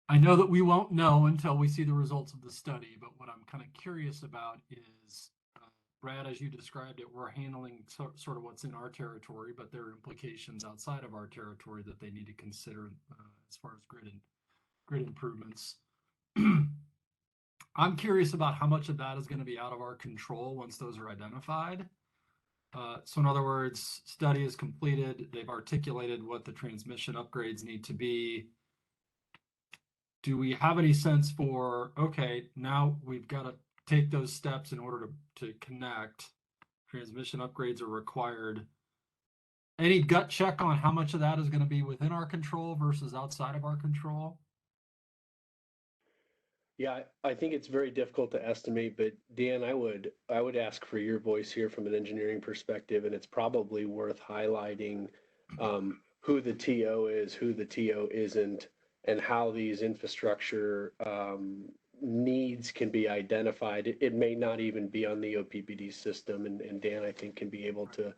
I know that we won't know until we see the results of the study, but what I'm kind of curious about is, Brad, as you described it, we're handling sort of what's in our territory, but there are implications outside of our territory that they need to consider as far as grid improvements. I'm curious about how much of that is going to be out of our control once those are identified. So in other words, study is completed. They've articulated what the transmission upgrades need to be. Do we have any sense for, okay, now we've got to take those steps in order to connect? Transmission upgrades are required. Any gut check on how much of that is going to be within our control versus outside of our control? Yeah, I think it's very difficult to estimate, but Dan, I would ask for your voice here from an engineering perspective, and it's probably worth highlighting who the TO is, who the TO isn't, and how these infrastructure needs can be identified. It may not even be on the OPPD system, and Dan, I think, can be able to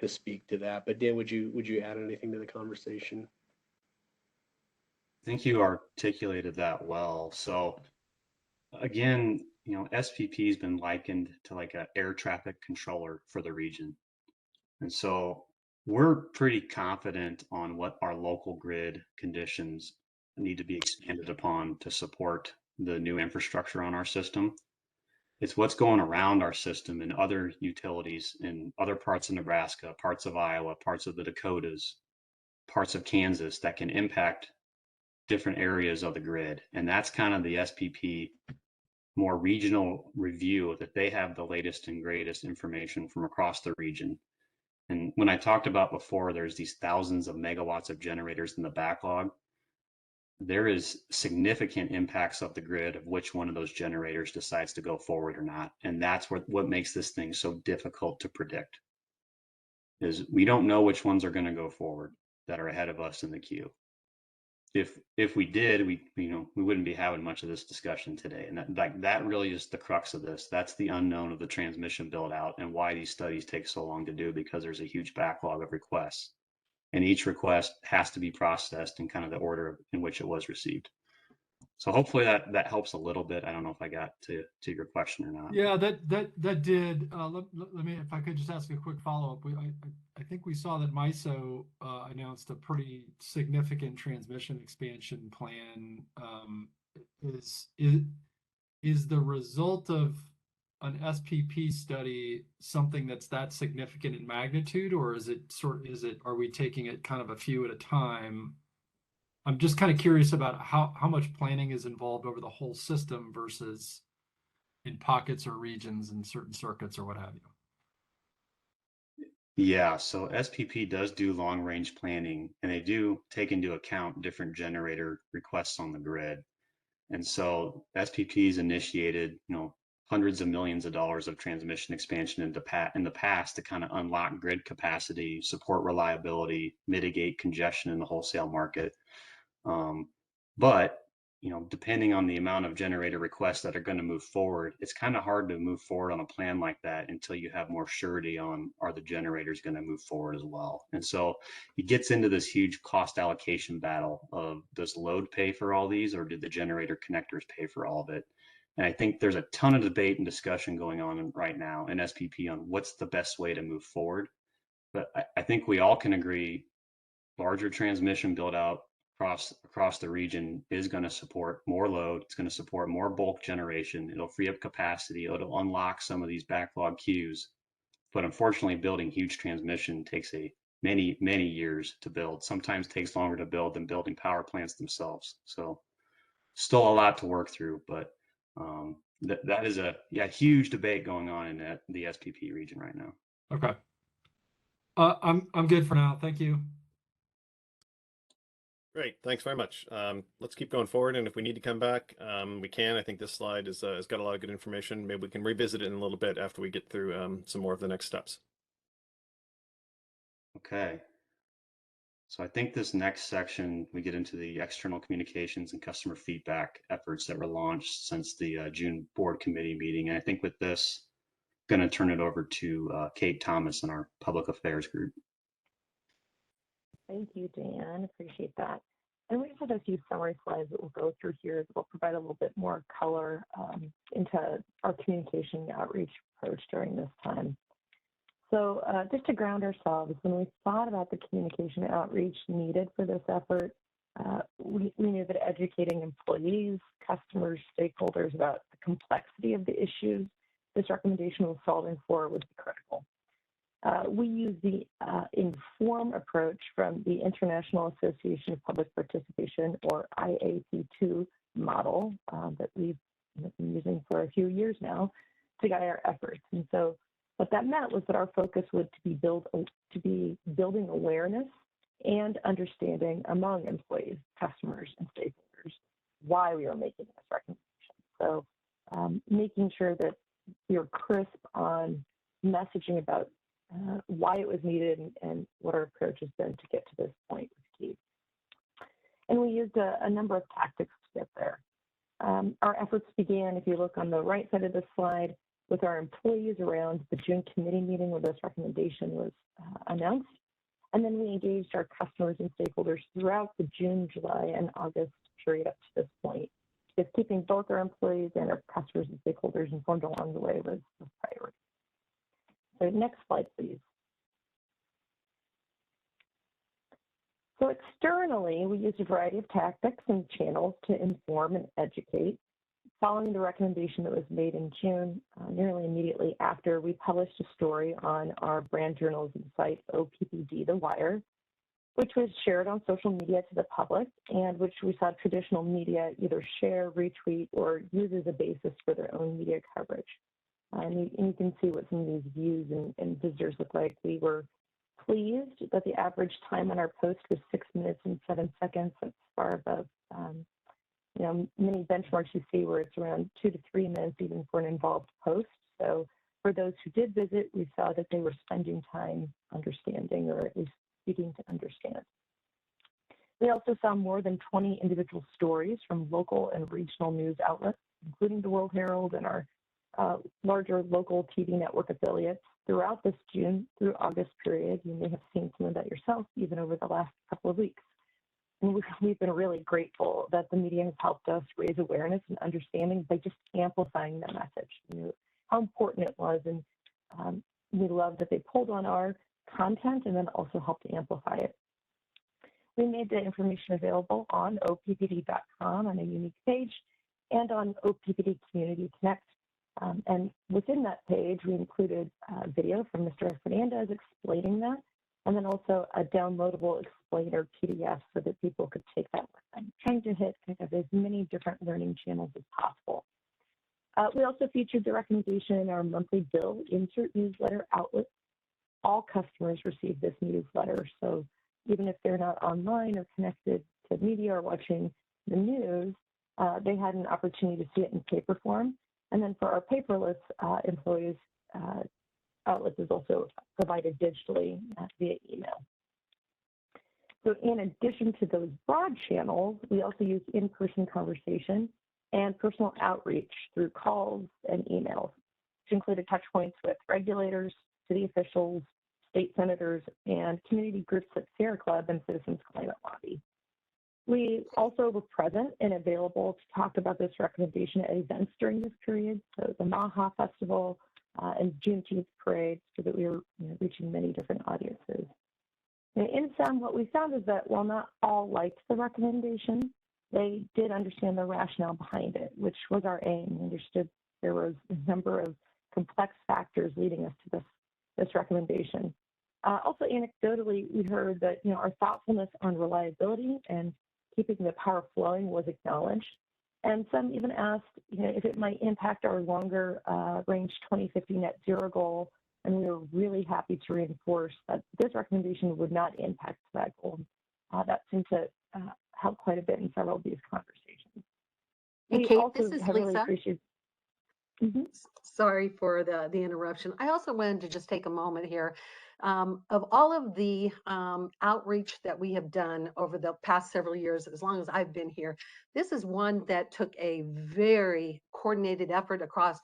speak to that. But Dan, would you add anything to the conversation? I think you articulated that well. So again, SPP has been likened to like an air traffic controller for the region. And so we're pretty confident on what our local grid conditions need to be expanded upon to support the new infrastructure on our system. It's what's going around our system and other utilities in other parts of Nebraska, parts of Iowa, parts of the Dakotas, parts of Kansas that can impact different areas of the grid. And that's kind of the SPP more regional review, that they have the latest and greatest information from across the region. And when I talked about before, there's these thousands of megawatts of generators in the backlog. There is significant impacts of the grid of which one of those generators decides to go forward or not. And that's what makes this thing so difficult to predict, is we don't know which ones are going to go forward that are ahead of us in the queue. If we did, we wouldn't be having much of this discussion today. And that really is the crux of this. That's the unknown of the transmission build out and why these studies take so long to do, because there's a huge backlog of requests. And each request has to be processed in kind of the order in which it was received. So hopefully that helps a little bit. I don't know if I got to your question or not. Yeah, that did. Let me, if I could just ask a quick follow-up. I think we saw that MISO announced a pretty significant transmission expansion plan. Is the result of an SPP study something that's that significant in magnitude, or are we taking it kind of a few at a time? I'm just kind of curious about how much planning is involved over the whole system versus in pockets or regions and certain circuits or what have you. Yeah, so SPP does do long range planning, and they do take into account different generator requests on the grid. And so SPP's initiated, hundreds of millions of dollars of transmission expansion in the past to kind of unlock grid capacity, support reliability, mitigate congestion in the wholesale market. But depending on the amount of generator requests that are going to move forward, it's kind of hard to move forward on a plan like that until you have more surety on, are the generators going to move forward as well? And so it gets into this huge cost allocation battle of, does load pay for all these, or do the generator connectors pay for all of it? And I think there's a ton of debate and discussion going on right now in SPP on what's the best way to move forward. But I think we all can agree larger transmission build out across the region is going to support more load. It's going to support more bulk generation. It'll free up capacity. It'll unlock some of these backlog queues. But unfortunately, building huge transmission takes many years to build. Sometimes takes longer to build than building power plants themselves. So still a lot to work through, but that is a huge debate going on in the SPP region right now. Okay. I'm good for now. Thank you. Great, thanks very much. Let's keep going forward, and if we need to come back, we can. I think this slide has got a lot of good information. Maybe we can revisit it in a little bit after we get through some more of the next steps. Okay. So I think this next section, we get into the external communications and customer feedback efforts that were launched since the June board committee meeting. And I think with this, I'm going to turn it over to Kate Thomas in our public affairs group. Thank you, Dan. Appreciate that. And we just have a few summary slides that we'll go through here that will provide a little bit more color into our communication outreach approach during this time. So just to ground ourselves, when we thought about the communication outreach needed for this effort, we knew that educating employees, customers, stakeholders about the complexity of the issues this recommendation was solving for would be critical. We use the INFORM approach from the International Association of Public Participation, or IAP2 model that we've been using for a few years now to guide our efforts. And so what that meant was that our focus would be building awareness and understanding among employees, customers, and stakeholders why we are making this recommendation. So making sure that you're crisp on messaging about why it was needed and what our approach has been to get to this point was key. And we used a number of tactics to get there. Our efforts began, if you look on the right side of the slide, with our employees around the June committee meeting where this recommendation was announced. And then we engaged our customers and stakeholders throughout the June, July, and August period up to this point, because keeping both our employees and our customers and stakeholders informed along the way was a priority. So next slide, please. So externally, we used a variety of tactics and channels to inform and educate. Following the recommendation that was made in June, nearly immediately after, we published a story on our brand journalism site, OPPD The Wire, which was shared on social media to the public and which we saw traditional media either share, retweet, or use as a basis for their own media coverage. And you can see what some of these views and visitors look like. We were pleased that the average time on our post was 6 minutes and 7 seconds. That's far above many benchmarks you see where it's around 2 to 3 minutes even for an involved post. So for those who did visit, we saw that they were spending time understanding, or at least seeking to understand. We also saw more than 20 individual stories from local and regional news outlets, including the World Herald and our larger local TV network affiliates throughout this June through August period. You may have seen some of that yourself, even over the last couple of weeks. And we've been really grateful that the media has helped us raise awareness and understanding by just amplifying the message, how important it was. And we love that they pulled on our content and then also helped to amplify it. We made the information available on OPPD.com on a unique page and on OPPD Community Connect. And within that page, we included a video from Mr. Fernandez explaining that, and then also a downloadable explainer PDF so that people could take that with them, trying to hit kind of as many different learning channels as possible. We also featured the recommendation in our monthly bill insert newsletter outlet. All customers receive this newsletter, so even if they're not online or connected to media or watching the news, they had an opportunity to see it in paper form. And then for our paperless employees, outlets is also provided digitally via email. So in addition to those broad channels, we also use in-person conversation and personal outreach through calls and emails, which included touch points with regulators, city officials, state senators, and community groups like Sierra Club and Citizens Climate Lobby. We also were present and available to talk about this recommendation at events during this period, so the Omaha Festival and Juneteenth Parade, so that we were reaching many different audiences. And in sum, what we found is that while not all liked the recommendation, they did understand the rationale behind it, which was our aim. We understood there was a number of complex factors leading us to this recommendation. Also, anecdotally, we heard that our thoughtfulness on reliability and keeping the power flowing was acknowledged. And some even asked if it might impact our longer range 2050 net zero goal. And we were really happy to reinforce that this recommendation would not impact that goal. That seemed to helped quite a bit in several of these conversations. Hey, We Kate, also this is have really Lisa. appreciated. Sorry for the interruption. I also wanted to just take a moment here. Of all of the outreach that we have done over the past several years, as long as I've been here, this is one that took a very coordinated effort across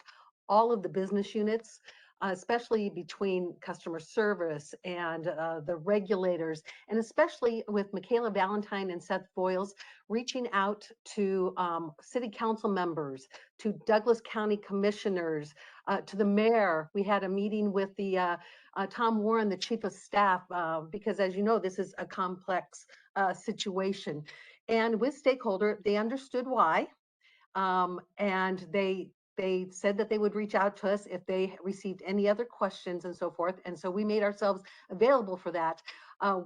all of the business units, especially between customer service and the regulators, and especially with Michaela Valentine and Seth Foyles reaching out to city council members, to Douglas County commissioners, to the mayor. We had a meeting with the Tom Warren, the chief of staff, because as you know, this is a complex situation. And with stakeholder, they understood why. And they said that they would reach out to us if they received any other questions and so forth. And so we made ourselves available for that.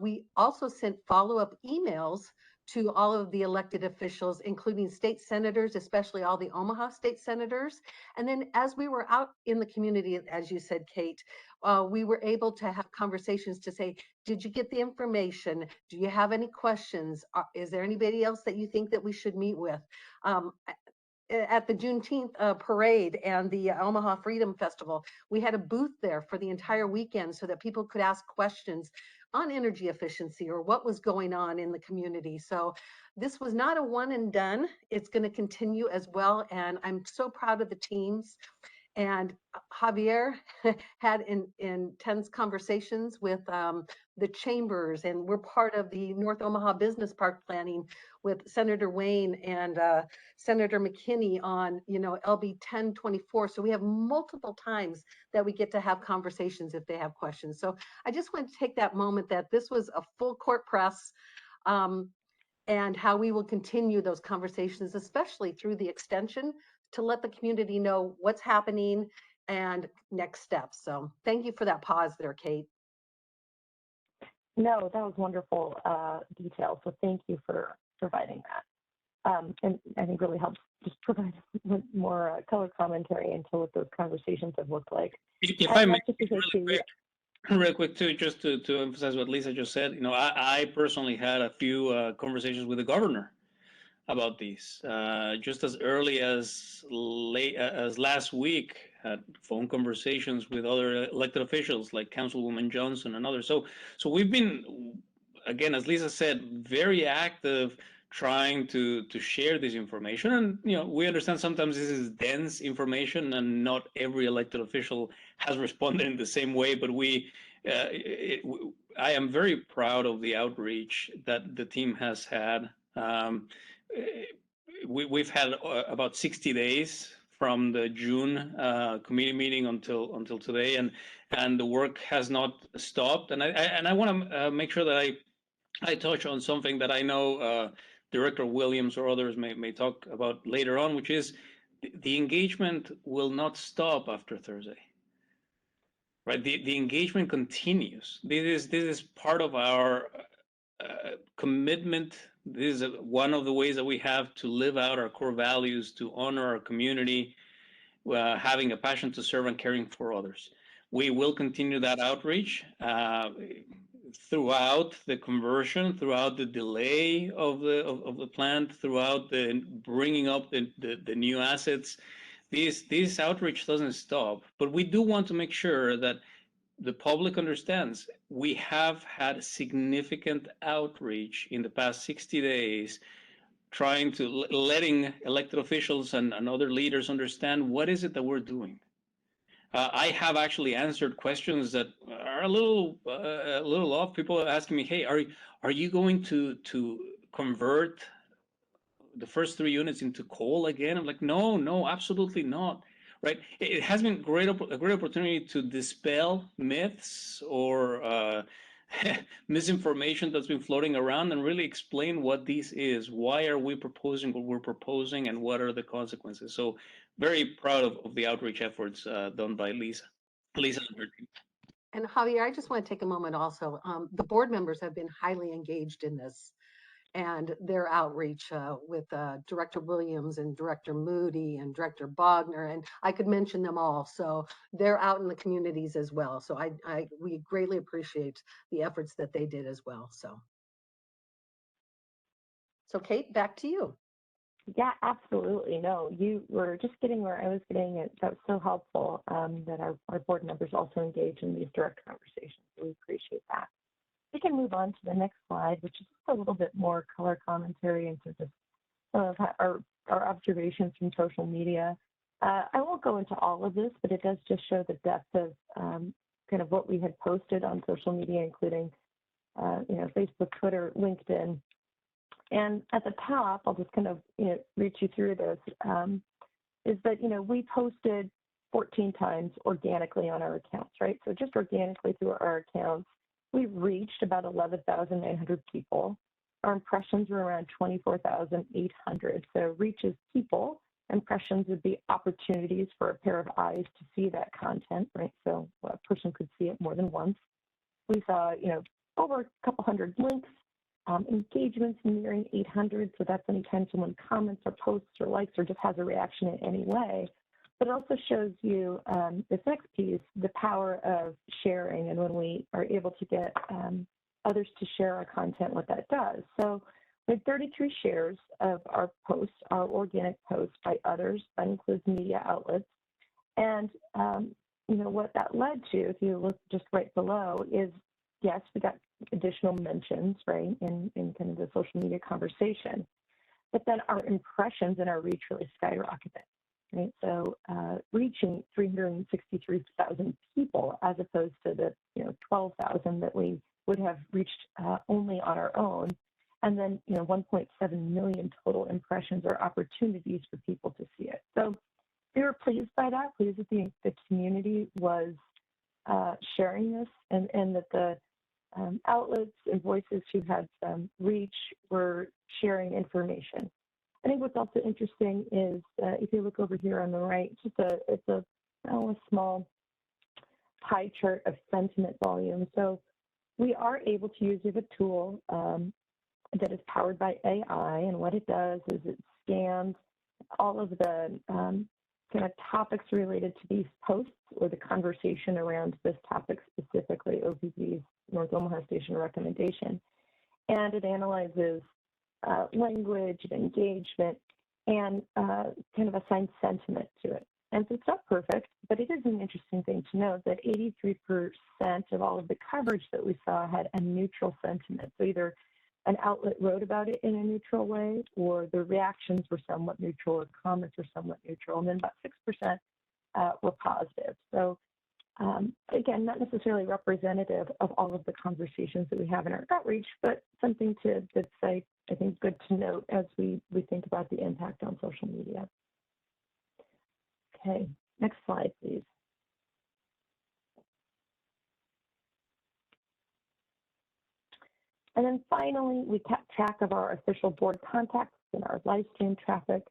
We also sent follow-up emails to all of the elected officials, including state senators, especially all the Omaha state senators. And then as we were out in the community, as you said, Kate, we were able to have conversations to say, did you get the information? Do you have any questions? Is there anybody else that you think that we should meet with? At the Juneteenth parade and the Omaha Freedom Festival, we had a booth there for the entire weekend so that people could ask questions on energy efficiency or what was going on in the community. So this was not a one and done. It's going to continue as well. And I'm so proud of the teams. And Javier had intense conversations with the chambers, and we're part of the North Omaha Business Park planning with Senator Wayne and Senator McKinney on, LB 1024. So we have multiple times that we get to have conversations if they have questions. So I just want to take that moment that this was a full court press, and how we will continue those conversations, especially through the extension, to let the community know what's happening and next steps. So thank you for that pause there, Kate. No, that was wonderful detail. So thank you for providing that. And I think really helps just provide more color commentary into what those conversations have looked like. If I may, real quick too, just to emphasize what Lisa just said, I personally had a few conversations with the governor about these. Just as early as last week, had phone conversations with other elected officials like Councilwoman Johnson and others. So we've been, again, as Lisa said, very active trying to share this information. And we understand sometimes this is dense information and not every elected official has responded in the same way, but I am very proud of the outreach that the team has had. We've had about 60 days from the June committee meeting until today, and the work has not stopped. And I want to make sure that I touch on something that I know Director Williams or others may talk about later on, which is the engagement will not stop after Thursday. Right, the engagement continues. This is part of our commitment. This is one of the ways that we have to live out our core values, to honor our community, having a passion to serve and caring for others. We will continue that outreach throughout the conversion, throughout the delay of the plant, throughout the bringing up the new assets. This outreach doesn't stop, but we do want to make sure that the public understands we have had significant outreach in the past 60 days, trying to letting elected officials and other leaders understand what is it that we're doing. I have actually answered questions that are a little off. People are asking me, "Hey, are you going to convert the first 3 units into coal again?" I'm like, no, absolutely not. Right? It has been a great opportunity to dispel myths or misinformation that's been floating around and really explain what this is. Why are we proposing what we're proposing, and what are the consequences? So very proud of the outreach efforts done by Lisa and her team. And Javier, I just want to take a moment also. The board members have been highly engaged in this, and their outreach with Director Williams and Director Moody and Director Bogner, and I could mention them all. So they're out in the communities as well. So we greatly appreciate the efforts that they did as well. So. So Kate, back to you. Yeah, absolutely. No, you were just getting where I was getting. That was so helpful that our board members also engage in these direct conversations. So we appreciate that. We can move on to the next slide, which is just a little bit more color commentary into just some of our observations from social media. I won't go into all of this, but it does just show the depth of kind of what we had posted on social media, including Facebook, Twitter, LinkedIn. And at the top, I'll just kind of read you through this, is that we posted 14 times organically on our accounts, right? So just organically through our accounts, we've reached about 11,900 people. Our impressions were around 24,800. So reach is people, impressions would be opportunities for a pair of eyes to see that content, right? So a person could see it more than once. We saw, over a couple hundred links, engagements nearing 800. So that's anytime someone comments or posts or likes or just has a reaction in any way. But it also shows you this next piece, the power of sharing, and when we are able to get others to share our content, what that does. So we had 33 shares of our posts, our organic posts by others. That includes media outlets. And what that led to, if you look just right below, is yes, we got additional mentions, right, in kind of the social media conversation. But then our impressions and our reach really skyrocketed. Right, so reaching 363,000 people as opposed to the 12,000 that we would have reached only on our own, and then 1.7 million total impressions or opportunities for people to see it. So we were pleased by that, pleased that the community was sharing this, and that the outlets and voices who had some reach were sharing information. I think what's also interesting is if you look over here on the right, it's a small pie chart of sentiment volume. So we are able to use a tool that is powered by AI, and what it does is it scans all of the kind of topics related to these posts or the conversation around this topic specifically, OPPD's North Omaha Station recommendation, and it analyzes language and engagement and kind of assign sentiment to it. And so it's not perfect, but it is an interesting thing to note that 83% of all of the coverage that we saw had a neutral sentiment. So either an outlet wrote about it in a neutral way, or the reactions were somewhat neutral, or comments were somewhat neutral, and then about 6% were positive. So again, not necessarily representative of all of the conversations that we have in our outreach, but something that's, I think, good to note as we think about the impact on social media. Okay, next slide, please. And then finally, we kept track of our official board contacts and our live stream traffic.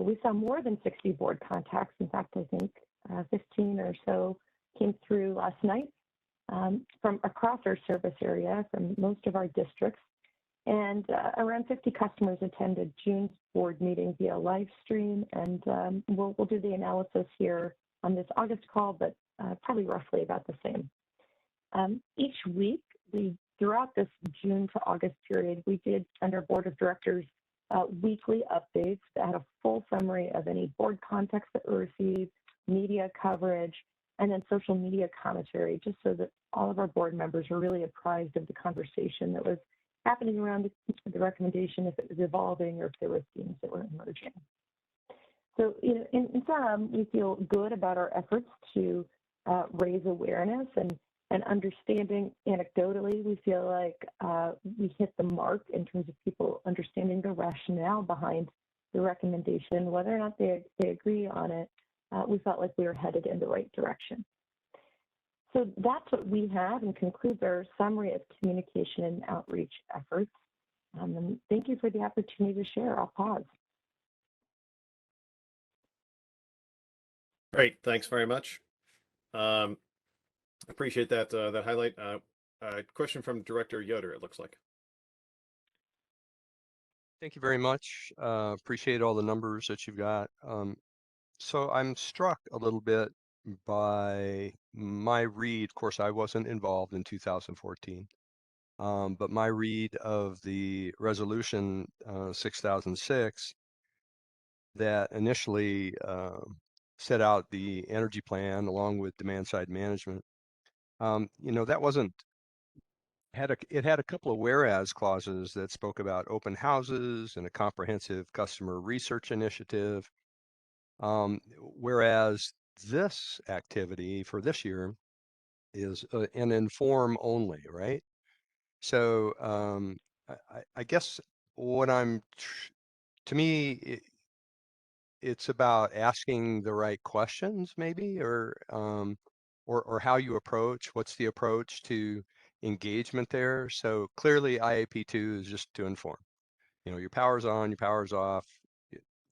We saw more than 60 board contacts. In fact, I think 15 or so came through last night from across our service area, from most of our districts. And around 50 customers attended June's board meeting via live stream. And we'll do the analysis here on this August call, but probably roughly about the same. Each week, throughout this June to August period, we did send our board of directors weekly updates that had a full summary of any board contacts that were received, media coverage, and then social media commentary, just so that all of our board members were really apprised of the conversation that was happening around the recommendation, if it was evolving or if there were themes that were emerging. So, in sum, we feel good about our efforts to raise awareness and understanding. Anecdotally, we feel like we hit the mark in terms of people understanding the rationale behind the recommendation, whether or not they agree on it. We felt like we were headed in the right direction. So that's what we have, and concludes our summary of communication and outreach efforts. And thank you for the opportunity to share. I'll pause. Great, thanks very much. Appreciate that that highlight. Question from Director Yoder, it looks like. Thank you very much. Appreciate all the numbers that you've got. So I'm struck a little bit by my read. Of course, I wasn't involved in 2014. But my read of the resolution 6006 that initially set out the energy plan along with demand side management, that wasn't it had a couple of whereas clauses that spoke about open houses and a comprehensive customer research initiative. Whereas this activity for this year is an inform only, right? So I guess what to me, it's about asking the right questions, maybe, or how you approach. What's the approach to engagement there? So clearly, IAP2 is just to inform. Your power's on, your power's off.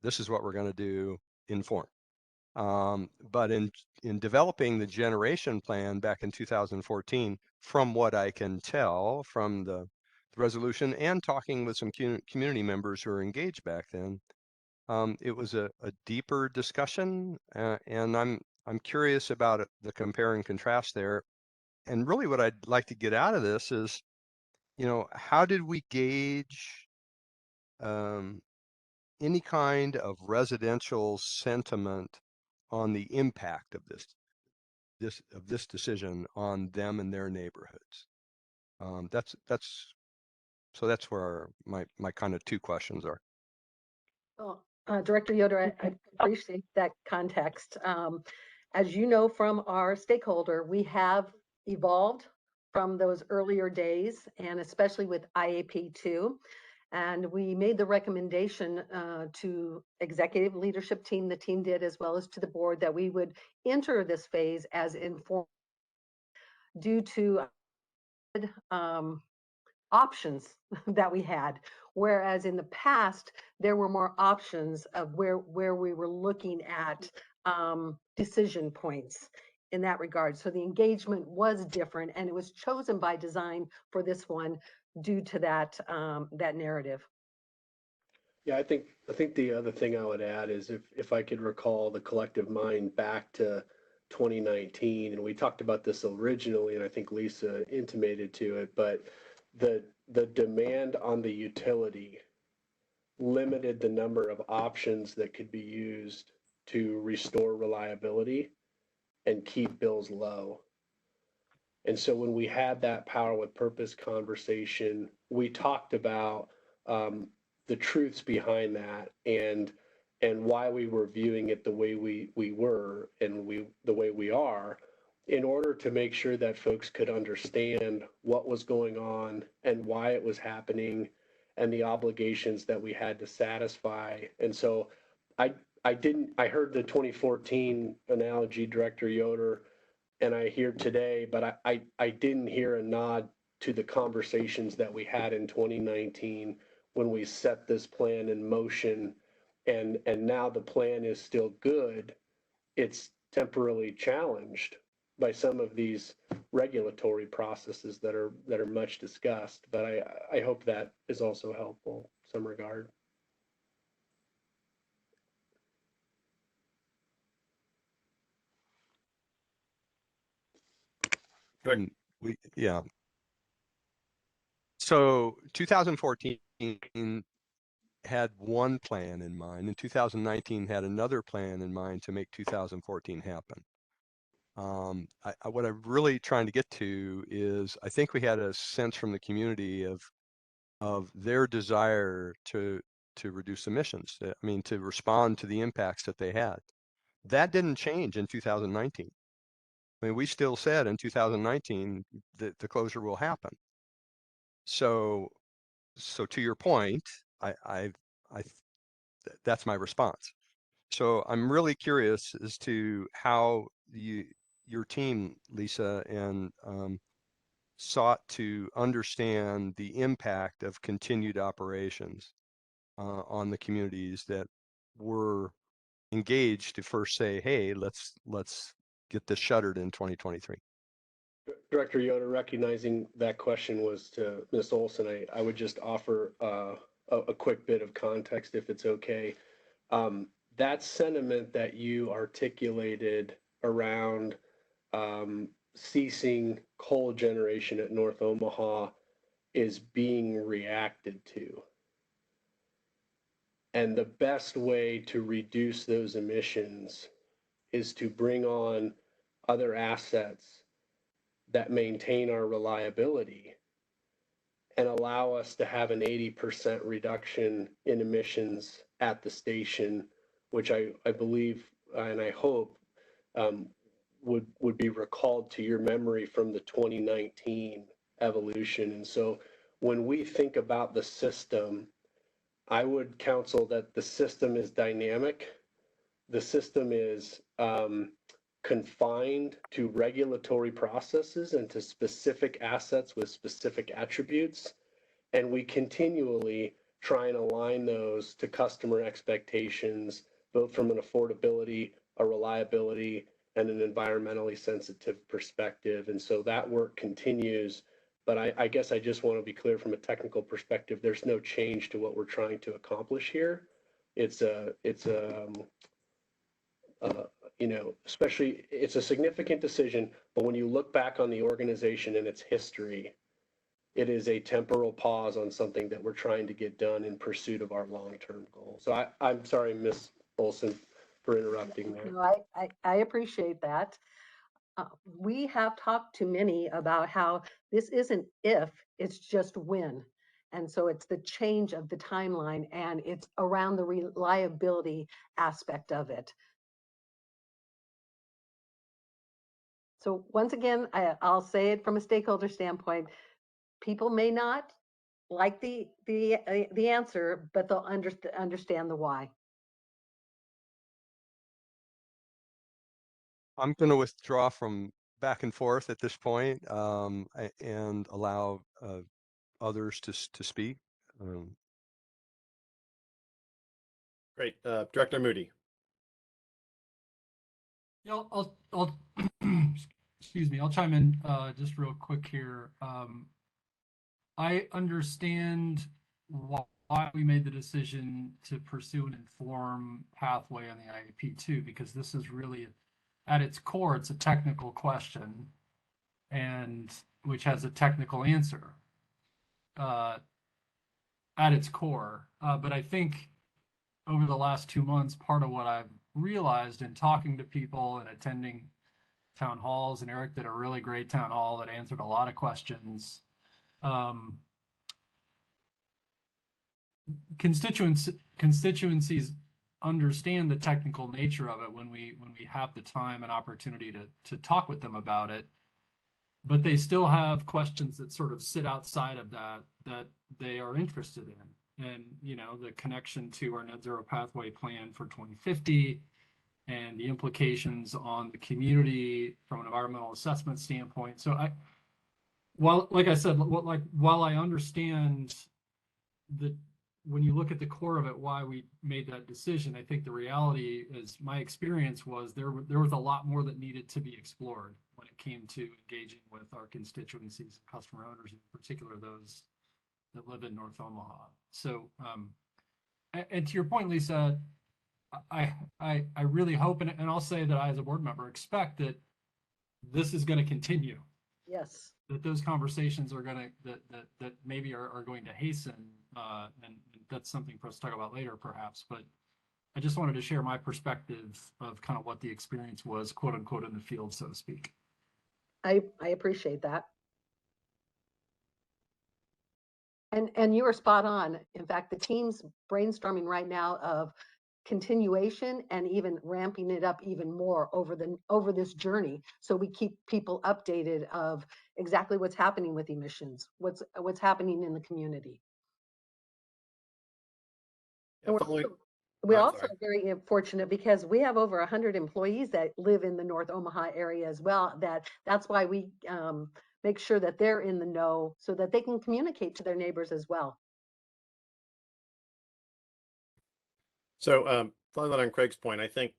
This is what we're going to do. Inform. But in developing the generation plan back in 2014, from what I can tell from the resolution and talking with some community members who were engaged back then, it was a deeper discussion, and I'm curious about the compare and contrast there. And really, what I'd like to get out of this is, how did we gauge any kind of residential sentiment on the impact of this decision on them and their neighborhoods? That's where my kind of two questions are. Well, Director Yoder, I appreciate that context. As you know from our stakeholder, we have evolved from those earlier days, and especially with IAP2. And we made the recommendation to executive leadership team, the team did, as well as to the board, that we would enter this phase as informed due to options that we had. Whereas in the past, there were more options of where we were looking at decision points in that regard. So the engagement was different, and it was chosen by design for this one due to that that narrative. Yeah, I think the other thing I would add is if I could recall the collective mind back to 2019, and we talked about this originally, and I think Lisa intimated to it, but the demand on the utility limited the number of options that could be used to restore reliability and keep bills low. And so when we had that power with purpose conversation, we talked about the truths behind that and why we were viewing it the way we were and the way we are, in order to make sure that folks could understand what was going on and why it was happening and the obligations that we had to satisfy. And so I heard the 2014 analogy, Director Yoder, and I hear today, but I didn't hear a nod to the conversations that we had in 2019 when we set this plan in motion, and now the plan is still good. It's temporarily challenged by some of these regulatory processes that are much discussed, but I hope that is also helpful in some regard. Yeah. So 2014 had one plan in mind, and 2019 had another plan in mind to make 2014 happen. What I'm really trying to get to is, I think we had a sense from the community of their desire to reduce emissions. I mean, to respond to the impacts that they had. That didn't change in 2019. I mean, we still said in 2019 that the closure will happen. So to your point, that's my response. So I'm really curious as to how your team, Lisa, and sought to understand the impact of continued operations on the communities that were engaged to first say, hey, let's get this shuttered in 2023. Director Yoder, recognizing that question was to Ms. Olson, I would just offer a quick bit of context, if it's okay. That sentiment that you articulated around ceasing coal generation at North Omaha is being reacted to. And the best way to reduce those emissions is to bring on other assets that maintain our reliability and allow us to have an 80% reduction in emissions at the station, which I believe and I hope would be recalled to your memory from the 2019 evolution. And so when we think about the system, I would counsel that the system is dynamic. The system is confined to regulatory processes and to specific assets with specific attributes. And we continually try and align those to customer expectations, both from an affordability, a reliability, and an environmentally sensitive perspective. And so that work continues. But I guess I just want to be clear from a technical perspective, there's no change to what we're trying to accomplish here. You know, especially it's a significant decision, but when you look back on the organization and its history, it is a temporal pause on something that we're trying to get done in pursuit of our long-term goal. So I'm sorry, Ms. Olson, for interrupting there. No, I appreciate that. We have talked to many about how this isn't if, it's just when. And so it's the change of the timeline and it's around the reliability aspect of it. So once again, I'll say it from a stakeholder standpoint, people may not like the answer, but they'll understand the why. I'm going to withdraw from back and forth at this point and allow others to speak. Great. Director Moody. Yeah, I'll excuse me, I'll chime in just real quick here. I understand why we made the decision to pursue an informed pathway on the IAP too, because this is really, at its core, it's a technical question, and which has a technical answer at its core. But I think over the last 2 months, part of what I've realized in talking to people and attending town halls, and Eric did a really great town hall that answered a lot of questions. Constituencies understand the technical nature of it when we have the time and opportunity to talk with them about it, but they still have questions that sort of sit outside of that they are interested in. And, you know, the connection to our net zero pathway plan for 2050 and the implications on the community from an environmental assessment standpoint. So like I said, while I understand that when you look at the core of it, why we made that decision, I think the reality is my experience was there was a lot more that needed to be explored when it came to engaging with our constituencies, customer owners, in particular those that live in North Omaha. So, and to your point, Lisa, I really hope, and I'll say that I, as a board member, expect that this is going to continue. Yes. That those conversations are going to, that maybe are going to hasten, and that's something for us to talk about later, perhaps. But I just wanted to share my perspective of kind of what the experience was, quote unquote, in the field, so to speak. I appreciate that. And you are spot on. In fact, the team's brainstorming right now of continuation and even ramping it up even more over this journey, so we keep people updated of exactly what's happening with emissions, what's happening in the community. Yeah, we're also very fortunate because we have over 100 employees that live in the North Omaha area as well. That's why we make sure that they're in the know so that they can communicate to their neighbors as well. So following on Craig's point, I think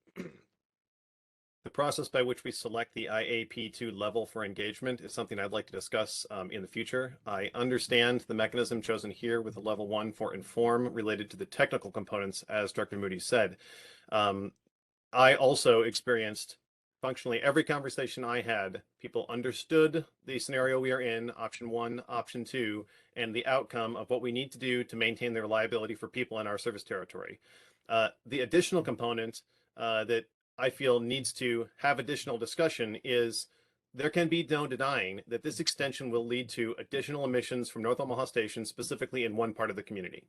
the process by which we select the IAP2 level for engagement is something I'd like to discuss in the future. I understand the mechanism chosen here with a level 1 for inform related to the technical components, as Director Moody said. I also experienced functionally every conversation I had, people understood the scenario we are in, option 1, option 2, and the outcome of what we need to do to maintain the reliability for people in our service territory. The additional component that I feel needs to have additional discussion is there can be no denying that this extension will lead to additional emissions from North Omaha Station, specifically in one part of the community.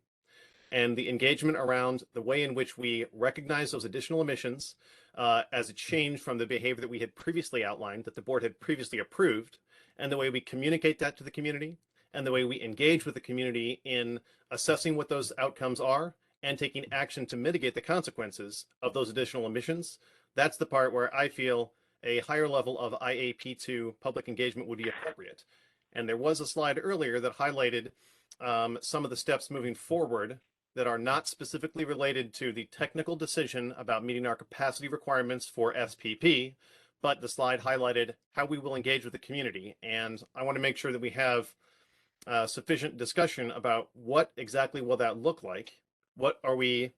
And the engagement around the way in which we recognize those additional emissions as a change from the behavior that we had previously outlined, that the board had previously approved, and the way we communicate that to the community, and the way we engage with the community in assessing what those outcomes are and taking action to mitigate the consequences of those additional emissions. That's the part where I feel a higher level of IAP2 public engagement would be appropriate. And there was a slide earlier that highlighted some of the steps moving forward that are not specifically related to the technical decision about meeting our capacity requirements for SPP, but the slide highlighted how we will engage with the community. And I want to make sure that we have sufficient discussion about what exactly will that look like. What are we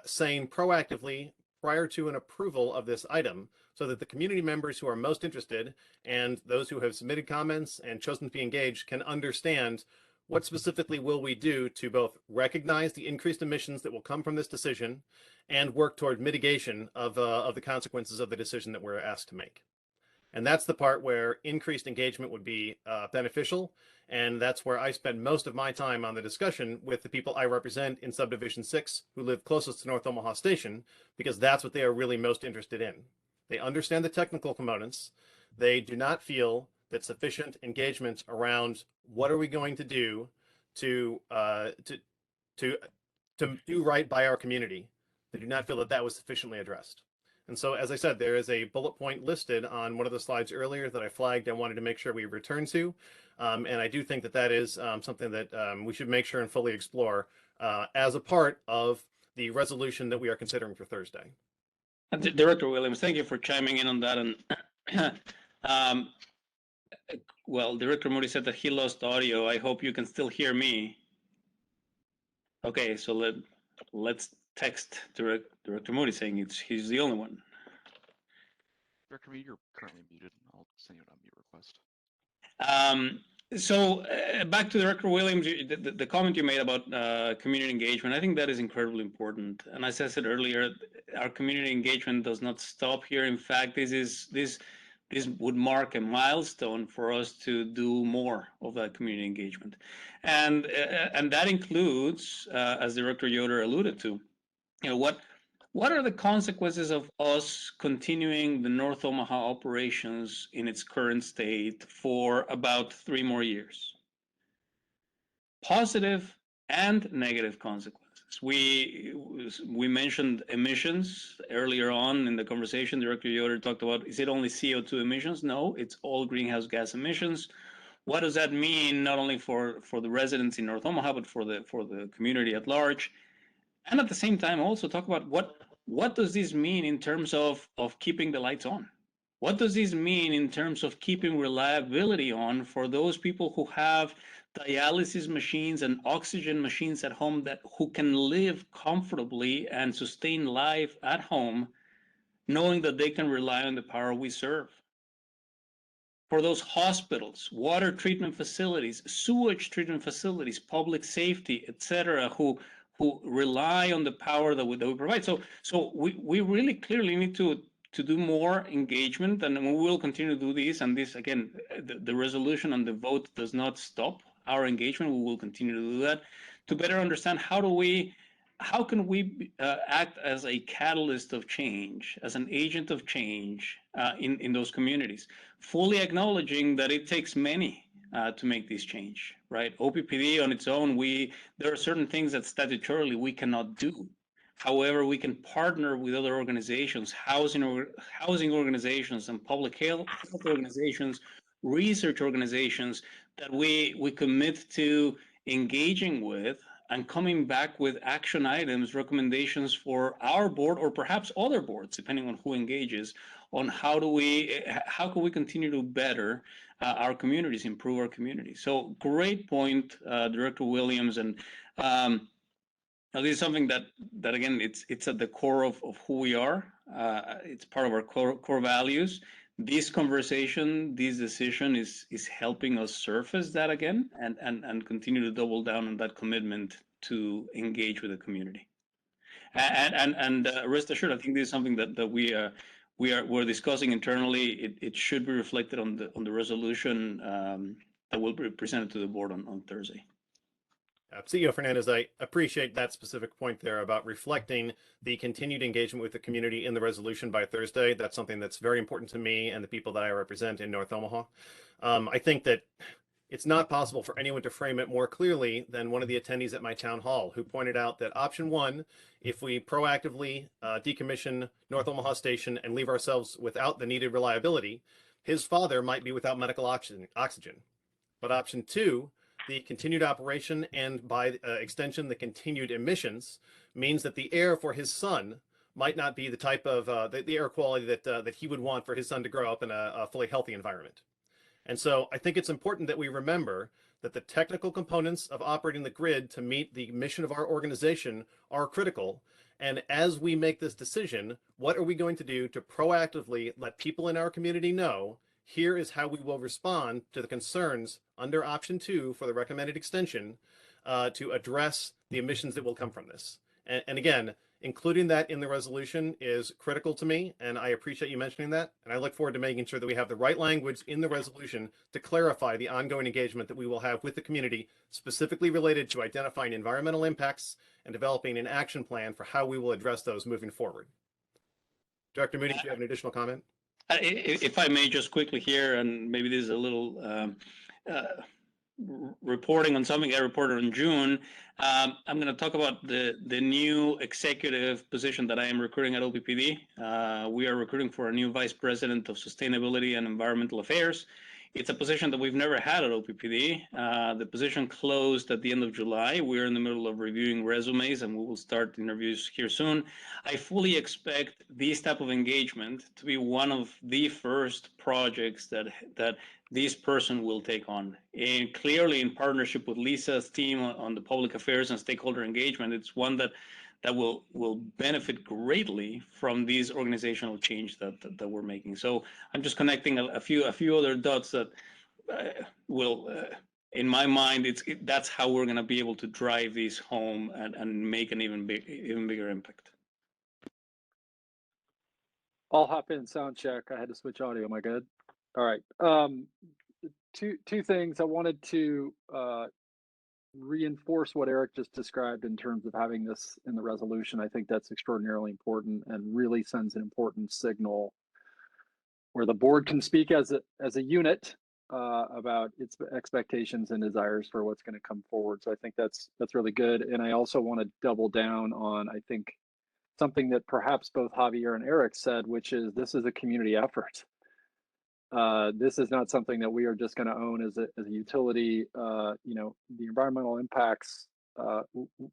saying proactively prior to an approval of this item, so that the community members who are most interested and those who have submitted comments and chosen to be engaged can understand what specifically will we do to both recognize the increased emissions that will come from this decision and work toward mitigation of the consequences of the decision that we're asked to make. And that's the part where increased engagement would be beneficial. And that's where I spend most of my time on the discussion with the people I represent in Subdivision 6 who live closest to North Omaha Station, because that's what they are really most interested in. They understand the technical components. They do not feel that sufficient engagement around what are we going to do to do right by our community. They do not feel that that was sufficiently addressed. And so, as I said, there is a bullet point listed on one of the slides earlier that I flagged and wanted to make sure we return to. And I do think that that is something that we should make sure and fully explore as a part of the resolution that we are considering for Thursday. Director Williams, thank you for chiming in on that. And well, Director Moody said that he lost audio. I hope you can still hear me. Okay, so let's text Director Moody saying he's the only one. Director Moody, you're currently muted. I'll send you an unmute request. So back to Director Williams, the comment you made about community engagement, I think that is incredibly important. And as I said earlier, our community engagement does not stop here. In fact, this would mark a milestone for us to do more of that community engagement. And that includes, as Director Yoder alluded to, what are the consequences of us continuing the North Omaha operations in its current state for about 3 more years? Positive and negative consequences. We mentioned emissions earlier on in the conversation. Director Yoder talked about, is it only CO2 emissions? No, it's all greenhouse gas emissions. What does that mean, not only for the residents in North Omaha, but for the community at large? And at the same time, also talk about what does this mean in terms of keeping the lights on? What does this mean in terms of keeping reliability on for those people who have dialysis machines and oxygen machines at home, who can live comfortably and sustain life at home, knowing that they can rely on the power we serve? For those hospitals, water treatment facilities, sewage treatment facilities, public safety, etc., who rely on the power that we provide. So we really clearly need to do more engagement, and we will continue to do this. And this, again, the resolution and the vote does not stop our engagement. We will continue to do that to better understand how can we act as a catalyst of change, as an agent of change in those communities, fully acknowledging that it takes many to make this change, right? OPPD on its own, there are certain things that statutorily we cannot do. However, we can partner with other organizations, housing organizations and public health organizations, research organizations that we commit to engaging with and coming back with action items, recommendations for our board or perhaps other boards, depending on who engages, on how can we continue to better our communities, improve our communities. So great point, Director Williams. And this is something that again, it's at the core of who we are. It's part of our core values. This conversation, this decision is helping us surface that again and continue to double down on that commitment to engage with the community. And rest assured, I think this is something that we're discussing internally. It should be reflected on the resolution that will be presented to the board on Thursday. CEO Fernandez, I appreciate that specific point there about reflecting the continued engagement with the community in the resolution by Thursday. That's something that's very important to me and the people that I represent in North Omaha. I think that it's not possible for anyone to frame it more clearly than one of the attendees at my town hall, who pointed out that option one, if we proactively decommission North Omaha Station and leave ourselves without the needed reliability, his father might be without medical oxygen. But option two, the continued operation and by extension, the continued emissions means that the air for his son might not be the type of the air quality that he would want for his son to grow up in a fully healthy environment. And so I think it's important that we remember that the technical components of operating the grid to meet the mission of our organization are critical. And as we make this decision, what are we going to do to proactively let people in our community know here is how we will respond to the concerns under option two for the recommended extension to address the emissions that will come from this. And again, including that in the resolution is critical to me, and I appreciate you mentioning that. And I look forward to making sure that we have the right language in the resolution to clarify the ongoing engagement that we will have with the community, specifically related to identifying environmental impacts and developing an action plan for how we will address those moving forward. Director Moody, do you have an additional comment? If I may just quickly here, and maybe this is a little reporting on something I reported in June, I'm going to talk about the new executive position that I am recruiting at OPPD. We are recruiting for a new Vice President of Sustainability and Environmental Affairs. It's a position that we've never had at OPPD. The position closed at the end of July. We're in the middle of reviewing resumes and we will start interviews here soon. I fully expect this type of engagement to be one of the first projects that this person will take on. And clearly in partnership with Lisa's team on the public affairs and stakeholder engagement, it's one that will benefit greatly from these organizational change that we're making. So I'm just connecting a few other dots that will, in my mind, that's how we're going to be able to drive these home and make an even bigger impact. I'll hop in sound check. I had to switch audio. Am I good? All right. Two things. I wanted to reinforce what Eric just described in terms of having this in the resolution. I think that's extraordinarily important and really sends an important signal where the board can speak as a unit about its expectations and desires for what's going to come forward. So I think that's really good. And I also want to double down on, I think, something that perhaps both Javier and Eric said, which is this is a community effort. This is not something that we are just going to own as a utility. The environmental impacts,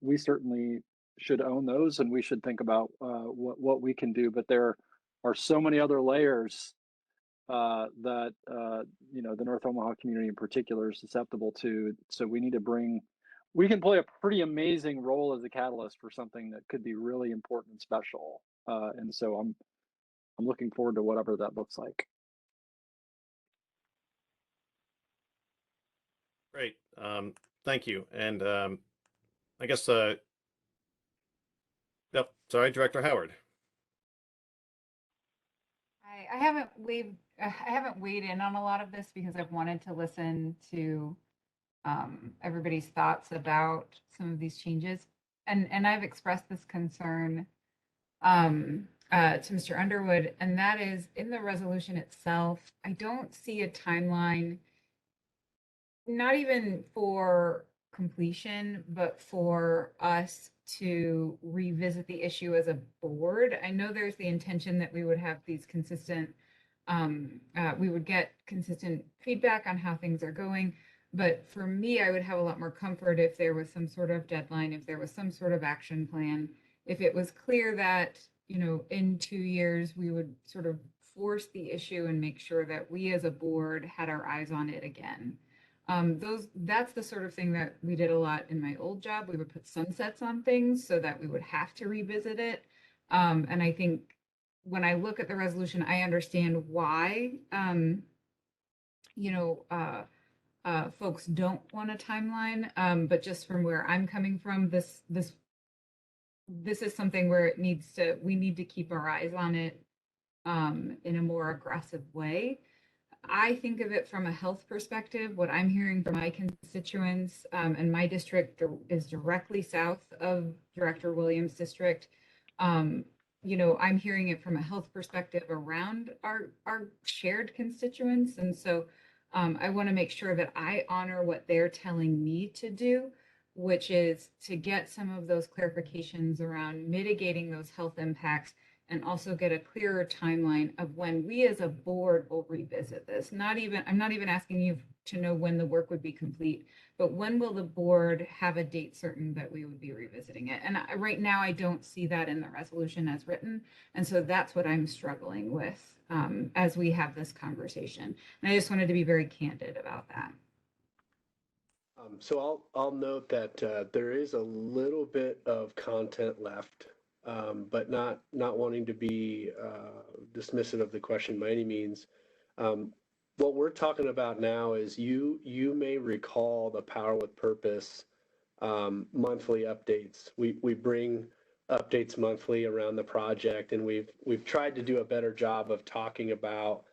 we certainly should own those, and we should think about what we can do. But there are so many other layers that the North Omaha community in particular is susceptible to. So we need to we can play a pretty amazing role as a catalyst for something that could be really important and special. And so I'm looking forward to whatever that looks like. Great. Thank you. And I guess, yep, sorry, Director Howard. I haven't weighed in on a lot of this because I've wanted to listen to everybody's thoughts about some of these changes. And I've expressed this concern to Mr. Underwood, and that is in the resolution itself, I don't see a timeline, not even for completion, but for us to revisit the issue as a board. I know there's the intention that we would have these consistent, we would get consistent feedback on how things are going. But for me, I would have a lot more comfort if there was some sort of deadline, if there was some sort of action plan, if it was clear that, in 2 years, we would sort of force the issue and make sure that we as a board had our eyes on it again. That's the sort of thing that we did a lot in my old job. We would put sunsets on things so that we would have to revisit it. And I think when I look at the resolution, I understand why, folks don't want a timeline. But just from where I'm coming from, this is something where we need to keep our eyes on it in a more aggressive way. I think of it from a health perspective. What I'm hearing from my constituents, and my district is directly south of Director Williams' district. I'm hearing it from a health perspective around our shared constituents. And so I want to make sure that I honor what they're telling me to do, which is to get some of those clarifications around mitigating those health impacts, and also get a clearer timeline of when we as a board will revisit this. I'm not even asking you to know when the work would be complete, but when will the board have a date certain that we would be revisiting it? And right now, I don't see that in the resolution as written. And so that's what I'm struggling with as we have this conversation. And I just wanted to be very candid about that. So I'll note that there is a little bit of content left, but not wanting to be dismissive of the question by any means. What we're talking about now is you may recall the Power with Purpose monthly updates. We bring updates monthly around the project, and we've tried to do a better job of talking about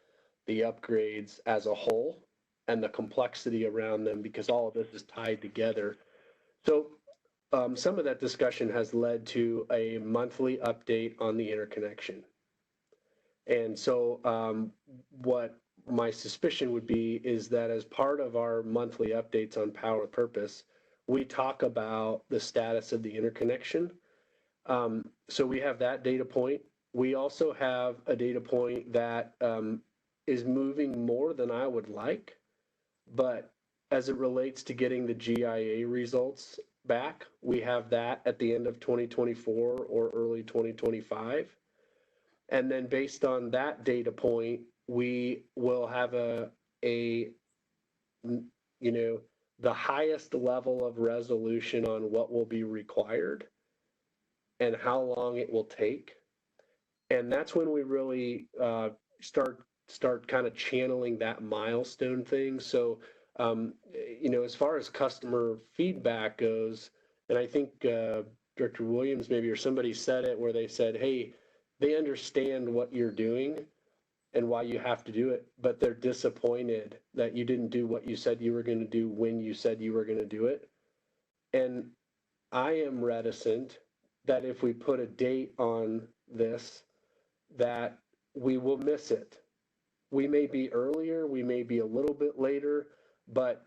the upgrades as a whole and the complexity around them, because all of this is tied together. So some of that discussion has led to a monthly update on the interconnection. And so what my suspicion would be is that as part of our monthly updates on Power with Purpose, we talk about the status of the interconnection. So we have that data point. We also have a data point that is moving more than I would like, but as it relates to getting the GIA results back, we have that at the end of 2024 or early 2025. And then based on that data point, we will have the highest level of resolution on what will be required and how long it will take. And that's when we really start kind of channeling that milestone thing. So, as far as customer feedback goes, and I think Director Williams maybe or somebody said it where they said, hey, they understand what you're doing and why you have to do it, but they're disappointed that you didn't do what you said you were going to do when you said you were going to do it. And I am reticent that if we put a date on this, that we will miss it. We may be earlier, we may be a little bit later, but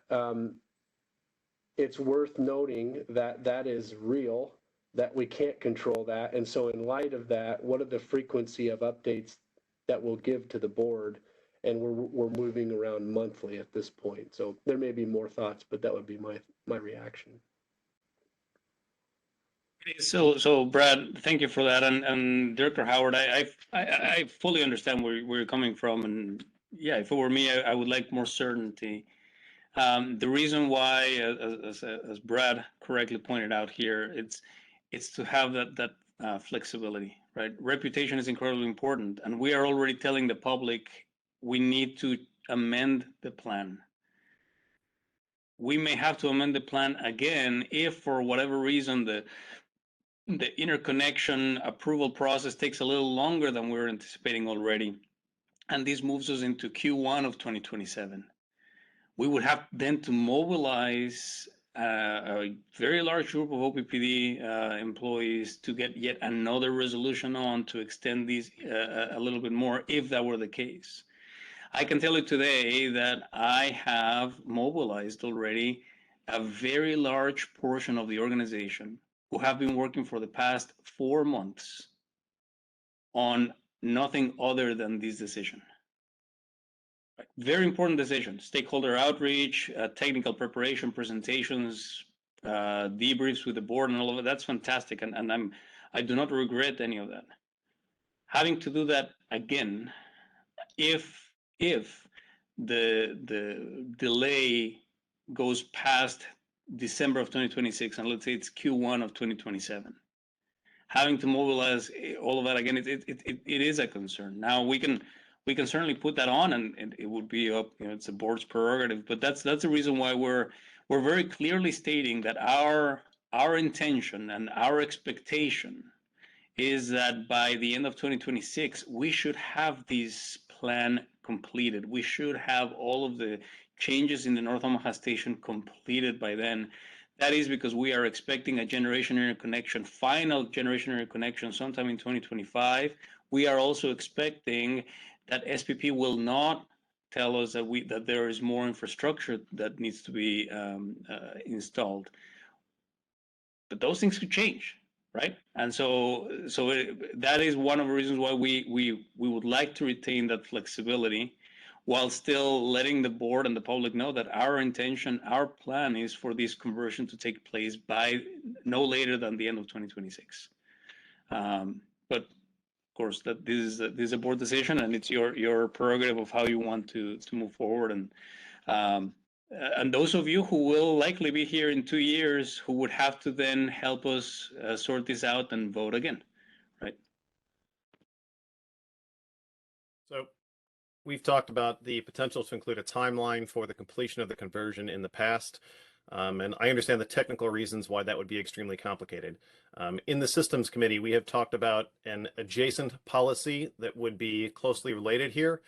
it's worth noting that that is real, that we can't control that. And so in light of that, what are the frequency of updates that we'll give to the board? And we're moving around monthly at this point. So there may be more thoughts, but that would be my reaction. So Brad, thank you for that. And Director Howard, I fully understand where you're coming from. And yeah, if it were me, I would like more certainty. The reason why, as Brad correctly pointed out here, it's to have that flexibility, right? Reputation is incredibly important, and we are already telling the public we need to amend the plan. We may have to amend the plan again if, for whatever reason, the interconnection approval process takes a little longer than we're anticipating already, and this moves us into Q1 of 2027. We would have then to mobilize a very large group of OPPD employees to get yet another resolution on to extend these a little bit more, if that were the case. I can tell you today that I have mobilized already a very large portion of the organization who have been working for the past 4 months on nothing other than this decision. Very important decision. Stakeholder outreach, technical preparation, presentations, debriefs with the board, and all of it. That's fantastic, and I do not regret any of that. Having to do that again, if the delay goes past December of 2026, and let's say it's Q1 of 2027, having to mobilize all of that again, it is a concern. Now we can certainly put that on, and it would be up, it's a board's prerogative. But that's the reason why we're very clearly stating that our intention and our expectation is that by the end of 2026, we should have this plan completed. We should have all of the changes in the North Omaha station completed by then. That is because we are expecting a generation interconnection, final generation interconnection sometime in 2025. We are also expecting that SPP will not tell us that there is more infrastructure that needs to be installed. But those things could change, right? And so that is one of the reasons why we would like to retain that flexibility, while still letting the board and the public know that our intention, our plan is for this conversion to take place by no later than the end of 2026. But of course, that this is a board decision, and it's your prerogative of how you want to move forward. And those of you who will likely be here in 2 years, who would have to then help us sort this out and vote again, right? So we've talked about the potential to include a timeline for the completion of the conversion in the past. And I understand the technical reasons why that would be extremely complicated. In the Systems Committee, we have talked about an adjacent policy that would be closely related here.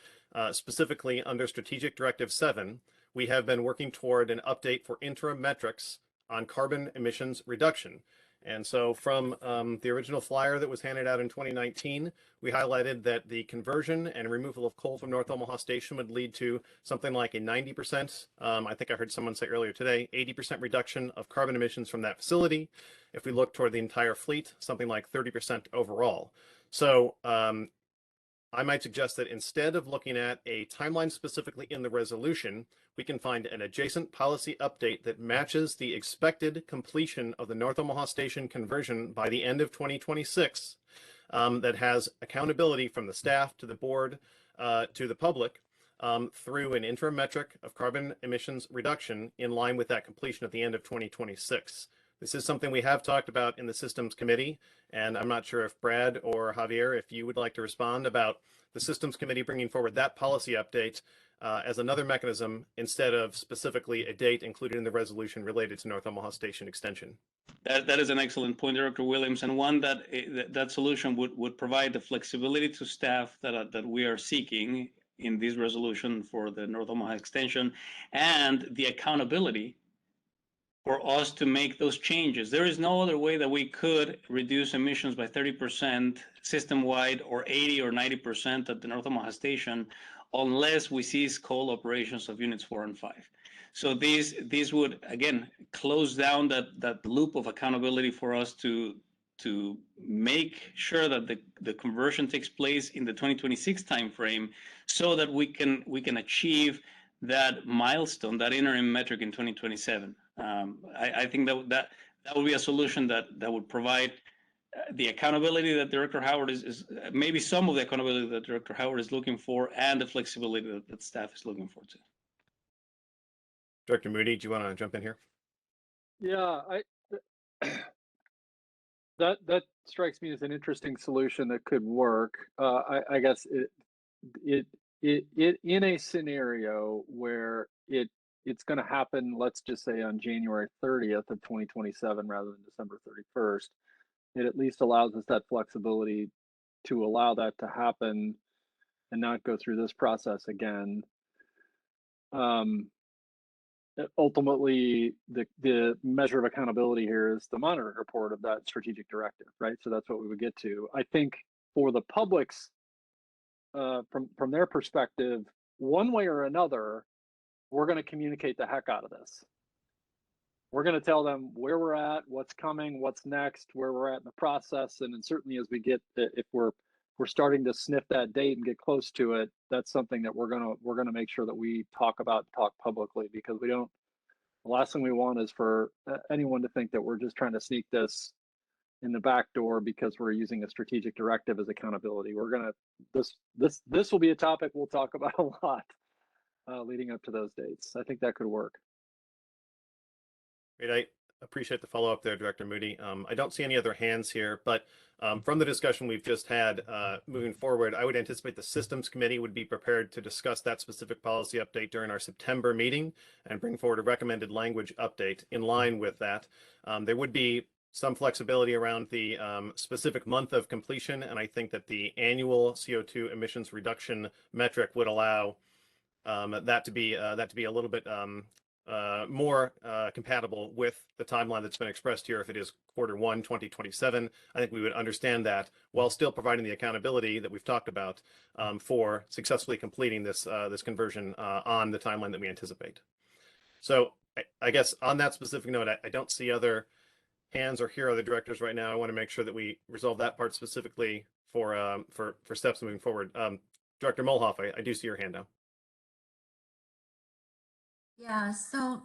Specifically under Strategic Directive 7, we have been working toward an update for interim metrics on carbon emissions reduction. And so from the original flyer that was handed out in 2019, we highlighted that the conversion and removal of coal from North Omaha Station would lead to something like a 90%, I think I heard someone say earlier today, 80% reduction of carbon emissions from that facility. If we look toward the entire fleet, something like 30% overall. So I might suggest that instead of looking at a timeline specifically in the resolution, we can find an adjacent policy update that matches the expected completion of the North Omaha Station conversion by the end of 2026, that has accountability from the staff to the board to the public through an interim metric of carbon emissions reduction in line with that completion at the end of 2026. This is something we have talked about in the Systems Committee, and I'm not sure if Brad or Javier, if you would like to respond about the Systems Committee bringing forward that policy update as another mechanism instead of specifically a date included in the resolution related to North Omaha Station extension. That is an excellent point, Director Williams, and one that solution would provide the flexibility to staff that we are seeking in this resolution for the North Omaha extension, and the accountability for us to make those changes. There is no other way that we could reduce emissions by 30% system-wide, or 80 or 90% at the North Omaha Station, unless we cease coal operations of units 4 and 5. So these would, again, close down that loop of accountability for us to make sure that the conversion takes place in the 2026 timeframe, so that we can achieve that milestone, that interim metric in 2027. I think that would be a solution that would provide the accountability that Director Howard is maybe some of the accountability that Director Howard is looking for, and the flexibility that staff is looking for too. Director Moody, do you want to jump in here? Yeah, that strikes me as an interesting solution that could work. I guess it in a scenario where it's going to happen, let's just say on January 30th of 2027 rather than December 31st, it at least allows us that flexibility to allow that to happen and not go through this process again. Ultimately, the measure of accountability here is the monitoring report of that strategic directive, right? So that's what we would get to. I think for the public's, from their perspective, one way or another, we're going to communicate the heck out of this. We're going to tell them where we're at, what's coming, what's next, where we're at in the process, and then certainly as we get, if we're starting to sniff that date and get close to it, that's something that we're gonna make sure that we talk publicly, because the last thing we want is for anyone to think that we're just trying to sneak this in the back door because we're using a strategic directive as accountability. This will be a topic we'll talk about a lot leading up to those dates. I think that could work. Great. appreciate the follow-up there, Director Moody. I don't see any other hands here, but from the discussion we've just had, moving forward, I would anticipate the Systems Committee would be prepared to discuss that specific policy update during our September meeting and bring forward a recommended language update in line with that. There would be some flexibility around the specific month of completion, and I think that the annual CO2 emissions reduction metric would allow that to be a little bit more compatible with the timeline that's been expressed here. If it is Q1 2027, I think we would understand that while still providing the accountability that we've talked about for successfully completing this conversion on the timeline that we anticipate. So I guess on that specific note, I don't see other hands or hear other directors right now. I want to make sure that we resolve that part specifically for steps moving forward. Director Molhoff, I do see your hand now. Yeah, so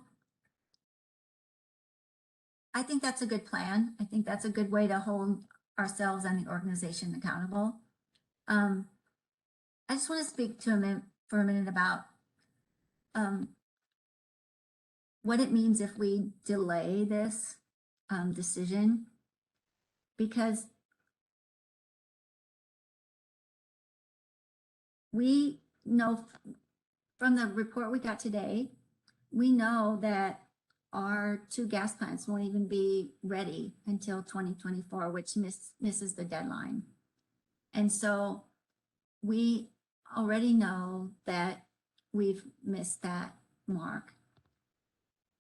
I think that's a good plan. I think that's a good way to hold ourselves and the organization accountable. I just want to speak for a minute about what it means if we delay this decision, because we know from the report we got today, we know that our 2 gas plants won't even be ready until 2024, which misses the deadline. And so we already know that we've missed that mark.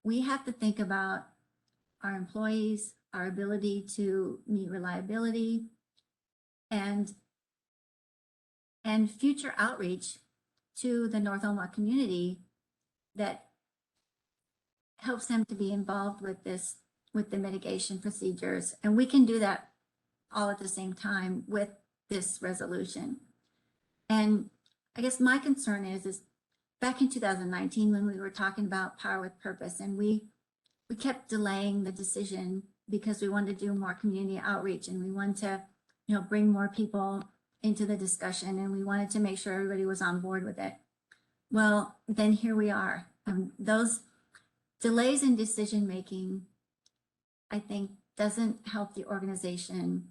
We have to think about our employees, our ability to meet reliability, and future outreach to the North Omaha community that helps them to be involved with this, with the mitigation procedures. And we can do that all at the same time with this resolution. And I guess my concern is back in 2019, when we were talking about Power with Purpose, and we kept delaying the decision because we wanted to do more community outreach, and we wanted to, bring more people into the discussion, and we wanted to make sure everybody was on board with it. Well, then here we are. Those delays in decision-making, I think, doesn't help the organization,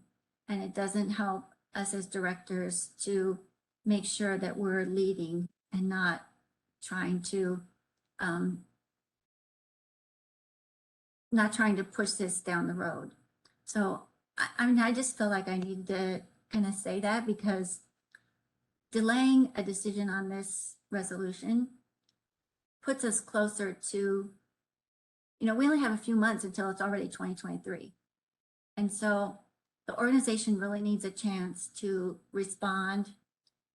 and it doesn't help us as directors to make sure that we're leading and not trying to push this down the road. So, I just feel like I need to kind of say that, because delaying a decision on this resolution puts us closer to, we only have a few months until it's already 2023. And so the organization really needs a chance to respond,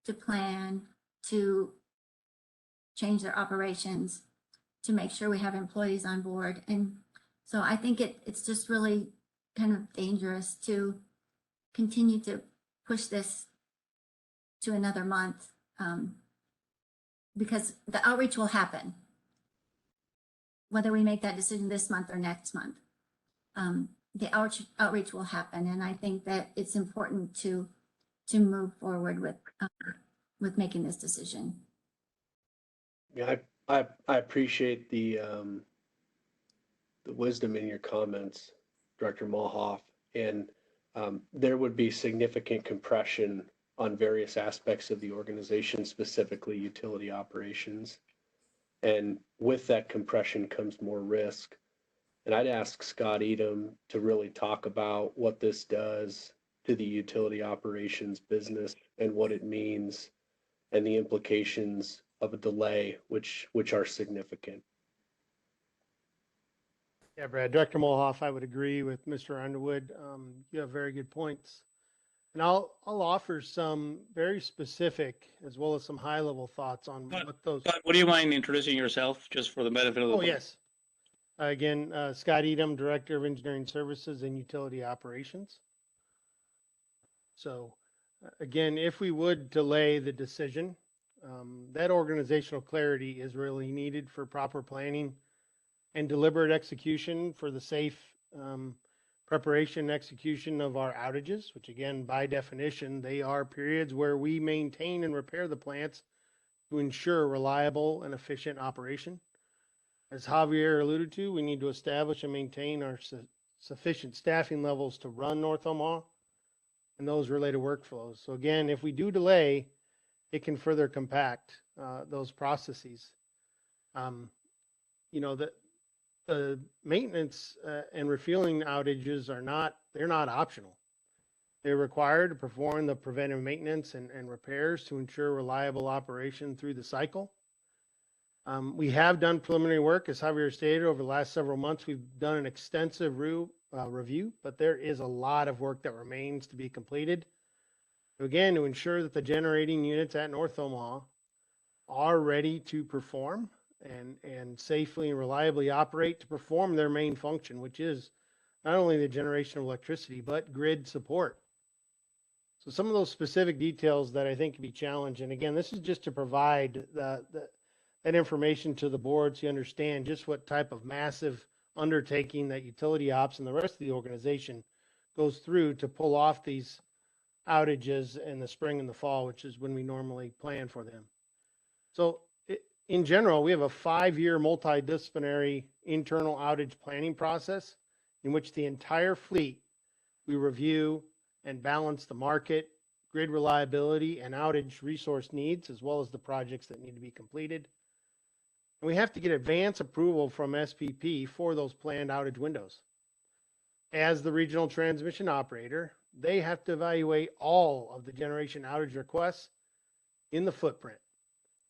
to plan, to change their operations, to make sure we have employees on board. And so I think it's just really kind of dangerous to continue to push this to another month, because the outreach will happen, whether we make that decision this month or next month. The outreach will happen, and I think that it's important to move forward with making this decision. Yeah, I appreciate the wisdom in your comments, Director Molhoff, and there would be significant compression on various aspects of the organization, specifically utility operations. And with that compression comes more risk. And I'd ask Scott Edom to really talk about what this does to the utility operations business and what it means and the implications of a delay, which are significant. Yeah, Brad, Director Molhoff, I would agree with Mr. Underwood. You have very good points. And I'll offer some very specific as well as some high level thoughts on what those. Scott, would you mind introducing yourself just for the benefit of the Oh, public? yes. Again, Scott Edom, Director of Engineering Services and Utility Operations. So again, if we would delay the decision, that organizational clarity is really needed for proper planning and deliberate execution for the safe preparation and execution of our outages, which again, by definition, they are periods where we maintain and repair the plants to ensure reliable and efficient operation. As Javier alluded to, we need to establish and maintain our sufficient staffing levels to run North Omaha and those related workflows. So again, if we do delay, it can further compact those processes. You know, the maintenance and refueling outages they're not optional. They're required to perform the preventive maintenance and repairs to ensure reliable operation through the cycle. We have done preliminary work, as Javier stated, over the last several months. We've done an extensive review, but there is a lot of work that remains to be completed. Again, to ensure that the generating units at North Omaha are ready to perform and safely and reliably operate to perform their main function, which is not only the generation of electricity, but grid support. So some of those specific details that I think can be challenged, and again, this is just to provide that information to the board so you understand just what type of massive undertaking that utility ops and the rest of the organization goes through to pull off these outages in the spring and the fall, which is when we normally plan for them. So in general, we have a 5-year multidisciplinary internal outage planning process in which the entire fleet, we review and balance the market, grid reliability, and outage resource needs, as well as the projects that need to be completed. And we have to get advance approval from SPP for those planned outage windows. As the regional transmission operator, they have to evaluate all of the generation outage requests in the footprint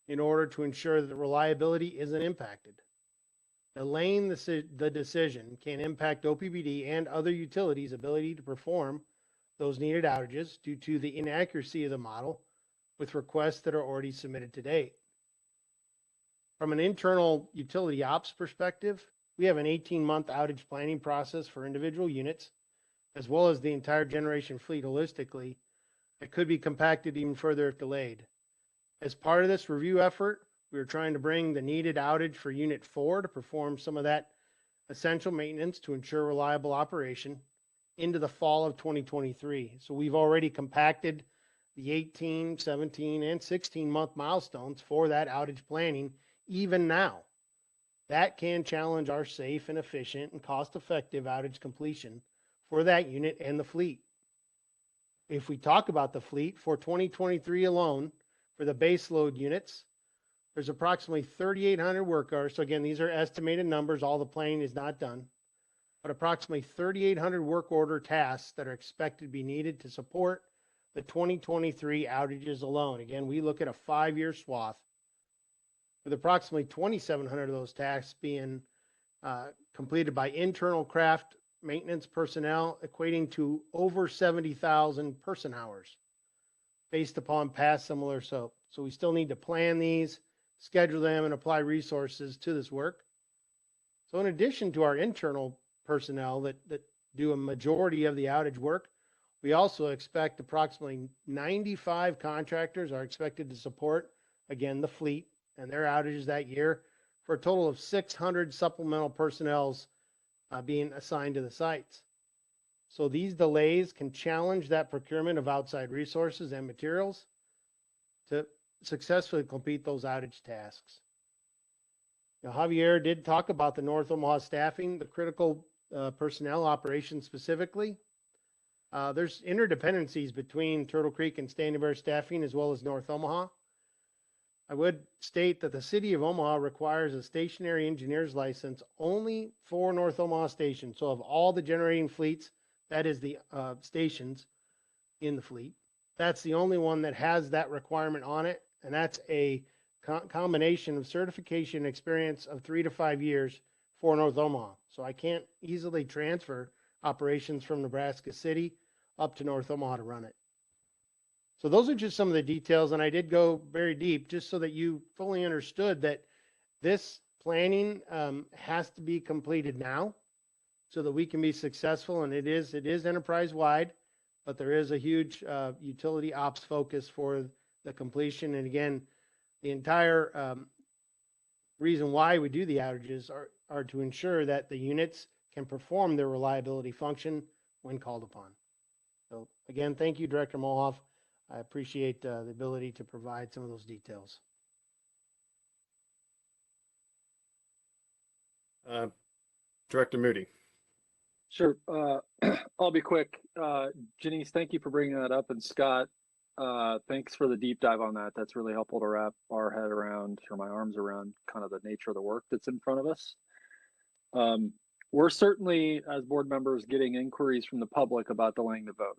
in order to ensure that the reliability isn't impacted. Delaying the decision can impact OPPD and other utilities' ability to perform those needed outages due to the inaccuracy of the model with requests that are already submitted to date. From an internal utility ops perspective, we have an 18-month outage planning process for individual units, as well as the entire generation fleet holistically, that could be compacted even further if delayed. As part of this review effort, we are trying to bring the needed outage for Unit 4 to perform some of that essential maintenance to ensure reliable operation into the fall of 2023. So we've already compacted the 18, 17, and 16-month milestones for that outage planning even now. That can challenge our safe and efficient and cost-effective outage completion for that unit and the fleet. If we talk about the fleet for 2023 alone, for the base load units, there's approximately 3,800 work hours. So again, these are estimated numbers. All the planning is not done, but approximately 3,800 work order tasks that are expected to be needed to support the 2023 outages alone. Again, we look at a 5-year swath with approximately 2,700 of those tasks being completed by internal craft maintenance personnel, equating to over 70,000 person hours based upon past similar scope. So we still need to plan these, schedule them, and apply resources to this work. So in addition to our internal personnel that do a majority of the outage work, we also expect approximately 95 contractors are expected to support, again, the fleet and their outages that year, for a total of 600 supplemental personnels being assigned to the sites. So these delays can challenge that procurement of outside resources and materials to successfully complete those outage tasks. Now, Javier did talk about the North Omaha staffing, the critical personnel operations specifically. There's interdependencies between Turtle Creek and Standing Bear staffing as well as North Omaha. I would state that the city of Omaha requires a stationary engineer's license only for North Omaha Station. So of all the generating fleets, that is the stations in the fleet, that's the only one that has that requirement on it. And that's a combination of certification experience of 3 to 5 years for North Omaha. So I can't easily transfer operations from Nebraska City up to North Omaha to run it. So those are just some of the details, and I did go very deep just so that you fully understood that this planning has to be completed now so that we can be successful. And it is enterprise-wide, but there is a huge utility ops focus for the completion. And again, the entire reason why we do the outages are to ensure that the units can perform their reliability function when called upon. So again, thank you, Director Molhoff. I appreciate the ability to provide some of those details. Director Moody. Sure. I'll be quick. Janice, thank you for bringing that up. And Scott, thanks for the deep dive on that. That's really helpful to wrap our head around, or my arms around, kind of the nature of the work that's in front of us. We're certainly, as board members, getting inquiries from the public about delaying the vote.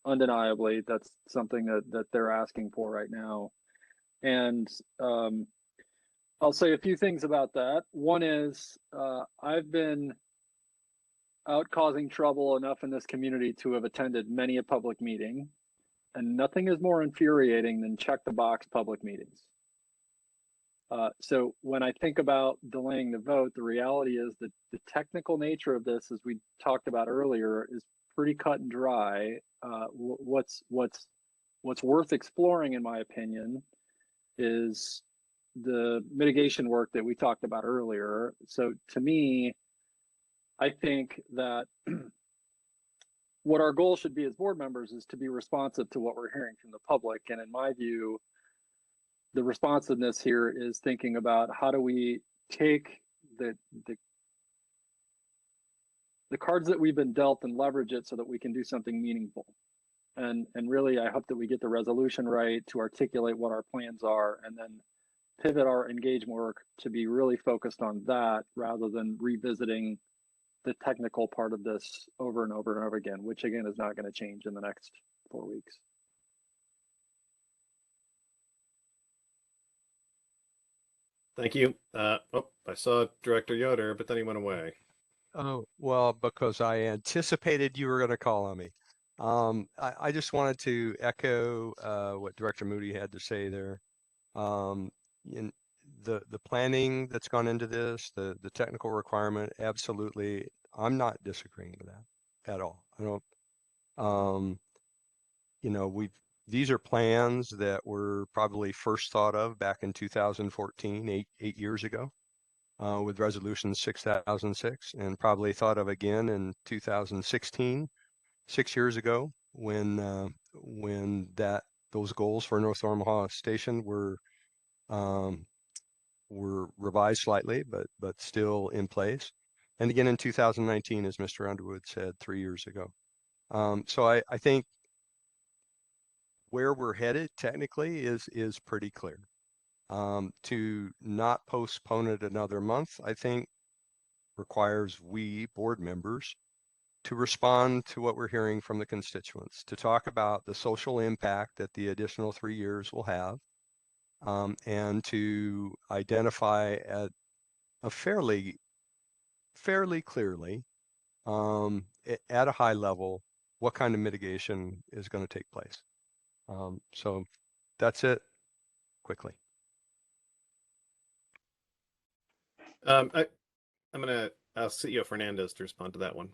Undeniably, that's something that they're asking for right now. And I'll say a few things about that. One is I've been out causing trouble enough in this community to have attended many a public meeting, and nothing is more infuriating than check the box public meetings. So when I think about delaying the vote, the reality is that the technical nature of this, as we talked about earlier, is pretty cut and dry. What's worth exploring, in my opinion, is the mitigation work that we talked about earlier. So to me, I think that what our goal should be as board members is to be responsive to what we're hearing from the public. And in my view, the responsiveness here is thinking about how do we take the cards that we've been dealt and leverage it so that we can do something meaningful. And really, I hope that we get the resolution right to articulate what our plans are, and then pivot our engagement work to be really focused on that rather than revisiting the technical part of this over and over and over again, which again is not going to change in the next 4 weeks. Thank you. I saw Director Yoder, but then he went away. Oh, well, because I anticipated you were going to call on me. I just wanted to echo what Director Moody had to say there. In the planning that's gone into this, the technical requirement, absolutely, I'm not disagreeing with that at all. I don't, you know, these are plans that were probably first thought of back in 2014, eight years ago, with Resolution 6006, and probably thought of again in 2016, 6 years ago, when those goals for North Omaha Station were revised slightly, but still in place. And again in 2019, as Mr. Underwood said, 3 years ago. So I think where we're headed technically is pretty clear. To not postpone it another month, I think requires we board members to respond to what we're hearing from the constituents, to talk about the social impact that the additional 3 years will have, and to identify at a fairly clearly, at a high level, what kind of mitigation is going to take place. So that's it, quickly. I'm going to ask CEO Fernandez to respond to that one.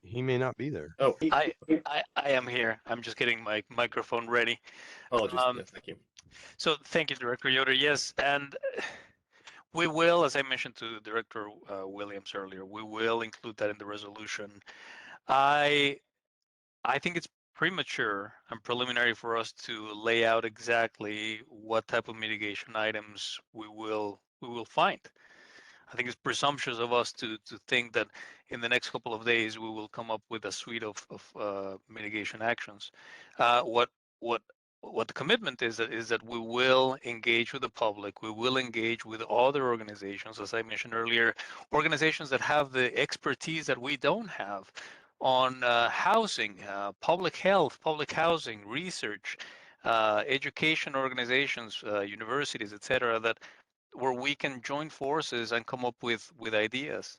He may not be there. Oh, I am here. I'm just getting my microphone ready. Apologies. Yes, thank you. So thank you, Director Yoder. Yes, and we will, as I mentioned to Director Williams earlier, we will include that in the resolution. I think it's premature and preliminary for us to lay out exactly what type of mitigation items we will find. I think it's presumptuous of us to think that in the next couple of days we will come up with a suite of mitigation actions. What the commitment is that we will engage with the public, we will engage with other organizations, as I mentioned earlier, organizations that have the expertise that we don't have on housing, public health, public housing, research, education organizations, universities, etc., where we can join forces and come up with ideas.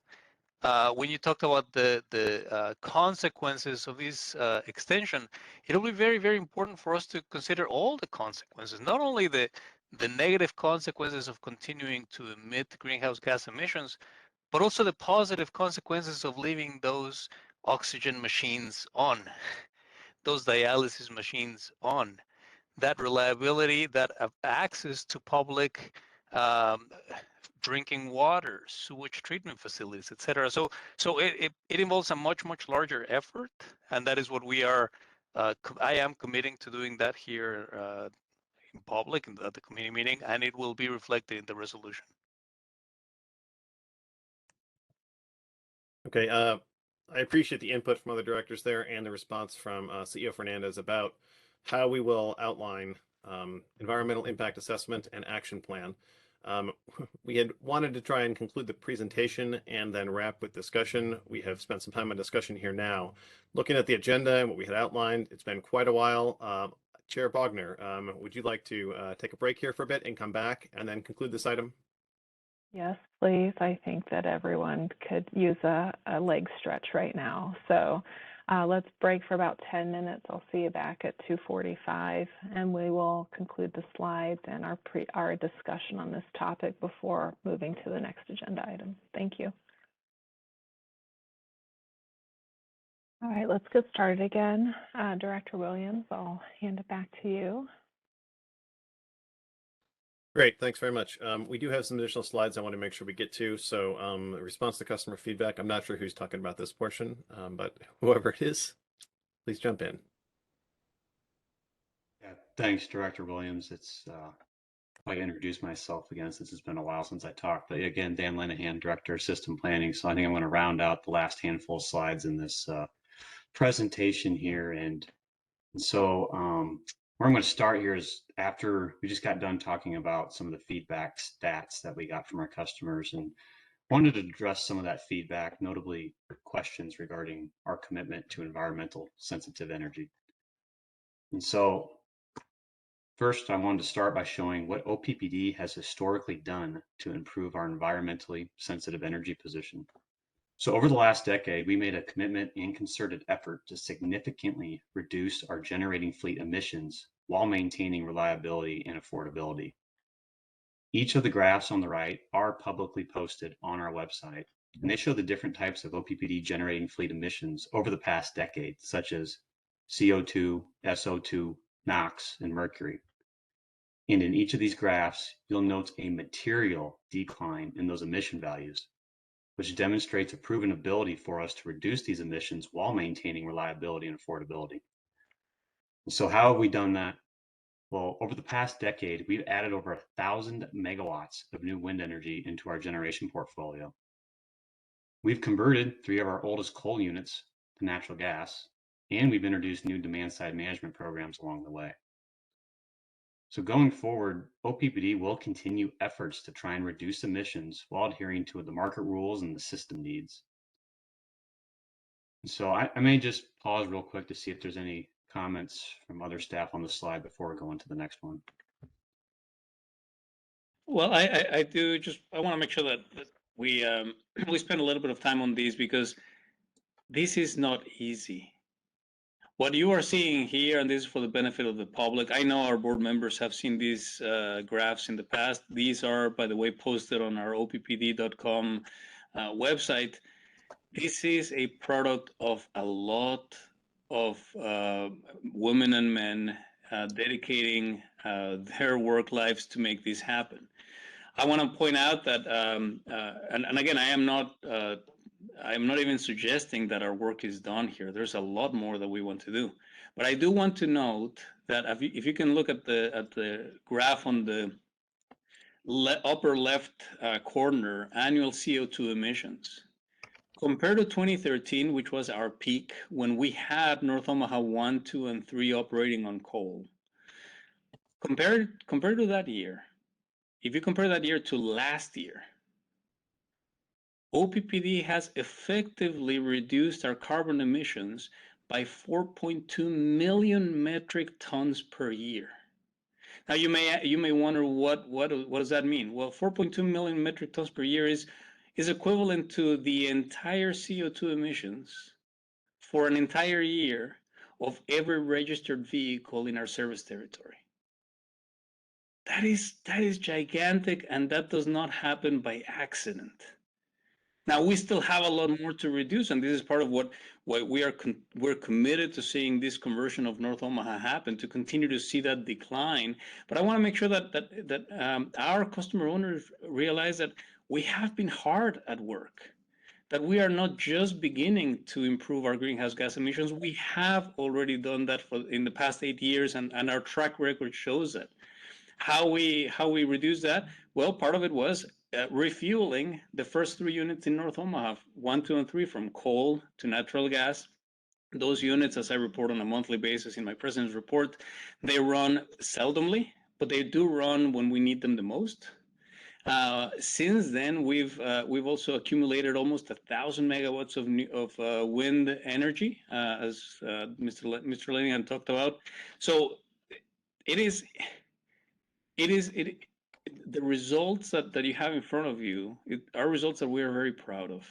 When you talked about the consequences of this extension, it'll be very, very important for us to consider all the consequences, not only the negative consequences of continuing to emit greenhouse gas emissions, but also the positive consequences of leaving those oxygen machines on, those dialysis machines on. That reliability, that access to public drinking water, sewage treatment facilities, etc. So it involves a much larger effort, and that is what we are. I am committing to doing that here in public at the committee meeting, and it will be reflected in the resolution. Okay, I appreciate the input from other directors there and the response from CEO Fernandez about how we will outline environmental impact assessment and action plan. We had wanted to try and conclude the presentation and then wrap with discussion. We have spent some time on discussion here now. Looking at the agenda and what we had outlined, it's been quite a while. Chair Bogner, would you like to take a break here for a bit and come back and then conclude this item? Yes, please. I think that everyone could use a leg stretch right now. So let's break for about 10 minutes. I'll see you back at 2:45, and we will conclude the slides and our discussion on this topic before moving to the next agenda item. Thank you. All right, let's get started again. Director Williams, I'll hand it back to you. Great, thanks very much. We do have some additional slides I want to make sure we get to. So response to customer feedback, I'm not sure who's talking about this portion, but whoever it is, please jump in. Yeah, thanks, Director Williams. It's I introduce myself again since it's been a while since I talked. But again, Dan Linehan, Director of System Planning. So I think I'm going to round out the last handful of slides in this presentation here. And so where I'm going to start here is after we just got done talking about some of the feedback stats that we got from our customers, and wanted to address some of that feedback, notably questions regarding our commitment to environmental sensitive energy. And so first, I wanted to start by showing what OPPD has historically done to improve our environmentally sensitive energy position. So over the last decade, we made a commitment and concerted effort to significantly reduce our generating fleet emissions while maintaining reliability and affordability. Each of the graphs on the right are publicly posted on our website, and they show the different types of OPPD generating fleet emissions over the past decade, such as CO2, SO2, NOx, and mercury. And in each of these graphs, you'll note a material decline in those emission values, which demonstrates a proven ability for us to reduce these emissions while maintaining reliability and affordability. So how have we done that? Well, over the past decade, we've added over 1,000 megawatts of new wind energy into our generation portfolio. We've converted 3 of our oldest coal units to natural gas, and we've introduced new demand-side management programs along the way. So going forward, OPPD will continue efforts to try and reduce emissions while adhering to the market rules and the system needs. So I may just pause real quick to see if there's any comments from other staff on the slide before we go into the next one. Well, I do just, I want to make sure that we we spend a little bit of time on these, because this is not easy. What you are seeing here, and this is for the benefit of the public, I know our board members have seen these graphs in the past. These are, by the way, posted on our oppd.com website. This is a product of a lot of women and men dedicating their work lives to make this happen. I want to point out that, and again, I'm not even suggesting that our work is done here. There's a lot more that we want to do. But I do want to note that if you can look at the graph on the upper left corner, annual CO2 emissions, compared to 2013, which was our peak when we had North Omaha 1, 2, and 3 operating on coal, compared to that year, if you compare that year to last year, OPPD has effectively reduced our carbon emissions by 4.2 million metric tons per year. Now you may wonder what does that mean? Well, 4.2 million metric tons per year is equivalent to the entire CO2 emissions for an entire year of every registered vehicle in our service territory. That is gigantic, and that does not happen by accident. Now, we still have a lot more to reduce, and this is part of what we're committed to seeing this conversion of North Omaha happen, to continue to see that decline. But I want to make sure that our customer owners realize that we have been hard at work, that we are not just beginning to improve our greenhouse gas emissions. We have already done that in the past 8 years, and our track record shows that. How we reduce that? Well, part of it was refueling the first 3 units in North Omaha, 1, 2, and 3, from coal to natural gas. Those units, as I report on a monthly basis in my president's report, they run seldomly, but they do run when we need them the most. Since then, we've also accumulated almost 1,000 megawatts of wind energy, as Mr. Lenihan talked about. So the results that you have in front of you are results that we are very proud of.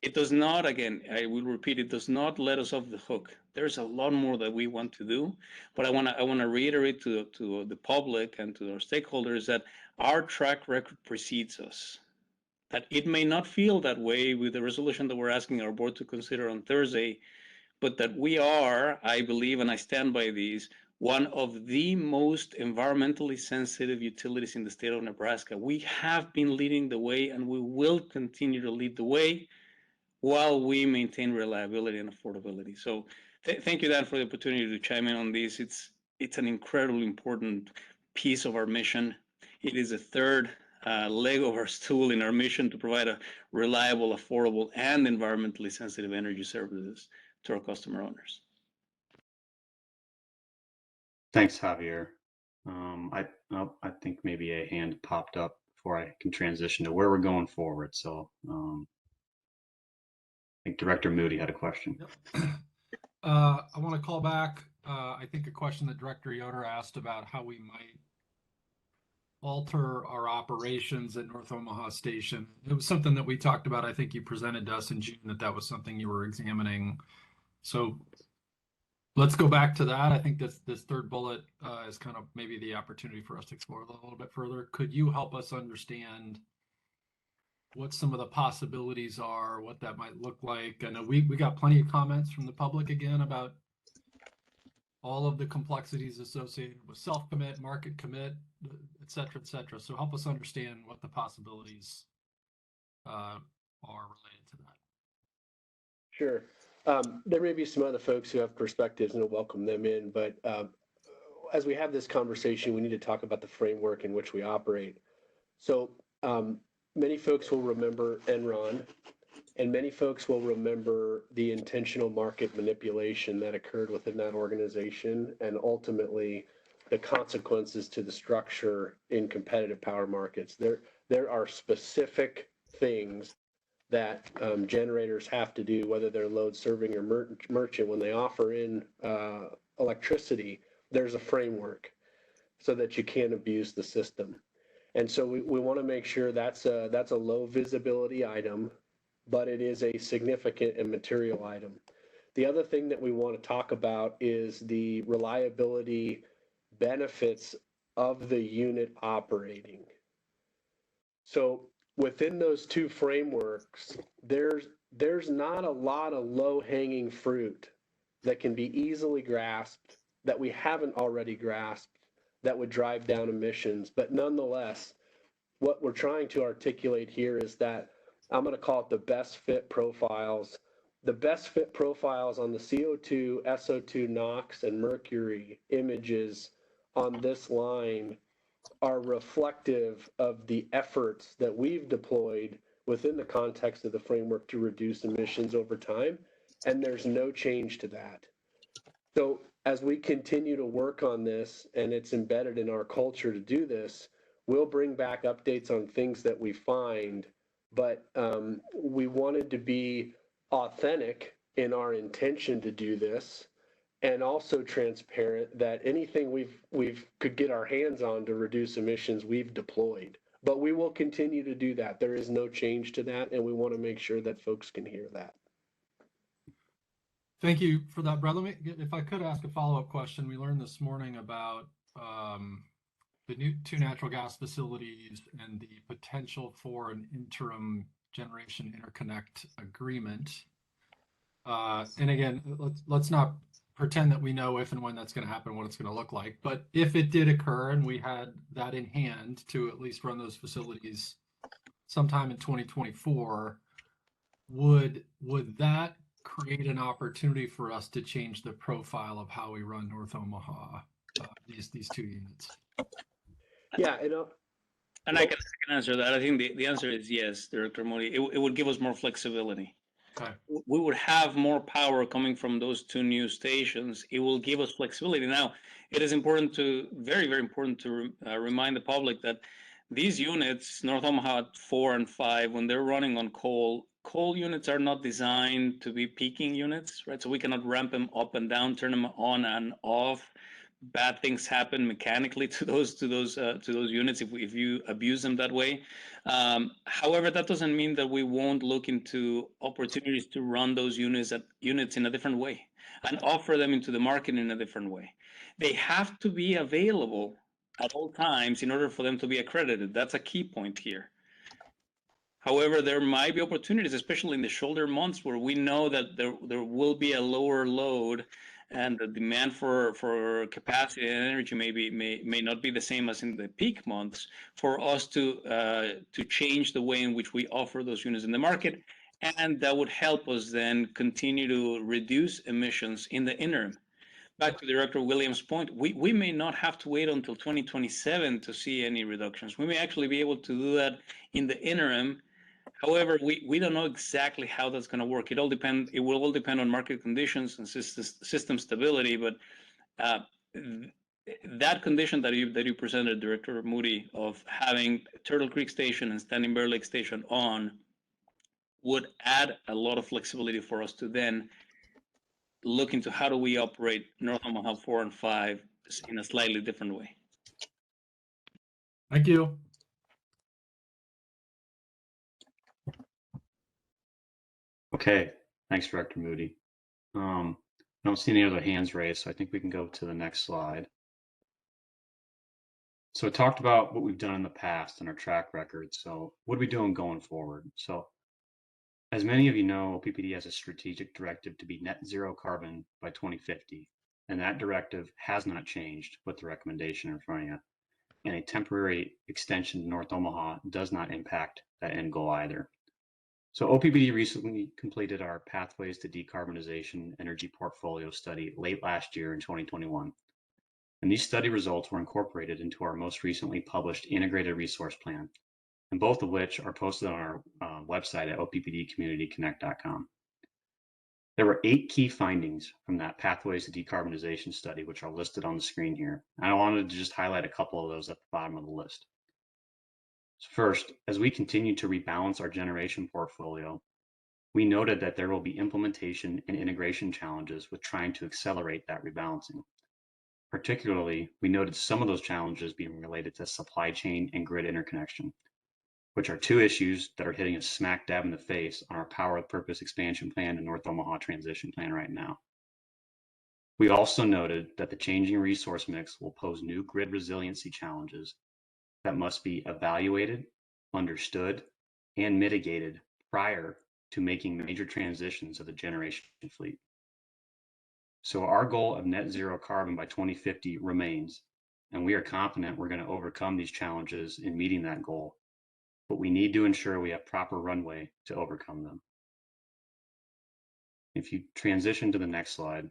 It does not, again, I will repeat, it does not let us off the hook. There's a lot more that we want to do, but I want to reiterate to the public and to our stakeholders that our track record precedes us. That it may not feel that way with the resolution that we're asking our board to consider on Thursday, but that we are, I believe, and I stand by these, one of the most environmentally sensitive utilities in the state of Nebraska. We have been leading the way, and we will continue to lead the way while we maintain reliability and affordability. So thank you, Dan, for the opportunity to chime in on this. It's an incredibly important piece of our mission. It is a third leg of our stool in our mission to provide a reliable, affordable, and environmentally sensitive energy services to our customer owners. Thanks, Javier. I think maybe a hand popped up before I can transition to where we're going forward. So I think Director Moody had a question. Yep. I want to call back, I think, a question that Director Yoder asked about how we might alter our operations at North Omaha Station. It was something that we talked about. I think you presented to us in June that was something you were examining. So let's go back to that. I think this third bullet is kind of maybe the opportunity for us to explore a little bit further. Could you help us understand what some of the possibilities are, what that might look like? I know we got plenty of comments from the public again about all of the complexities associated with self-commit, market commit, et cetera, et cetera. So help us understand what the possibilities are related to that. Sure. There may be some other folks who have perspectives, and I'll welcome them in, but as we have this conversation, we need to talk about the framework in which we operate. So many folks will remember Enron, and many folks will remember the intentional market manipulation that occurred within that organization, and ultimately the consequences to the structure in competitive power markets. There are specific things that generators have to do, whether they're load serving or merchant, when they offer in electricity. There's a framework so that you can't abuse the system. And so we want to make sure that's a low visibility item, but it is a significant and material item. The other thing that we want to talk about is the reliability benefits of the unit operating. So within those two frameworks, there's not a lot of low-hanging fruit that can be easily grasped, that we haven't already grasped, that would drive down emissions. But nonetheless, what we're trying to articulate here is that I'm going to call it the best fit profiles. The best fit profiles on the CO2, SO2, NOx, and mercury images on this line are reflective of the efforts that we've deployed within the context of the framework to reduce emissions over time, and there's no change to that. So as we continue to work on this, and it's embedded in our culture to do this, we'll bring back updates on things that we find, but we wanted to be authentic in our intention to do this, and also transparent that anything we've could get our hands on to reduce emissions, we've deployed. But we will continue to do that. There is no change to that, and we want to make sure that folks can hear that. Thank you for that, Brad. If I could ask a follow-up question. We learned this morning about the new 2 natural gas facilities and the potential for an interim generation interconnect agreement. And again, let's not pretend that we know if and when that's going to happen, what it's going to look like. But if it did occur and we had that in hand to at least run those facilities sometime in 2024, would that create an opportunity for us to change the profile of how we run North Omaha, these 2 units? Yeah, And I can answer that. I think the answer is yes, Director Moody. It would give us more flexibility. Okay. We would have more power coming from those two new stations. It will give us flexibility. Now, it is important to, very, very important to remind the public that these units, North Omaha 4 and 5, when they're running on coal units are not designed to be peaking units, right? So we cannot ramp them up and down, turn them on and off. Bad things happen mechanically to those units if you abuse them that way. However, that doesn't mean that we won't look into opportunities to run those units in a different way and offer them into the market in a different way. They have to be available at all times in order for them to be accredited. That's a key point here. However, there might be opportunities, especially in the shoulder months, where we know that there will be a lower load and the demand for capacity and energy may not be the same as in the peak months, for us to change the way in which we offer those units in the market, and that would help us then continue to reduce emissions in the interim. Back to Director Williams' point, we may not have to wait until 2027 to see any reductions. We may actually be able to do that in the interim. However, we don't know exactly how that's going to work. It will all depend on market conditions and system stability. But that condition that you presented, Director Moody, of having Turtle Creek Station and Standing Bear Lake Station on, would add a lot of flexibility for us to then look into how do we operate North Omaha 4 and 5 in a slightly different way. Thank you. Okay, thanks, Director Moody. I don't see any other hands raised, so I think we can go to the next slide. So we talked about what we've done in the past and our track record. So what are we doing going forward? So as many of you know, OPPD has a strategic directive to be net zero carbon by 2050. And that directive has not changed with the recommendation in front of you. And a temporary extension to North Omaha does not impact that end goal either. So OPPD recently completed our Pathways to Decarbonization Energy Portfolio study late last year in 2021. And these study results were incorporated into our most recently published Integrated Resource Plan, and both of which are posted on our website at oppdcommunityconnect.com. There were 8 key findings from that Pathways to Decarbonization study, which are listed on the screen here. And I wanted to just highlight a couple of those at the bottom of the list. So first, as we continue to rebalance our generation portfolio, we noted that there will be implementation and integration challenges with trying to accelerate that rebalancing. Particularly, we noted some of those challenges being related to supply chain and grid interconnection, which are 2 issues that are hitting us smack dab in the face on our Power with Purpose expansion plan and North Omaha transition plan right now. We also noted that the changing resource mix will pose new grid resiliency challenges that must be evaluated, understood, and mitigated prior to making major transitions of the generation fleet. So our goal of net zero carbon by 2050 remains, and we are confident we're going to overcome these challenges in meeting that goal, but we need to ensure we have proper runway to overcome them. If you transition to the next slide,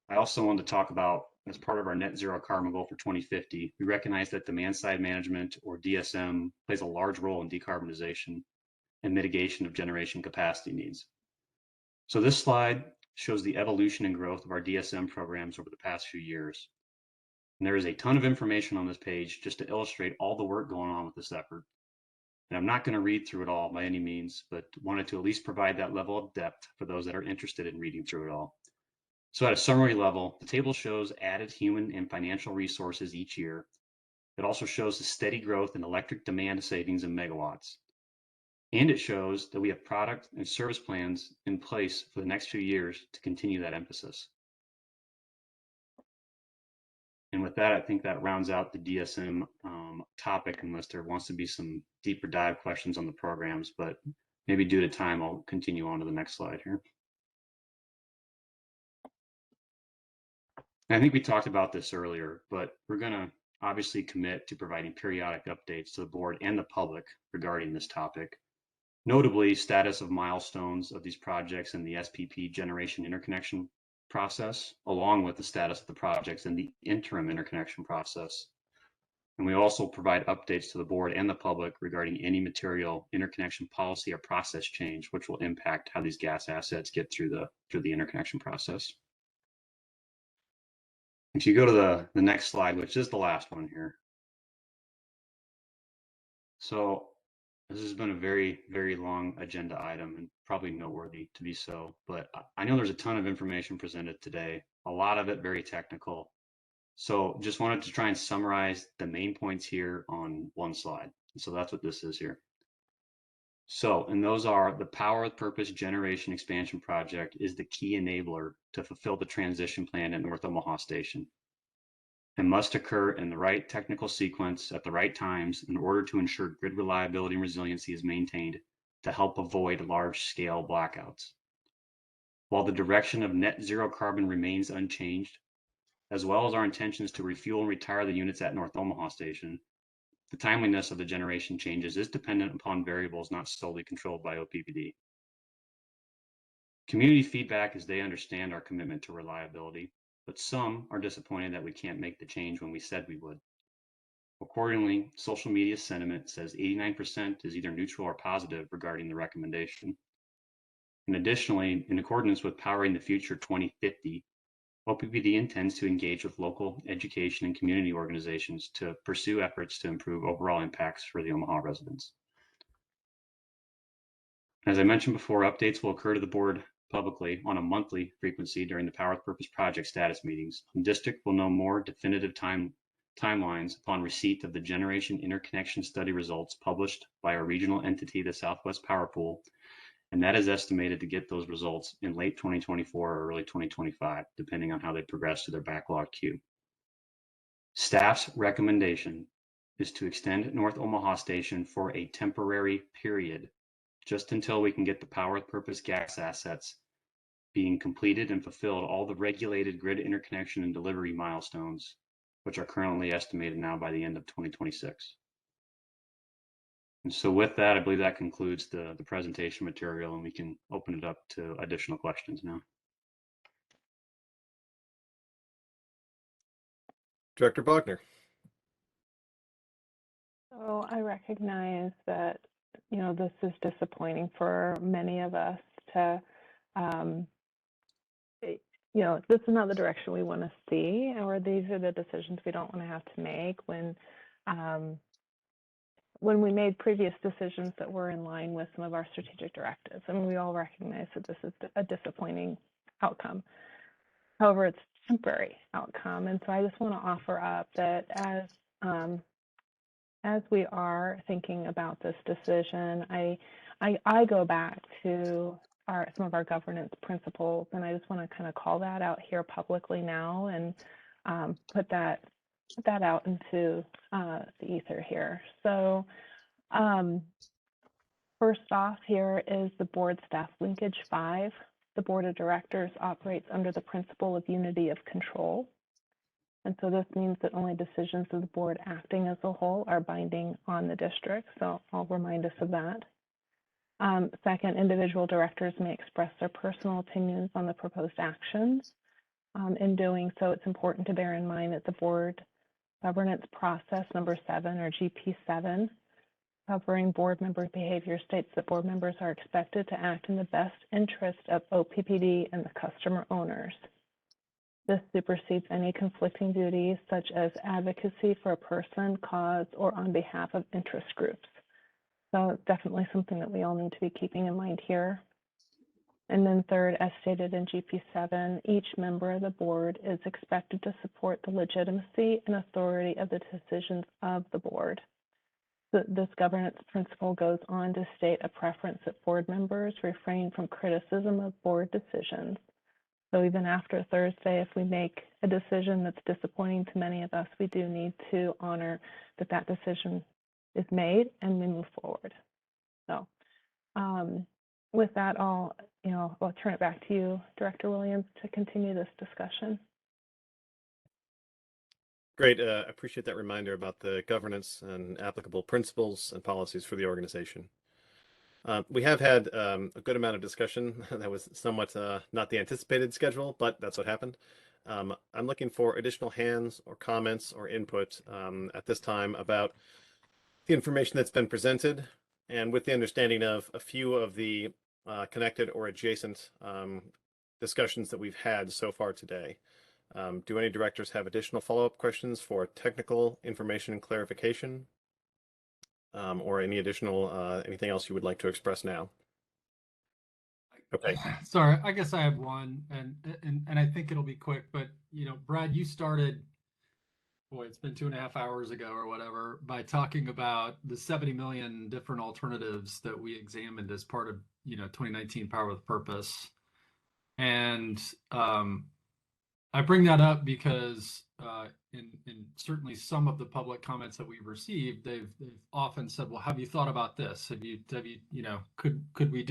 I also wanted to talk about, as part of our net zero carbon goal for 2050, we recognize that demand side management, or DSM, plays a large role in decarbonization and mitigation of generation capacity needs. So this slide shows the evolution and growth of our DSM programs over the past few years. And there is a ton of information on this page just to illustrate all the work going on with this effort. And I'm not going to read through it all by any means, but wanted to at least provide that level of depth for those that are interested in reading through it all. So at a summary level, the table shows added human and financial resources each year. It also shows the steady growth in electric demand savings in megawatts. And it shows that we have product and service plans in place for the next few years to continue that emphasis. And with that, I think that rounds out the DSM topic, unless there wants to be some deeper dive questions on the programs, but maybe due to time, I'll continue on to the next slide here. I think we talked about this earlier, but we're going to obviously commit to providing periodic updates to the board and the public regarding this topic. Notably, status of milestones of these projects in the SPP generation interconnection process, along with the status of the projects in the interim interconnection process. And we also provide updates to the board and the public regarding any material interconnection policy or process change, which will impact how these gas assets get through the interconnection process. If you go to the next slide, which is the last one here. So this has been a very, very long agenda item and probably noteworthy to be so, but I know there's a ton of information presented today, a lot of it very technical. So just wanted to try and summarize the main points here on one slide. So that's what this is here. So, and those are the Power with Purpose Generation Expansion Project is the key enabler to fulfill the transition plan at North Omaha Station. It must occur in the right technical sequence at the right times in order to ensure grid reliability and resiliency is maintained to help avoid large-scale blackouts. While the direction of net zero carbon remains unchanged, as well as our intentions to refuel and retire the units at North Omaha Station, the timeliness of the generation changes is dependent upon variables not solely controlled by OPPD. Community feedback as they understand our commitment to reliability, but some are disappointed that we can't make the change when we said we would. Accordingly, social media sentiment says 89% is either neutral or positive regarding the recommendation. And additionally, in accordance with Powering the Future 2050, OPPD intends to engage with local education and community organizations to pursue efforts to improve overall impacts for the Omaha residents. As I mentioned before, updates will occur to the board publicly on a monthly frequency during the Power with Purpose project status meetings. The district will know more definitive timelines upon receipt of the generation interconnection study results published by our regional entity, the Southwest Power Pool, and that is estimated to get those results in late 2024 or early 2025, depending on how they progress to their backlog queue. Staff's recommendation is to extend North Omaha Station for a temporary period, just until we can get the Power with Purpose gas assets being completed and fulfilled all the regulated grid interconnection and delivery milestones, which are currently estimated now by the end of 2026. And so with that, I believe that concludes the presentation material, and we can open it up to additional questions now. Director Bogner. So I recognize that, you know, this is disappointing for many of us to, you know, this is not the direction we want to see, or these are the decisions we don't want to have to make when we made previous decisions that were in line with some of our strategic directives. I mean, we all recognize that this is a disappointing outcome. However, it's a temporary outcome. And so I just want to offer up that as we are thinking about this decision, I go back to some of our governance principles, and I just want to kind of call that out here publicly now and put that out into the ether here. So first off here is the board staff linkage 5. The board of directors operates under the principle of unity of control. And so this means that only decisions of the board acting as a whole are binding on the district. So I'll remind us of that. Second, individual directors may express their personal opinions on the proposed actions. In doing so, it's important to bear in mind that the board governance process number 7, or GP7, covering board member behavior, states that board members are expected to act in the best interest of OPPD and the customer owners. This supersedes any conflicting duties such as advocacy for a person, cause, or on behalf of interest groups. So definitely something that we all need to be keeping in mind here. And then third, as stated in GP7, each member of the board is expected to support the legitimacy and authority of the decisions of the board. This governance principle goes on to state a preference that board members refrain from criticism of board decisions. So even after Thursday, if we make a decision that's disappointing to many of us, we do need to honor that that decision is made and we move forward. So with that, I'll turn it back to you, Director Williams, to continue this discussion. Great. I appreciate that reminder about the governance and applicable principles and policies for the organization. We have had a good amount of discussion that was somewhat not the anticipated schedule, but that's what happened. I'm looking for additional hands or comments or input at this time about the information that's been presented, and with the understanding of a few of the connected or adjacent discussions that we've had so far today. Do any directors have additional follow-up questions for technical information and clarification? Or any additional, anything else you would like to express now? Okay. Sorry, I guess I have one, and I think it'll be quick, but you know, Brad, you started, boy, it's been 2.5 hours ago or whatever, by talking about the 70 million different alternatives that we examined as part of, you know, 2019 Power with Purpose. And I bring that up because in certainly some of the public comments that we've received, they've often said, well, have you thought about this? Have you, you know, could we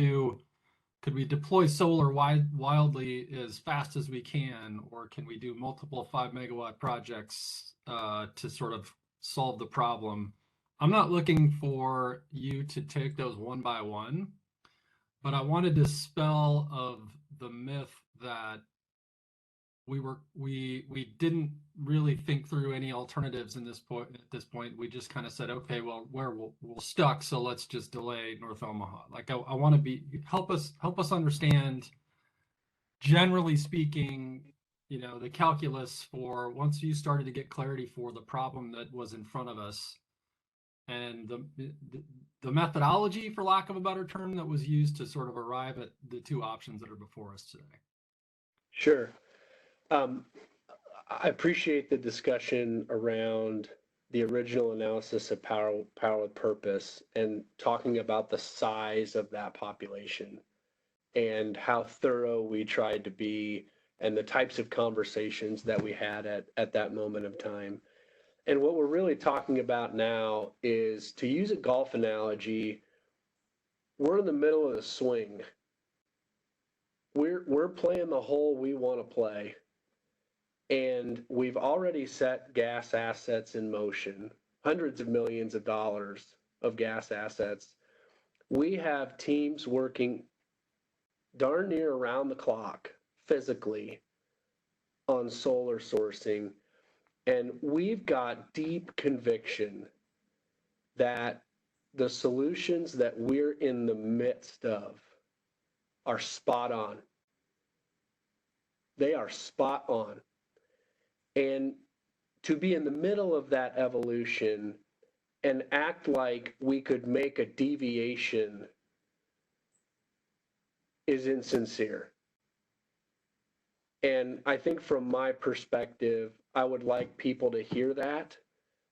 deploy solar wildly as fast as we can, or can we do multiple 5 megawatt projects to sort of solve the problem? I'm not looking for you to take those one by one, but I want to dispel of the myth that we didn't really think through any alternatives in this point. At this point, we just kind of said, okay, well, we're stuck, so let's just delay North Omaha. Like I want to help us understand, generally speaking, you know, the calculus for once you started to get clarity for the problem that was in front of us, and the methodology, for lack of a better term, that was used to sort of arrive at the two options that are before us today. Sure. I appreciate the discussion around the original analysis of Power with Purpose and talking about the size of that population and how thorough we tried to be and the types of conversations that we had at that moment of time. And what we're really talking about now is, to use a golf analogy, we're in the middle of the swing. We're playing the hole we want to play. And we've already set gas assets in motion, hundreds of millions of dollars of gas assets. We have teams working darn near around the clock physically on solar sourcing. And we've got deep conviction that the solutions that we're in the midst of are spot on. They are spot on. And to be in the middle of that evolution and act like we could make a deviation is insincere. And I think from my perspective, I would like people to hear that.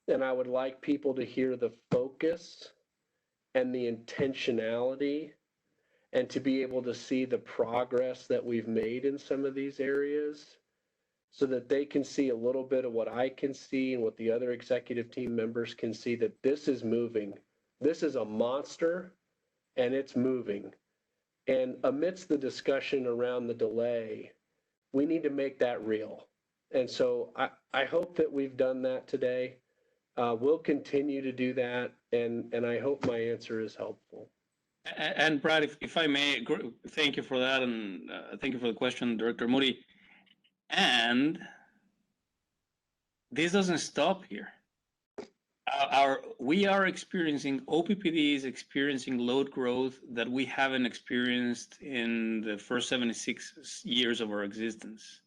And I would like people to hear the focus and the intentionality, and to be able to see the progress that we've made in some of these areas, so that they can see a little bit of what I can see and what the other executive team members can see, that this is moving. This is a monster, and it's moving. And amidst the discussion around the delay, we need to make that real. And so I hope that we've done that today. We'll continue to do that, and I hope my answer is helpful. And Brad, if I may, thank you for that, and thank you for the question, Director Moody. And this doesn't stop here. We are experiencing, OPPD is experiencing load growth that we haven't experienced in the first 76 years of our existence.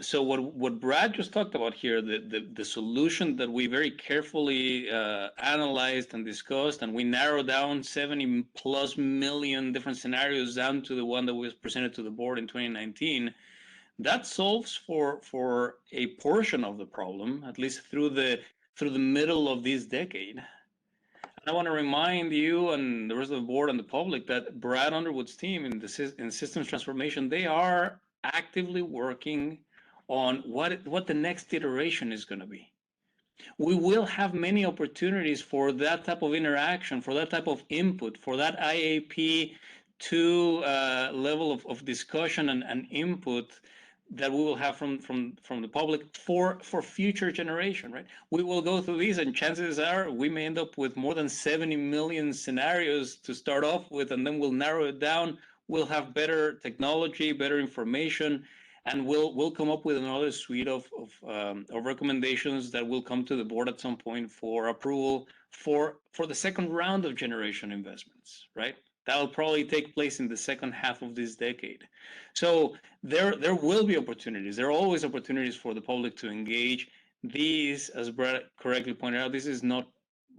So what Brad just talked about here, the solution that we very carefully analyzed and discussed, and we narrowed down 70+ million different scenarios down to the one that was presented to the board in 2019, that solves for a portion of the problem, at least through the middle of this decade. And I want to remind you and the rest of the board and the public that Brad Underwood's team in systems transformation, they are actively working on what the next iteration is going to be. We will have many opportunities for that type of interaction, for that type of input, for that IAP2 level of discussion and input that we will have from the public for future generation, right? We will go through these, and chances are we may end up with more than 70 million scenarios to start off with, and then we'll narrow it down. We'll have better technology, better information, and we'll come up with another suite of recommendations that will come to the board at some point for approval for the second round of generation investments, right? That'll probably take place in the second half of this decade. So there will be opportunities. There are always opportunities for the public to engage. These, as Brad correctly pointed out, this is not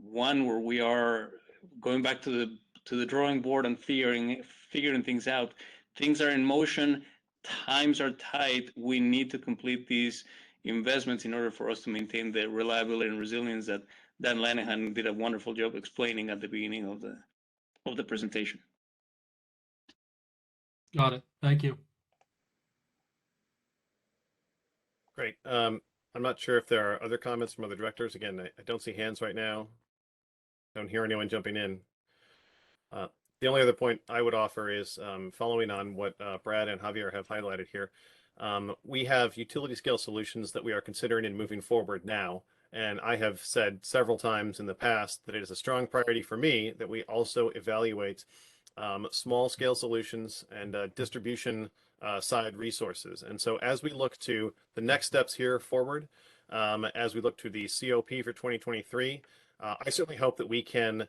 one where we are going back to the drawing board and figuring things out. Things are in motion. Times are tight. We need to complete these investments in order for us to maintain the reliability and resilience that Dan Lanahan did a wonderful job explaining at the beginning of the presentation. Got it. Thank you. Great. I'm not sure if there are other comments from other directors. Again, I don't see hands right now. Don't hear anyone jumping in. The only other point I would offer is following on what Brad and Javier have highlighted here. We have utility scale solutions that we are considering and moving forward now. And I have said several times in the past that it is a strong priority for me that we also evaluate small scale solutions and distribution side resources. And so as we look to the next steps here forward, as we look to the COP for 2023, I certainly hope that we can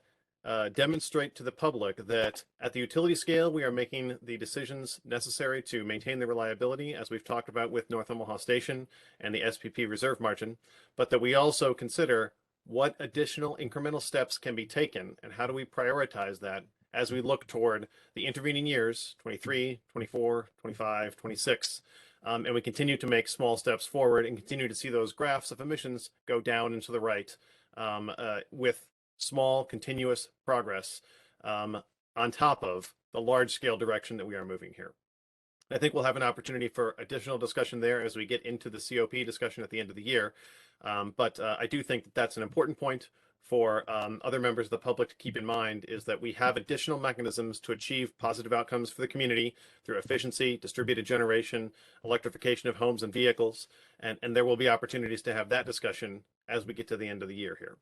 demonstrate to the public that at the utility scale, we are making the decisions necessary to maintain the reliability, as we've talked about with North Omaha Station and the SPP reserve margin, but that we also consider what additional incremental steps can be taken and how do we prioritize that as we look toward the intervening years, 23, 24, 25, 26, and we continue to make small steps forward and continue to see those graphs of emissions go down and to the right with small continuous progress on top of the large scale direction that we are moving here. I think we'll have an opportunity for additional discussion there as we get into the COP discussion at the end of the year. But I do think that that's an important point for other members of the public to keep in mind, is that we have additional mechanisms to achieve positive outcomes for the community through efficiency, distributed generation, electrification of homes and vehicles, and there will be opportunities to have that discussion as we get to the end of the year here.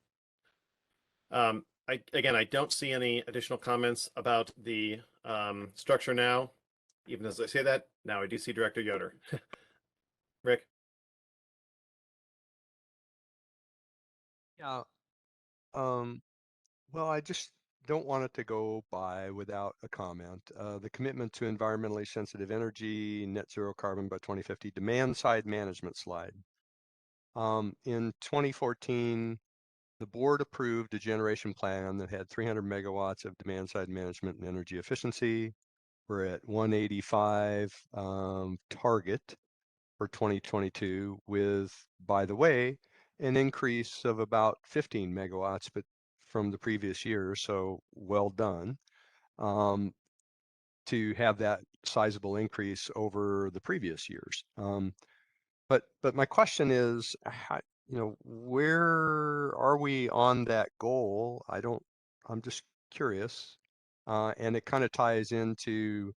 I don't see any additional comments about the structure now. Even as I say that, now I do see Director Yoder. Rick? Yeah. Well, I just don't want it to go by without a comment. The commitment to environmentally sensitive energy, net zero carbon by 2050, demand side management slide. In 2014, the board approved a generation plan that had 300 megawatts of demand side management and energy efficiency. We're at 185 target for 2022 with, by the way, an increase of about 15 megawatts, but from the previous year, so well done to have that sizable increase over the previous years. But my question is, how, where are we on that goal? I'm just curious. And it kind of ties into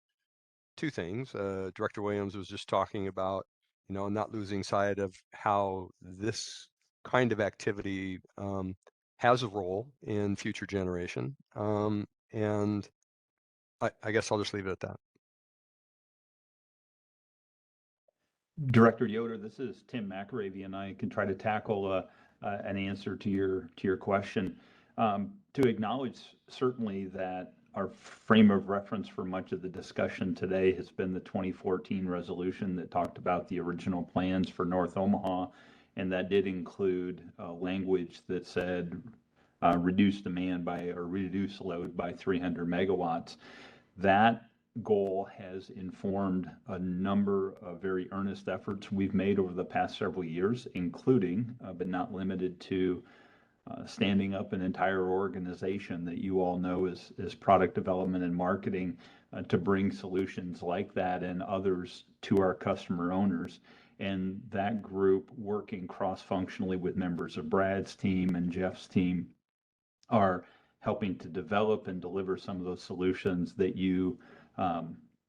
two things. Director Williams was just talking about, not losing sight of how this kind of activity has a role in future generation. And I guess I'll just leave it at that. Director Yoder, this is Tim McAravey, and I can try to tackle an answer to your question. To acknowledge certainly that our frame of reference for much of the discussion today has been the 2014 resolution that talked about the original plans for North Omaha, and that did include language that said reduce demand by, or reduce load by 300 megawatts. That goal has informed a number of very earnest efforts we've made over the past several years, including, but not limited to, standing up an entire organization that you all know is product development and marketing to bring solutions like that and others to our customer owners. And that group, working cross-functionally with members of Brad's team and Jeff's team, are helping to develop and deliver some of those solutions that you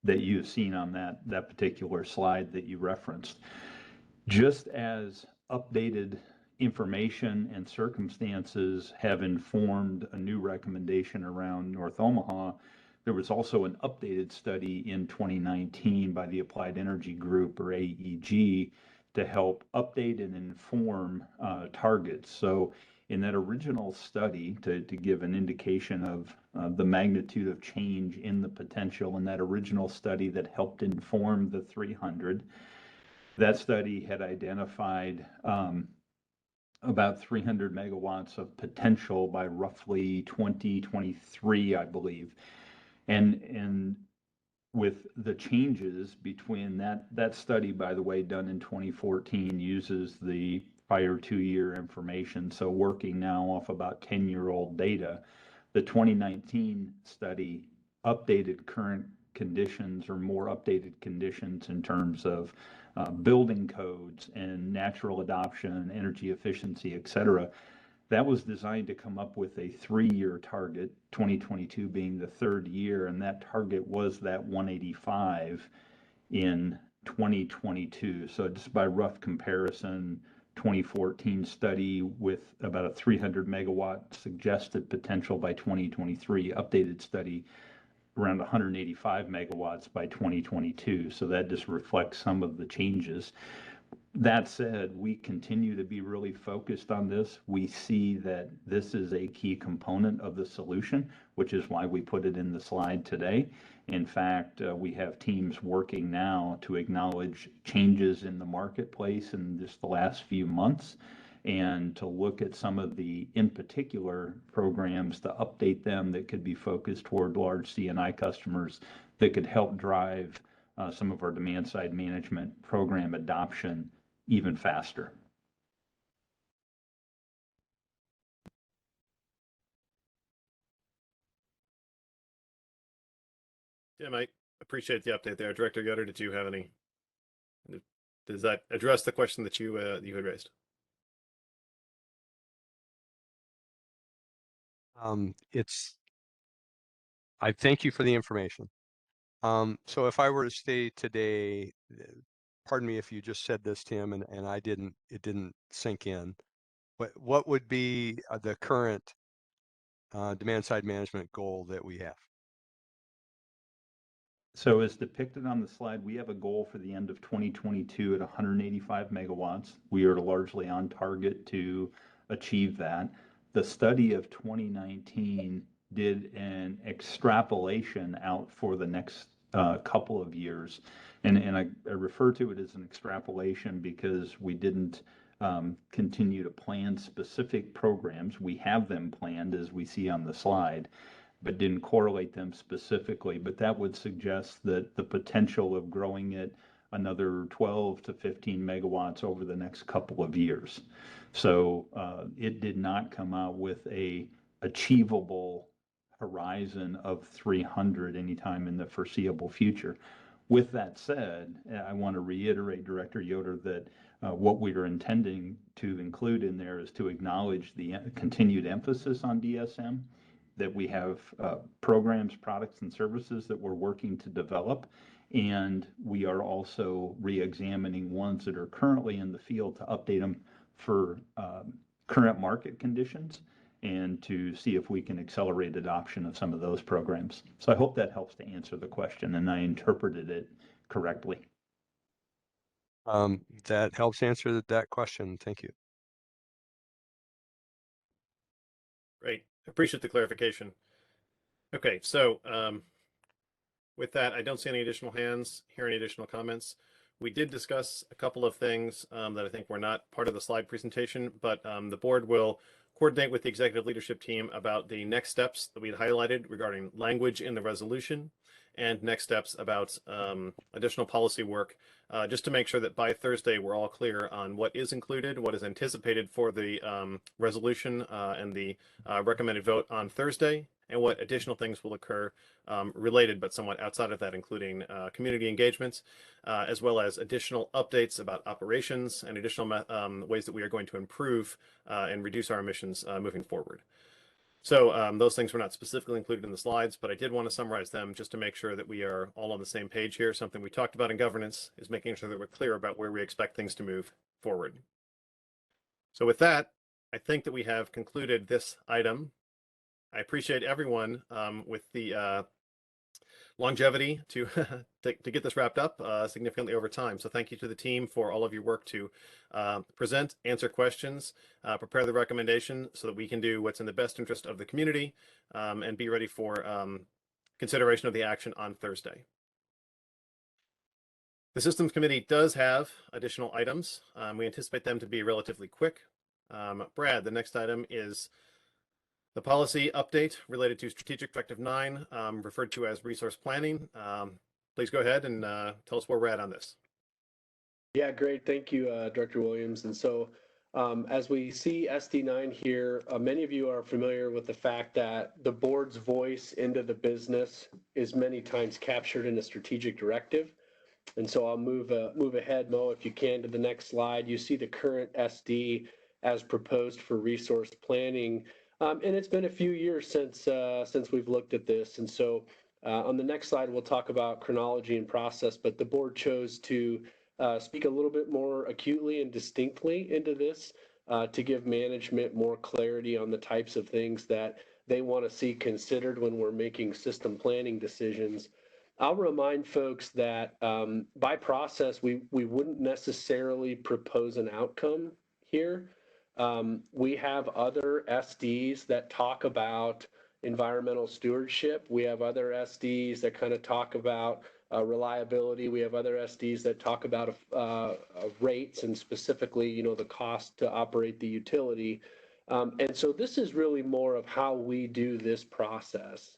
that you've seen on that particular slide that you referenced. Just as updated information and circumstances have informed a new recommendation around North Omaha, there was also an updated study in 2019 by the Applied Energy Group, or AEG, to help update and inform targets. So in that original study, to give an indication of the magnitude of change in the potential in that original study that helped inform the 300, that study had identified about 300 megawatts of potential by roughly 2023, I believe. And with the changes between that study, by the way, done in 2014, uses the prior 2-year information, so working now off about 10-year-old data. The 2019 study updated current conditions, or more updated conditions, in terms of building codes and natural adoption, energy efficiency, et cetera. That was designed to come up with a 3-year target, 2022 being the 3rd year, and that target was that 185 in 2022. So just by rough comparison, 2014 study with about a 300 megawatt suggested potential by 2023, updated study around 185 megawatts by 2022. So that just reflects some of the changes. That said, we continue to be really focused on this. We see that this is a key component of the solution, which is why we put it in the slide today. In fact, we have teams working now to acknowledge changes in the marketplace in just the last few months, and to look at some of the, in particular, programs to update them that could be focused toward large C&I customers that could help drive some of our demand side management program adoption even faster. Tim, I appreciate the update there. Director Yoder, did you have any? Does that address the question that you had raised? I thank you for the information. So if I were to stay today, pardon me if you just said this, Tim, and it didn't sink in, but what would be the current demand side management goal that we have? So as depicted on the slide, we have a goal for the end of 2022 at 185 megawatts. We are largely on target to achieve that. The study of 2019 did an extrapolation out for the next couple of years. And I refer to it as an extrapolation because we didn't continue to plan specific programs. We have them planned, as we see on the slide, but didn't correlate them specifically. But that would suggest that the potential of growing it another 12 to 15 megawatts over the next couple of years. So it did not come out with a achievable horizon of 300 anytime in the foreseeable future. With that said, I want to reiterate, Director Yoder, that what we are intending to include in there is to acknowledge the continued emphasis on DSM, that we have programs, products, and services that we're working to develop, and we are also re-examining ones that are currently in the field to update them for current market conditions and to see if we can accelerate adoption of some of those programs. So I hope that helps to answer the question and I interpreted it correctly. That helps answer that question. Thank you. Great. Appreciate the clarification. Okay, so with that, I don't see any additional hands, hear any additional comments. We did discuss a couple of things that I think were not part of the slide presentation, but the board will coordinate with the executive leadership team about the next steps that we had highlighted regarding language in the resolution and next steps about additional policy work, just to make sure that by Thursday we're all clear on what is included, what is anticipated for the resolution and the recommended vote on Thursday, and what additional things will occur related but somewhat outside of that, including community engagements, as well as additional updates about operations and additional ways that we are going to improve and reduce our emissions moving forward. So those things were not specifically included in the slides, but I did want to summarize them just to make sure that we are all on the same page here. Something we talked about in governance is making sure that we're clear about where we expect things to move forward. So with that, I think that we have concluded this item. I appreciate everyone with the longevity to to get this wrapped up significantly over time. So thank you to the team for all of your work to present, answer questions, prepare the recommendation so that we can do what's in the best interest of the community and be ready for consideration of the action on Thursday. The Systems Committee does have additional items. We anticipate them to be relatively quick. Brad, the next item is the policy update related to Strategic Directive 9, referred to as resource planning. Please go ahead and tell us where we're at on this. Yeah, great. Thank you, Director Williams. And so as we see SD9 here, many of you are familiar with the fact that the board's voice into the business is many times captured in a strategic directive. And so I'll move ahead, Mo, if you can, to the next slide. You see the current SD as proposed for resource planning. And it's been a few years since we've looked at this. And so on the next slide, we'll talk about chronology and process, but the board chose to speak a little bit more acutely and distinctly into this to give management more clarity on the types of things that they want to see considered when we're making system planning decisions. I'll remind folks that by process, we wouldn't necessarily propose an outcome here. We have other SDs that talk about environmental stewardship. We have other SDs that kind of talk about reliability. We have other SDs that talk about rates and specifically, you know, the cost to operate the utility. And so this is really more of how we do this process.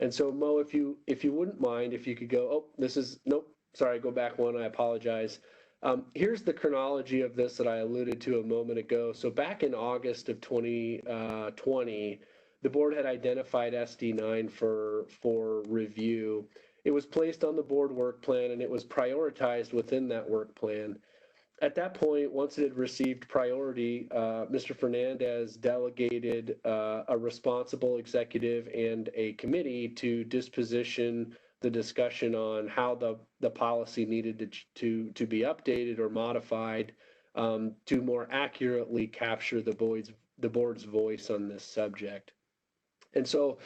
And so Mo, if you wouldn't mind, if you could go, oh, this is, nope, sorry, go back one, I apologize. Here's the chronology of this that I alluded to a moment ago. So back in August of 2020, the board had identified SD9 for review. It was placed on the board work plan and it was prioritized within that work plan. At that point, once it had received priority, Mr. Fernandez delegated a responsible executive and a committee to disposition the discussion on how the policy needed to be updated or modified to more accurately capture the board's voice on this subject. And so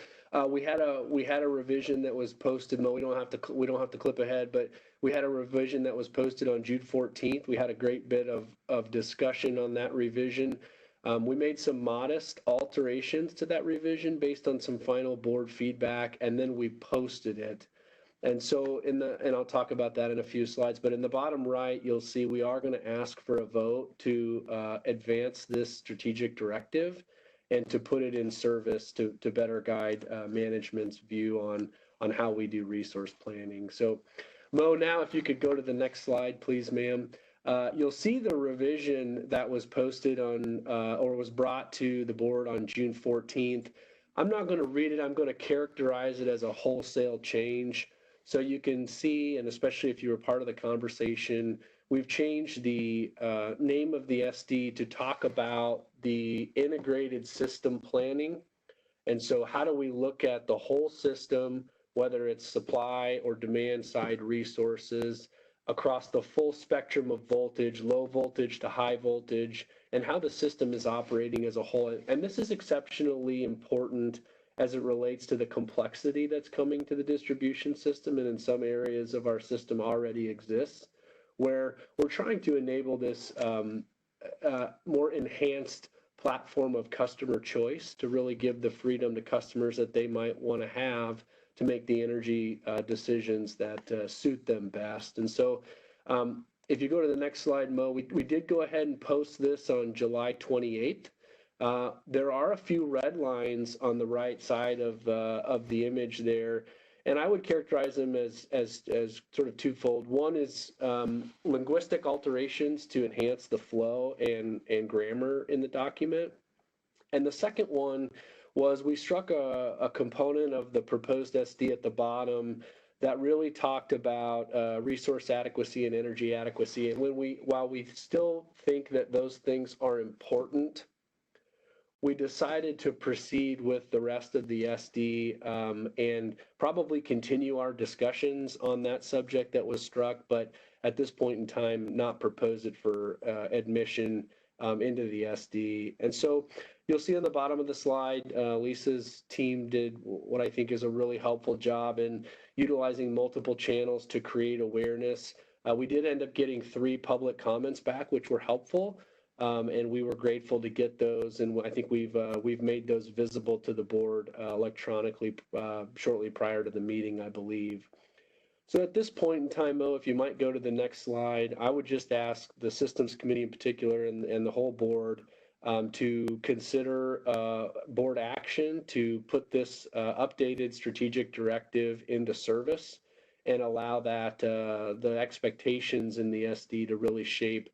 we had a revision that was posted. No, we don't have to clip ahead, but we had a revision that was posted on June 14th. We had a great bit of discussion on that revision. We made some modest alterations to that revision based on some final board feedback, and then we posted it. And so and I'll talk about that in a few slides, but in the bottom right, you'll see we are going to ask for a vote to advance this strategic directive and to put it in service to better guide management's view on how we do resource planning. So Mo, now if you could go to the next slide, please, ma'am. You'll see the revision that was posted on or was brought to the board on June 14th. I'm not going to read it. I'm going to characterize it as a wholesale change. So you can see, and especially if you were part of the conversation, we've changed the name of the SD to talk about the integrated system planning. And so how do we look at the whole system, whether it's supply or demand side resources, across the full spectrum of voltage, low voltage to high voltage, and how the system is operating as a whole. And this is exceptionally important as it relates to the complexity that's coming to the distribution system, and in some areas of our system already exists, where we're trying to enable this more enhanced platform of customer choice to really give the freedom to customers that they might want to have to make the energy decisions that suit them best. And so if you go to the next slide, Mo, we did go ahead and post this on July 28th. There are a few red lines on the right side of the image there, and I would characterize them as sort of twofold. One is linguistic alterations to enhance the flow and grammar in the document. And the second one was we struck a component of the proposed SD at the bottom that really talked about resource adequacy and energy adequacy. And while we still think that those things are important, we decided to proceed with the rest of the SD and probably continue our discussions on that subject that was struck, but at this point in time, not propose it for admission into the SD. And so you'll see on the bottom of the slide, Lisa's team did what I think is a really helpful job in utilizing multiple channels to create awareness. We did end up getting 3 public comments back, which were helpful. And we were grateful to get those, and I think we've made those visible to the board electronically shortly prior to the meeting, I believe. So at this point in time, Mo, if you might go to the next slide, I would just ask the systems committee in particular and the whole board to consider board action to put this updated strategic directive into service and allow that the expectations in the SD to really shape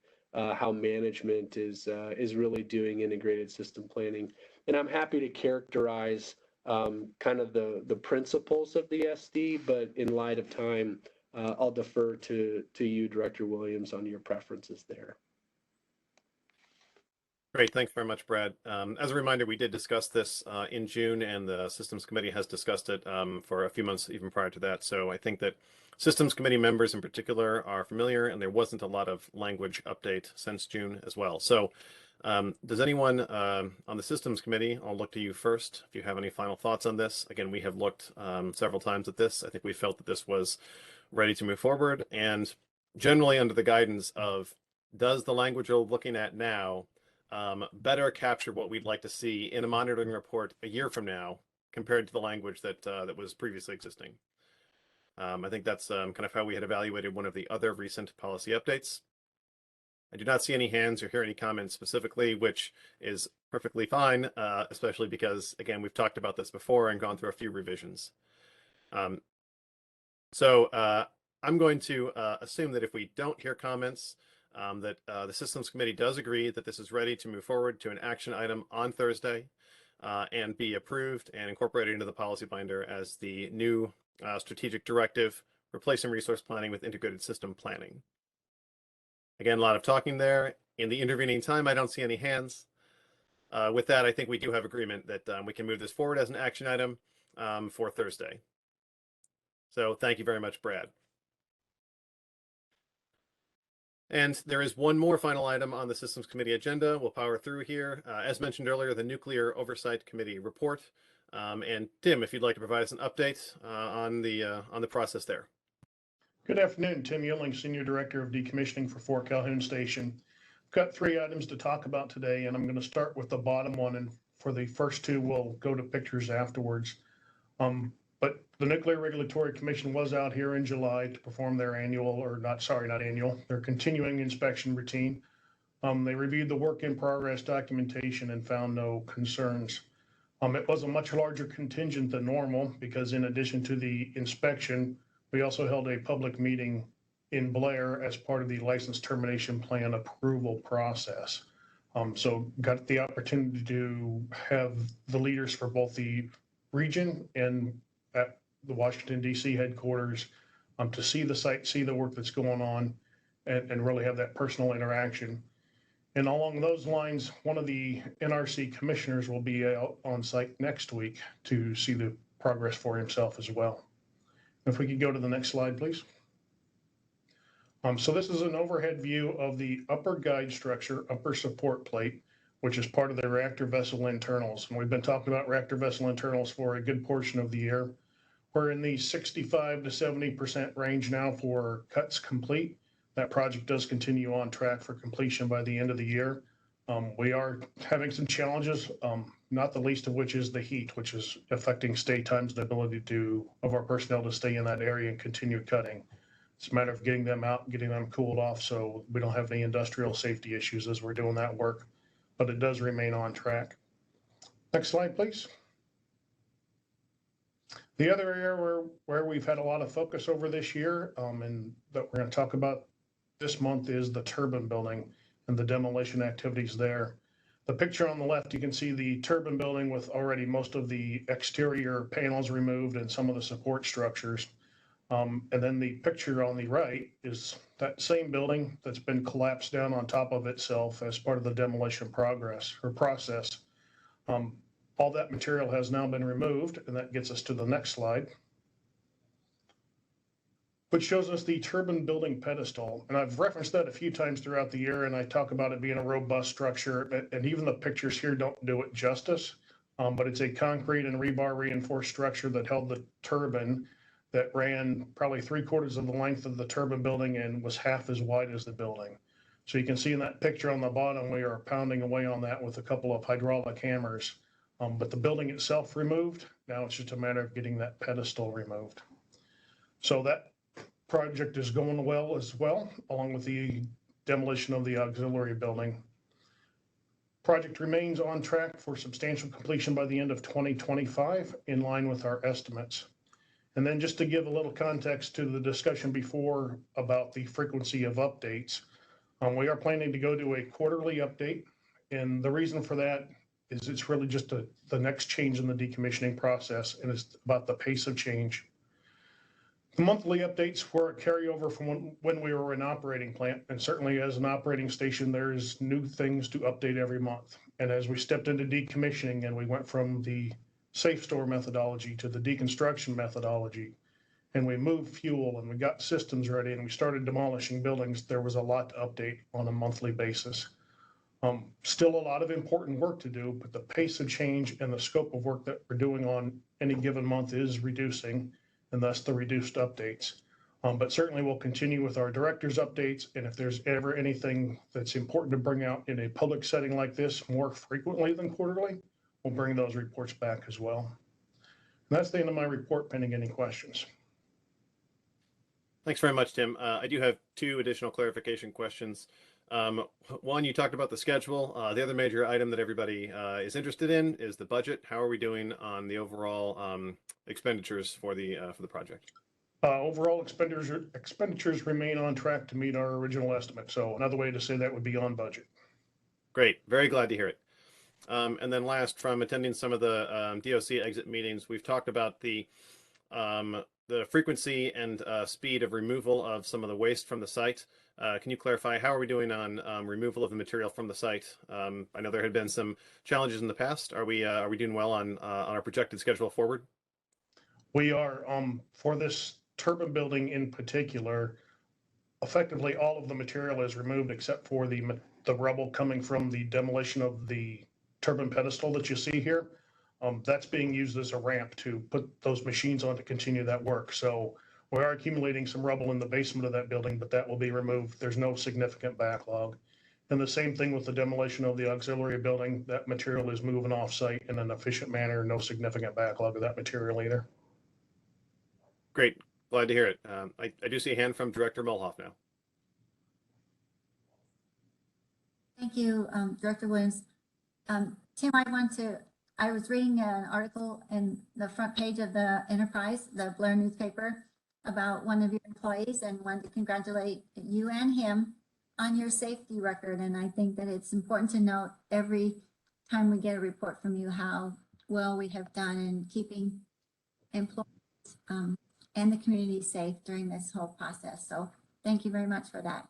how management is really doing integrated system planning. And I'm happy to characterize kind of the principles of the SD, but in light of time, I'll defer to you, Director Williams, on your preferences there. Great, thanks very much, Brad. As a reminder, we did discuss this in June, and the Systems Committee has discussed it for a few months even prior to that. So I think that Systems Committee members in particular are familiar, and there wasn't a lot of language update since June as well. So does anyone on the Systems Committee, I'll look to you first, if you have any final thoughts on this. Again, we have looked several times at this. I think we felt that this was ready to move forward, and generally under the guidance of, does the language we're looking at now better capture what we'd like to see in a monitoring report a year from now compared to the language that that was previously existing. I think that's kind of how we had evaluated one of the other recent policy updates. I do not see any hands or hear any comments specifically, which is perfectly fine, especially because, again, we've talked about this before and gone through a few revisions. So I'm going to assume that if we don't hear comments, that the Systems Committee does agree that this is ready to move forward to an action item on Thursday and be approved and incorporated into the policy binder as the new strategic directive, replacing resource planning with integrated system planning. Again, a lot of talking there. In the intervening time, I don't see any hands. With that, I think we do have agreement that we can move this forward as an action item for Thursday. So thank you very much, Brad. And there is one more final item on the Systems Committee agenda. We'll power through here. As mentioned earlier, the Nuclear Oversight Committee report. And Tim, if you'd like to provide us an update on the process there. Good afternoon, Tim Yilling, Senior Director of Decommissioning for Fort Calhoun Station. I've got 3 items to talk about today, and I'm going to start with the bottom one, and for the first 2, we'll go to pictures afterwards. But the Nuclear Regulatory Commission was out here in July to perform their their continuing inspection routine. They reviewed the work in progress documentation and found no concerns. It was a much larger contingent than normal because in addition to the inspection, we also held a public meeting in Blair as part of the license termination plan approval process. So got the opportunity to have the leaders for both the region and at the Washington, D.C. headquarters to see the site, see the work that's going on, and really have that personal interaction. And along those lines, one of the NRC commissioners will be out on site next week to see the progress for himself as well. If we could go to the next slide, please. So this is an overhead view of the upper guide structure, upper support plate, which is part of the reactor vessel internals. And we've been talking about reactor vessel internals for a good portion of the year. We're in the 65 to 70% range now for cuts complete. That project does continue on track for completion by the end of the year. We are having some challenges, not the least of which is the heat, which is affecting stay times and the ability of our personnel to stay in that area and continue cutting. It's a matter of getting them out and getting them cooled off so we don't have any industrial safety issues as we're doing that work, but it does remain on track. Next slide, please. The other area where we've had a lot of focus over this year and that we're going to talk about this month is the turbine building and the demolition activities there. The picture on the left, you can see the turbine building with already most of the exterior panels removed and some of the support structures. And then the picture on the right is that same building that's been collapsed down on top of itself as part of the demolition process. All that material has now been removed, and that gets us to the next slide, which shows us the turbine building pedestal. And I've referenced that a few times throughout the year, and I talk about it being a robust structure, and even the pictures here don't do it justice. But it's a concrete and rebar reinforced structure that held the turbine that ran probably 3/4 of the length of the turbine building and was half as wide as the building. So you can see in that picture on the bottom, we are pounding away on that with a couple of hydraulic hammers. But the building itself removed, now it's just a matter of getting that pedestal removed. So that project is going well as well, along with the demolition of the auxiliary building. Project remains on track for substantial completion by the end of 2025, in line with our estimates. And then just to give a little context to the discussion before about the frequency of updates, we are planning to go to a quarterly update. And the reason for that is it's really just the next change in the decommissioning process, and it's about the pace of change. The monthly updates were a carryover from when we were an operating plant, and certainly as an operating station, there's new things to update every month. And as we stepped into decommissioning and we went from the safe store methodology to the deconstruction methodology, and we moved fuel and we got systems ready and we started demolishing buildings, there was a lot to update on a monthly basis. Still a lot of important work to do, but the pace of change and the scope of work that we're doing on any given month is reducing, and thus the reduced updates. But certainly we'll continue with our director's updates, and if there's ever anything that's important to bring out in a public setting like this more frequently than quarterly, we'll bring those reports back as well. And that's the end of my report, pending any questions. Thanks very much, Tim. I do have 2 additional clarification questions. One, you talked about the schedule. The other major item that everybody is interested in is the budget. How are we doing on the overall expenditures for the project? Overall expenditures remain on track to meet our original estimate. So another way to say that would be on budget. Great. Very glad to hear it. And then last, from attending some of the DOC exit meetings, we've talked about the frequency and speed of removal of some of the waste from the site. Can you clarify how are we doing on removal of the material from the site? I know there had been some challenges in the past. Are we doing well on our projected schedule forward? We are, for this turbine building in particular, effectively all of the material is removed except for the rubble coming from the demolition of the turbine pedestal that you see here. That's being used as a ramp to put those machines on to continue that work. So we are accumulating some rubble in the basement of that building, but that will be removed. There's no significant backlog. And the same thing with the demolition of the auxiliary building. That material is moving off site in an efficient manner. No significant backlog of that material either. Great. Glad to hear it. I do see a hand from Director Mulhoff now. Thank you, Director Williams. Tim, I was reading an article in the front page of the Enterprise, the Blair newspaper, about one of your employees, and wanted to congratulate you and him on your safety record. And I think that it's important to note every time we get a report from you how well we have done in keeping employees and the community safe during this whole process. So thank you very much for that.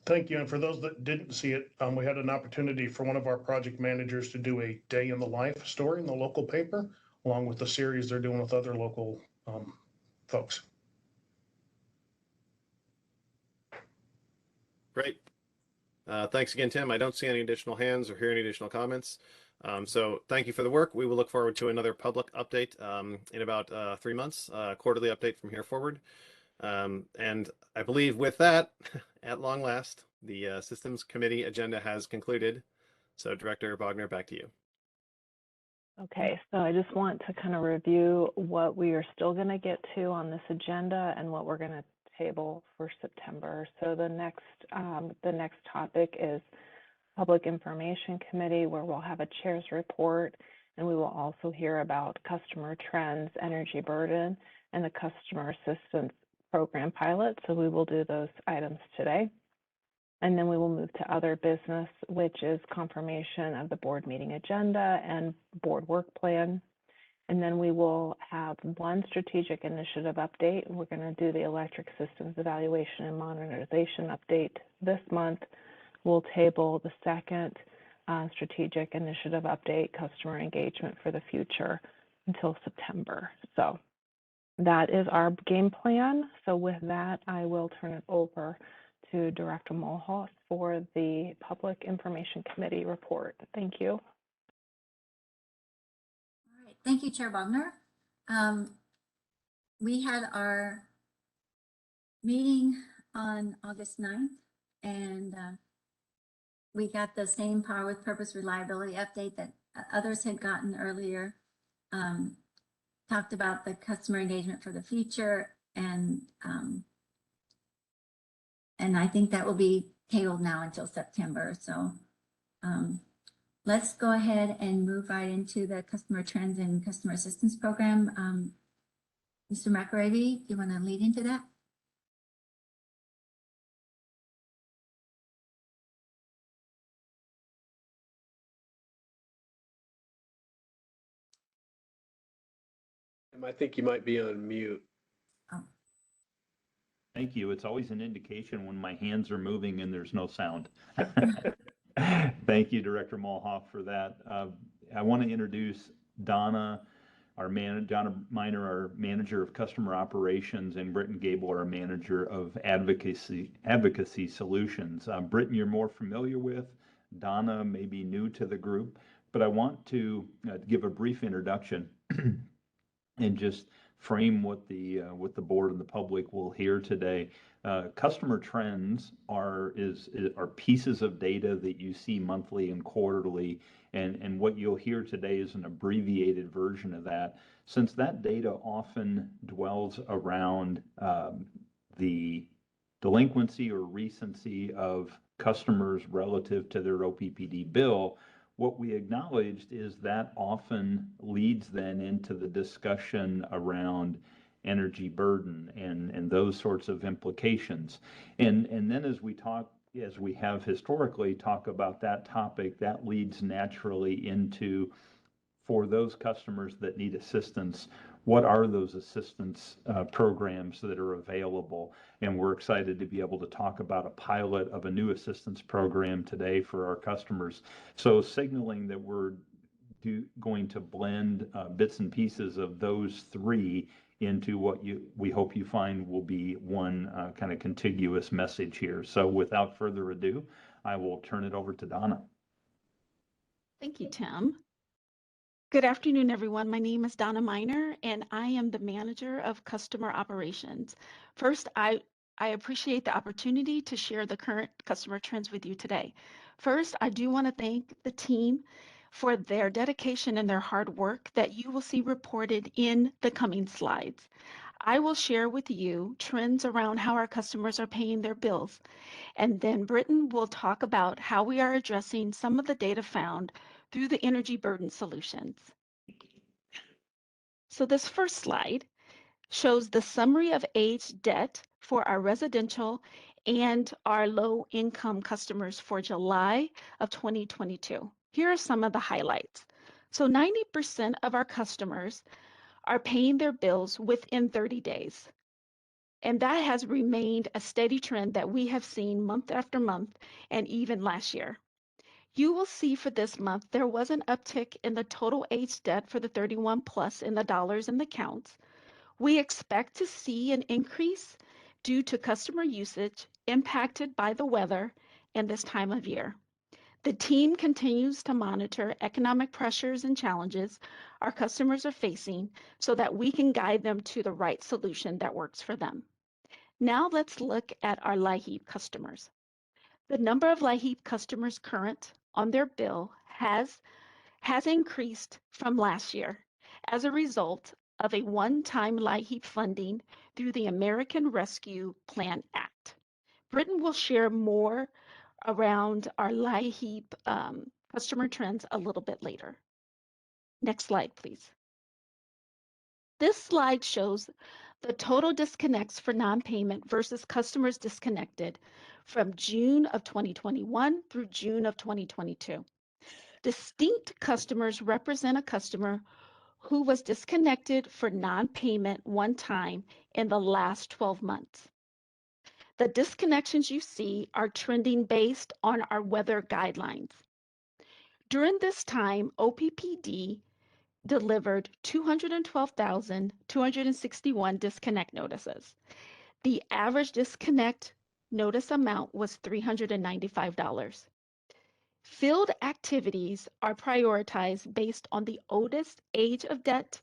Thank you. And for those that didn't see it, we had an opportunity for one of our project managers to do a day in the life story in the local paper, along with the series they're doing with other local folks. Great. Thanks again, Tim. I don't see any additional hands or hear any additional comments. So thank you for the work. We will look forward to another public update in about 3 months, quarterly update from here forward. And I believe with that, at long last, the Systems Committee agenda has concluded. So Director Bogner, back to you. Okay, so I just want to kind of review what we are still going to get to on this agenda and what we're going to table for September. So the next topic is Public Information Committee, where we'll have a chair's report, and we will also hear about customer trends, energy burden, and the customer assistance program pilot. So we will do those items today. And then we will move to other business, which is confirmation of the board meeting agenda and board work plan. And then we will have one strategic initiative update. We're going to do the electric systems evaluation and modernization update this month. We'll table the second strategic initiative update, customer engagement for the future until September. So that is our game plan. So with that, I will turn it over to Director Mulhoff for the Public Information Committee report. Thank you. All right, thank you, Chair Wagner. We had our meeting on August 9th, and we got the same Power with Purpose reliability update that others had gotten earlier. Talked about the customer engagement for the future, and I think that will be tabled now until September. So let's go ahead and move right into the customer trends and customer assistance program. Mr. McAravey, do you want to lead into that? I think you might be on mute. Oh. Thank you. It's always an indication when my hands are moving and there's no sound. Thank you, Director Mulhoff, for that. I want to introduce Donna, Donna Miner, our Manager of Customer Operations, and Britton Gable, our Manager of Advocacy Solutions. Britton, you're more familiar with. Donna may be new to the group, but I want to give a brief introduction and just frame what the board and the public will hear today. Customer trends are pieces of data that you see monthly and quarterly, and what you'll hear today is an abbreviated version of that, since that data often dwells around the delinquency or recency of customers relative to their OPPD bill. What we acknowledged is that often leads then into the discussion around energy burden and those sorts of implications. And then as we have historically talk about that topic, that leads naturally into, for those customers that need assistance, what are those assistance programs that are available? And we're excited to be able to talk about a pilot of a new assistance program today for our customers. So signaling that we're going to blend bits and pieces of those three into what we hope you find will be one kind of contiguous message here. So without further ado, I will turn it over to Donna. Thank you, Tim. Good afternoon, everyone. My name is Donna Miner, and I am the Manager of Customer Operations. First, I appreciate the opportunity to share the current customer trends with you today. First, I do want to thank the team for their dedication and their hard work that you will see reported in the coming slides. I will share with you trends around how our customers are paying their bills, and then Britton will talk about how we are addressing some of the data found through the energy burden solutions. So this first slide shows the summary of aged debt for our residential and our low income customers for July of 2022. Here are some of the highlights. So 90% of our customers are paying their bills within 30 days. And that has remained a steady trend that we have seen month after month and even last year. You will see for this month, there was an uptick in the total age debt for the 31 plus in the dollars and the counts. We expect to see an increase due to customer usage impacted by the weather and this time of year. The team continues to monitor economic pressures and challenges our customers are facing so that we can guide them to the right solution that works for them. Now let's look at our LIHEAP customers. The number of LIHEAP customers current on their bill has increased from last year as a result of a one-time LIHEAP funding through the American Rescue Plan Act. Britton will share more around our LIHEAP customer trends a little bit later. Next slide, please. This slide shows the total disconnects for non-payment versus customers disconnected from June of 2021 through June of 2022. Distinct customers represent a customer who was disconnected for non-payment one time in the last 12 months. The disconnections you see are trending based on our weather guidelines. During this time, OPPD delivered 212,261 disconnect notices. The average disconnect notice amount was $395. Field activities are prioritized based on the oldest age of debt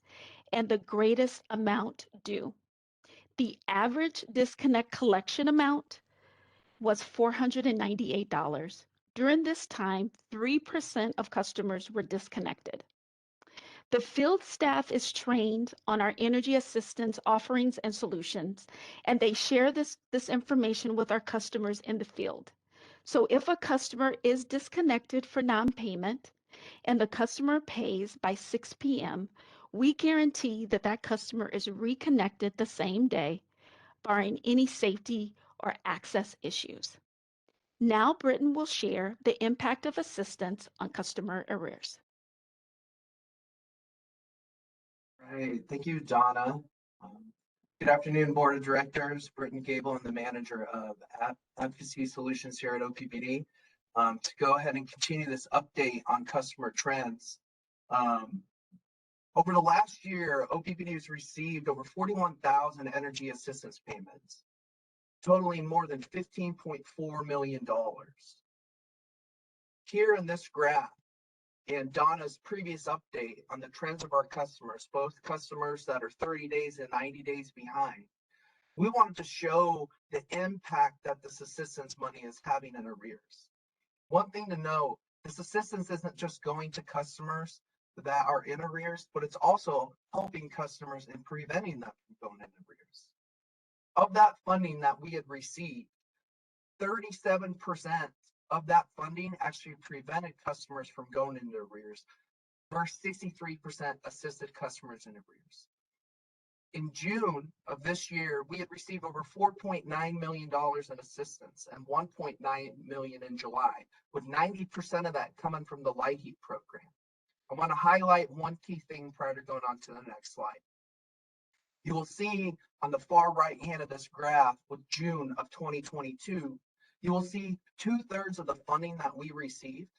and the greatest amount due. The average disconnect collection amount was $498. During this time, 3% of customers were disconnected. The field staff is trained on our energy assistance offerings and solutions, and they share this information with our customers in the field. So if a customer is disconnected for non-payment and the customer pays by 6 p.m., we guarantee that that customer is reconnected the same day, barring any safety or access issues. Now Britton will share the impact of assistance on customer arrears. Right, thank you, Donna. Good afternoon, Board of Directors. Britton Gable, I'm the manager of Advocacy Solutions here at OPPD. To go ahead and continue this update on customer trends. Over the last year, OPPD has received over 41,000 energy assistance payments, totaling more than $15.4 million. Here in this graph, and Donna's previous update on the trends of our customers, both customers that are 30 days and 90 days behind, we wanted to show the impact that this assistance money is having in arrears. One thing to note, this assistance isn't just going to customers that are in arrears, but it's also helping customers and preventing them from going in arrears. Of that funding that we had received, 37% of that funding actually prevented customers from going into arrears, versus 63% assisted customers in arrears. In June of this year, we had received over $4.9 million in assistance and $1.9 million in July, with 90% of that coming from the Light Heat program. I want to highlight one key thing prior to going on to the next slide. You will see on the far right hand of this graph with June of 2022, you will see 2/3 of the funding that we received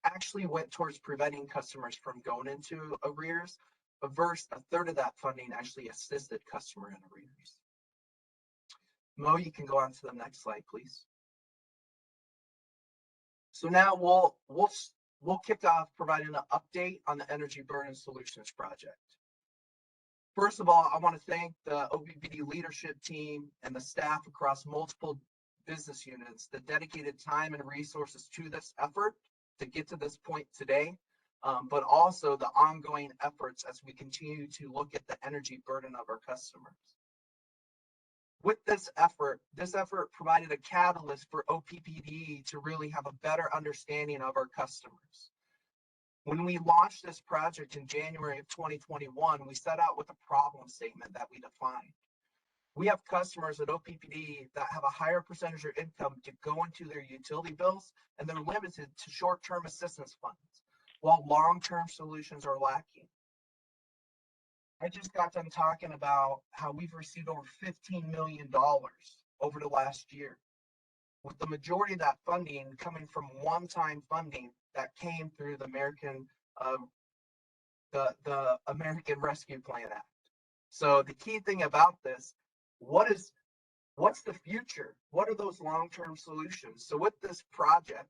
actually went towards preventing customers from going into arrears, versus 1/3 of that funding actually assisted customer in arrears. Mo, you can go on to the next slide, please. So now we'll kick off providing an update on the Energy Burden Solutions project. First of all, I want to thank the OPPD leadership team and the staff across multiple business units that dedicated time and resources to this effort to get to this point today, but also the ongoing efforts as we continue to look at the energy burden of our customers. With this effort provided a catalyst for OPPD to really have a better understanding of our customers. When we launched this project in January of 2021, we set out with a problem statement that we defined. We have customers at OPPD that have a higher percentage of income to go into their utility bills, and they're limited to short-term assistance funds, while long-term solutions are lacking. I just got done talking about how we've received over $15 million over the last year, with the majority of that funding coming from one-time funding that came through the American Rescue Plan Act. So the key thing about this, what's the future? What are those long-term solutions? So with this project,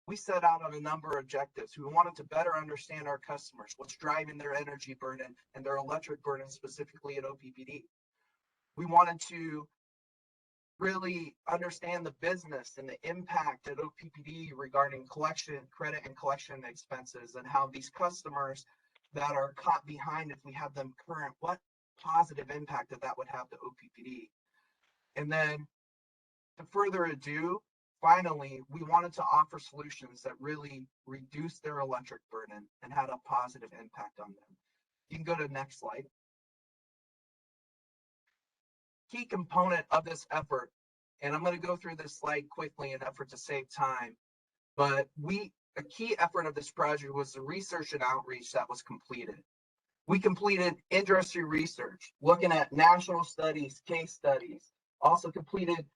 we set out on a number of objectives. We wanted to better understand our customers, what's driving their energy burden and their electric burden specifically at OPPD. We wanted to really understand the business and the impact at OPPD regarding collection, credit and collection expenses, and how these customers that are caught behind, if we have them current, what positive impact that would have to OPPD. And then to further ado, finally, we wanted to offer solutions that really reduce their electric burden and had a positive impact on them. You can go to the next slide. Key component of this effort, and I'm going to go through this slide quickly in an effort to save time, but a key effort of this project was the research and outreach that was completed. We completed industry research, looking at national studies, case studies, also completed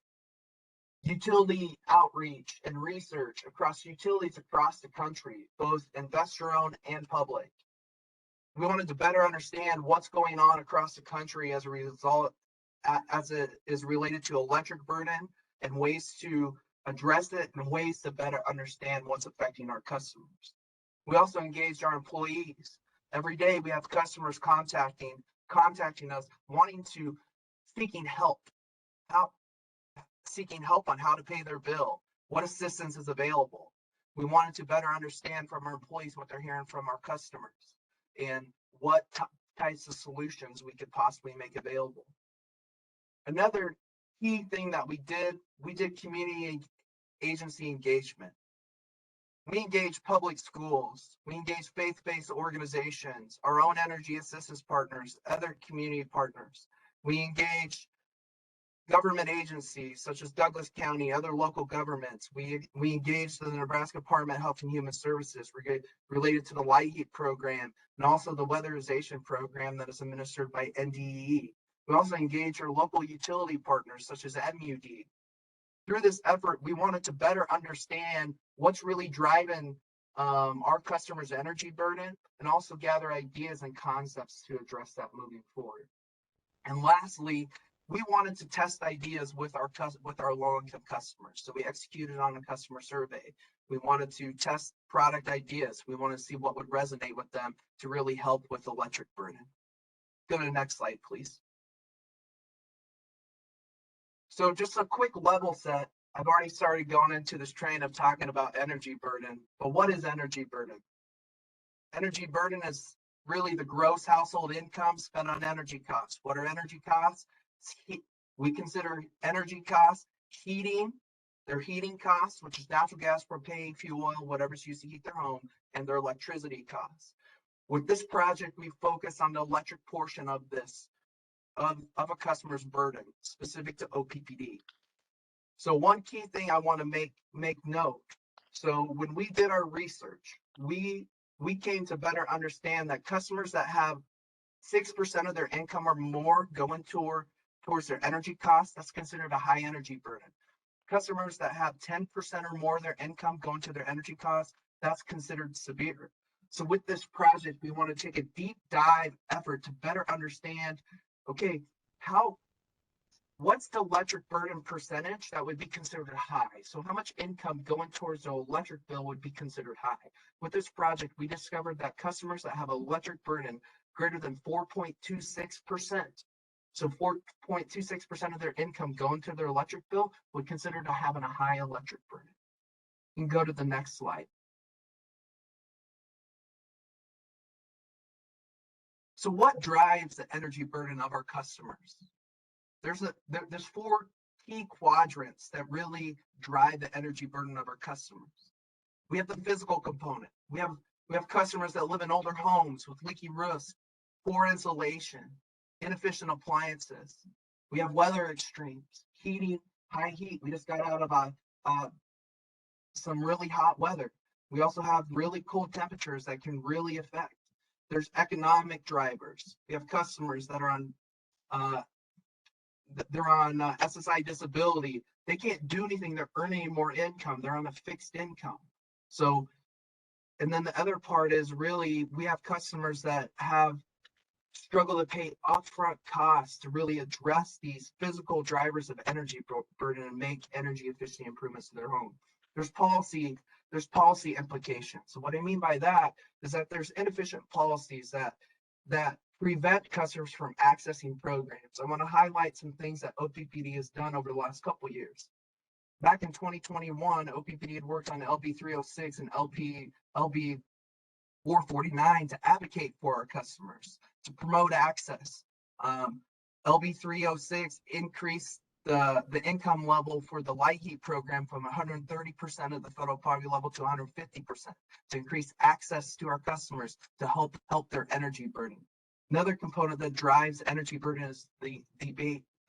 utility outreach and research across utilities across the country, both investor-owned and public. We wanted to better understand what's going on across the country as a result, as it is related to electric burden, and ways to address it and ways to better understand what's affecting our customers. We also engaged our employees. Every day we have customers contacting us, seeking help on how to pay their bill, what assistance is available. We wanted to better understand from our employees what they're hearing from our customers and what types of solutions we could possibly make available. Another key thing that we did community agency engagement. We engage public schools, we engage faith-based organizations, our own energy assistance partners, other community partners. We engage government agencies such as Douglas County, other local governments. We engaged the Nebraska Department of Health and Human Services related to the light heat program and also the weatherization program that is administered by NDEE. We also engage our local utility partners such as MUD. Through this effort, we wanted to better understand what's really driving our customers' energy burden and also gather ideas and concepts to address that moving forward. And lastly, we wanted to test ideas with our low-income customers. So we executed on a customer survey. We wanted to test product ideas. We wanted to see what would resonate with them to really help with electric burden. Go to the next slide, please. So just a quick level set. I've already started going into this train of talking about energy burden, but what is energy burden? Energy burden is really the gross household income spent on energy costs. What are energy costs? We consider energy costs heating, their heating costs, which is natural gas, propane, fuel oil, whatever's used to heat their home, and their electricity costs. With this project, we focus on the electric portion of this, of a customer's burden, specific to OPPD. So one key thing I want to make note. So when we did our research, we came to better understand that customers that have 6% of their income or more going towards their energy costs, that's considered a high energy burden. Customers that have 10% or more of their income going to their energy costs, that's considered severe. So with this project, we want to take a deep dive effort to better understand, okay, what's the electric burden percentage that would be considered high? So how much income going towards the electric bill would be considered high? With this project, we discovered that customers that have electric burden greater than 4.26%, so 4.26% of their income going to their electric bill would consider to having a high electric burden. You can go to the next slide. So what drives the energy burden of our customers? There's 4 key quadrants that really drive the energy burden of our customers. We have the physical component. We have customers that live in older homes with leaky roofs, poor insulation, inefficient appliances. We have weather extremes, heating, high heat. We just got out of some really hot weather. We also have really cold temperatures that can really affect. There's economic drivers. We have customers that are on SSI disability. They can't do anything. They're earning more income. They're on a fixed income. So, and then the other part is really we have customers that have struggle to pay upfront costs to really address these physical drivers of energy burden and make energy efficiency improvements to their home. There's policy implications. So what I mean by that is that there's inefficient policies that prevent customers from accessing programs. I want to highlight some things that OPPD has done over the last couple of years. Back in 2021, OPPD had worked on LB 306 and LB 449 to advocate for our customers, to promote access. LB 306 increased the income level for the light heat program from 130% of the federal poverty level to 150% to increase access to our customers to help their energy burden. Another component that drives energy burden is the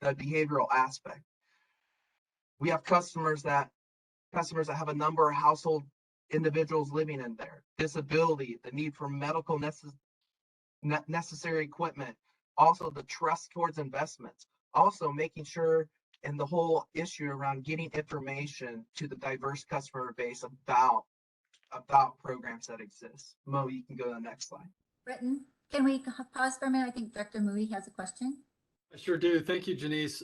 behavioral aspect. We have customers that have a number of household individuals living in there, disability, the need for medical necessary equipment, also the trust towards investments, also making sure and the whole issue around getting information to the diverse customer base about programs that exist. Mo, you can go to the next slide. Britton, can we pause for a minute? I think Director Moody has a question. I sure do. Thank you, Janice.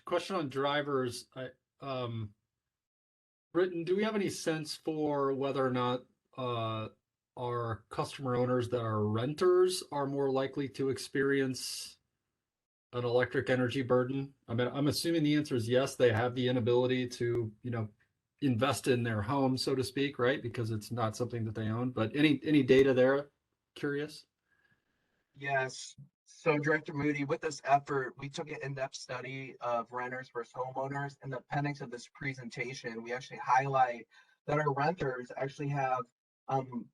Question on drivers. Britton, do we have any sense for whether or not our customer owners that are renters are more likely to experience an electric energy burden? I mean, I'm assuming the answer is yes. They have the inability to, invest in their home, so to speak, right? Because it's not something that they own. But any data there? Curious. Yes. So Director Moody, with this effort, we took an in-depth study of renters versus homeowners. In the appendix of this presentation, we actually highlight that our renters actually have an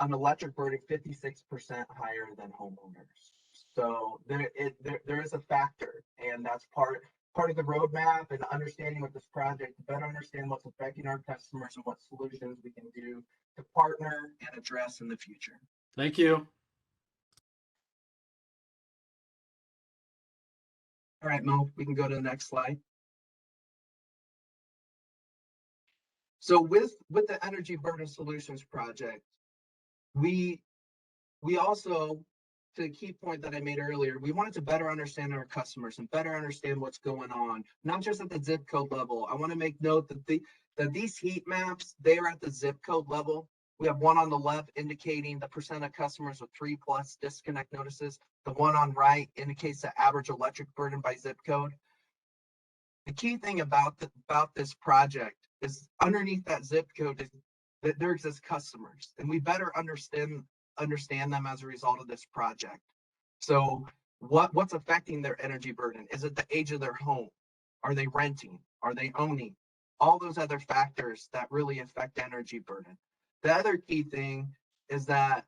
electric burden 56% higher than homeowners. So there is a factor, and that's part of the roadmap and understanding of this project to better understand what's affecting our customers and what solutions we can do to partner and address in the future. Thank you. All right, Mo, we can go to the next slide. So with the Energy Burden Solutions project, we also, to the key point that I made earlier, we wanted to better understand our customers and better understand what's going on, not just at the zip code level. I want to make note that these heat maps, they are at the zip code level. We have one on the left indicating the percent of customers with 3+ disconnect notices. The one on right indicates the average electric burden by zip code. The key thing about this project is underneath that zip code is that there exist customers, and we better understand them as a result of this project. So what's affecting their energy burden? Is it the age of their home? Are they renting? Are they owning? All those other factors that really affect energy burden. The other key thing is that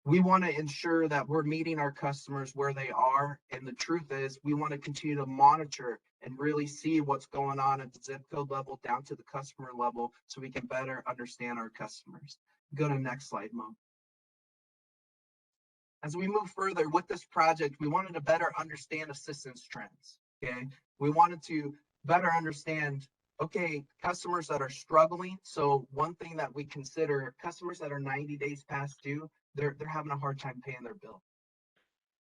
we want to ensure that we're meeting our customers where they are. And the truth is, we want to continue to monitor and really see what's going on at the zip code level down to the customer level so we can better understand our customers. Go to the next slide, Mo. As we move further with this project, we wanted to better understand assistance trends. Okay, we wanted to better understand, okay, customers that are struggling. So one thing that we consider, customers that are 90 days past due, they're having a hard time paying their bill.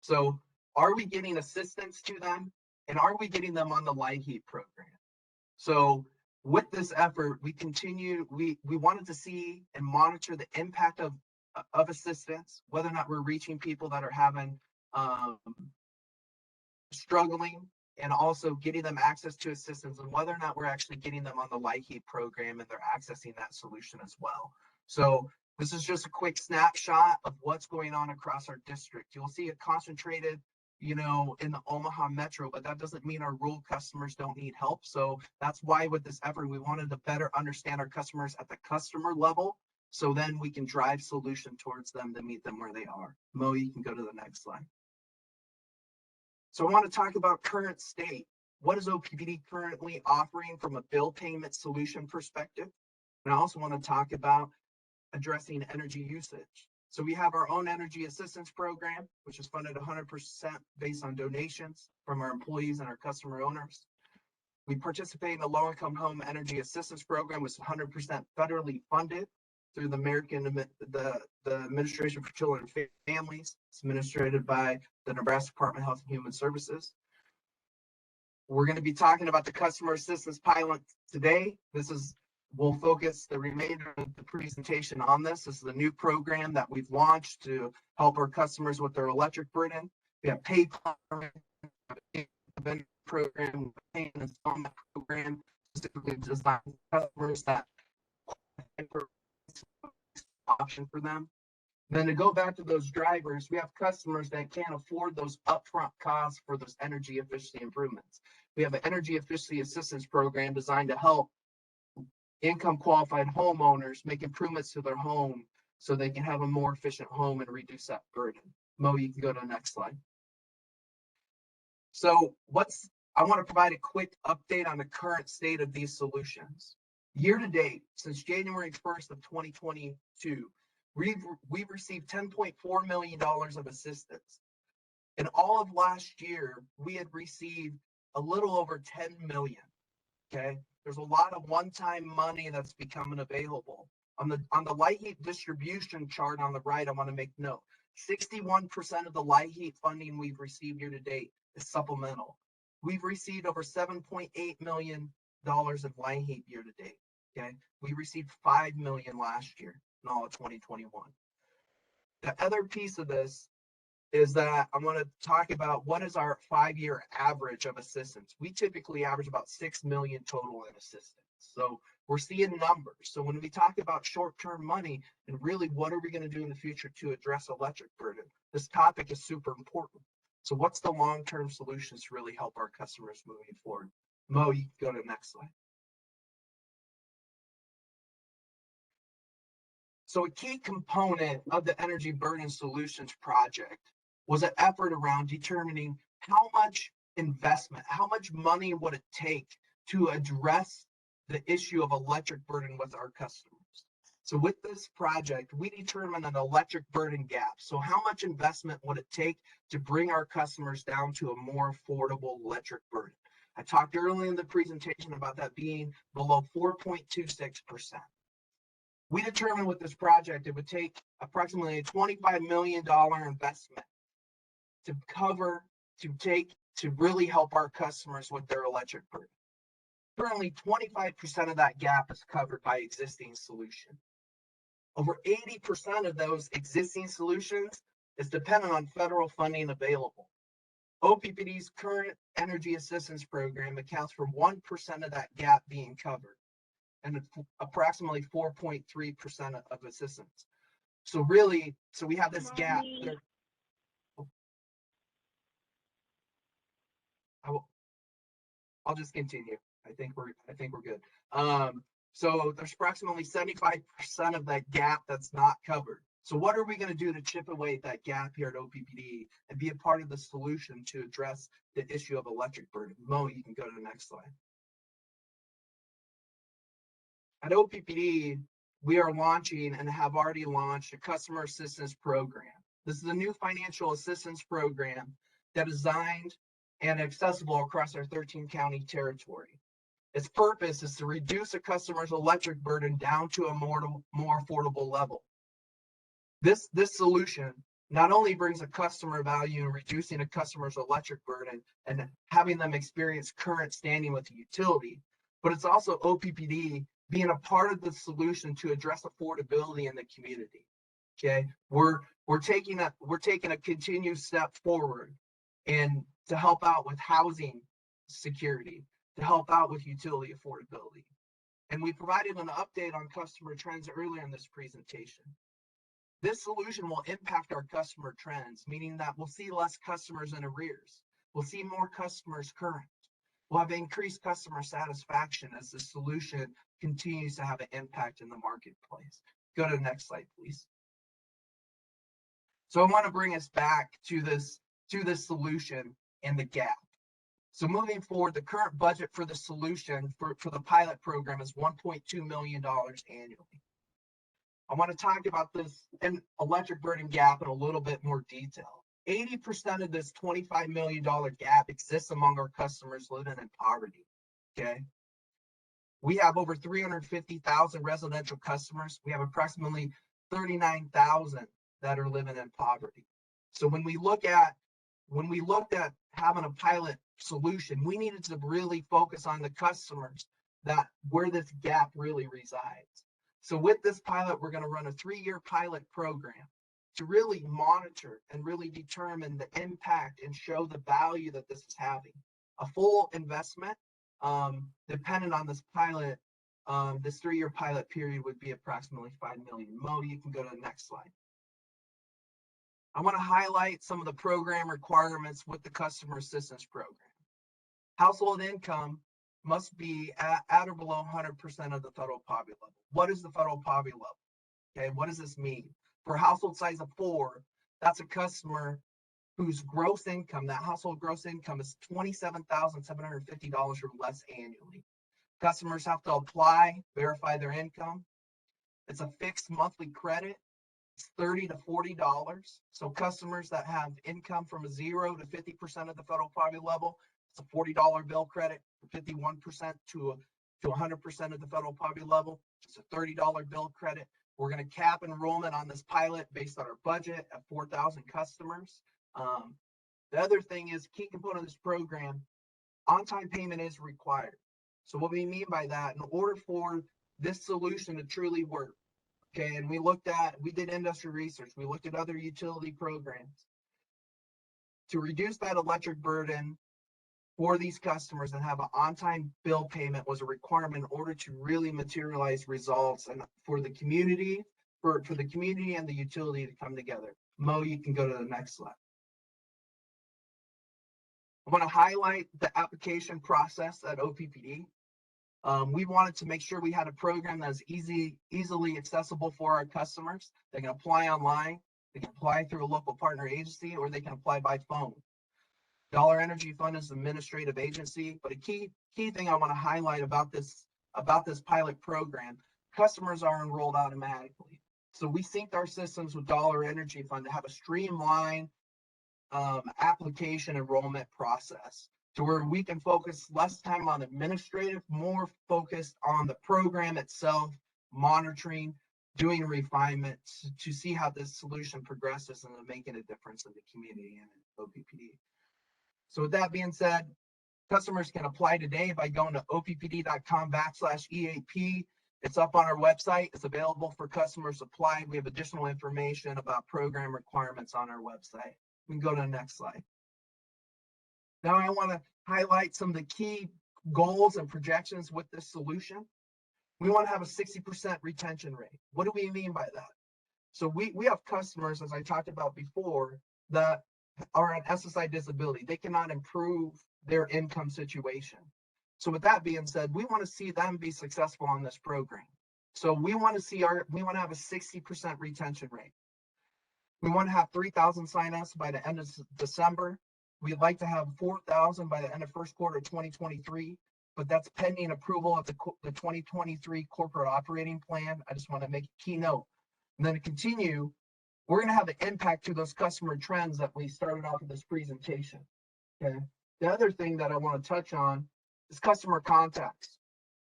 So are we getting assistance to them? And are we getting them on the light heat program? So with this effort, we wanted to see and monitor the impact of assistance, whether or not we're reaching people that are having struggling, and also getting them access to assistance, and whether or not we're actually getting them on the light heat program and they're accessing that solution as well. So this is just a quick snapshot of what's going on across our district. You'll see it concentrated, in the Omaha metro, but that doesn't mean our rural customers don't need help. So that's why with this effort, we wanted to better understand our customers at the customer level, so then we can drive solution towards them to meet them where they are. Mo, you can go to the next slide. So I want to talk about current state. What is OPPD currently offering from a bill payment solution perspective? And I also want to talk about addressing energy usage. So we have our own energy assistance program, which is funded 100% based on donations from our employees and our customer owners. We participate in the low-income home energy assistance program, which is 100% federally funded through the Administration for Children and Families. It's administered by the Nebraska Department of Health and Human Services. We're going to be talking about the customer assistance pilot today. We'll focus the remainder of the presentation on this. This is the new program that we've launched to help our customers with their electric burden. We have pay program, pay and installment program, specifically designed for customers that option for them. And then to go back to those drivers, we have customers that can't afford those upfront costs for those energy efficiency improvements. We have an energy efficiency assistance program designed to help income qualified homeowners make improvements to their home so they can have a more efficient home and reduce that burden. Mo, you can go to the next slide. So I want to provide a quick update on the current state of these solutions. Year to date, since January 1st of 2022, we've received $10.4 million of assistance. In all of last year, we had received a little over 10 million. Okay, there's a lot of one-time money that's becoming available. On the light heat distribution chart on the right, I want to make note, 61% of the light heat funding we've received year to date is supplemental. We've received over $7.8 million of light heat year to date. Okay, we received $5 million last year in all of 2021. The other piece of this is that I want to talk about what is our 5-year average of assistance. We typically average about 6 million total in assistance. So we're seeing numbers. So when we talk about short-term money and really what are we going to do in the future to address electric burden, this topic is super important. So what's the long-term solutions to really help our customers moving forward? Mo, you can go to the next slide. So a key component of the Energy Burden Solutions project was an effort around determining how much investment, how much money would it take to address the issue of electric burden with our customers. So with this project, we determined an electric burden gap. So how much investment would it take to bring our customers down to a more affordable electric burden? I talked earlier in the presentation about that being below 4.26%. We determined with this project, it would take approximately a $25 million investment to really help our customers with their electric burden. Currently, 25% of that gap is covered by existing solutions. Over 80% of those existing solutions is dependent on federal funding available. OPPD's current energy assistance program accounts for 1% of that gap being covered, and approximately 4.3% of assistance. So really, we have this gap there. I'll just continue. I think we're good. So there's approximately 75% of that gap that's not covered. So what are we going to do to chip away at that gap here at OPPD and be a part of the solution to address the issue of electric burden? Mo, you can go to the next slide. At OPPD, we are launching and have already launched a customer assistance program. This is a new financial assistance program that is designed and accessible across our 13-county territory. Its purpose is to reduce a customer's electric burden down to a more affordable level. This solution not only brings a customer value in reducing a customer's electric burden and having them experience current standing with the utility, but it's also OPPD being a part of the solution to address affordability in the community. Okay, we're taking a continued step forward and to help out with housing security, to help out with utility affordability. And we provided an update on customer trends earlier in this presentation. This solution will impact our customer trends, meaning that we'll see less customers in arrears. We'll see more customers current. We'll have increased customer satisfaction as the solution continues to have an impact in the marketplace. Go to the next slide, please. So I want to bring us back to this solution and the gap. So moving forward, the current budget for the solution for the pilot program is $1.2 million annually. I want to talk about this electric burden gap in a little bit more detail. 80% of this $25 million gap exists among our customers living in poverty. Okay. We have over 350,000 residential customers. We have approximately 39,000 that are living in poverty. So when we looked at having a pilot solution, we needed to really focus on the customers where this gap really resides. So with this pilot, we're going to run a 3-year pilot program to really monitor and really determine the impact and show the value that this is having. A full investment, dependent on this pilot, this 3-year pilot period would be approximately $5 million. Mo, you can go to the next slide. I want to highlight some of the program requirements with the customer assistance program. Household income must be at or below 100% of the federal poverty level. What is the federal poverty level? Okay, what does this mean? For a household size of 4, that's a customer whose gross income, that household gross income is $27,750 or less annually. Customers have to apply, verify their income. It's a fixed monthly credit. It's $30 to $40. So customers that have income from 0 to 50% of the federal poverty level, It's a $40 bill credit for 51% to 100% of the federal poverty level. It's a $30 bill credit. We're going to cap enrollment on this pilot based on our budget at 4,000 customers. The other thing is, key component of this program, on-time payment is required. So what we mean by that, in order for this solution to truly work, okay, and we did industry research, we looked at other utility programs. To reduce that electric burden for these customers and have an on-time bill payment was a requirement in order to really materialize results and for the community, for the community and the utility to come together. Mo, you can go to the next slide. I want to highlight the application process at OPPD. We wanted to make sure we had a program that is easily accessible for our customers. They can apply online, they can apply through a local partner agency, or they can apply by phone. Dollar Energy Fund is an administrative agency, but a key thing I want to highlight about this pilot program, customers are enrolled automatically. So we synced our systems with Dollar Energy Fund to have a streamlined application enrollment process to where we can focus less time on administrative, more focused on the program itself, monitoring, doing refinements to see how this solution progresses and making a difference in the community and in OPPD. So with that being said, customers can apply today by going to oppd.com/EAP. It's up on our website. It's available for customers to apply. We have additional information about program requirements on our website. We can go to the next slide. Now I want to highlight some of the key goals and projections with this solution. We want to have a 60% retention rate. What do we mean by that? So we have customers, as I talked about before, that are on SSI disability. They cannot improve their income situation. So with that being said, we want to see them be successful on this program. So we want to have a 60% retention rate. We want to have 3,000 signups by the end of December. We'd like to have 4,000 by the end of first quarter of 2023, but that's pending approval of the 2023 corporate operating plan. I just want to make a key note. And then to continue, we're going to have an impact to those customer trends that we started off with this presentation. Okay. The other thing that I want to touch on is customer contacts.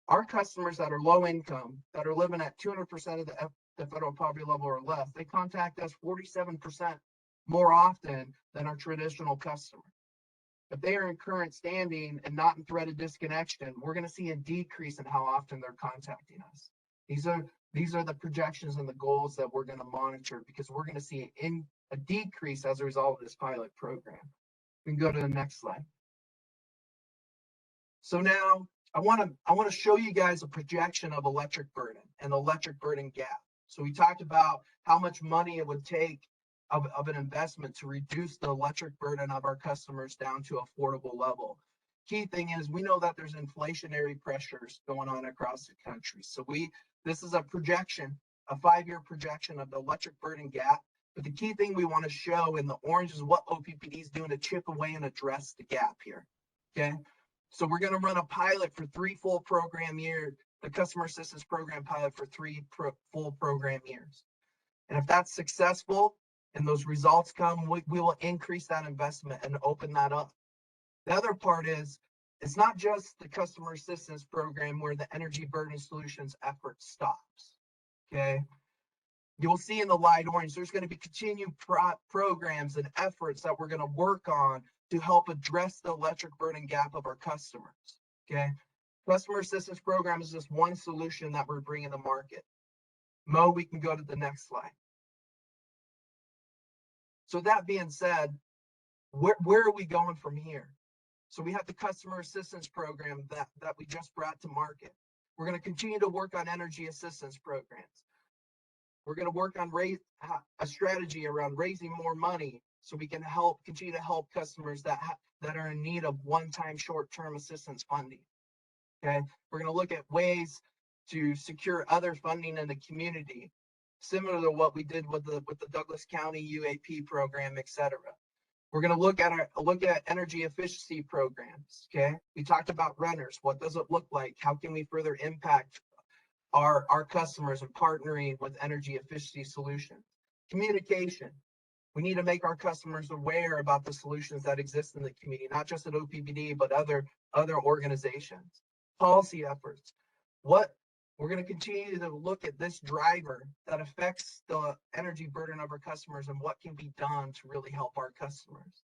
Our customers that are low income, that are living at 200% of the federal poverty level or less, they contact us 47% more often than our traditional customer. If they are in current standing and not in threat of disconnection, we're going to see a decrease in how often they're contacting us. These are the projections and the goals that we're going to monitor because we're going to see a decrease as a result of this pilot program. We can go to the next slide. So now I want to show you guys a projection of electric burden and electric burden gap. So we talked about how much money it would take of an investment to reduce the electric burden of our customers down to affordable level. Key thing is we know that there's inflationary pressures going on across the country. So this is a projection, a 5-year projection of the electric burden gap. But the key thing we want to show in the orange is what OPPD is doing to chip away and address the gap here. Okay. So we're going to run a pilot for 3 full program years, the customer assistance program pilot for 3 full program years. And if that's successful and those results come, we will increase that investment and open that up. The other part is, it's not just the customer assistance program where the energy burden solutions effort stops. Okay. You'll see in the light orange, there's going to be continued programs and efforts that we're going to work on to help address the electric burden gap of our customers. Okay. Customer assistance program is just one solution that we're bringing to market. Mo, we can go to the next slide. So that being said, where are we going from here? So we have the customer assistance program that we just brought to market. We're going to continue to work on energy assistance programs. We're going to work on a strategy around raising more money so we can continue to help customers that are in need of one-time short-term assistance funding. Okay, we're going to look at ways to secure other funding in the community, similar to what we did with the Douglas County UAP program, etc. We're going to look at energy efficiency programs. Okay, we talked about renters. What does it look like? How can we further impact our customers and partnering with energy efficiency solutions? Communication. We need to make our customers aware about the solutions that exist in the community, not just at OPPD, but other organizations. Policy efforts. What we're going to continue to look at this driver that affects the energy burden of our customers and what can be done to really help our customers.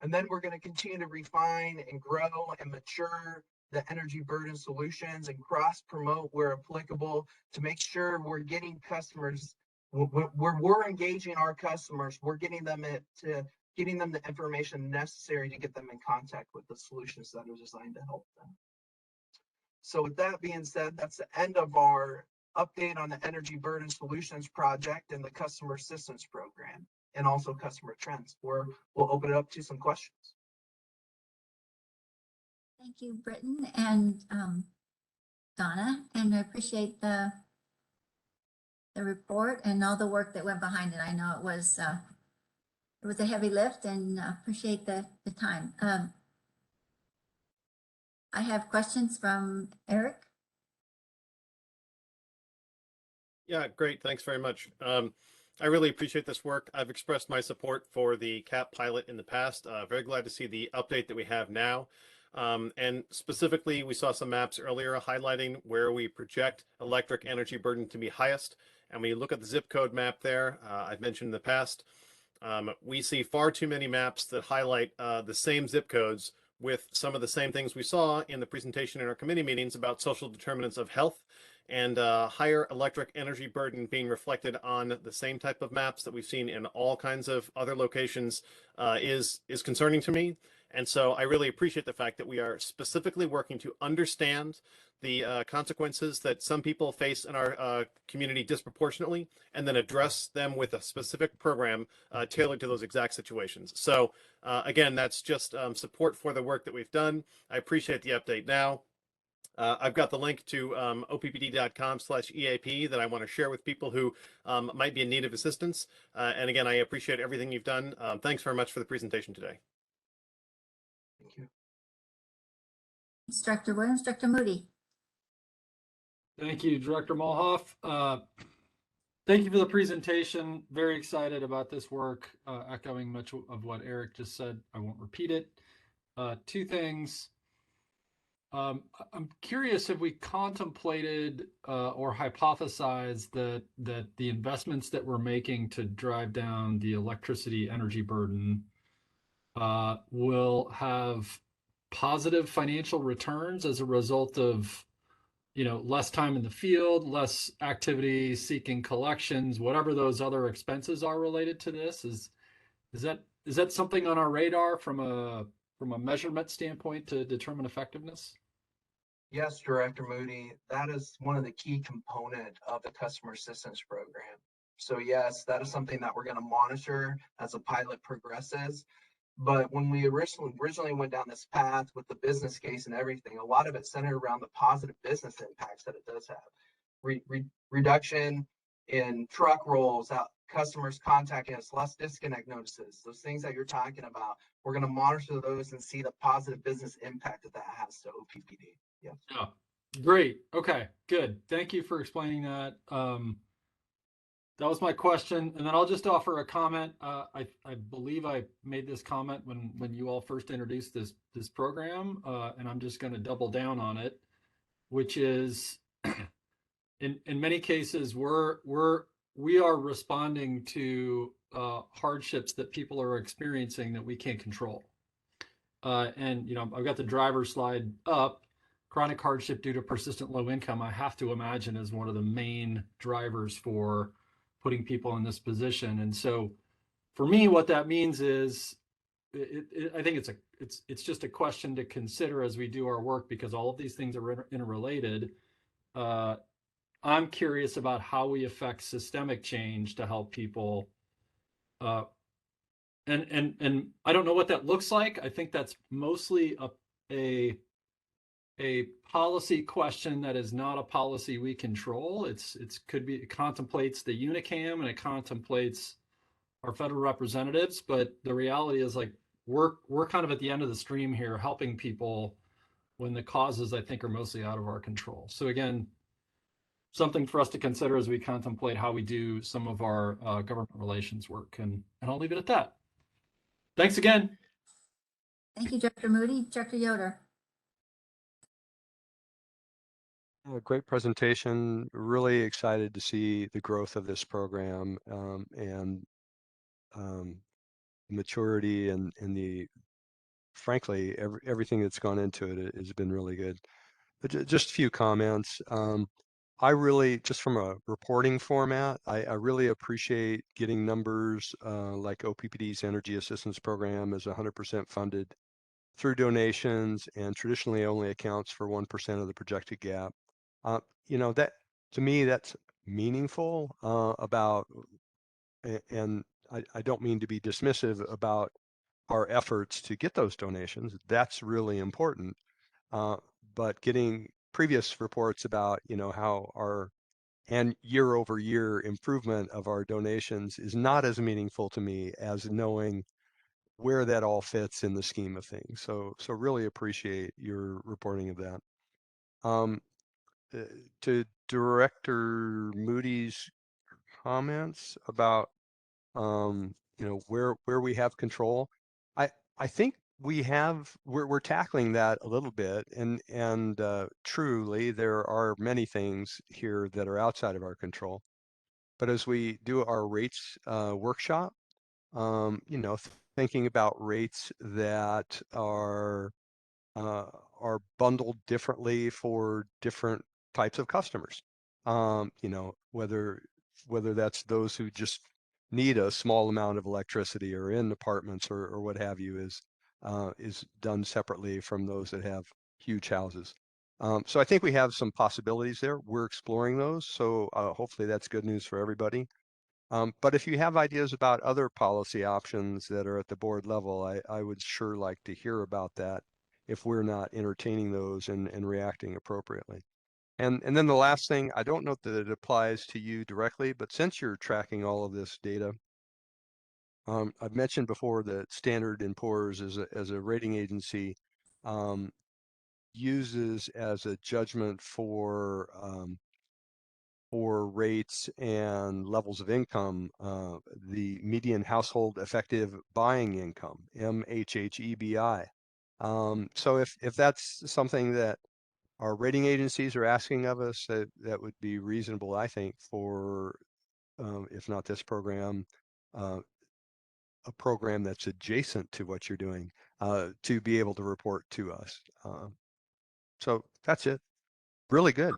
And then we're going to continue to refine and grow and mature the energy burden solutions and cross promote where applicable to make sure we're getting customers, we're engaging our customers, we're getting them the information necessary to get them in contact with the solutions that are designed to help them. So with that being said, that's the end of our update on the Energy Burden Solutions Project and the Customer Assistance Program, and also customer trends. We'll open it up to some questions. Thank you, Britton and Donna, and I appreciate the report and all the work that went behind it. I know it was a heavy lift, and appreciate the time. I have questions from Eric. Yeah, great. Thanks very much. I really appreciate this work. I've expressed my support for the CAP pilot in the past. Very glad to see the update that we have now. And specifically, we saw some maps earlier highlighting where we project electric energy burden to be highest. And when you look at the zip code map there, I've mentioned in the past, we see far too many maps that highlight the same zip codes with some of the same things we saw in the presentation in our committee meetings about social determinants of health, and higher electric energy burden being reflected on the same type of maps that we've seen in all kinds of other locations is concerning to me. And so I really appreciate the fact that we are specifically working to understand the consequences that some people face in our community disproportionately, and then address them with a specific program tailored to those exact situations. So again, that's just support for the work that we've done. I appreciate the update now. I've got the link to oppd.com/EAP that I want to share with people who might be in need of assistance. And again, I appreciate everything you've done. Thanks very much for the presentation today. Thank you. Director Williams, Director Moody. Thank you, Director Molhoff. Thank you for the presentation. Very excited about this work, echoing much of what Eric just said. I won't repeat it. Two things. I'm curious if we contemplated or hypothesized that the investments that we're making to drive down the electricity energy burden will have positive financial returns as a result of, less time in the field, less activity seeking collections, whatever those other expenses are related to this. Is that something on our radar from a measurement standpoint to determine effectiveness? Yes, Director Moody, that is one of the key components of the customer assistance program. So yes, that is something that we're going to monitor as a pilot progresses. But when we originally went down this path with the business case and everything, a lot of it centered around the positive business impacts that it does have. Reduction in truck rolls, out customers contacting us, less disconnect notices, those things that you're talking about. We're going to monitor those and see the positive business impact that has to OPPD. Yes. Yeah. Great. Okay, good. Thank you for explaining that. That was my question. And then I'll just offer a comment. I believe I made this comment when you all first introduced this program, and I'm just going to double down on it, which is in many cases we are responding to hardships that people are experiencing that we can't control. And I've got the driver slide up. Chronic hardship due to persistent low income, I have to imagine, is one of the main drivers for putting people in this position. And so for me, what that means is I think it's just a question to consider as we do our work, because all of these things are interrelated. I'm curious about how we affect systemic change to help people. And I don't know what that looks like. I think that's mostly a policy question that is not a policy we control. It contemplates the UNICAM and it contemplates our federal representatives, but the reality is, like, we're kind of at the end of the stream here, helping people when the causes, I think, are mostly out of our control. So again, something for us to consider as we contemplate how we do some of our government relations work. And I'll leave it at that. Thanks again. Thank you, Director Moody. Director Yoder. Great presentation. Really excited to see the growth of this program and maturity and the frankly everything that's gone into it has been really good. But just a few comments. I really, just from a reporting format, I really appreciate getting numbers like OPPD's Energy Assistance Program is 100% funded through donations and traditionally only accounts for 1% of the projected gap. You know, that to me, that's meaningful about, and I don't mean to be dismissive about our efforts to get those donations. That's really important. But getting previous reports about, you know, how our and year-over-year improvement of our donations is not as meaningful to me as knowing where that all fits in the scheme of things. So really appreciate your reporting of that. To Director Moody's comments about you know, where we have control, I think we're tackling that a little bit, and truly there are many things here that are outside of our control. But as we do our rates workshop, you know, thinking about rates that are bundled differently for different types of customers. You know, whether that's those who just need a small amount of electricity or in apartments or what have you is done separately from those that have huge houses. So I think we have some possibilities there. We're exploring those. So hopefully that's good news for everybody. But if you have ideas about other policy options that are at the board level, I would sure like to hear about that if we're not entertaining those and reacting appropriately. And then the last thing, I don't know that it applies to you directly, but since you're tracking all of this data, I've mentioned before that Standard & Poor's as a rating agency uses as a judgment for rates and levels of income, the median household effective buying income, MHHEBI. So if that's something that our rating agencies are asking of us, that would be reasonable, I think, for, if not this program, a program that's adjacent to what you're doing, to be able to report to us. So that's it. Really good.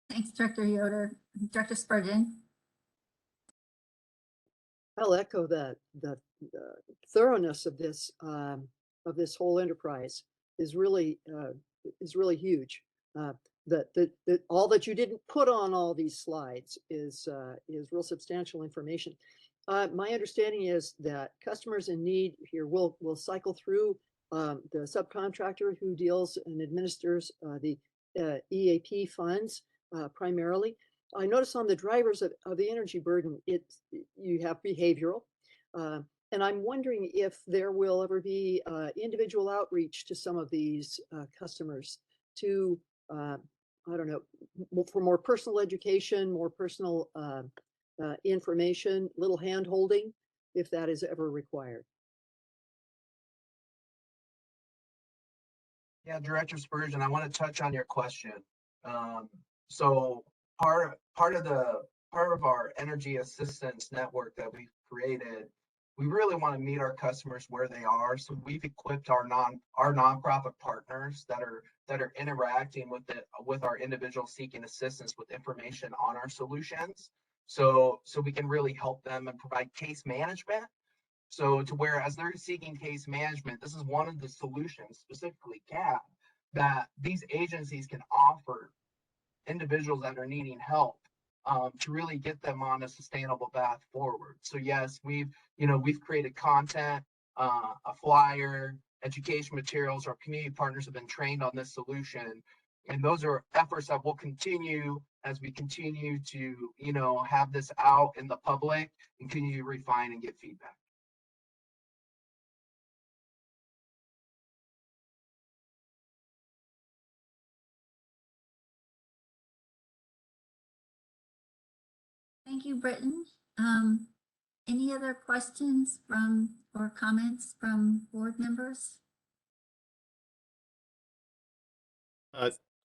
Thanks, Director Yoder. Director Spurgeon. I'll echo the thoroughness of this whole enterprise is really huge. That all that you didn't put on all these slides is real substantial information. My understanding is that customers in need here will cycle through the subcontractor who deals and administers the EAP funds primarily. I notice on the drivers of the energy burden, you have behavioral, and I'm wondering if there will ever be individual outreach to some of these customers to, I don't know, for more personal education, more personal information, little hand holding, if that is ever required. Yeah, Director Spurgeon, I want to touch on your question. So part of our energy assistance network that we've created, we really want to meet our customers where they are. So we've equipped our nonprofit partners that are interacting with our individuals seeking assistance with information on our solutions. So we can really help them and provide case management. So to where as they're seeking case management, this is one of the solutions, specifically CAP, that these agencies can offer individuals that are needing help to really get them on a sustainable path forward. So yes, we've created content, a flyer, education materials. Our community partners have been trained on this solution, and those are efforts that will continue as we continue to have this out in the public and continue to refine and get feedback. Thank you, Britton. Any other questions or comments from board members?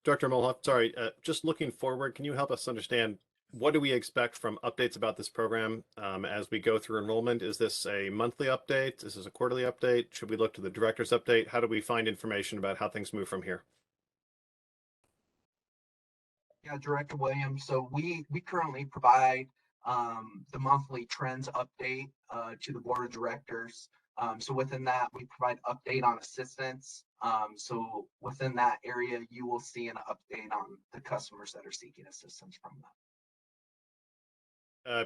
Director Mulhoff, sorry, just looking forward, can you help us understand what do we expect from updates about this program as we go through enrollment? Is this a monthly update? Is this a quarterly update? Should we look to the director's update? How do we find information about how things move from here? Yeah, Director Williams. So we currently provide the monthly trends update to the board of directors. So within that, we provide update on assistance. So within that area, you will see an update on the customers that are seeking assistance from that.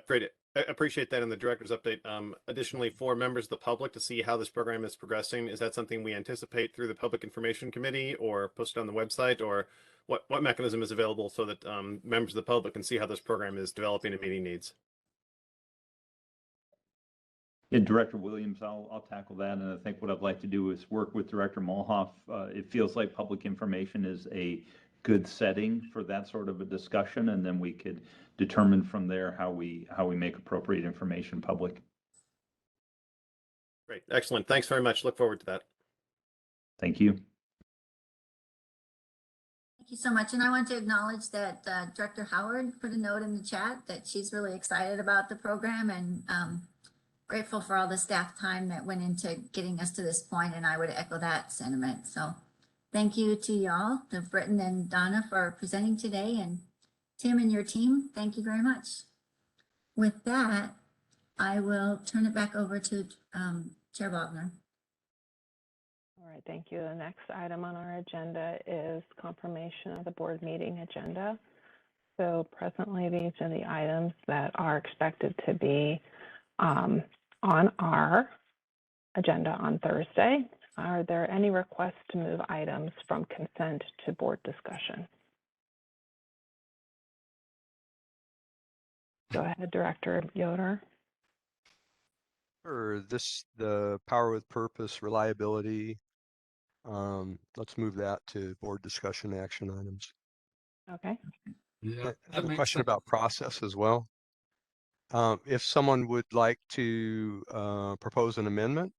Great. I appreciate that in the director's update. Additionally, for members of the public to see how this program is progressing, is that something we anticipate through the Public Information Committee or posted on the website, or what mechanism is available so that members of the public can see how this program is developing and meeting needs? Yeah, Director Williams, I'll tackle that. And I think what I'd like to do is work with Director Mulhoff. It feels like public information is a good setting for that sort of a discussion, and then we could determine from there how we make appropriate information public. Great, excellent. Thanks very much. Look forward to that. Thank you. Thank you so much. And I want to acknowledge that Director Howard put a note in the chat that she's really excited about the program and grateful for all the staff time that went into getting us to this point, and I would echo that sentiment. So thank you to y'all, to Britton and Donna, for presenting today, and Tim and your team, thank you very much. With that, I will turn it back over to Chair Bogner. All right, thank you. The next item on our agenda is confirmation of the board meeting agenda. So presently, these are the items that are expected to be on our agenda on Thursday. Are there any requests to move items from consent to board discussion? Go ahead, Director Yoder. Sure, the power with purpose, reliability. Let's move that to board discussion action items. Okay. Yeah, I have a question about process as well. If someone would like to propose an amendment,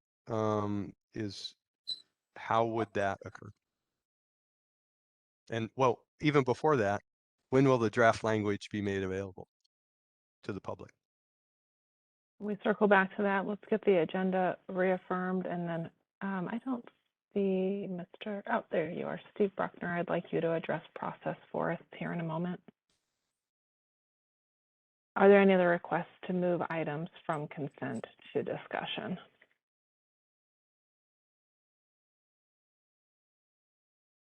how would that occur? And well, even before that, when will the draft language be made available to the public? We circle back to that. Let's get the agenda reaffirmed, and then I don't see Mr. Oh, there you are, Steve Bruckner. I'd like you to address process for us here in a moment. Are there any other requests to move items from consent to discussion?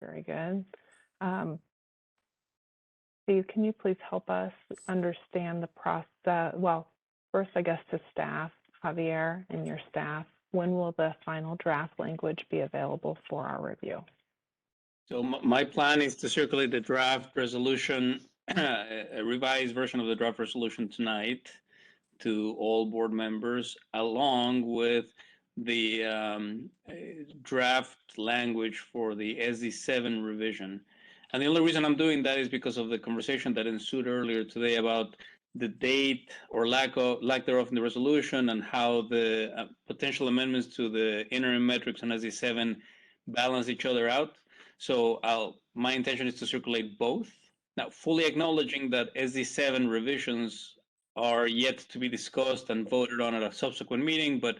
Very good. Steve, can you please help us understand the process? Well, first, I guess to staff, Javier and your staff, when will the final draft language be available for our review? So my plan is to circulate the draft resolution, a revised version of the draft resolution tonight to all board members, along with the draft language for the SD7 revision. And the only reason I'm doing that is because of the conversation that ensued earlier today about the date or lack thereof in the resolution, and how the potential amendments to the interim metrics on SD7 balance each other out. So my intention is to circulate both. Now, fully acknowledging that SD7 revisions are yet to be discussed and voted on at a subsequent meeting, but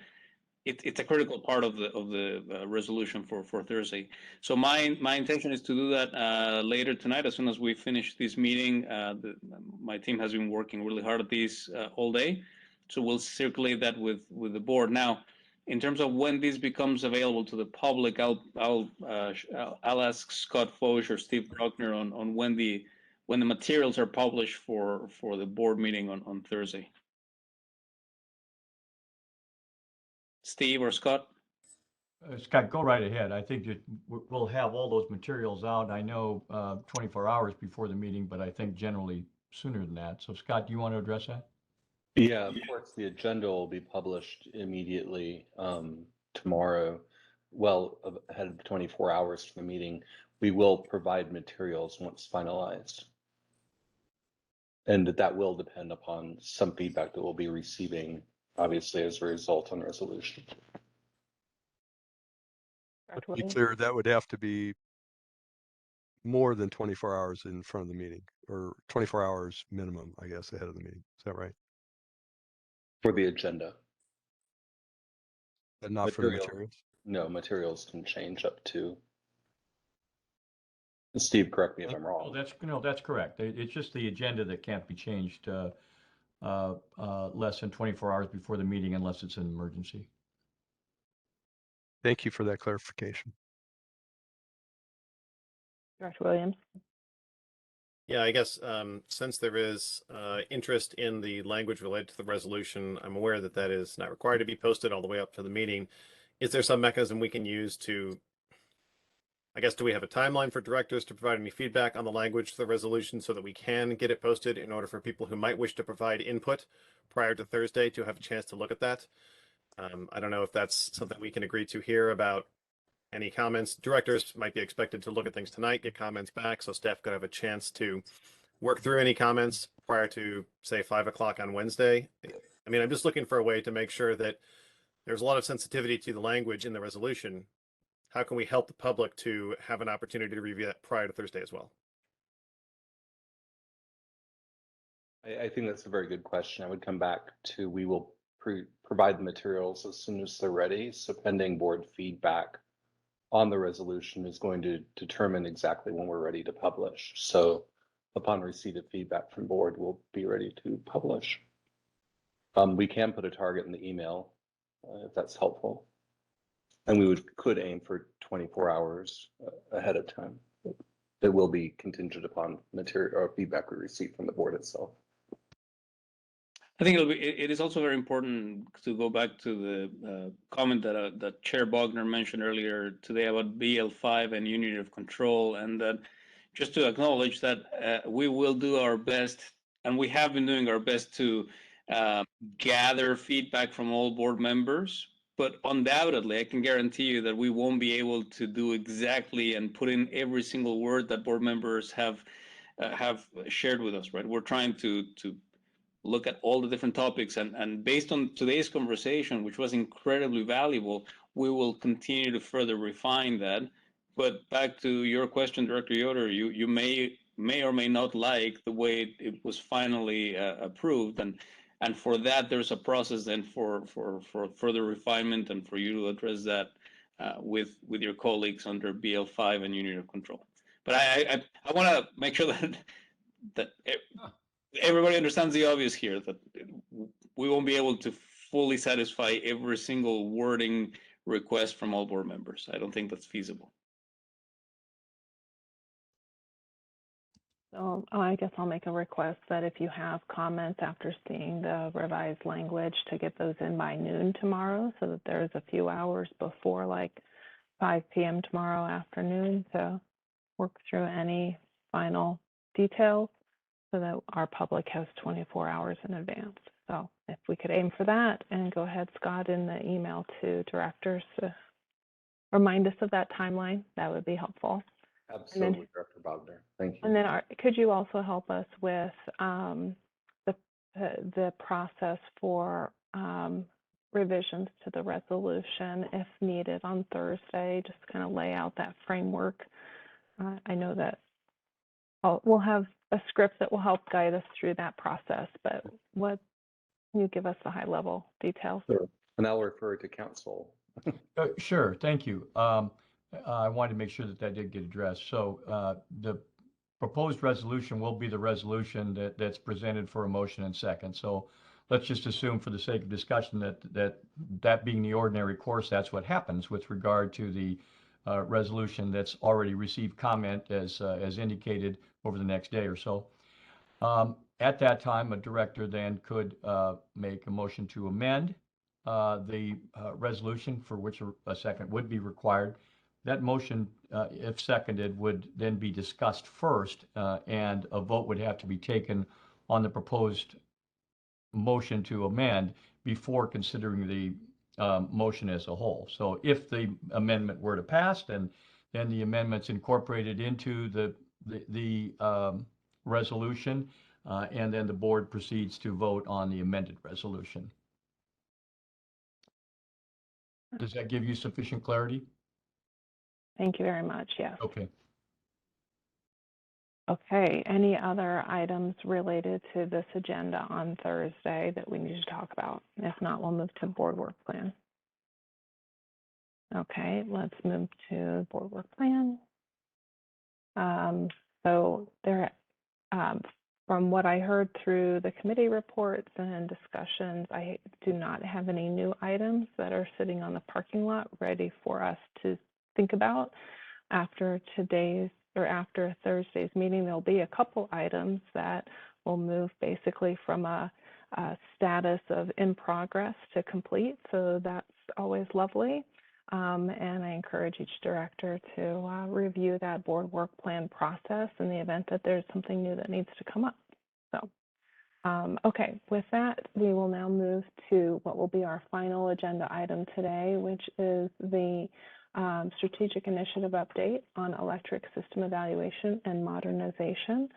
it's a critical part of the resolution for Thursday. So my intention is to do that later tonight, as soon as we finish this meeting. My team has been working really hard at this all day, so we'll circulate that with the board. Now, in terms of when this becomes available to the public, I'll ask Scott Foch or Steve Bruckner on when the materials are published for the board meeting on Thursday. Steve or Scott? Scott, go right ahead. I think that we'll have all those materials out. I know 24 hours before the meeting, but I think generally sooner than that. So Scott, do you want to address that? Yeah, of course, the agenda will be published immediately tomorrow, well ahead of 24 hours for the meeting. We will provide materials once finalized. And that will depend upon some feedback that we'll be receiving, obviously, as a result on resolution. To be clear, that would have to be more than 24 hours in front of the meeting, or 24 hours minimum, I guess, ahead of the meeting. Is that right? For the agenda. But not for the materials? No, materials can change up to. Steve, correct me if I'm wrong. That's correct. It's just the agenda that can't be changed less than 24 hours before the meeting unless it's an emergency. Thank you for that clarification. Director Williams. Yeah, I guess since there is interest in the language related to the resolution, I'm aware that that is not required to be posted all the way up to the meeting. Is there some mechanism we can use to, I guess, do we have a timeline for directors to provide any feedback on the language to the resolution so that we can get it posted in order for people who might wish to provide input prior to Thursday to have a chance to look at that? I don't know if that's something we can agree to here about any comments. Directors might be expected to look at things tonight, get comments back, so staff could have a chance to work through any comments prior to, say, 5 o'clock on Wednesday. I mean, I'm just looking for a way to make sure that there's a lot of sensitivity to the language in the resolution. How can we help the public to have an opportunity to review that prior to Thursday as well? I think that's a very good question. I would come back to, we will provide the materials as soon as they're ready. So pending board feedback on the resolution is going to determine exactly when we're ready to publish. So upon receipt of feedback from board, we'll be ready to publish. We can put a target in the email if that's helpful. And we could aim for 24 hours ahead of time. It will be contingent upon material or feedback we receive from the board itself. I think it is also very important to go back to the comment that Chair Bogner mentioned earlier today about BL5 and unity of control, and that just to acknowledge that we will do our best, and we have been doing our best to gather feedback from all board members. But undoubtedly, I can guarantee you that we won't be able to do exactly and put in every single word that board members have shared with us. Right? We're trying to look at all the different topics, and based on today's conversation, which was incredibly valuable, we will continue to further refine that. But back to your question, Director Yoder, you may or may not like the way it was finally approved, and for that there's a process then for further refinement and for you to address that with your colleagues under BL5 and unit of control. But I want to make sure that everybody understands the obvious here, that we won't be able to fully satisfy every single wording request from all board members. I don't think that's feasible. So I guess I'll make a request that if you have comments after seeing the revised language, to get those in by noon tomorrow, so that there's a few hours before like 5 p.m. tomorrow afternoon to work through any final details, so that our public has 24 hours in advance. So if we could aim for that, and go ahead, Scott, in the email to directors to remind us of that timeline, that would be helpful. Absolutely, Director Bogner. Thank you. And then could you also help us with the process for revisions to the resolution if needed on Thursday, just kind of lay out that framework. I know that we'll have a script that will help guide us through that process, but what can you give us the high level details? Sure. And I'll refer to council. Sure, thank you. I wanted to make sure that did get addressed. So the proposed resolution will be the resolution that's presented for a motion and second. So let's just assume, for the sake of discussion, that being the ordinary course, that's what happens with regard to the resolution that's already received comment as indicated over the next day or so. At that time, a director then could make a motion to amend the resolution, for which a second would be required. That motion, if seconded, would then be discussed first, and a vote would have to be taken on the proposed motion to amend before considering the motion as a whole. So if the amendment were to pass, then the amendment's incorporated into the resolution. and then the board proceeds to vote on the amended resolution. Does that give you sufficient clarity? Thank you very much. Yes. Okay. Okay. Any other items related to this agenda on Thursday that we need to talk about? If not, we'll move to board work plan. Okay, let's move to board work plan. So there, from what I heard through the committee reports and discussions, I do not have any new items that are sitting on the parking lot ready for us to think about. After today's or after Thursday's meeting, there'll be a couple items that will move basically from a status of in progress to complete. So that's always lovely. And I encourage each director to review that board work plan process in the event that there's something new that needs to come up. So, okay, with that, we will now move to what will be our final agenda item today, which is the strategic initiative update on electric system evaluation and modernization.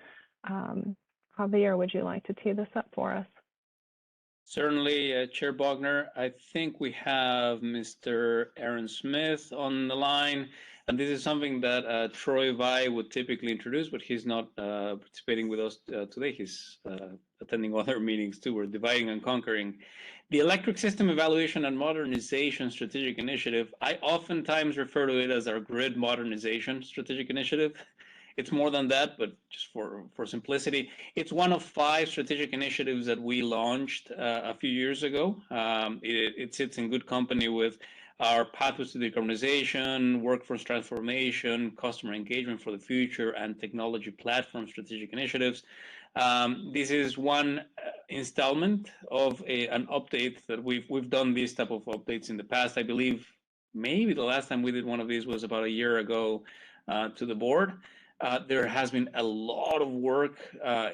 Javier, would you like to tee this up for us? Certainly, Chair Bogner. I think we have Mr. Aaron Smith on the line, and this is something that Troy Vai would typically introduce, but he's not participating with us today. He's attending other meetings too. We're dividing and conquering. The Electric System Evaluation and Modernization Strategic Initiative, I oftentimes refer to it as our Grid Modernization Strategic Initiative. It's more than that, but just for simplicity, it's one of 5 strategic initiatives that we launched a few years ago. It sits in good company with our Pathways to Decarbonization, Workforce Transformation, Customer Engagement for the Future, and Technology Platform strategic initiatives. This is one installment of an update that we've done these type of updates in the past. I believe maybe the last time we did one of these was about a year ago to the board. There has been a lot of work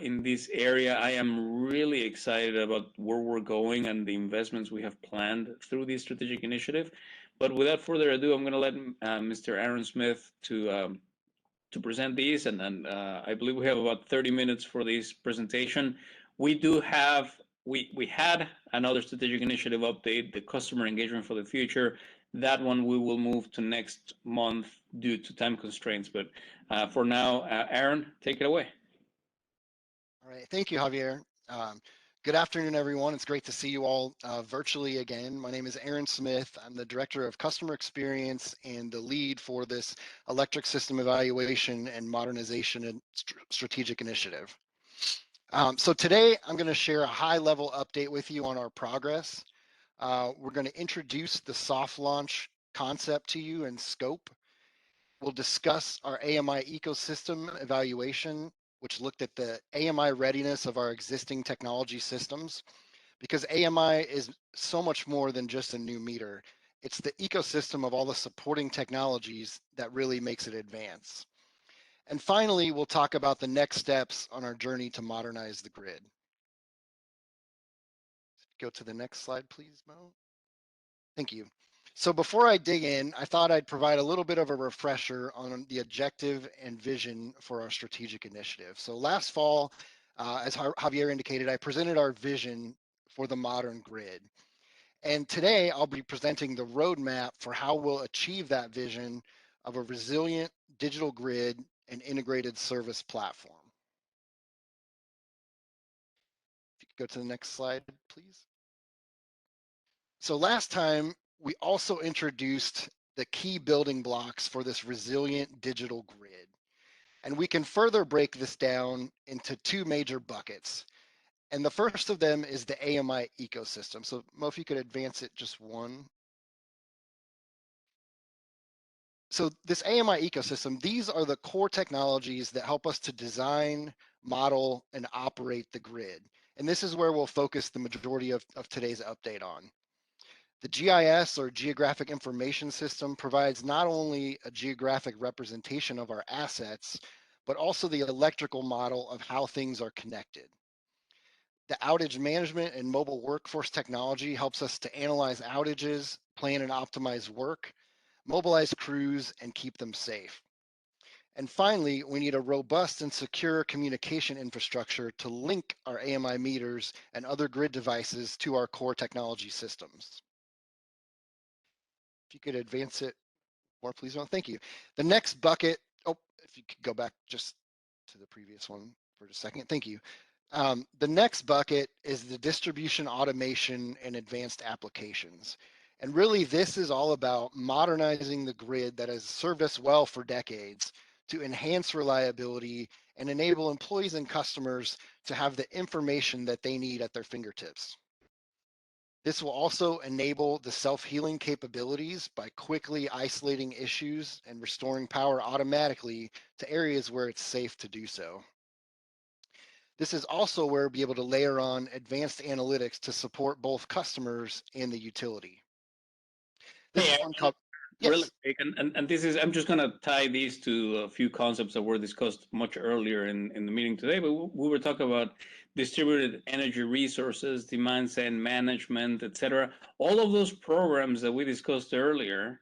in this area. I am really excited about where we're going and the investments we have planned through this strategic initiative. But without further ado, I'm going to let Mr. Aaron Smith to present these, and then I believe we have about 30 minutes for this presentation. We do have we had another strategic initiative update, the Customer Engagement for the Future. That one we will move to next month due to time constraints. But for now, Aaron, take it away. All right, thank you, Javier. Good afternoon, everyone. It's great to see you all virtually again. My name is Aaron Smith. I'm the Director of Customer Experience and the lead for this Electric System Evaluation and Modernization and Strategic Initiative. So today, I'm going to share a high-level update with you on our progress. We're going to introduce the soft launch concept to you and scope. We'll discuss our AMI ecosystem evaluation, which looked at the AMI readiness of our existing technology systems, because AMI is so much more than just a new meter. It's the ecosystem of all the supporting technologies that really makes it advance. And finally, we'll talk about the next steps on our journey to modernize the grid. Go to the next slide, please, Mo. Thank you. So before I dig in, I thought I'd provide a little bit of a refresher on the objective and vision for our strategic initiative. So last fall, as Javier indicated, I presented our vision for the modern grid. And today I'll be presenting the roadmap for how we'll achieve that vision of a resilient digital grid and integrated service platform. If you could go to the next slide, please. So last time, we also introduced the key building blocks for this resilient digital grid. And we can further break this down into 2 major buckets. And the first of them is the AMI ecosystem. So Mo, if you could advance it just one. So this AMI ecosystem, these are the core technologies that help us to design, model, and operate the grid. And this is where we'll focus the majority of today's update on. The GIS, or Geographic Information System, provides not only a geographic representation of our assets, but also the electrical model of how things are connected. The outage management and mobile workforce technology helps us to analyze outages, plan and optimize work, mobilize crews, and keep them safe. And finally, we need a robust and secure communication infrastructure to link our AMI meters and other grid devices to our core technology systems. If you could advance it more, please. No, thank you. The next bucket, oh, if you could go back just to the previous one for just a second. Thank you. The next bucket is the distribution automation and advanced applications. And really, this is all about modernizing the grid that has served us well for decades to enhance reliability and enable employees and customers to have the information that they need at their fingertips. This will also enable the self-healing capabilities by quickly isolating issues and restoring power automatically to areas where it's safe to do so. This is also where we'll be able to layer on advanced analytics to support both customers and the utility. This Hey, is one called, really yes. quick, and this is, I'm just going to tie these to a few concepts that were discussed much earlier in the meeting today, but we were talking about distributed energy resources, demand side management, etc. All of those programs that we discussed earlier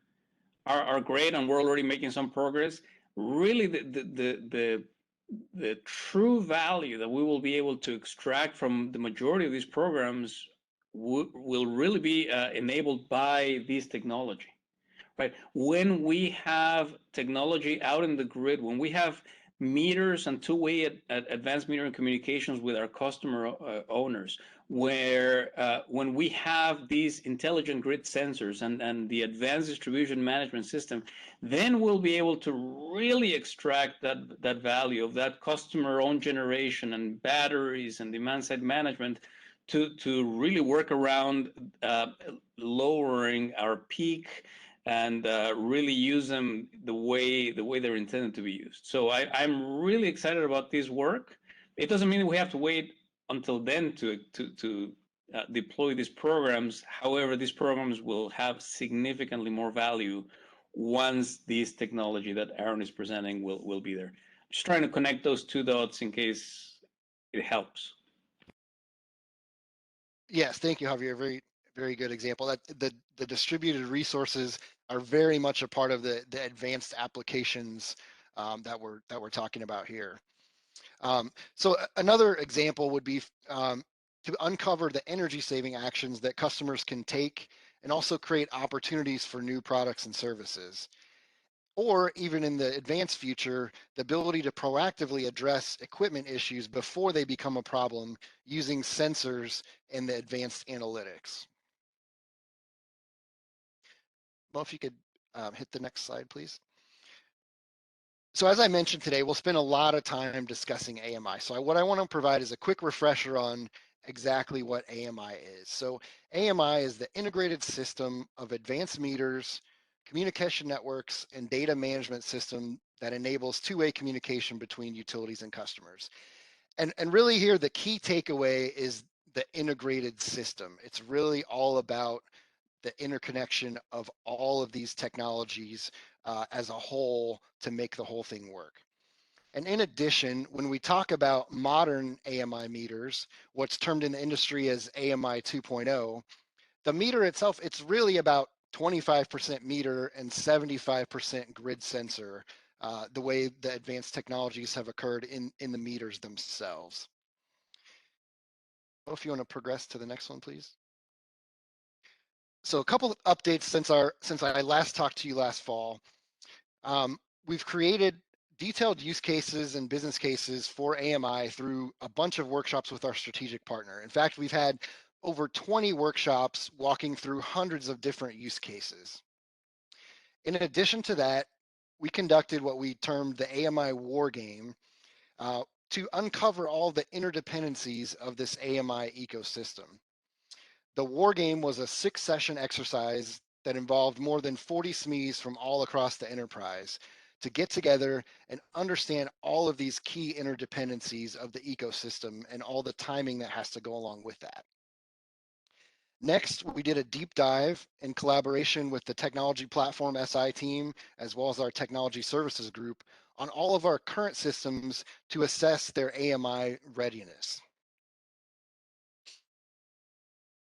are great, and we're already making some progress. Really, the true value that we will be able to extract from the majority of these programs will really be enabled by this technology. Right. When we have technology out in the grid, when we have meters and two-way advanced metering communications with our customer owners, where when we have these intelligent grid sensors and the advanced distribution management system, then we'll be able to really extract that value of that customer owned generation and batteries and demand side management to really work around lowering our peak and really use them the way they're intended to be used. So I'm really excited about this work. It doesn't mean we have to wait until then to deploy these programs. However, these programs will have significantly more value once this technology that Aaron is presenting will be there. Just trying to connect those two dots in case it helps. Yes, thank you, Javier. Very good example. That the distributed resources are very much a part of the advanced applications that we're talking about here. So another example would be to uncover the energy saving actions that customers can take and also create opportunities for new products and services. Or even in the advanced future, the ability to proactively address equipment issues before they become a problem using sensors and the advanced analytics. Well, if you could hit the next slide, please. So as I mentioned today, we'll spend a lot of time discussing AMI. So what I want to provide is a quick refresher on exactly what AMI is. So AMI is the integrated system of advanced meters, communication networks, and data management system that enables two-way communication between utilities and customers. And really here, the key takeaway is the integrated system. It's really all about the interconnection of all of these technologies as a whole to make the whole thing work. And in addition, when we talk about modern AMI meters, what's termed in the industry as AMI 2.0, the meter itself, it's really about 25% meter and 75% grid sensor, the way the advanced technologies have occurred in the meters themselves. Well, if you want to progress to the next one, please. So a couple of updates since I last talked to you last fall. We've created detailed use cases and business cases for AMI through a bunch of workshops with our strategic partner. In fact, we've had over 20 workshops walking through hundreds of different use cases. In addition to that, we conducted what we termed the AMI War Game to uncover all the interdependencies of this AMI ecosystem. The War Game was a 6-session exercise that involved more than 40 SMEs from all across the enterprise to get together and understand all of these key interdependencies of the ecosystem and all the timing that has to go along with that. Next, we did a deep dive in collaboration with the technology platform SI team, as well as our technology services group, on all of our current systems to assess their AMI readiness.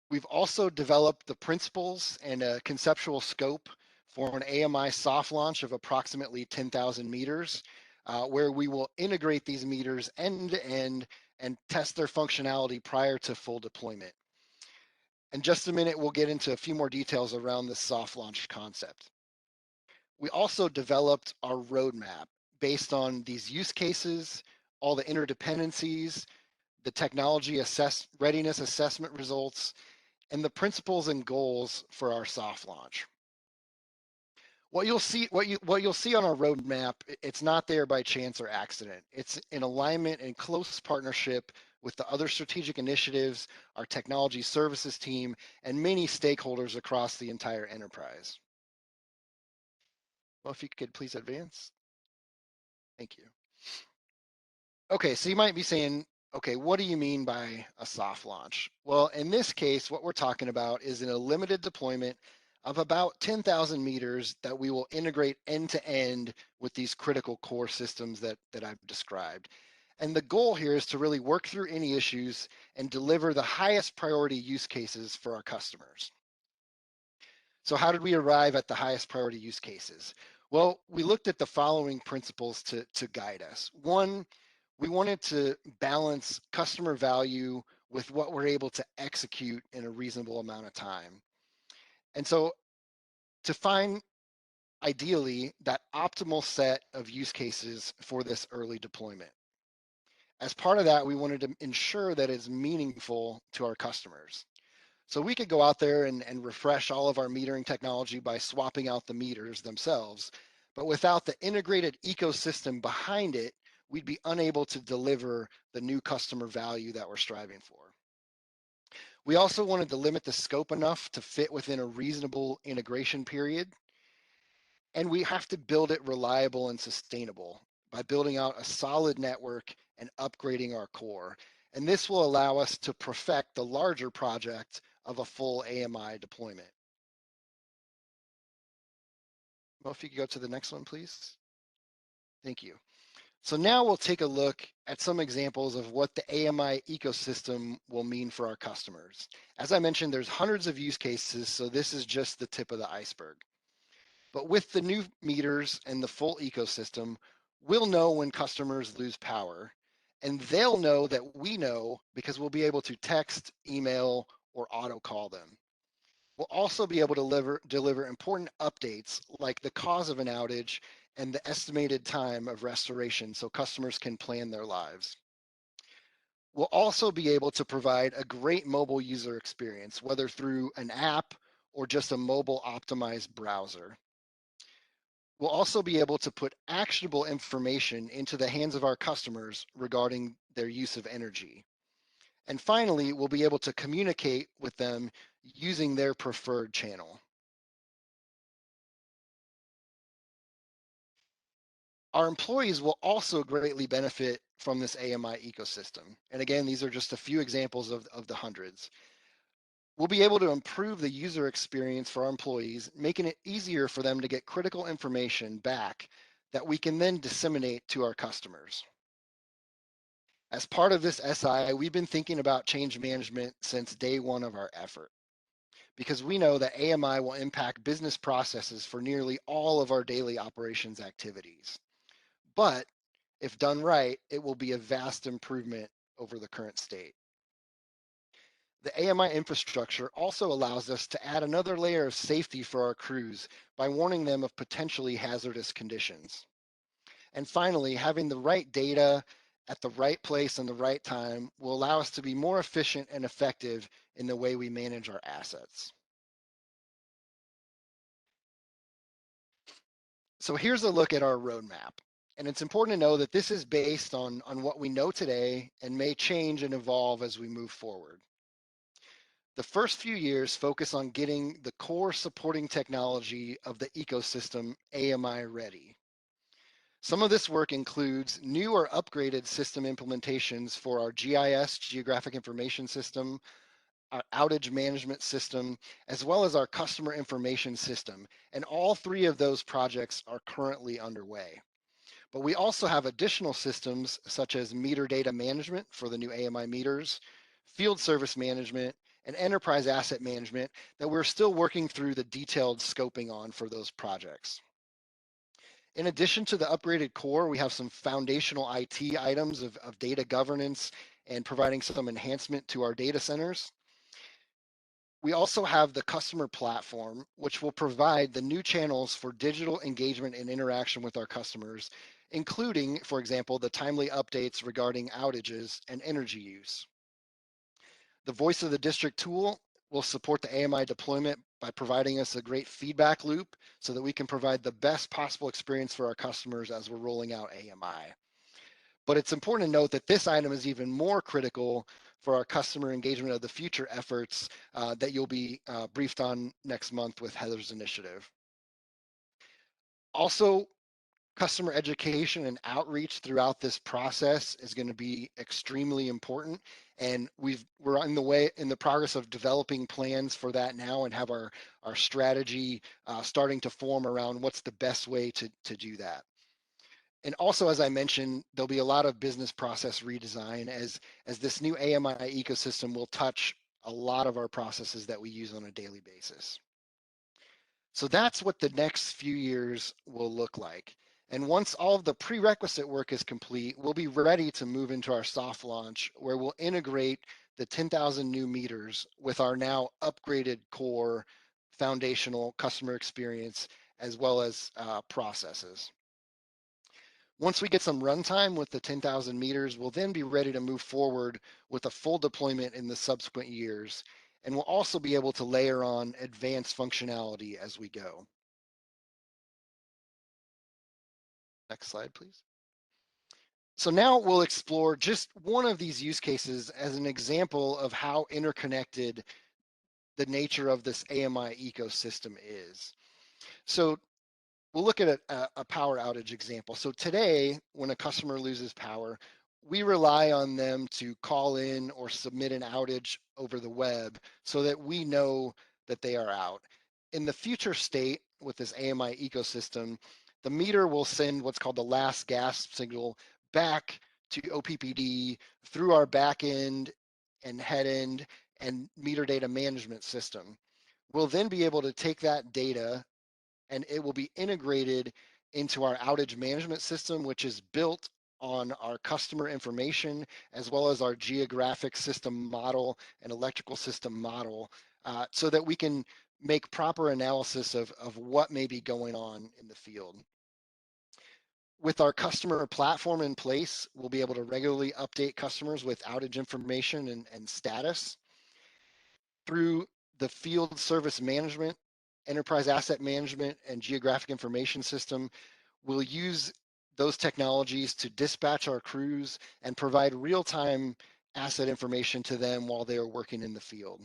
We've also developed the principles and a conceptual scope for an AMI soft launch of approximately 10,000 meters. where we will integrate these meters end to end and test their functionality prior to full deployment. In just a minute, we'll get into a few more details around the soft launch concept. We also developed our roadmap based on these use cases, all the interdependencies, the technology readiness assessment results, and the principles and goals for our soft launch. What you'll see on our roadmap, it's not there by chance or accident. It's in alignment and close partnership with the other strategic initiatives, our technology services team, and many stakeholders across the entire enterprise. Well, if you could please advance. Thank you. Okay, so you might be saying, okay, what do you mean by a soft launch? Well, in this case, what we're talking about is in a limited deployment of about 10,000 meters that we will integrate end to end with these critical core systems that I've described. And the goal here is to really work through any issues and deliver the highest priority use cases for our customers. So how did we arrive at the highest priority use cases? Well, we looked at the following principles to guide us. One, we wanted to balance customer value with what we're able to execute in a reasonable amount of time. And so to find ideally that optimal set of use cases for this early deployment. As part of that, we wanted to ensure that it's meaningful to our customers. So we could go out there and refresh all of our metering technology by swapping out the meters themselves, but without the integrated ecosystem behind it, we'd be unable to deliver the new customer value that we're striving for. We also wanted to limit the scope enough to fit within a reasonable integration period. And we have to build it reliable and sustainable by building out a solid network and upgrading our core. And this will allow us to perfect the larger project of a full AMI deployment. Well, if you could go to the next one, please. Thank you. So now we'll take a look at some examples of what the AMI ecosystem will mean for our customers. As I mentioned, there's hundreds of use cases, so this is just the tip of the iceberg. But with the new meters and the full ecosystem, we'll know when customers lose power, and they'll know that we know because we'll be able to text, email, or auto call them. We'll also be able to deliver important updates like the cause of an outage and the estimated time of restoration so customers can plan their lives. We'll also be able to provide a great mobile user experience, whether through an app or just a mobile optimized browser. We'll also be able to put actionable information into the hands of our customers regarding their use of energy. And finally, we'll be able to communicate with them using their preferred channel. Our employees will also greatly benefit from this AMI ecosystem. And again, these are just a few examples of the hundreds. We'll be able to improve the user experience for our employees, making it easier for them to get critical information back that we can then disseminate to our customers. As part of this SI, we've been thinking about change management since day one of our effort, because we know that AMI will impact business processes for nearly all of our daily operations activities. But if done right, it will be a vast improvement over the current state. The AMI infrastructure also allows us to add another layer of safety for our crews by warning them of potentially hazardous conditions. And finally, having the right data at the right place and the right time will allow us to be more efficient and effective in the way we manage our assets. So here's a look at our roadmap. And it's important to know that this is based on what we know today and may change and evolve as we move forward. The first few years focus on getting the core supporting technology of the ecosystem AMI ready. Some of this work includes new or upgraded system implementations for our GIS, Geographic Information System, our outage management system, as well as our customer information system. And all three of those projects are currently underway. But we also have additional systems such as meter data management for the new AMI meters, field service management, and enterprise asset management that we're still working through the detailed scoping on for those projects. In addition to the upgraded core, we have some foundational IT items of data governance and providing some enhancement to our data centers. We also have the customer platform, which will provide the new channels for digital engagement and interaction with our customers, including, for example, the timely updates regarding outages and energy use. The Voice of the District tool will support the AMI deployment by providing us a great feedback loop so that we can provide the best possible experience for our customers as we're rolling out AMI. But it's important to note that this item is even more critical for our customer engagement of the future efforts that you'll be briefed on next month with Heather's initiative. Also, customer education and outreach throughout this process is going to be extremely important, and we're in the progress of developing plans for that now and have our strategy starting to form around what's the best way to do that. And also, as I mentioned, there'll be a lot of business process redesign as this new AMI ecosystem will touch a lot of our processes that we use on a daily basis. So that's what the next few years will look like. And once all of the prerequisite work is complete, we'll be ready to move into our soft launch, where we'll integrate the 10,000 new meters with our now upgraded core foundational customer experience, as well as processes. Once we get some runtime with the 10,000 meters, we'll then be ready to move forward with a full deployment in the subsequent years. And we'll also be able to layer on advanced functionality as we go. Next slide, please. So now we'll explore just one of these use cases as an example of how interconnected the nature of this AMI ecosystem is. So we'll look at a power outage example. So today, when a customer loses power, we rely on them to call in or submit an outage over the web so that we know that they are out. In the future state with this AMI ecosystem, the meter will send what's called the last gasp signal back to OPPD through our back end and head end and meter data management system. We'll then be able to take that data and it will be integrated into our outage management system, which is built on our customer information, as well as our geographic system model and electrical system model, so that we can make proper analysis of what may be going on in the field. With our customer platform in place, we'll be able to regularly update customers with outage information and status. Through the field service management, enterprise asset management, and geographic information system, we'll use those technologies to dispatch our crews and provide real-time asset information to them while they are working in the field.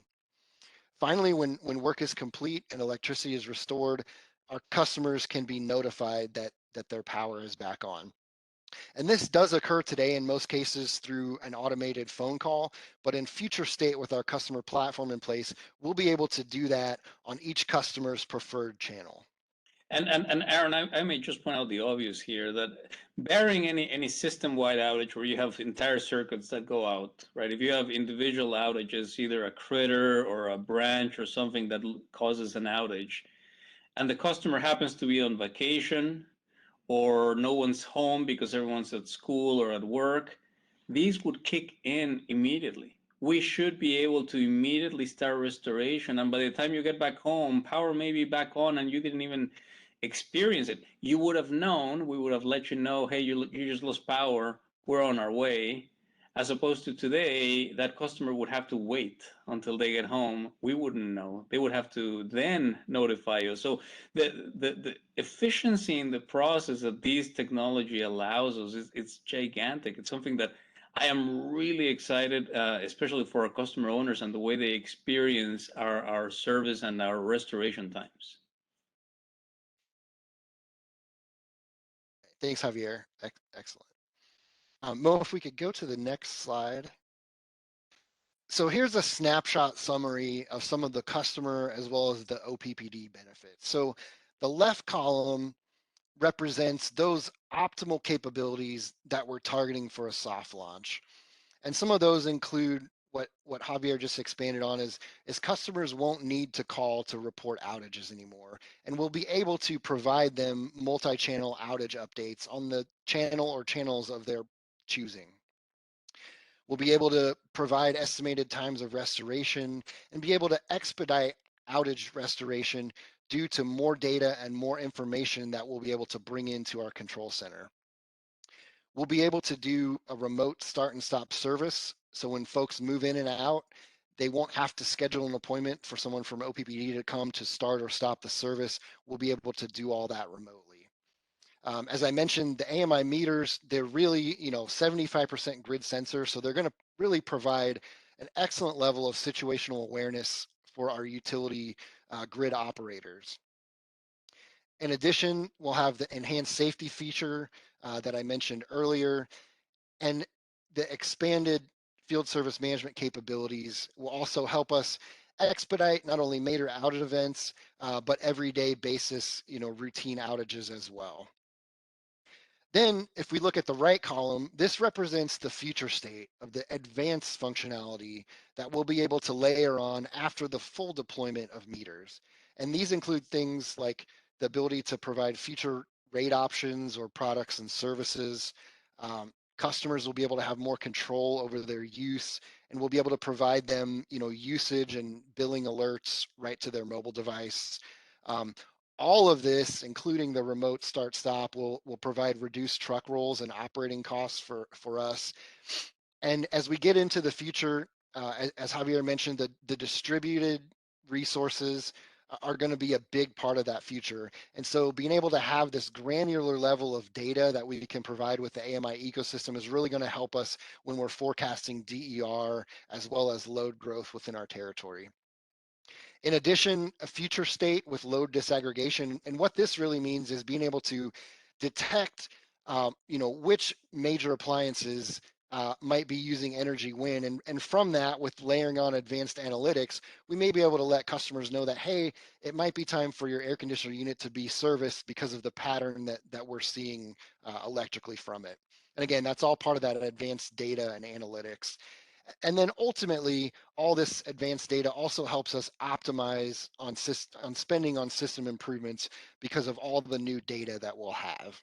Finally, when work is complete and electricity is restored, our customers can be notified that their power is back on. And this does occur today in most cases through an automated phone call, but in future state with our customer platform in place, we'll be able to do that on each customer's preferred channel. And Aaron, I may just point out the obvious here that barring any system-wide outage where you have entire circuits that go out, right? If you have individual outages, either a critter or a branch or something that causes an outage, and the customer happens to be on vacation, or no one's home because everyone's at school or at work, these would kick in immediately. We should be able to immediately start restoration, and by the time you get back home, power may be back on and you didn't even experience it. You would have known, we would have let you know, hey, you just lost power, we're on our way. As opposed to today, that customer would have to wait until they get home. We wouldn't know. They would have to then notify you. So the efficiency in the process that this technology allows us it's gigantic. It's something that I am really excited, especially for our customer owners and the way they experience our service and our restoration times. Thanks, Javier. Excellent. Mo, if we could go to the next slide. So here's a snapshot summary of some of the customer as well as the OPPD benefits. So the left column represents those optimal capabilities that we're targeting for a soft launch. And some of those include what what Javier just expanded on is customers won't need to call to report outages anymore, and we'll be able to provide them multi-channel outage updates on the channel or channels of their choosing. We'll be able to provide estimated times of restoration and be able to expedite outage restoration due to more data and more information that we'll be able to bring into our control center. We'll be able to do a remote start and stop service. So when folks move in and out, they won't have to schedule an appointment for someone from OPPD to come to start or stop the service. We'll be able to do all that remotely. As I mentioned, the AMI meters, they're really, 75% grid sensor. So they're going to really provide an excellent level of situational awareness for our utility grid operators. In addition, we'll have the enhanced safety feature that I mentioned earlier, and the expanded field service management capabilities will also help us expedite not only major outage events, but everyday basis, routine outages as well. Then, if we look at the right column, this represents the future state of the advanced functionality that we'll be able to layer on after the full deployment of meters. And these include things like the ability to provide future rate options or products and services. Customers will be able to have more control over their use, and we'll be able to provide them, usage and billing alerts right to their mobile device. All of this, including the remote start stop, will provide reduced truck rolls and operating costs for us. And as we get into the future, as Javier mentioned, the distributed resources are going to be a big part of that future. And so being able to have this granular level of data that we can provide with the AMI ecosystem is really going to help us when we're forecasting DER as well as load growth within our territory. In addition, a future state with load disaggregation, and what this really means is being able to detect, which major appliances might be using energy when, and from that, with layering on advanced analytics, we may be able to let customers know that, hey, it might be time for your air conditioner unit to be serviced because of the pattern that we're seeing electrically from it. And again, that's all part of that advanced data and analytics. And then ultimately, all this advanced data also helps us optimize on spending on system improvements because of all the new data that we'll have.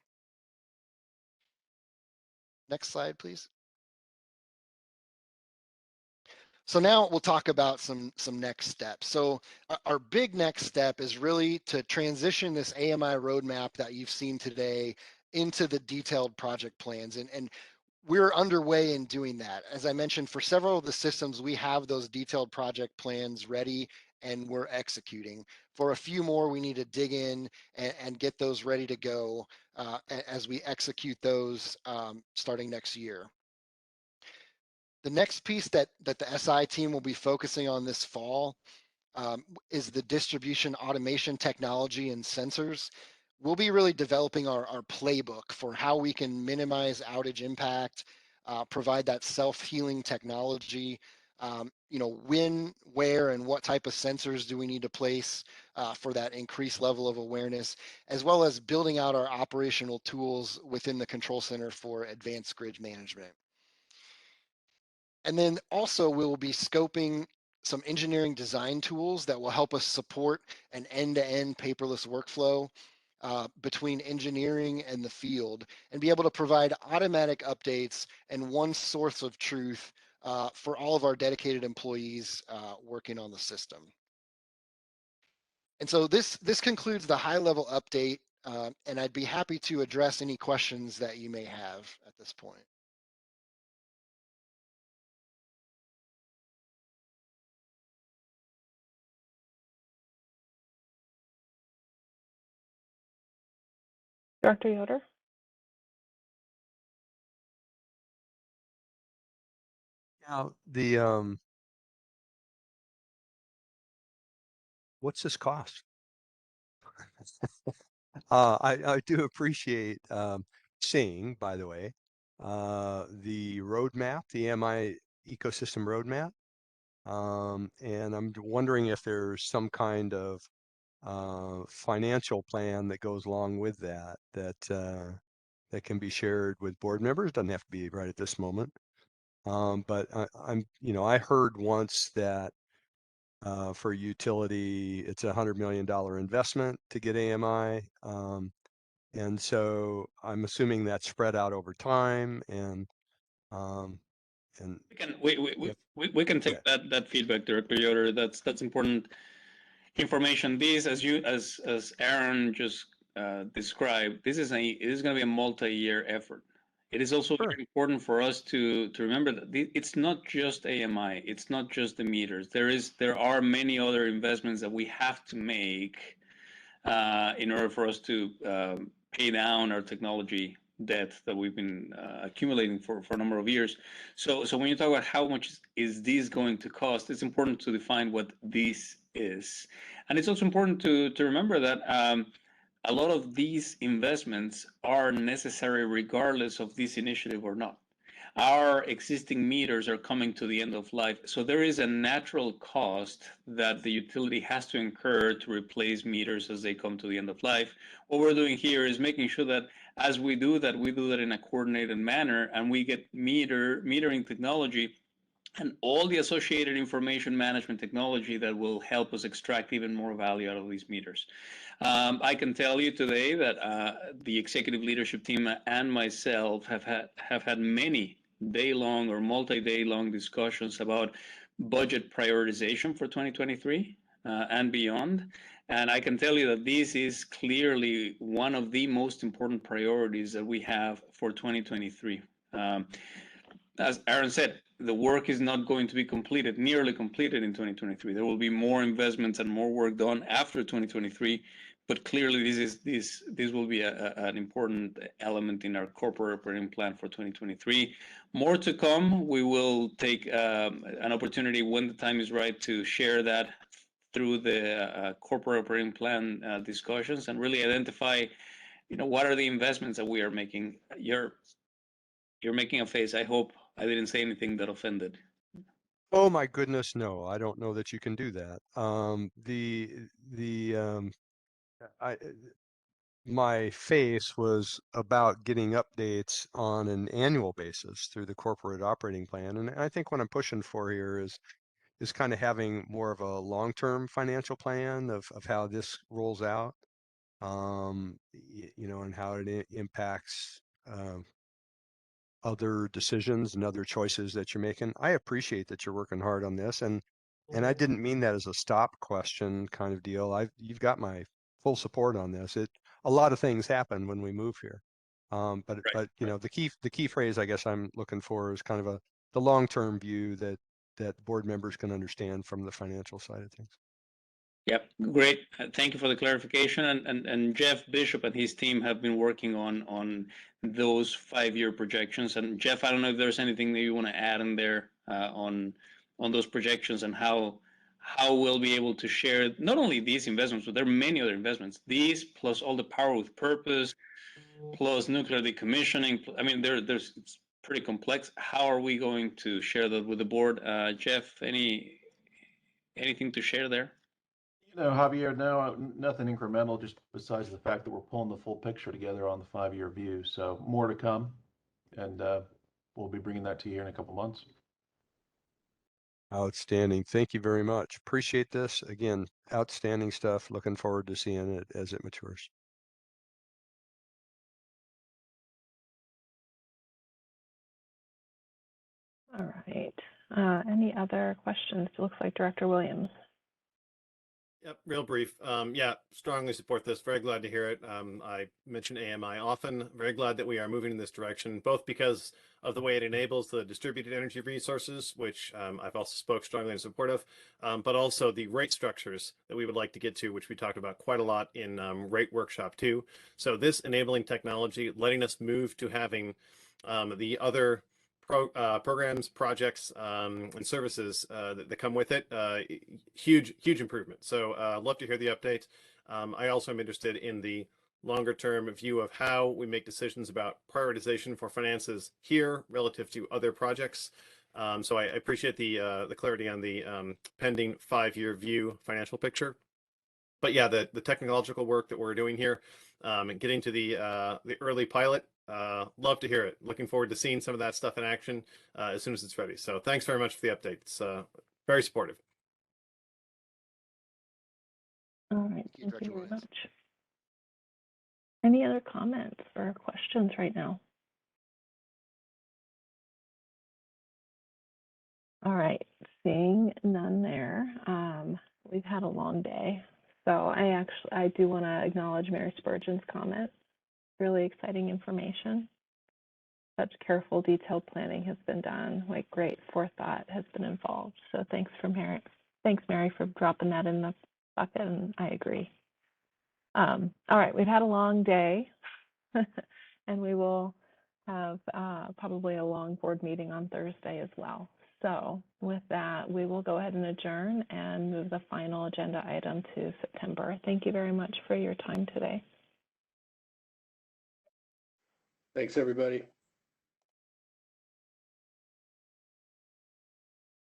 Next slide, please. So now we'll talk about some next steps. So our big next step is really to transition this AMI roadmap that you've seen today into the detailed project plans. And we're underway in doing that. As I mentioned, for several of the systems, we have those detailed project plans ready and we're executing. For a few more, we need to dig in and get those ready to go as we execute those starting next year. The next piece that the SI team will be focusing on this fall is the distribution automation technology and sensors. We'll be really developing our playbook for how we can minimize outage impact, provide that self-healing technology, when, where, and what type of sensors do we need to place for that increased level of awareness, as well as building out our operational tools within the control center for advanced grid management. And then also we will be scoping some engineering design tools that will help us support an end-to-end paperless workflow between engineering and the field, and be able to provide automatic updates and one source of truth for all of our dedicated employees working on the system. And so this concludes the high-level update, and I'd be happy to address any questions that you may have at this point. Dr. Yoder? Yeah, what's this cost? I do appreciate seeing, by the way, the roadmap, the AMI ecosystem roadmap. And I'm wondering if there's some kind of financial plan that goes along with that can be shared with board members. Doesn't have to be right at this moment. But I heard once that for utility, it's $100 million investment to get AMI. And so I'm assuming that's spread out over time and we can take that feedback, Director Yoder. That's important information. This, as Aaron just described, this is going to be a multi-year effort. It is also very important for us to remember that it's not just AMI, it's not just the meters. There are many other investments that we have to make in order for us to pay down our technology debt that we've been accumulating for a number of years. So when you talk about how much is this going to cost, it's important to define what this is. And it's also important to remember that a lot of these investments are necessary regardless of this initiative or not. Our existing meters are coming to the end of life, so there is a natural cost that the utility has to incur to replace meters as they come to the end of life. What we're doing here is making sure that as we do that in a coordinated manner, and we get metering technology and all the associated information management technology that will help us extract even more value out of these meters. I can tell you today that the executive leadership team and myself have had many day-long or multi-day long discussions about budget prioritization for 2023 and beyond. And I can tell you that this is clearly one of the most important priorities that we have for 2023. As Aaron said, the work is not going to be nearly completed in 2023. There will be more investments and more work done after 2023, but clearly this will be an important element in our corporate operating plan for 2023. More to come. We will take an opportunity when the time is right to share that through the corporate operating plan discussions and really identify, what are the investments that we are making. You're making a face. I hope I didn't say anything that offended. Oh my goodness, no! I don't know that you can do that. My face was about getting updates on an annual basis through the corporate operating plan, and I think what I'm pushing for here is kind of having more of a long-term financial plan of how this rolls out, and how it impacts other decisions and other choices that you're making. I appreciate that you're working hard on this, and I didn't mean that as a stop question kind of deal. You've got my full support on this. A lot of things happen when we move here, but the key phrase I guess I'm looking for is kind of the long-term view that board members can understand from the financial side of things. Yep, great. Thank you for the clarification. And Jeff Bishop and his team have been working on those 5-year projections. And Jeff, I don't know if there's anything that you want to add in there on those projections and how we'll be able to share not only these investments, but there are many other investments. These plus all the power with purpose, plus nuclear decommissioning. I mean, it's pretty complex. How are we going to share that with the board? Jeff, anything to share there? Javier, no, nothing incremental, just besides the fact that we're pulling the full picture together on the 5-year view. So more to come, and we'll be bringing that to you in a couple months. Outstanding. Thank you very much. Appreciate this. Again, outstanding stuff. Looking forward to seeing it as it matures. All right. Any other questions? It looks like Director Williams. Yep, real brief. Yeah, strongly support this. Very glad to hear it. I mention AMI often. Very glad that we are moving in this direction, both because of the way it enables the distributed energy resources, which I've also spoke strongly in support of, but also the rate structures that we would like to get to, which we talked about quite a lot in Rate Workshop 2. So this enabling technology, letting us move to having the other programs, projects, and services that come with it, huge improvement. So love to hear the update. I also am interested in the longer term view of how we make decisions about prioritization for finances here relative to other projects. So I appreciate the clarity on the pending 5-year view financial picture. But yeah, the technological work that we're doing here and getting to the early pilot love to hear it. Looking forward to seeing some of that stuff in action as soon as it's ready. So thanks very much for the update. It's very supportive. All right, thank you very much. Any other comments or questions right now? All right, seeing none there. We've had a long day, so I do want to acknowledge Mary Spurgeon's comment. Really exciting information. Such careful, detailed planning has been done. Like, great forethought has been involved. So thanks Mary, for dropping that in the bucket, and I agree. All right, we've had a long day, and we will have probably a long board meeting on Thursday as well. So with that, we will go ahead and adjourn and move the final agenda item to September. Thank you very much for your time today. Thanks, everybody.